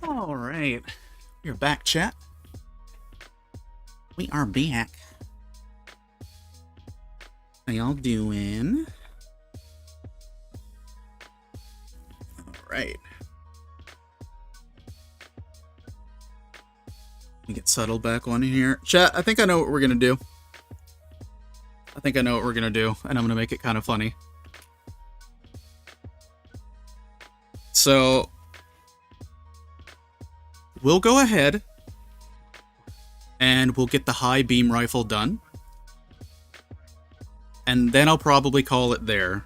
All right, we're back, chat. We are back. How y'all doing? All right. Let me get settled back on here. Chat, I think I know what we're gonna do. And I'm gonna make it kind of funny. So, we'll go ahead and we'll get the high beam rifle done. And then I'll probably call it there.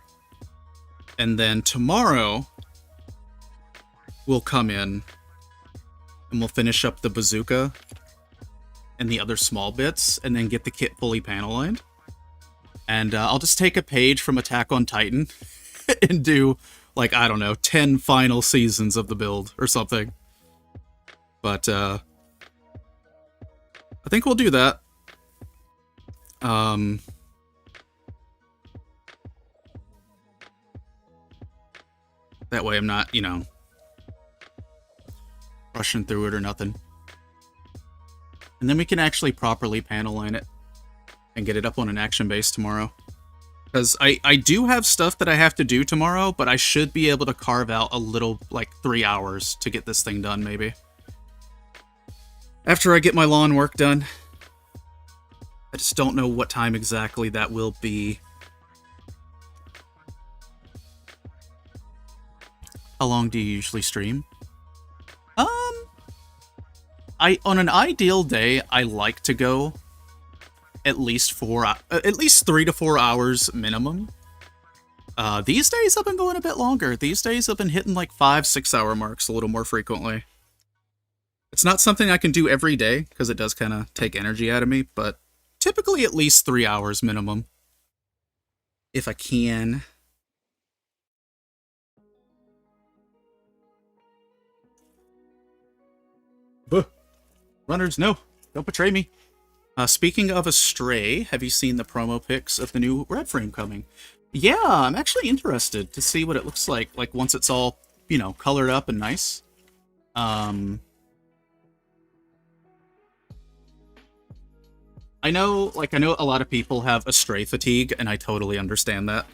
And then tomorrow, we'll come in and we'll finish up the bazooka and the other small bits, and then get the kit fully panel lined. And I'll just take a page from Attack on Titan and do, like, I don't know, 10 final seasons of the build or something. But I think we'll do that. That way I'm not, you know, rushing through it or nothing. And then we can actually properly panel line it and get it up on an action base tomorrow. Because I do have stuff that I have to do tomorrow, but I should be able to carve out a little, like, 3 hours to get this thing done, maybe. After I get my lawn work done. I just don't know what time exactly that will be. How long do you usually stream? On an ideal day, I like to go at least 3 to 4 hours minimum. These days I've been going a bit longer. These days I've been hitting like 5-6 hour marks a little more frequently. It's not something I can do every day because it does kind of take energy out of me, but typically at least 3 hours minimum. If I can. Buh. Runners, no. Don't betray me. Speaking of Astray, have you seen the promo pics of the new red frame coming? Yeah, I'm actually interested to see what it looks like once it's all, you know, colored up and nice. I know a lot of people have Astray fatigue, and I totally understand that.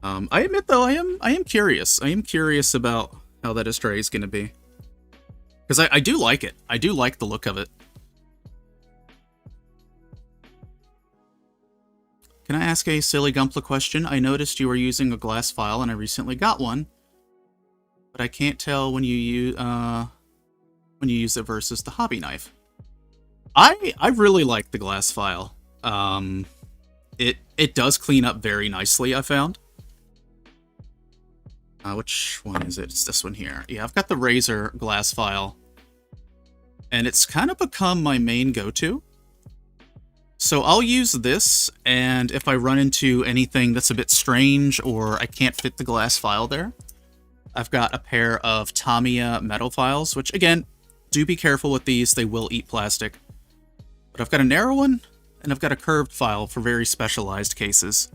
I admit though, I am curious. I am curious about how that Astray is going to be. Because I do like it. I do like the look of it. Can I ask a silly Gunpla question? I noticed you were using a glass file, and I recently got one. But I can't tell when you use it versus the hobby knife. I really like the glass file. It does clean up very nicely, I found. Which one is it? It's this one here. Yeah, I've got the Razer glass file. And it's kind of become my main go-to. So I'll use this, and if I run into anything that's a bit strange or I can't fit the glass file there, I've got a pair of Tamiya metal files, which, again, do be careful with these. They will eat plastic. But I've got a narrow one, and I've got a curved file for very specialized cases.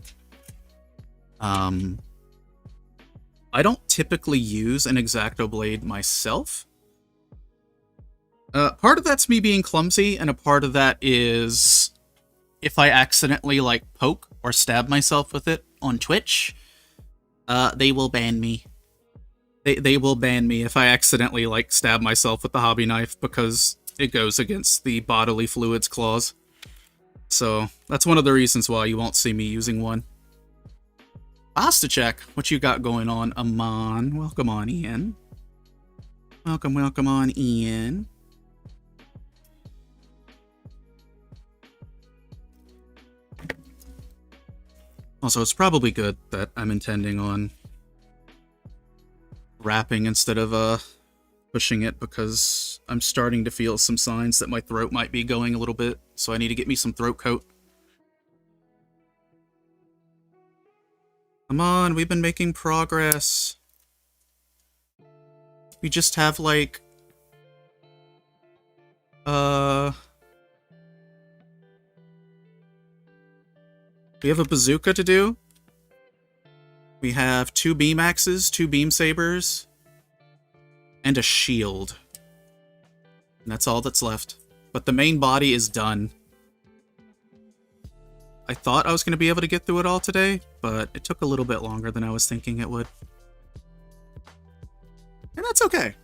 I don't typically use an X-Acto blade myself. Part of that's me being clumsy, and a part of that is if I accidentally, like, poke or stab myself with it on Twitch, they will ban me. They will ban me if I accidentally, like, stab myself with the hobby knife because it goes against the bodily fluids clause. So, that's one of the reasons why you won't see me using one. Pasta check, what you got going on, Amon? Welcome on, Ian. Welcome on, Ian. Also, it's probably good that I'm intending on wrapping instead of pushing it, because I'm starting to feel some signs that my throat might be going a little bit, so I need to get me some throat coat. Come on, we've been making progress. We just have, like, we have a bazooka to do. We have 2 beam axes, 2 beam sabers, and a shield. And that's all that's left. But the main body is done. I thought I was going to be able to get through it all today, but it took a little bit longer than I was thinking it would. And that's okay.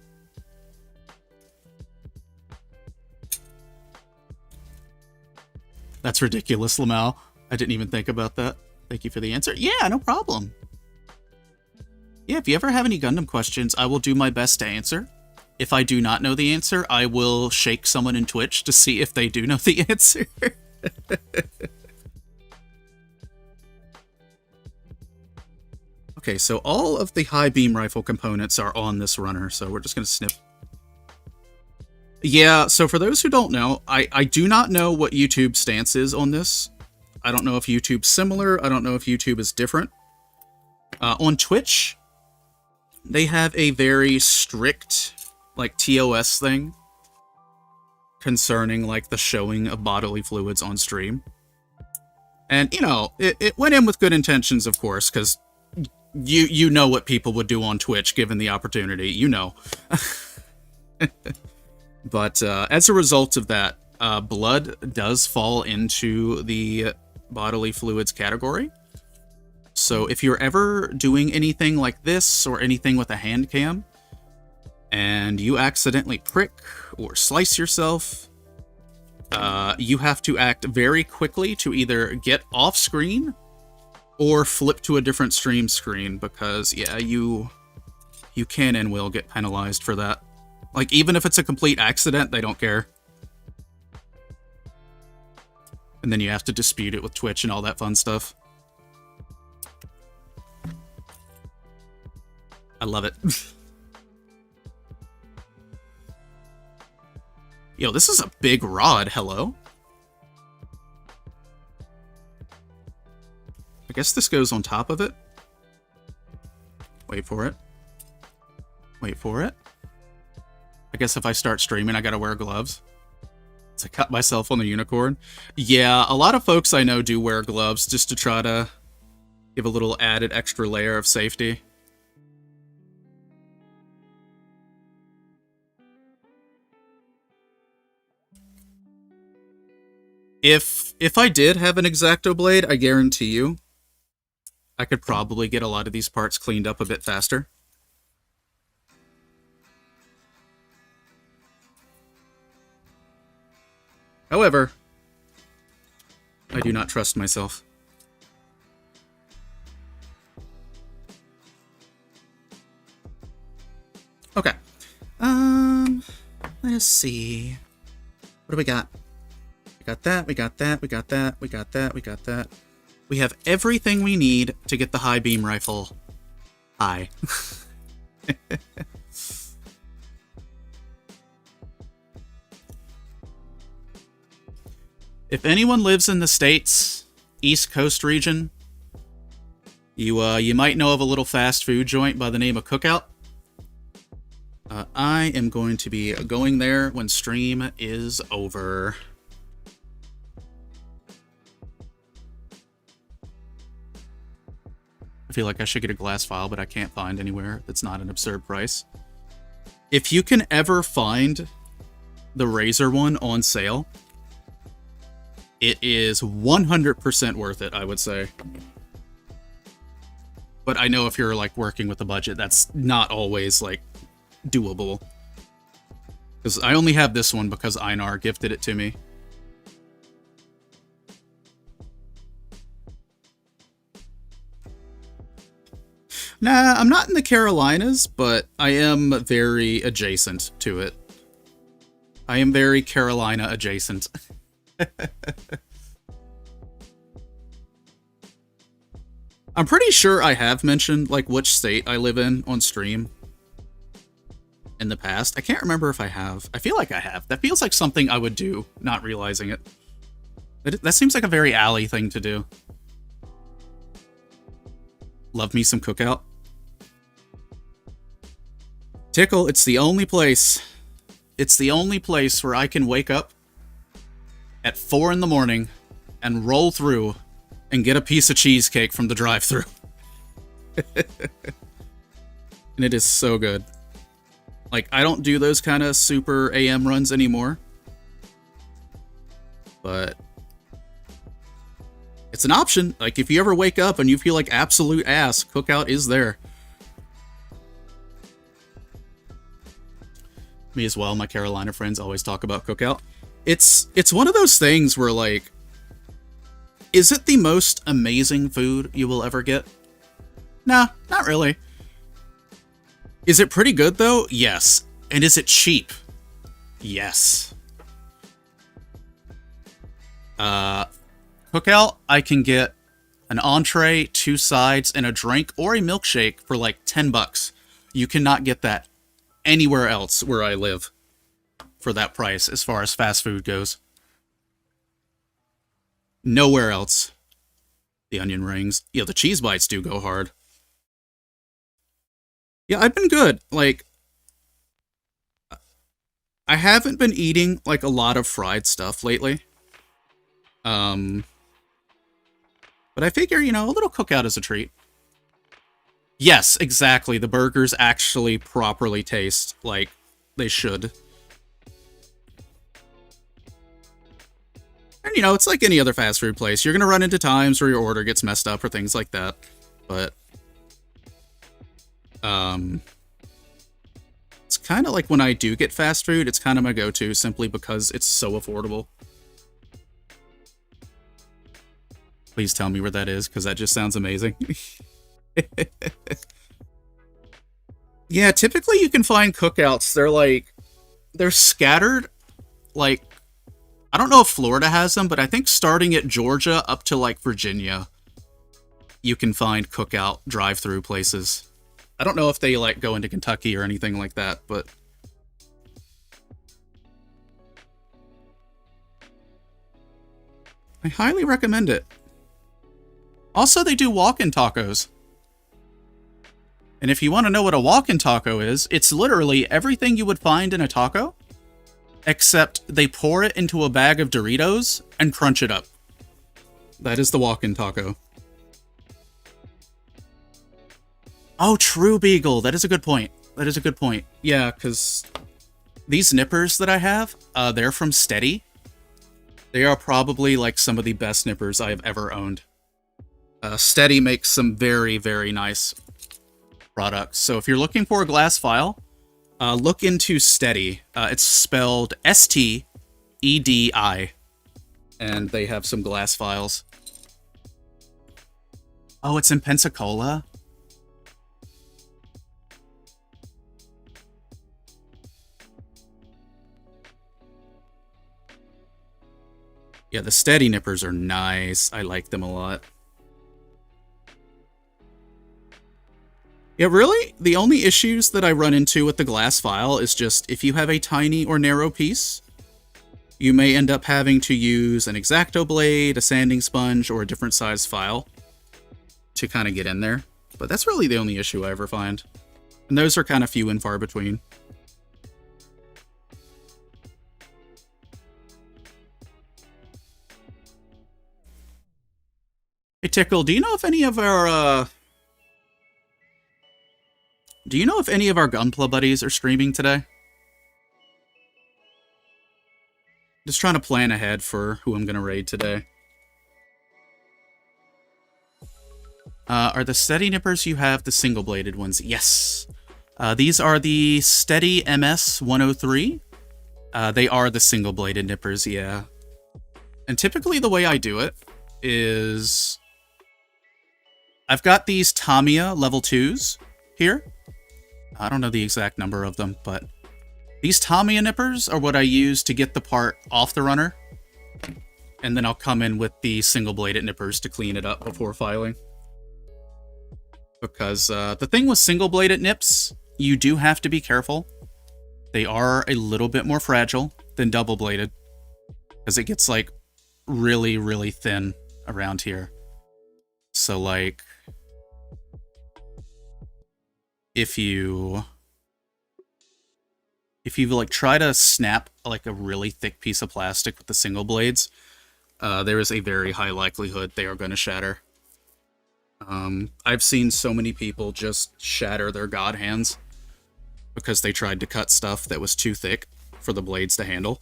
That's ridiculous, Lamau. I didn't even think about that. Thank you for the answer. Yeah, no problem. Yeah, if you ever have any Gundam questions, I will do my best to answer. If I do not know the answer, I will shake someone in Twitch to see if they do know the answer. Okay, so all of the high beam rifle components are on this runner, so we're just going to snip. Yeah, so for those who don't know, I do not know what YouTube's stance is on this. I don't know if YouTube's similar. I don't know if YouTube is different. On Twitch, they have a very strict, like, TOS thing concerning, like, the showing of bodily fluids on stream. And, you know, it went in with good intentions, of course, because you know what people would do on Twitch given the opportunity. You know. But as a result of that, blood does fall into the bodily fluids category. So if you're ever doing anything like this or anything with a hand cam, and you accidentally prick or slice yourself, you have to act very quickly to either get off screen or flip to a different stream screen, because yeah, you can and will get penalized for that. Like, even if it's a complete accident, they don't care. And then you have to dispute it with Twitch and all that fun stuff. I love it. Yo, this is a big rod, hello? I guess this goes on top of it. Wait for it. Wait for it. I guess if I start streaming, I gotta wear gloves. So I cut myself on the unicorn. Yeah, a lot of folks I know do wear gloves just to try to give a little added extra layer of safety. If I did have an X-Acto blade, I guarantee you, I could probably get a lot of these parts cleaned up a bit faster. However, I do not trust myself. Okay. Let's see. What do we got? We got that, we got that, we got that, we got that, we got that. We have everything we need to get the high beam rifle high. If anyone lives in the States, East Coast region, you might know of a little fast food joint by the name of Cookout. I am going to be going there when stream is over. I feel like I should get a glass vial, but I can't find anywhere that's not an absurd price. If you can ever find the Razor one on sale, it is 100% worth it, I would say. But I know if you're, like, working with a budget, that's not always, like, doable. Because I only have this one because Einar gifted it to me. Nah, I'm not in the Carolinas, but I am very adjacent to it. I am very Carolina adjacent. I'm pretty sure I have mentioned, like, which state I live in on stream in the past. I can't remember if I have. I feel like I have. That feels like something I would do, not realizing it. That seems like a very Alley thing to do. Love me some Cookout. Tickle, it's the only place. It's the only place where I can wake up at 4 in the morning and roll through and get a piece of cheesecake from the drive-thru. And it is so good. Like, I don't do those kind of super AM runs anymore. But it's an option. Like, if you ever wake up and you feel like absolute ass, Cookout is there. Me as well. My Carolina friends always talk about Cookout. It's one of those things where, like, is it the most amazing food you will ever get? Nah, not really. Is it pretty good, though? Yes. And is it cheap? Yes. Cookout, I can get an entree, 2 sides, and a drink, or a milkshake for like $10. You cannot get that anywhere else where I live for that price as far as fast food goes. Nowhere else. The onion rings. Yeah, the cheese bites do go hard. Yeah, I've been good. Like, I haven't been eating, like, a lot of fried stuff lately. But I figure, you know, a little Cookout is a treat. Yes, exactly. The burgers actually properly taste like they should. And, you know, it's like any other fast food place. You're going to run into times where your order gets messed up or things like that. But, it's kind of like when I do get fast food, it's kind of my go-to simply because it's so affordable. Please tell me where that is, because that just sounds amazing. Yeah, typically you can find Cookouts. They're scattered, like, I don't know if Florida has them, but I think starting at Georgia up to, like, Virginia, you can find Cookout drive-through places. I don't know if they, like, go into Kentucky or anything like that, but I highly recommend it. Also, they do walk-in tacos. And if you want to know what a walk-in taco is, it's literally everything you would find in a taco, except they pour it into a bag of Doritos and crunch it up. That is the walk-in taco. Oh, True Beagle. That is a good point. That is a good point. Yeah, because these nippers that I have, they're from Steady. They are probably, like, some of the best nippers I have ever owned. Steady makes some very, very nice products. So if you're looking for a glass file, look into Steady. It's spelled S-T-E-D-I. And they have some glass files. Oh, it's in Pensacola? Yeah, the Steady nippers are nice. I like them a lot. Yeah, really, the only issues that I run into with the glass file is just if you have a tiny or narrow piece, you may end up having to use an X-Acto blade, a sanding sponge, or a different size file to kind of get in there. But that's really the only issue I ever find. And those are kind of few and far between. Hey, Tickle, do you know if any of our, Gunpla buddies are streaming today? Just trying to plan ahead for who I'm going to raid today. Are the Steady nippers you have the single-bladed ones? Yes. These are the Steady MS 103. They are the single-bladed nippers, yeah. And typically the way I do it is I've got these Tamiya level 2s here. I don't know the exact number of them, but these Tamiya nippers are what I use to get the part off the runner. And then I'll come in with the single-bladed nippers to clean it up before filing. Because the thing with single-bladed nips, you do have to be careful. They are a little bit more fragile than double-bladed. Because it gets, like, really, really thin around here. So, like, if you like try to snap like a really thick piece of plastic with the single blades, there is a very high likelihood they are going to shatter. I've seen so many people just shatter their god hands because they tried to cut stuff that was too thick for the blades to handle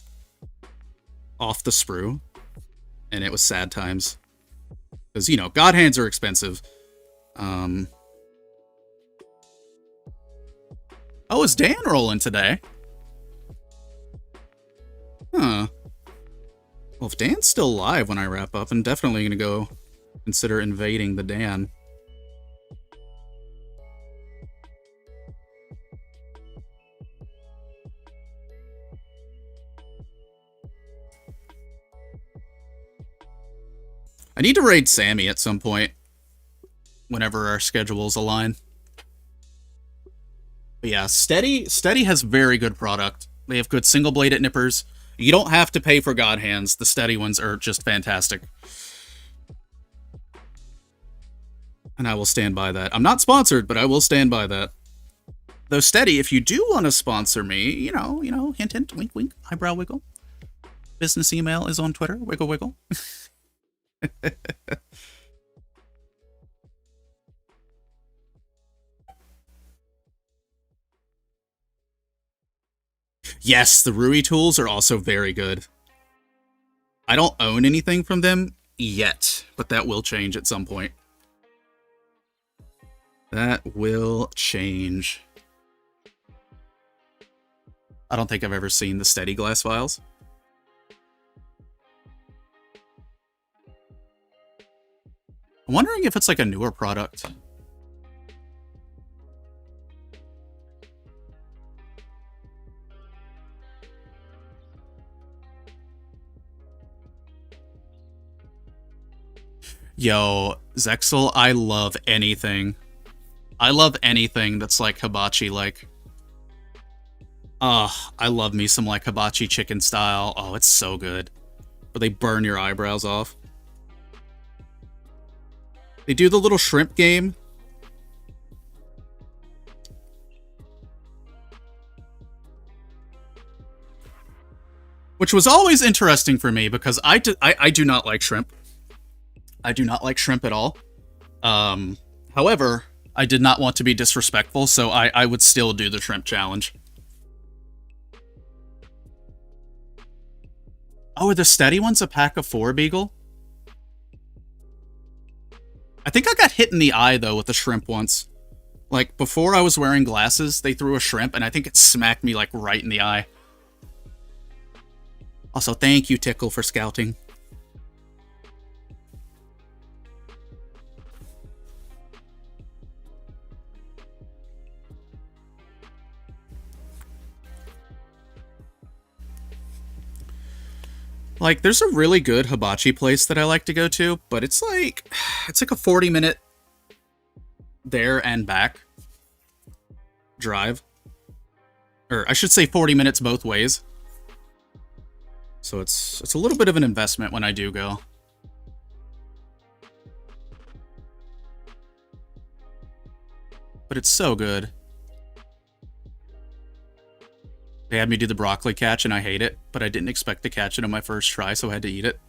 off the sprue, and it was sad times. Because, you know, god hands are expensive. Oh, is Dan rolling today? Huh. Well, if Dan's still alive when I wrap up, I'm definitely going to go consider invading the Dan. I need to raid Sammy at some point, whenever our schedules align. But yeah, Steady has very good product. They have good single-bladed nippers. You don't have to pay for god hands. The Steady ones are just fantastic. And I will stand by that. I'm not sponsored, but I will stand by that. Though Steady, if you do want to sponsor me, you know, hint, hint, wink, wink, eyebrow wiggle. Business email is on Twitter, wiggle, wiggle. Yes, the Rui tools are also very good. I don't own anything from them yet, but that will change at some point. That will change. I don't think I've ever seen the Steady glass vials. I'm wondering if it's like a newer product. Yo, Zexel, I love anything. I love anything that's like hibachi-like. I love me some like hibachi chicken style. Oh, it's so good. Where they burn your eyebrows off. They do the little shrimp game. Which was always interesting for me because I do not like shrimp. I do not like shrimp at all. However, I did not want to be disrespectful, so I would still do the shrimp challenge. Oh, are the Steady ones a pack of 4, Beagle? I think I got hit in the eye, though, with the shrimp once. Like, before I was wearing glasses, they threw a shrimp, and I think it smacked me, like, right in the eye. Also, thank you, Tickle, for scouting. Like, there's a really good hibachi place that I like to go to, but it's like a 40-minute there and back drive. Or I should say 40 minutes both ways. So it's a little bit of an investment when I do go. But it's so good. They had me do the broccoli catch, and I hate it, but I didn't expect to catch it on my first try, so I had to eat it.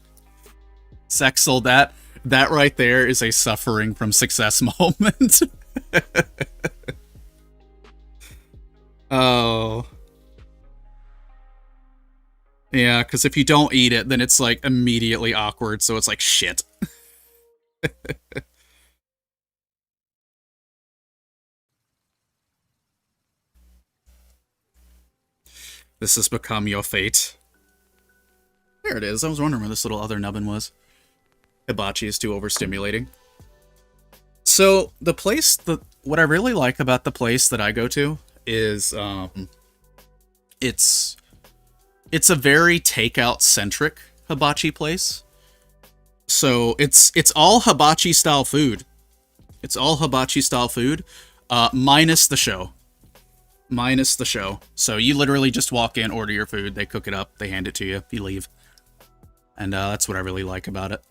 Sexel, that right there is a suffering from success moment. Oh. Yeah, because if you don't eat it, then it's, like, immediately awkward, so it's like, shit. This has become your fate. There it is. I was wondering where this little other nubbin was. Hibachi is too overstimulating. So, the place, what I really like about the place that I go to is, it's a very takeout-centric hibachi place. So, it's all hibachi-style food. It's all hibachi-style food, minus the show. Minus the show. So you literally just walk in, order your food, they cook it up, they hand it to you, you leave. And that's what I really like about it.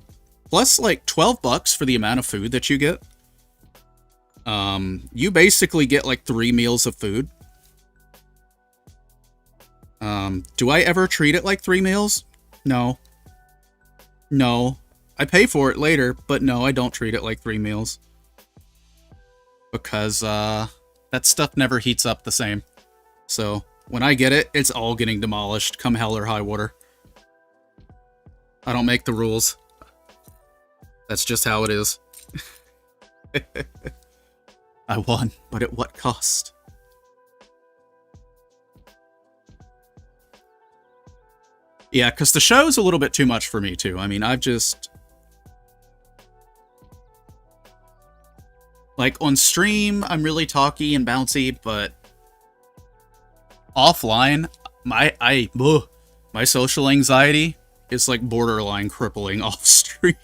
Plus, like, $12 for the amount of food that you get. You basically get, like, 3 meals of food. Do I ever treat it like 3 meals? No. No. I pay for it later, but no, I don't treat it like 3 meals. because that stuff never heats up the same. So when I get it, it's all getting demolished, come hell or high water. I don't make the rules. That's just how it is. I won, but at what cost? Yeah, because the show's a little bit too much for me, too. I mean, I've just... Like, on stream, I'm really talky and bouncy, but... Offline, my social anxiety is, like, borderline crippling off stream.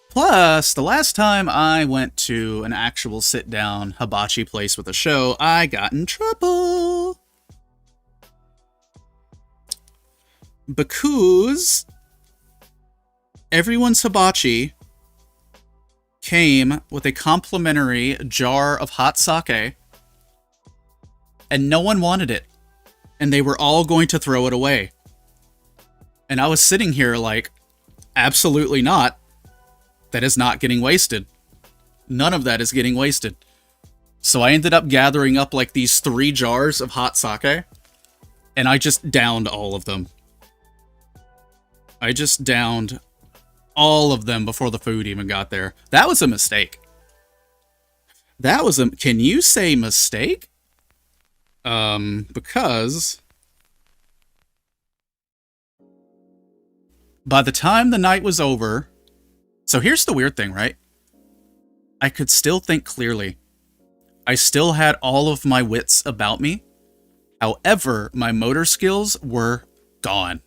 Plus, the last time I went to an actual sit-down hibachi place with a show, I got in trouble. Because everyone's hibachi came with a complimentary jar of hot sake, and no one wanted it. And they were all going to throw it away. And I was sitting here like, absolutely not. That is not getting wasted. None of that is getting wasted. So I ended up gathering up like these 3 jars of hot sake, and I just downed all of them. I just downed all of them before the food even got there. That was a mistake. That was a... Can you say mistake? Because... by the time the night was over... So here's the weird thing, right? I could still think clearly. I still had all of my wits about me. However, my motor skills were gone.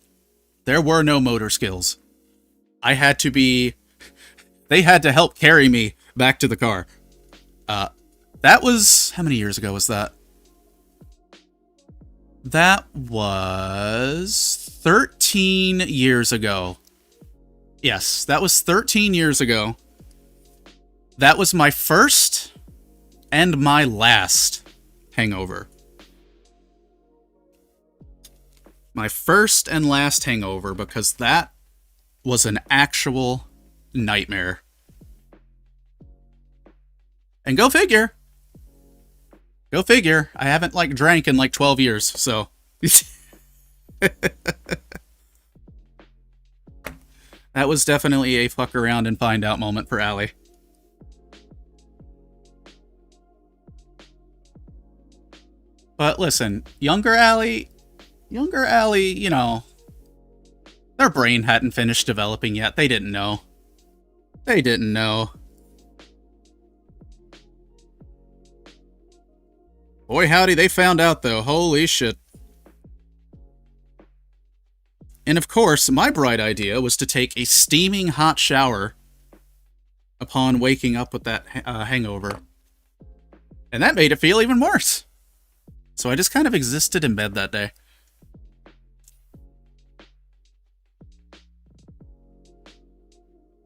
There were no motor skills. I had to be... They had to help carry me back to the car. That was... How many years ago was that? That was 13 years ago. Yes, that was 13 years ago. That was my first and my last hangover. My first and last hangover, because that was an actual nightmare. And go figure. Go figure. I haven't, like, drank in, like, 12 years, so... That was definitely a fuck around and find out moment for Allie. But listen, younger Allie, you know, their brain hadn't finished developing yet. They didn't know. They didn't know. Boy howdy, they found out though. Holy shit. And of course, my bright idea was to take a steaming hot shower upon waking up with that hangover. And that made it feel even worse. So I just kind of existed in bed that day.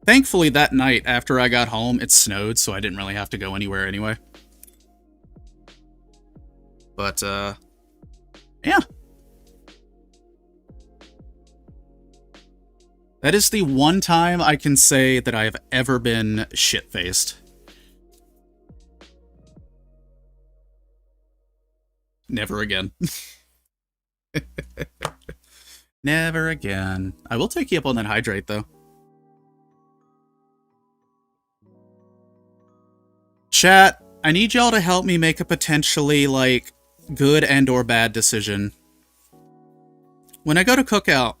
Thankfully, that night after I got home, it snowed, so I didn't really have to go anywhere anyway. But, yeah. That is the one time I can say that I have ever been shit-faced. Never again. Never again. I will take you up on that hydrate, though. Chat, I need y'all to help me make a potentially, like, good and or bad decision. When I go to Cookout,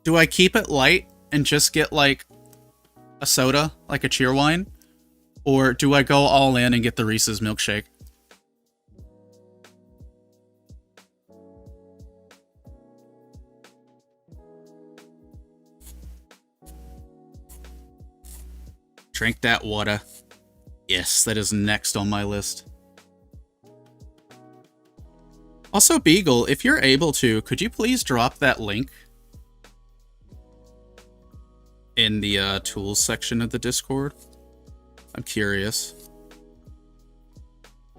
do I keep it light and just get, like, a soda, like a Cheerwine? Or do I go all in and get the Reese's milkshake? Drink that water. Yes, that is next on my list. Also, Beagle, if you're able to, could you please drop that link in the tools section of the Discord? I'm curious.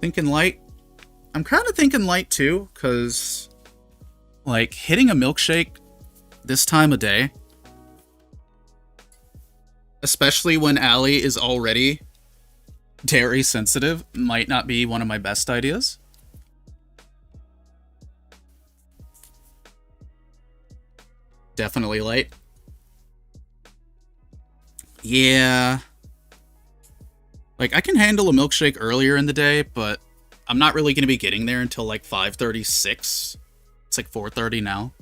Thinking light? I'm kind of thinking light too, because like hitting a milkshake this time of day, especially when Allie is already dairy sensitive, might not be one of my best ideas. Definitely light. Yeah. Like, I can handle a milkshake earlier in the day, but I'm not really going to be getting there until like 5:36. It's like 4:30 now.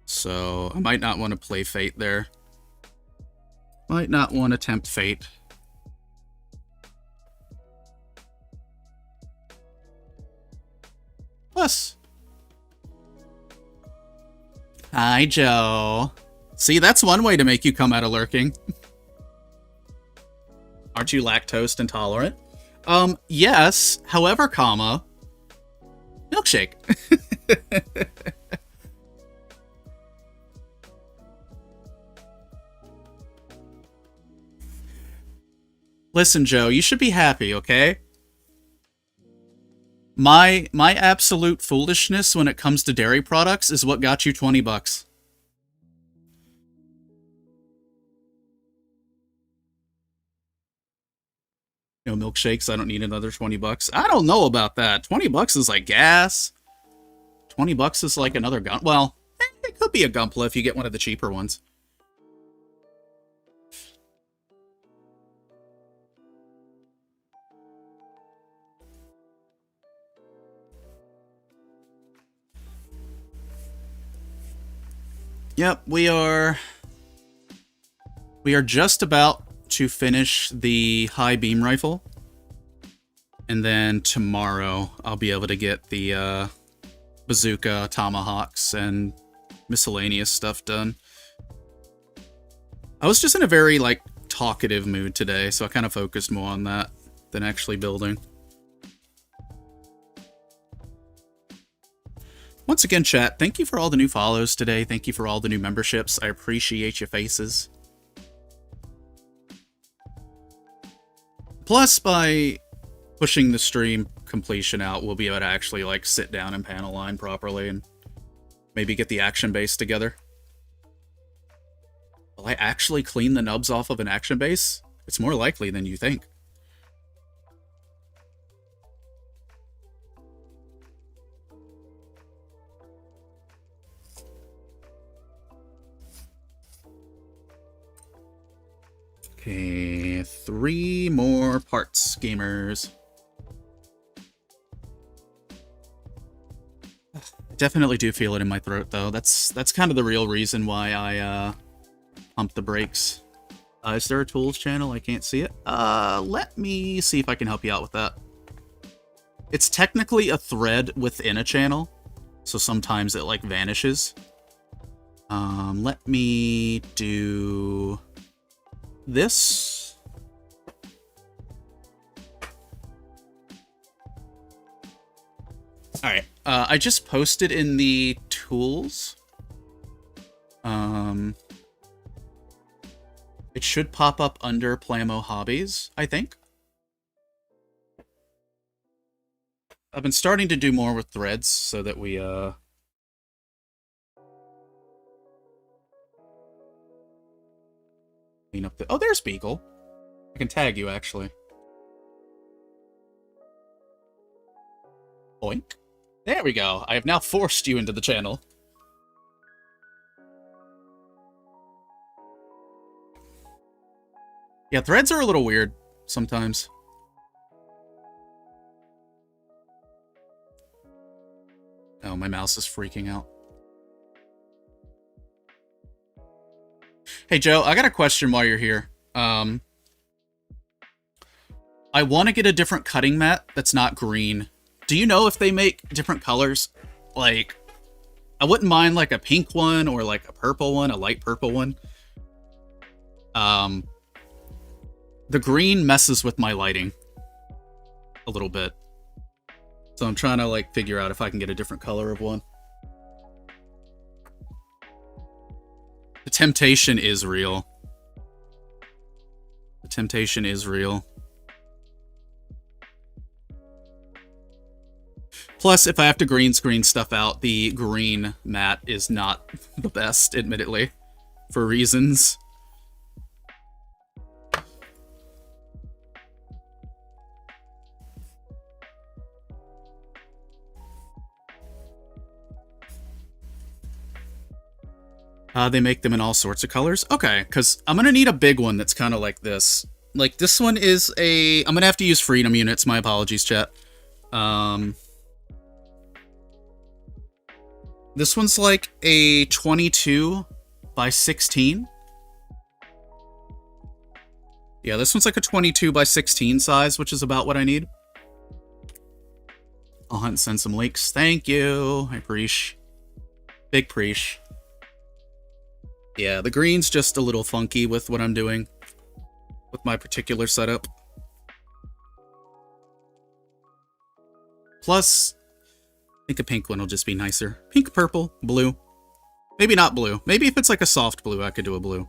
So, I might not want to play Fate there. Might not want to tempt Fate. Plus. Hi, Joe. See, that's one way to make you come out of lurking. Aren't you lactose intolerant? Yes. However, comma, milkshake. Listen, Joe, you should be happy, okay? My absolute foolishness when it comes to dairy products is what got you $20. No milkshakes, I don't need another $20. I don't know about that. $20 is like gas. $20 is like another gun. Well, it could be a Gunpla if you get one of the cheaper ones. Yep, we are just about to finish the high beam rifle. And then tomorrow I'll be able to get the bazooka, tomahawks, and miscellaneous stuff done. I was just in a very, like, talkative mood today, so I kind of focused more on that than actually building. Once again, chat, thank you for all the new follows today. Thank you for all the new memberships. I appreciate your faces. Plus, by pushing the stream completion out, we'll be able to actually, like, sit down and panel line properly and maybe get the action base together. Will I actually clean the nubs off of an action base? It's more likely than you think. Okay, 3 more parts, gamers. I definitely do feel it in my throat, though. That's kind of the real reason why I pump the brakes. Is there a tools channel? I can't see it. Let me see if I can help you out with that. It's technically a thread within a channel, so sometimes it, like, vanishes. Let me do this. Alright, I just posted in the tools. It should pop up under Plamo Hobbies, I think. I've been starting to do more with threads so that we, clean up the... Oh, there's Beagle. I can tag you, actually. Boink. There we go. I have now forced you into the channel. Yeah, threads are a little weird sometimes. Oh, my mouse is freaking out. Hey, Joe, I got a question while you're here. I want to get a different cutting mat that's not green. Do you know if they make different colors? Like, I wouldn't mind, like, a pink one or, like, a purple one, a light purple one. The green messes with my lighting a little bit. So I'm trying to, like, figure out if I can get a different color of one. The temptation is real. The temptation is real. Plus, if I have to green screen stuff out, the green matte is not the best, admittedly, for reasons. They make them in all sorts of colors. Okay, because I'm going to need a big one that's kind of like this. Like, this one is a... I'm going to have to use freedom units. My apologies, chat. This one's like a 22 by 16. Yeah, this one's like a 22 by 16 size, which is about what I need. I'll hunt and send some links. Thank you. I appreciate. Big appreciate. Yeah, the green's just a little funky with what I'm doing with my particular setup. Plus, I think a pink one will just be nicer. Pink, purple, blue. Maybe not blue. Maybe if it's like a soft blue, I could do a blue.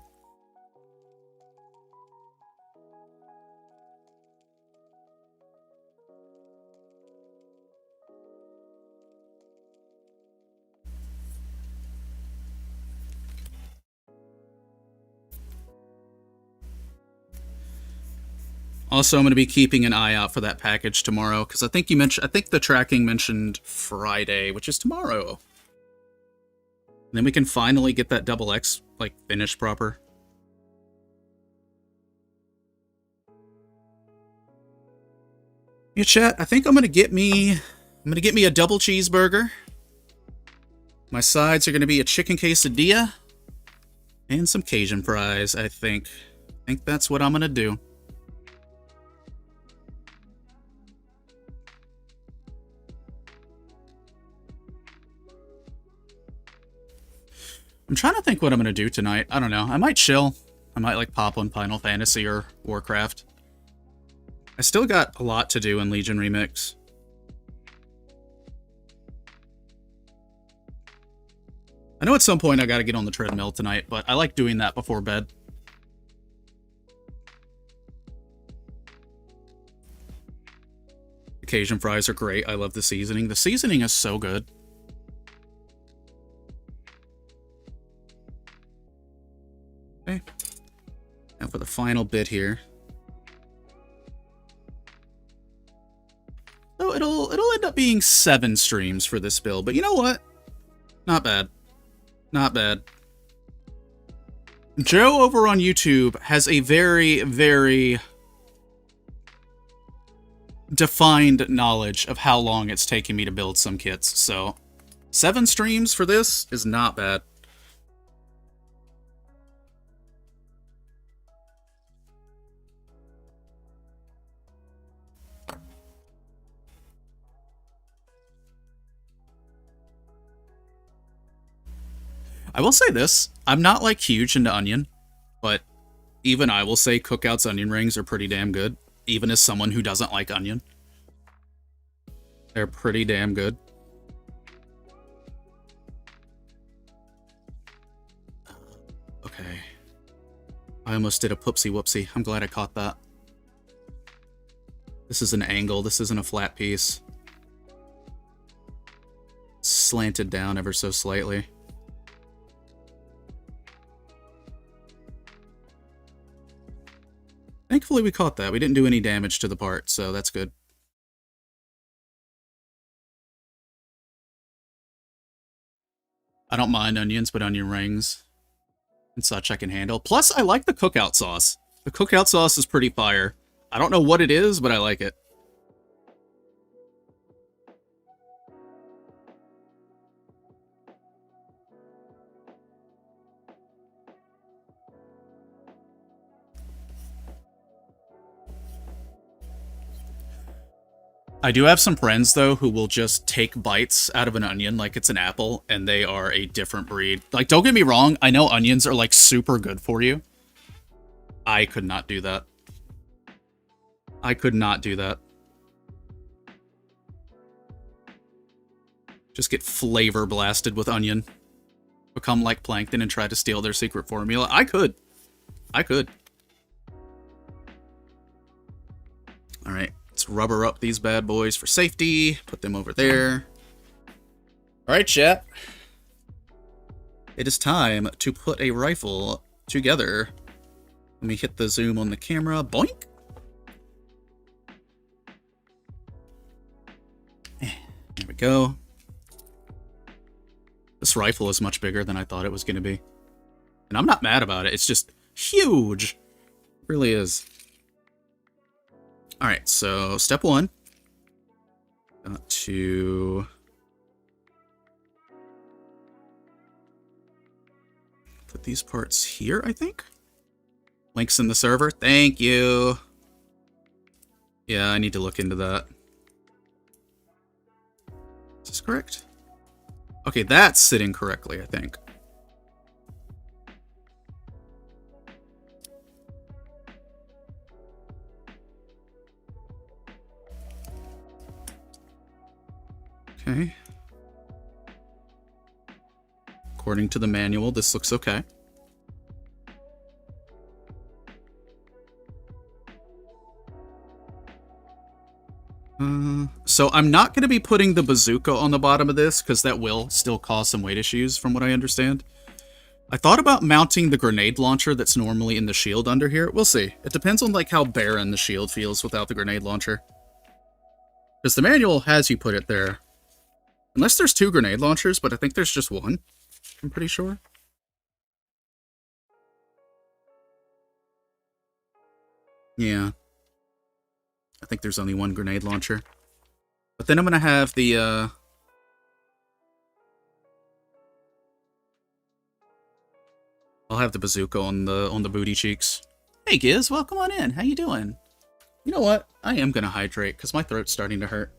Also, I'm going to be keeping an eye out for that package tomorrow, because I think you mentioned, I think the tracking mentioned Friday, which is tomorrow. And then we can finally get that double X, like, finished proper. Yeah, chat, I think I'm going to get me a double cheeseburger. My sides are going to be a chicken quesadilla and some Cajun fries, I think. I think that's what I'm going to do. I'm trying to think what I'm going to do tonight. I don't know. I might chill. I might, like, pop on Final Fantasy or Warcraft. I still got a lot to do in Legion Remix. I know at some point I gotta get on the treadmill tonight, but I like doing that before bed. The Cajun fries are great. I love the seasoning. The seasoning is so good. Okay. Now for the final bit here. So it'll end up being 7 streams for this build, but you know what? Not bad. Not bad. Joe over on YouTube has a very, very defined knowledge of how long it's taking me to build some kits, so 7 streams for this is not bad. I will say this, I'm not, like, huge into onion, but even I will say Cookout's onion rings are pretty damn good, even as someone who doesn't like onion. They're pretty damn good. Okay. I almost did a poopsie whoopsie. I'm glad I caught that. This is an angle, this isn't a flat piece. Slanted down ever so slightly. Thankfully we caught that. We didn't do any damage to the part, so that's good. I don't mind onions, but onion rings and such I can handle. Plus, I like the cookout sauce. The cookout sauce is pretty fire. I don't know what it is, but I like it. I do have some friends, though, who will just take bites out of an onion like it's an apple, and they are a different breed. Like, don't get me wrong, I know onions are, like, super good for you. I could not do that. I could not do that. Just get flavor blasted with onion. Become like Plankton and try to steal their secret formula. I could. I could. Alright. Let's rubber up these bad boys for safety. Put them over there. Alright, chat. It is time to put a rifle together. Let me hit the zoom on the camera. Boink! There we go. This rifle is much bigger than I thought it was going to be. And I'm not mad about it. It's just huge. It really is. Alright, so step one. Got to put these parts here, I think. Links in the server. Thank you. Yeah, I need to look into that. Is this correct? Okay, that's sitting correctly, I think. Okay. According to the manual, this looks okay. So I'm not going to be putting the bazooka on the bottom of this, because that will still cause some weight issues, from what I understand. I thought about mounting the grenade launcher that's normally in the shield under here. We'll see. It depends on like how barren the shield feels without the grenade launcher. Because the manual has you put it there. Unless there's 2 grenade launchers, but I think there's just 1. I'm pretty sure. Yeah. I think there's only 1 grenade launcher. But then I'm going to have the, I'll have the bazooka on the booty cheeks. Hey, Giz, welcome on in. How you doing? You know what? I am going to hydrate, because my throat's starting to hurt.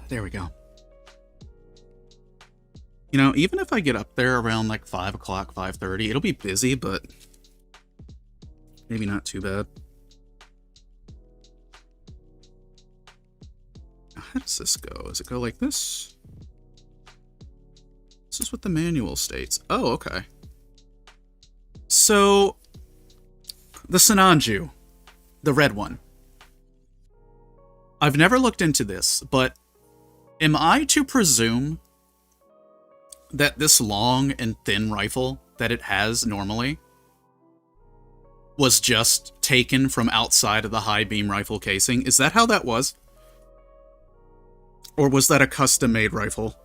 There we go. You know, even if I get up there around like 5 o'clock, 5:30, it'll be busy, but maybe not too bad. How does this go? Does it go like this? This is what the manual states. Oh, okay. So, the Sinanju, the red one. I've never looked into this, but am I to presume that this long and thin rifle that it has normally was just taken from outside of the high beam rifle casing? Is that how that was? Or was that a custom-made rifle?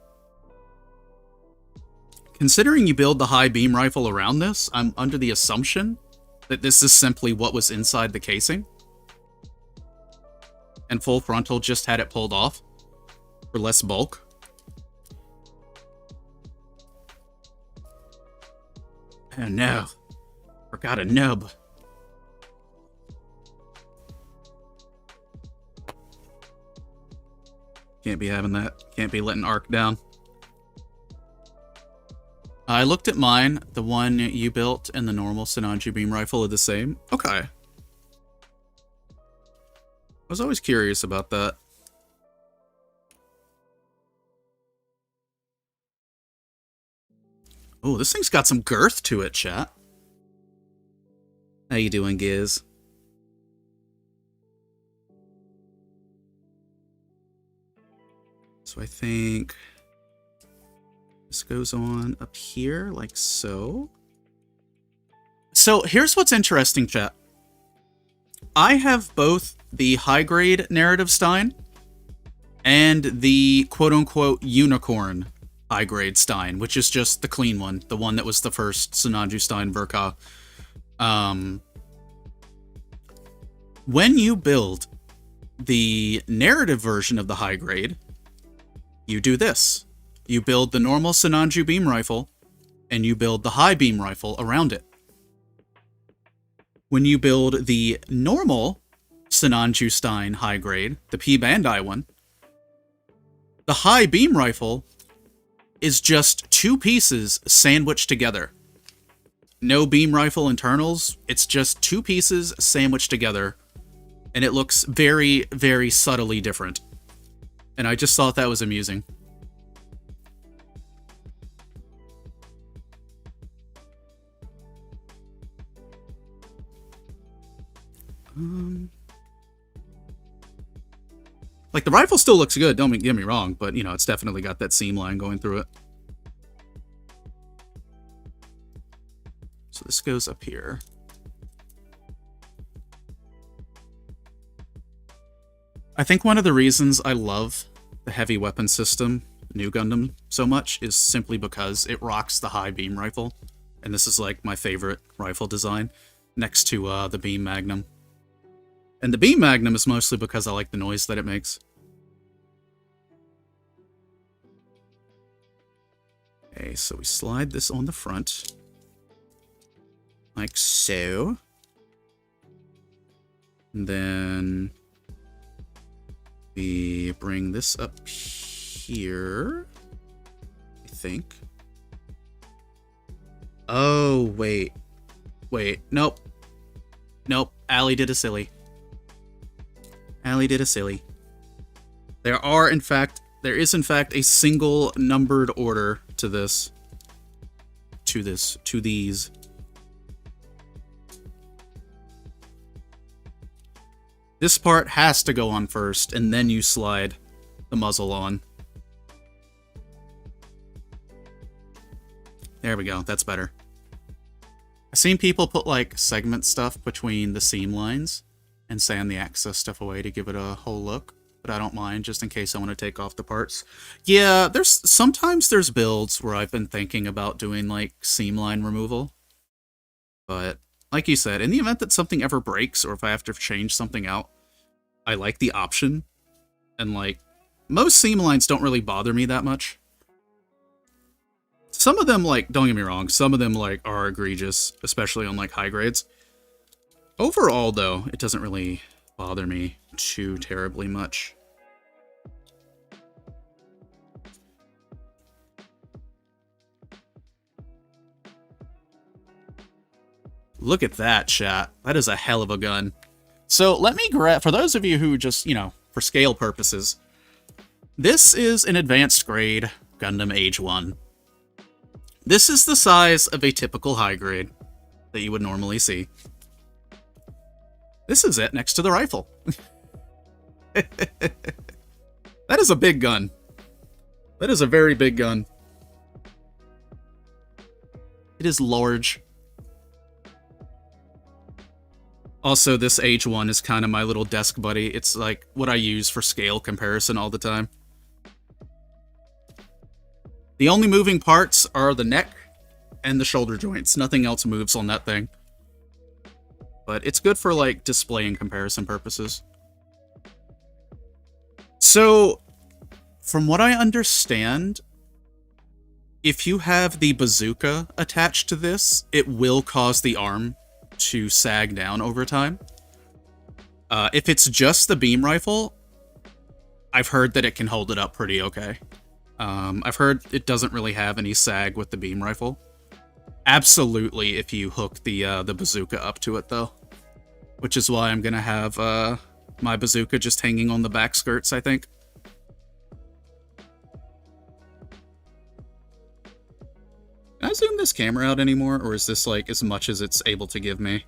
Considering you build the high beam rifle around this, I'm under the assumption that this is simply what was inside the casing. And full frontal just had it pulled off for less bulk. Oh no, forgot a nub. Can't be having that. Can't be letting ARC down. I looked at mine. The one you built and the normal Sinanju beam rifle are the same. Okay. I was always curious about that. Oh, this thing's got some girth to it, chat. How you doing, Giz? So I think this goes on up here, like so. So here's what's interesting, chat. I have both the high-grade narrative Stein and the quote-unquote unicorn high-grade Stein, which is just the clean one, the one that was the first Sinanju Stein Ver.Ka. When you build the narrative version of the high-grade, you do this. You build the normal Sinanju beam rifle, and you build the high beam rifle around it. When you build the normal Sinanju Stein high grade, the P Bandai one, the high beam rifle is just 2 pieces sandwiched together. No beam rifle internals, it's just 2 pieces sandwiched together, and it looks very, very subtly different. And I just thought that was amusing. Like, the rifle still looks good, don't get me wrong, but, you know, it's definitely got that seam line going through it. So this goes up here. I think one of the reasons I love the heavy weapon system, New Gundam, so much is simply because it rocks the high beam rifle. And this is, like, my favorite rifle design, next to the Beam Magnum. And the Beam Magnum is mostly because I like the noise that it makes. Okay, so we slide this on the front. Like so. And then we bring this up here, I think. Oh, wait. Wait, nope. Nope, Allie did a silly. Allie did a silly. There is in fact a single numbered order to this. To these. This part has to go on first, and then you slide the muzzle on. There we go, that's better. I've seen people put, like, segment stuff between the seam lines and sand the excess stuff away to give it a whole look, but I don't mind, just in case I want to take off the parts. Yeah, sometimes there's builds where I've been thinking about doing, like, seam line removal. But, like you said, in the event that something ever breaks, or if I have to change something out, I like the option. And, like, most seam lines don't really bother me that much. Some of them, like, don't get me wrong, some of them, like, are egregious, especially on, like, high grades. Overall, though, it doesn't really bother me too terribly much. Look at that, chat. That is a hell of a gun. So let me grab, for those of you who just, you know, for scale purposes, this is an advanced grade Gundam Age 1. This is the size of a typical high grade that you would normally see. This is it next to the rifle. That is a big gun. That is a very big gun. It is large. Also, this H1 is kind of my little desk buddy. It's like what I use for scale comparison all the time. The only moving parts are the neck and the shoulder joints. Nothing else moves on that thing. But it's good for, like, display and comparison purposes. So, from what I understand, if you have the bazooka attached to this, it will cause the arm to sag down over time. If it's just the beam rifle, I've heard that it can hold it up pretty okay. I've heard it doesn't really have any sag with the beam rifle. Absolutely if you hook the bazooka up to it, though. Which is why I'm gonna have my bazooka just hanging on the back skirts, I think. Can I zoom this camera out anymore, or is this, like, as much as it's able to give me?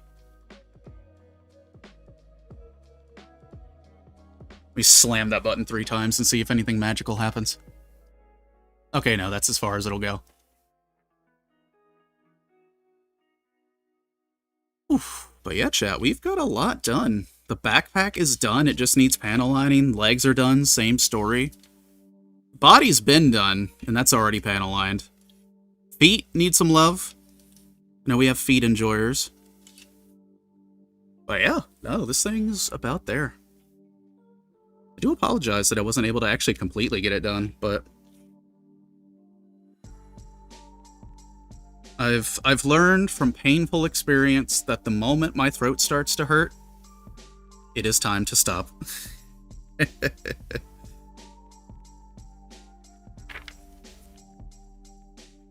Let me slam that button 3 times and see if anything magical happens. Okay, no, that's as far as it'll go. Oof. But yeah, chat, we've got a lot done. The backpack is done, it just needs panel lining. Legs are done, same story. Body's been done, and that's already panel lined. Feet need some love. Now we have feet enjoyers. But yeah, no, this thing's about there. I do apologize that I wasn't able to actually completely get it done, but I've learned from painful experience that the moment my throat starts to hurt, it is time to stop.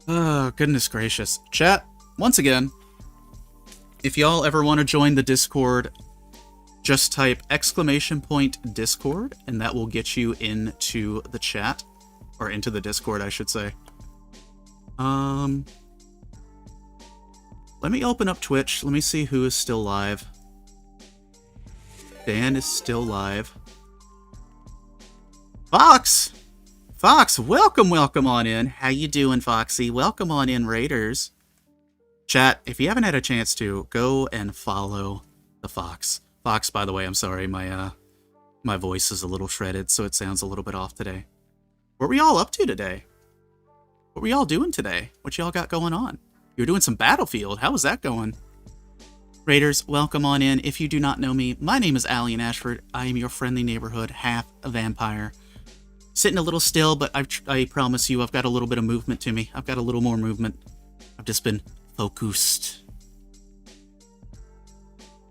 Oh, goodness gracious. Chat, once again, if y'all ever want to join the Discord, just type !Discord, and that will get you into the chat. Or into the Discord, I should say. Let me open up Twitch. Let me see who is still live. Dan is still live. Fox! Fox, welcome on in. How you doing, Foxy? Welcome on in, Raiders. Chat, if you haven't had a chance to, go and follow the Fox. Fox, by the way, I'm sorry, my voice is a little shredded, so it sounds a little bit off today. What were y'all up to today? What were y'all doing today? What y'all got going on? You were doing some Battlefield. How was that going? Raiders, welcome on in. If you do not know me, my name is Alien Ashford. I am your friendly neighborhood half a vampire. Sitting a little still, but I promise you I've got a little bit of movement to me. I've got a little more movement. I've just been focused.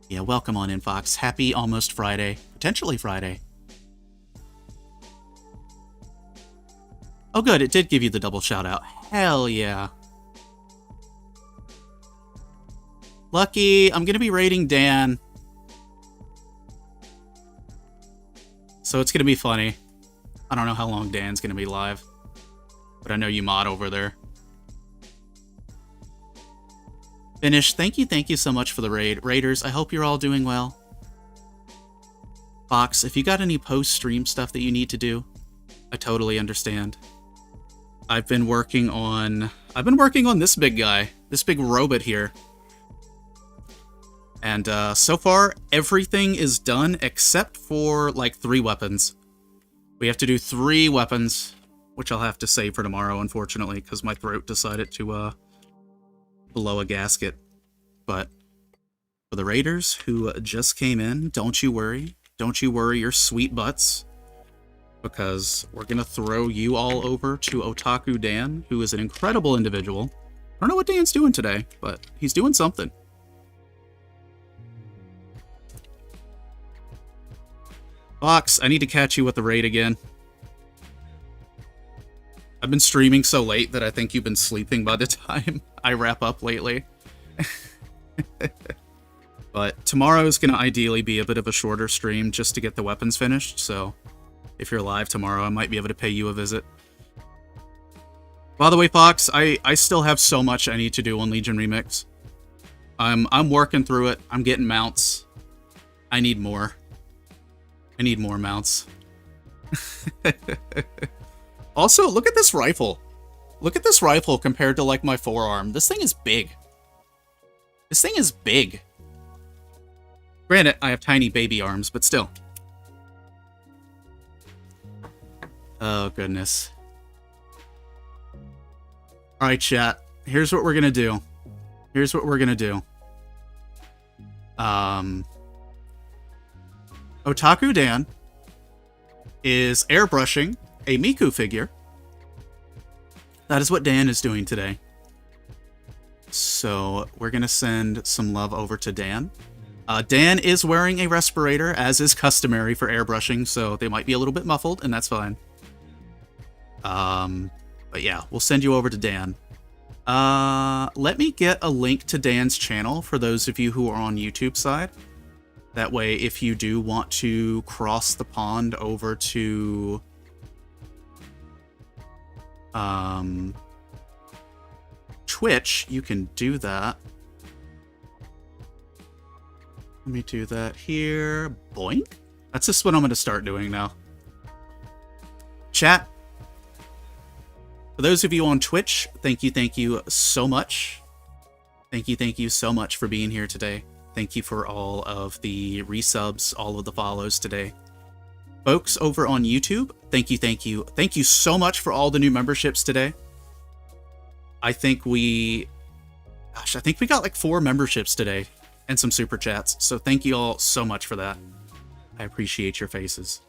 Yeah, welcome on in, Fox. Happy almost Friday. Potentially Friday. Oh good, it did give you the double shout out. Hell yeah. Lucky, I'm gonna be raiding Dan. So it's gonna be funny. I don't know how long Dan's gonna be live, but I know you mod over there. Finish, thank you so much for the raid. Raiders, I hope you're all doing well. Fox, if you got any post-stream stuff that you need to do, I totally understand. I've been working on this big guy, this big robot here. And so far, everything is done except for, like, 3 weapons. We have to do 3 weapons, which I'll have to save for tomorrow, unfortunately, because my throat decided to blow a gasket. But for the Raiders who just came in, don't you worry. Don't you worry your sweet butts. Because we're going to throw you all over to Otaku Dan, who is an incredible individual. I don't know what Dan's doing today, but he's doing something. Fox, I need to catch you with the raid again. I've been streaming so late that I think you've been sleeping by the time I wrap up lately. But tomorrow's going to ideally be a bit of a shorter stream just to get the weapons finished, so if you're live tomorrow, I might be able to pay you a visit. By the way, Fox, I still have so much I need to do on Legion Remix. I'm working through it. I'm getting mounts. I need more. I need more mounts. Also, look at this rifle. Look at this rifle compared to, like, my forearm. This thing is big. This thing is big. Granted, I have tiny baby arms, but still. Oh, goodness. Alright, chat. Here's what we're gonna do. Here's what we're gonna do. Otaku Dan is airbrushing a Miku figure. That is what Dan is doing today. So we're going to send some love over to Dan. Dan is wearing a respirator, as is customary for airbrushing, so they might be a little bit muffled, and that's fine. But yeah, we'll send you over to Dan. Let me get a link to Dan's channel for those of you who are on YouTube side. That way, if you do want to cross the pond over to Twitch, you can do that. Let me do that here. Boink. That's just what I'm going to start doing now. Chat. For those of you on Twitch, thank you so much. Thank you so much for being here today. Thank you for all of the resubs, all of the follows today. Folks over on YouTube, thank you. Thank you so much for all the new memberships today. I think we got like 4 memberships today and some super chats. So thank you all so much for that. I appreciate your faces.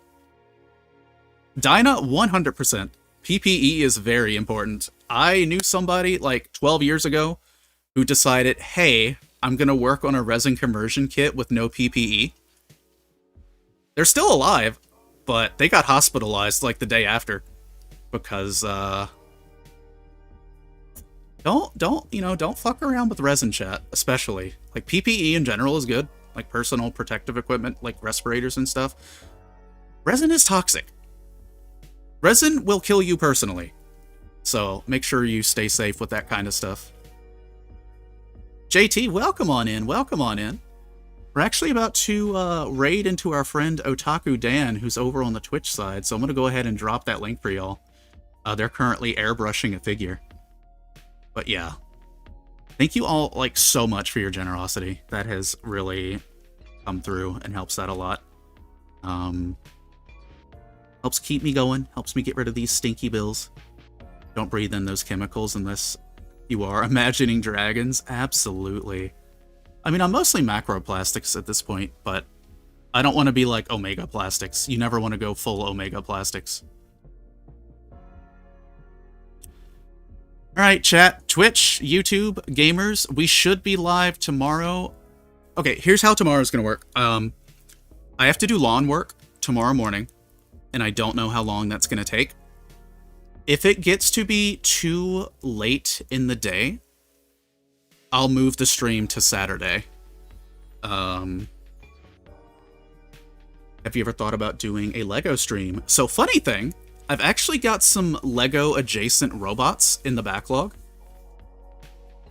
Dinah, 100%. PPE is very important. I knew somebody like 12 years ago who decided, hey, I'm going to work on a resin conversion kit with no PPE. They're still alive, but they got hospitalized like the day after because don't fuck around with resin, chat, especially. Like PPE in general is good. like personal protective equipment, like respirators and stuff. Resin is toxic. Resin will kill you personally. So make sure you stay safe with that kind of stuff. JT, welcome on in. Welcome on in. We're actually about to raid into our friend Otaku Dan, who's over on the Twitch side. So I'm going to go ahead and drop that link for y'all. They're currently airbrushing a figure. But yeah. Thank you all, like, so much for your generosity. That has really come through and helps that a lot. Helps keep me going. Helps me get rid of these stinky bills. Don't breathe in those chemicals unless you are imagining dragons. Absolutely. I mean, I'm mostly macroplastics at this point, but I don't want to be like omega plastics. You never want to go full omega plastics. Alright, chat, Twitch, YouTube, gamers, we should be live tomorrow. Okay, here's how tomorrow's gonna work. I have to do lawn work tomorrow morning, and I don't know how long that's gonna take. If it gets to be too late in the day, I'll move the stream to Saturday. Have you ever thought about doing a Lego stream? So, funny thing, I've actually got some Lego-adjacent robots in the backlog.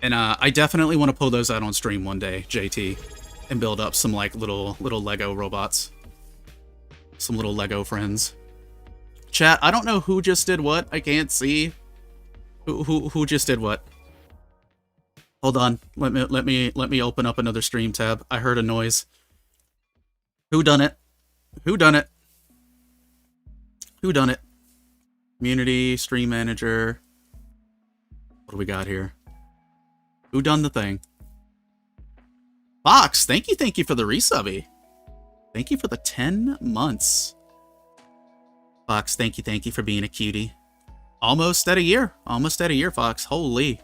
And I definitely want to pull those out on stream one day, JT, and build up some, like, little Lego robots. Some little Lego friends. Chat, I don't know who just did what. I can't see. Who just did what? Hold on. Let me open up another stream tab. I heard a noise. Who done it? Who done it? Who done it? Community, stream manager. What do we got here? Who done the thing? Fox, thank you for the resubby. Thank you for the 10 months. Fox, thank you for being a cutie. Almost at a year. Almost at a year, Fox. Holy.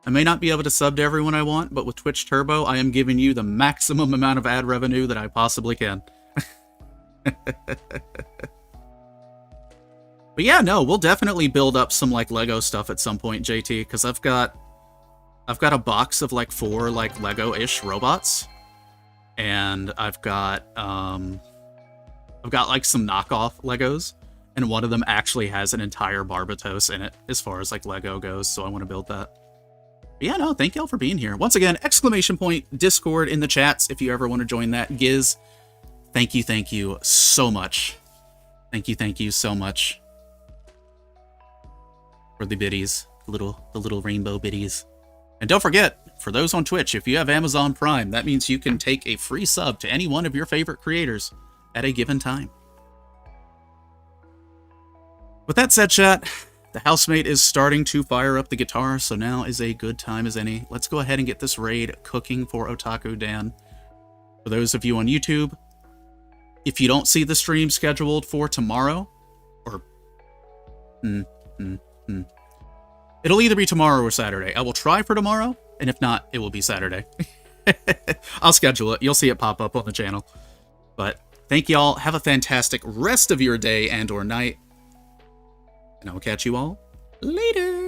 I may not be able to sub to everyone I want, but with Twitch Turbo, I am giving you the maximum amount of ad revenue that I possibly can. But yeah, no, we'll definitely build up some, like, Lego stuff at some point, JT, because I've got a box of, like, 4, like, Lego-ish robots, and I've got like some knockoff Legos, and one of them actually has an entire Barbatos in it as far as, like, Lego goes, so I want to build that. But yeah, no, thank y'all for being here. Once again, exclamation point, Discord in the chats if you ever want to join that. Giz, thank you so much. Thank you so much. For the biddies, the little rainbow biddies. And don't forget, for those on Twitch, if you have Amazon Prime, that means you can take a free sub to any one of your favorite creators at a given time. With that said, chat, the housemate is starting to fire up the guitar, so now is a good time as any. Let's go ahead and get this raid cooking for Otaku Dan. For those of you on YouTube, if you don't see the stream scheduled for tomorrow, or it'll either be tomorrow or Saturday. I will try for tomorrow, and if not, it will be Saturday. I'll schedule it. You'll see it pop up on the channel. But thank y'all. Have a fantastic rest of your day and or night. And I will catch you all later.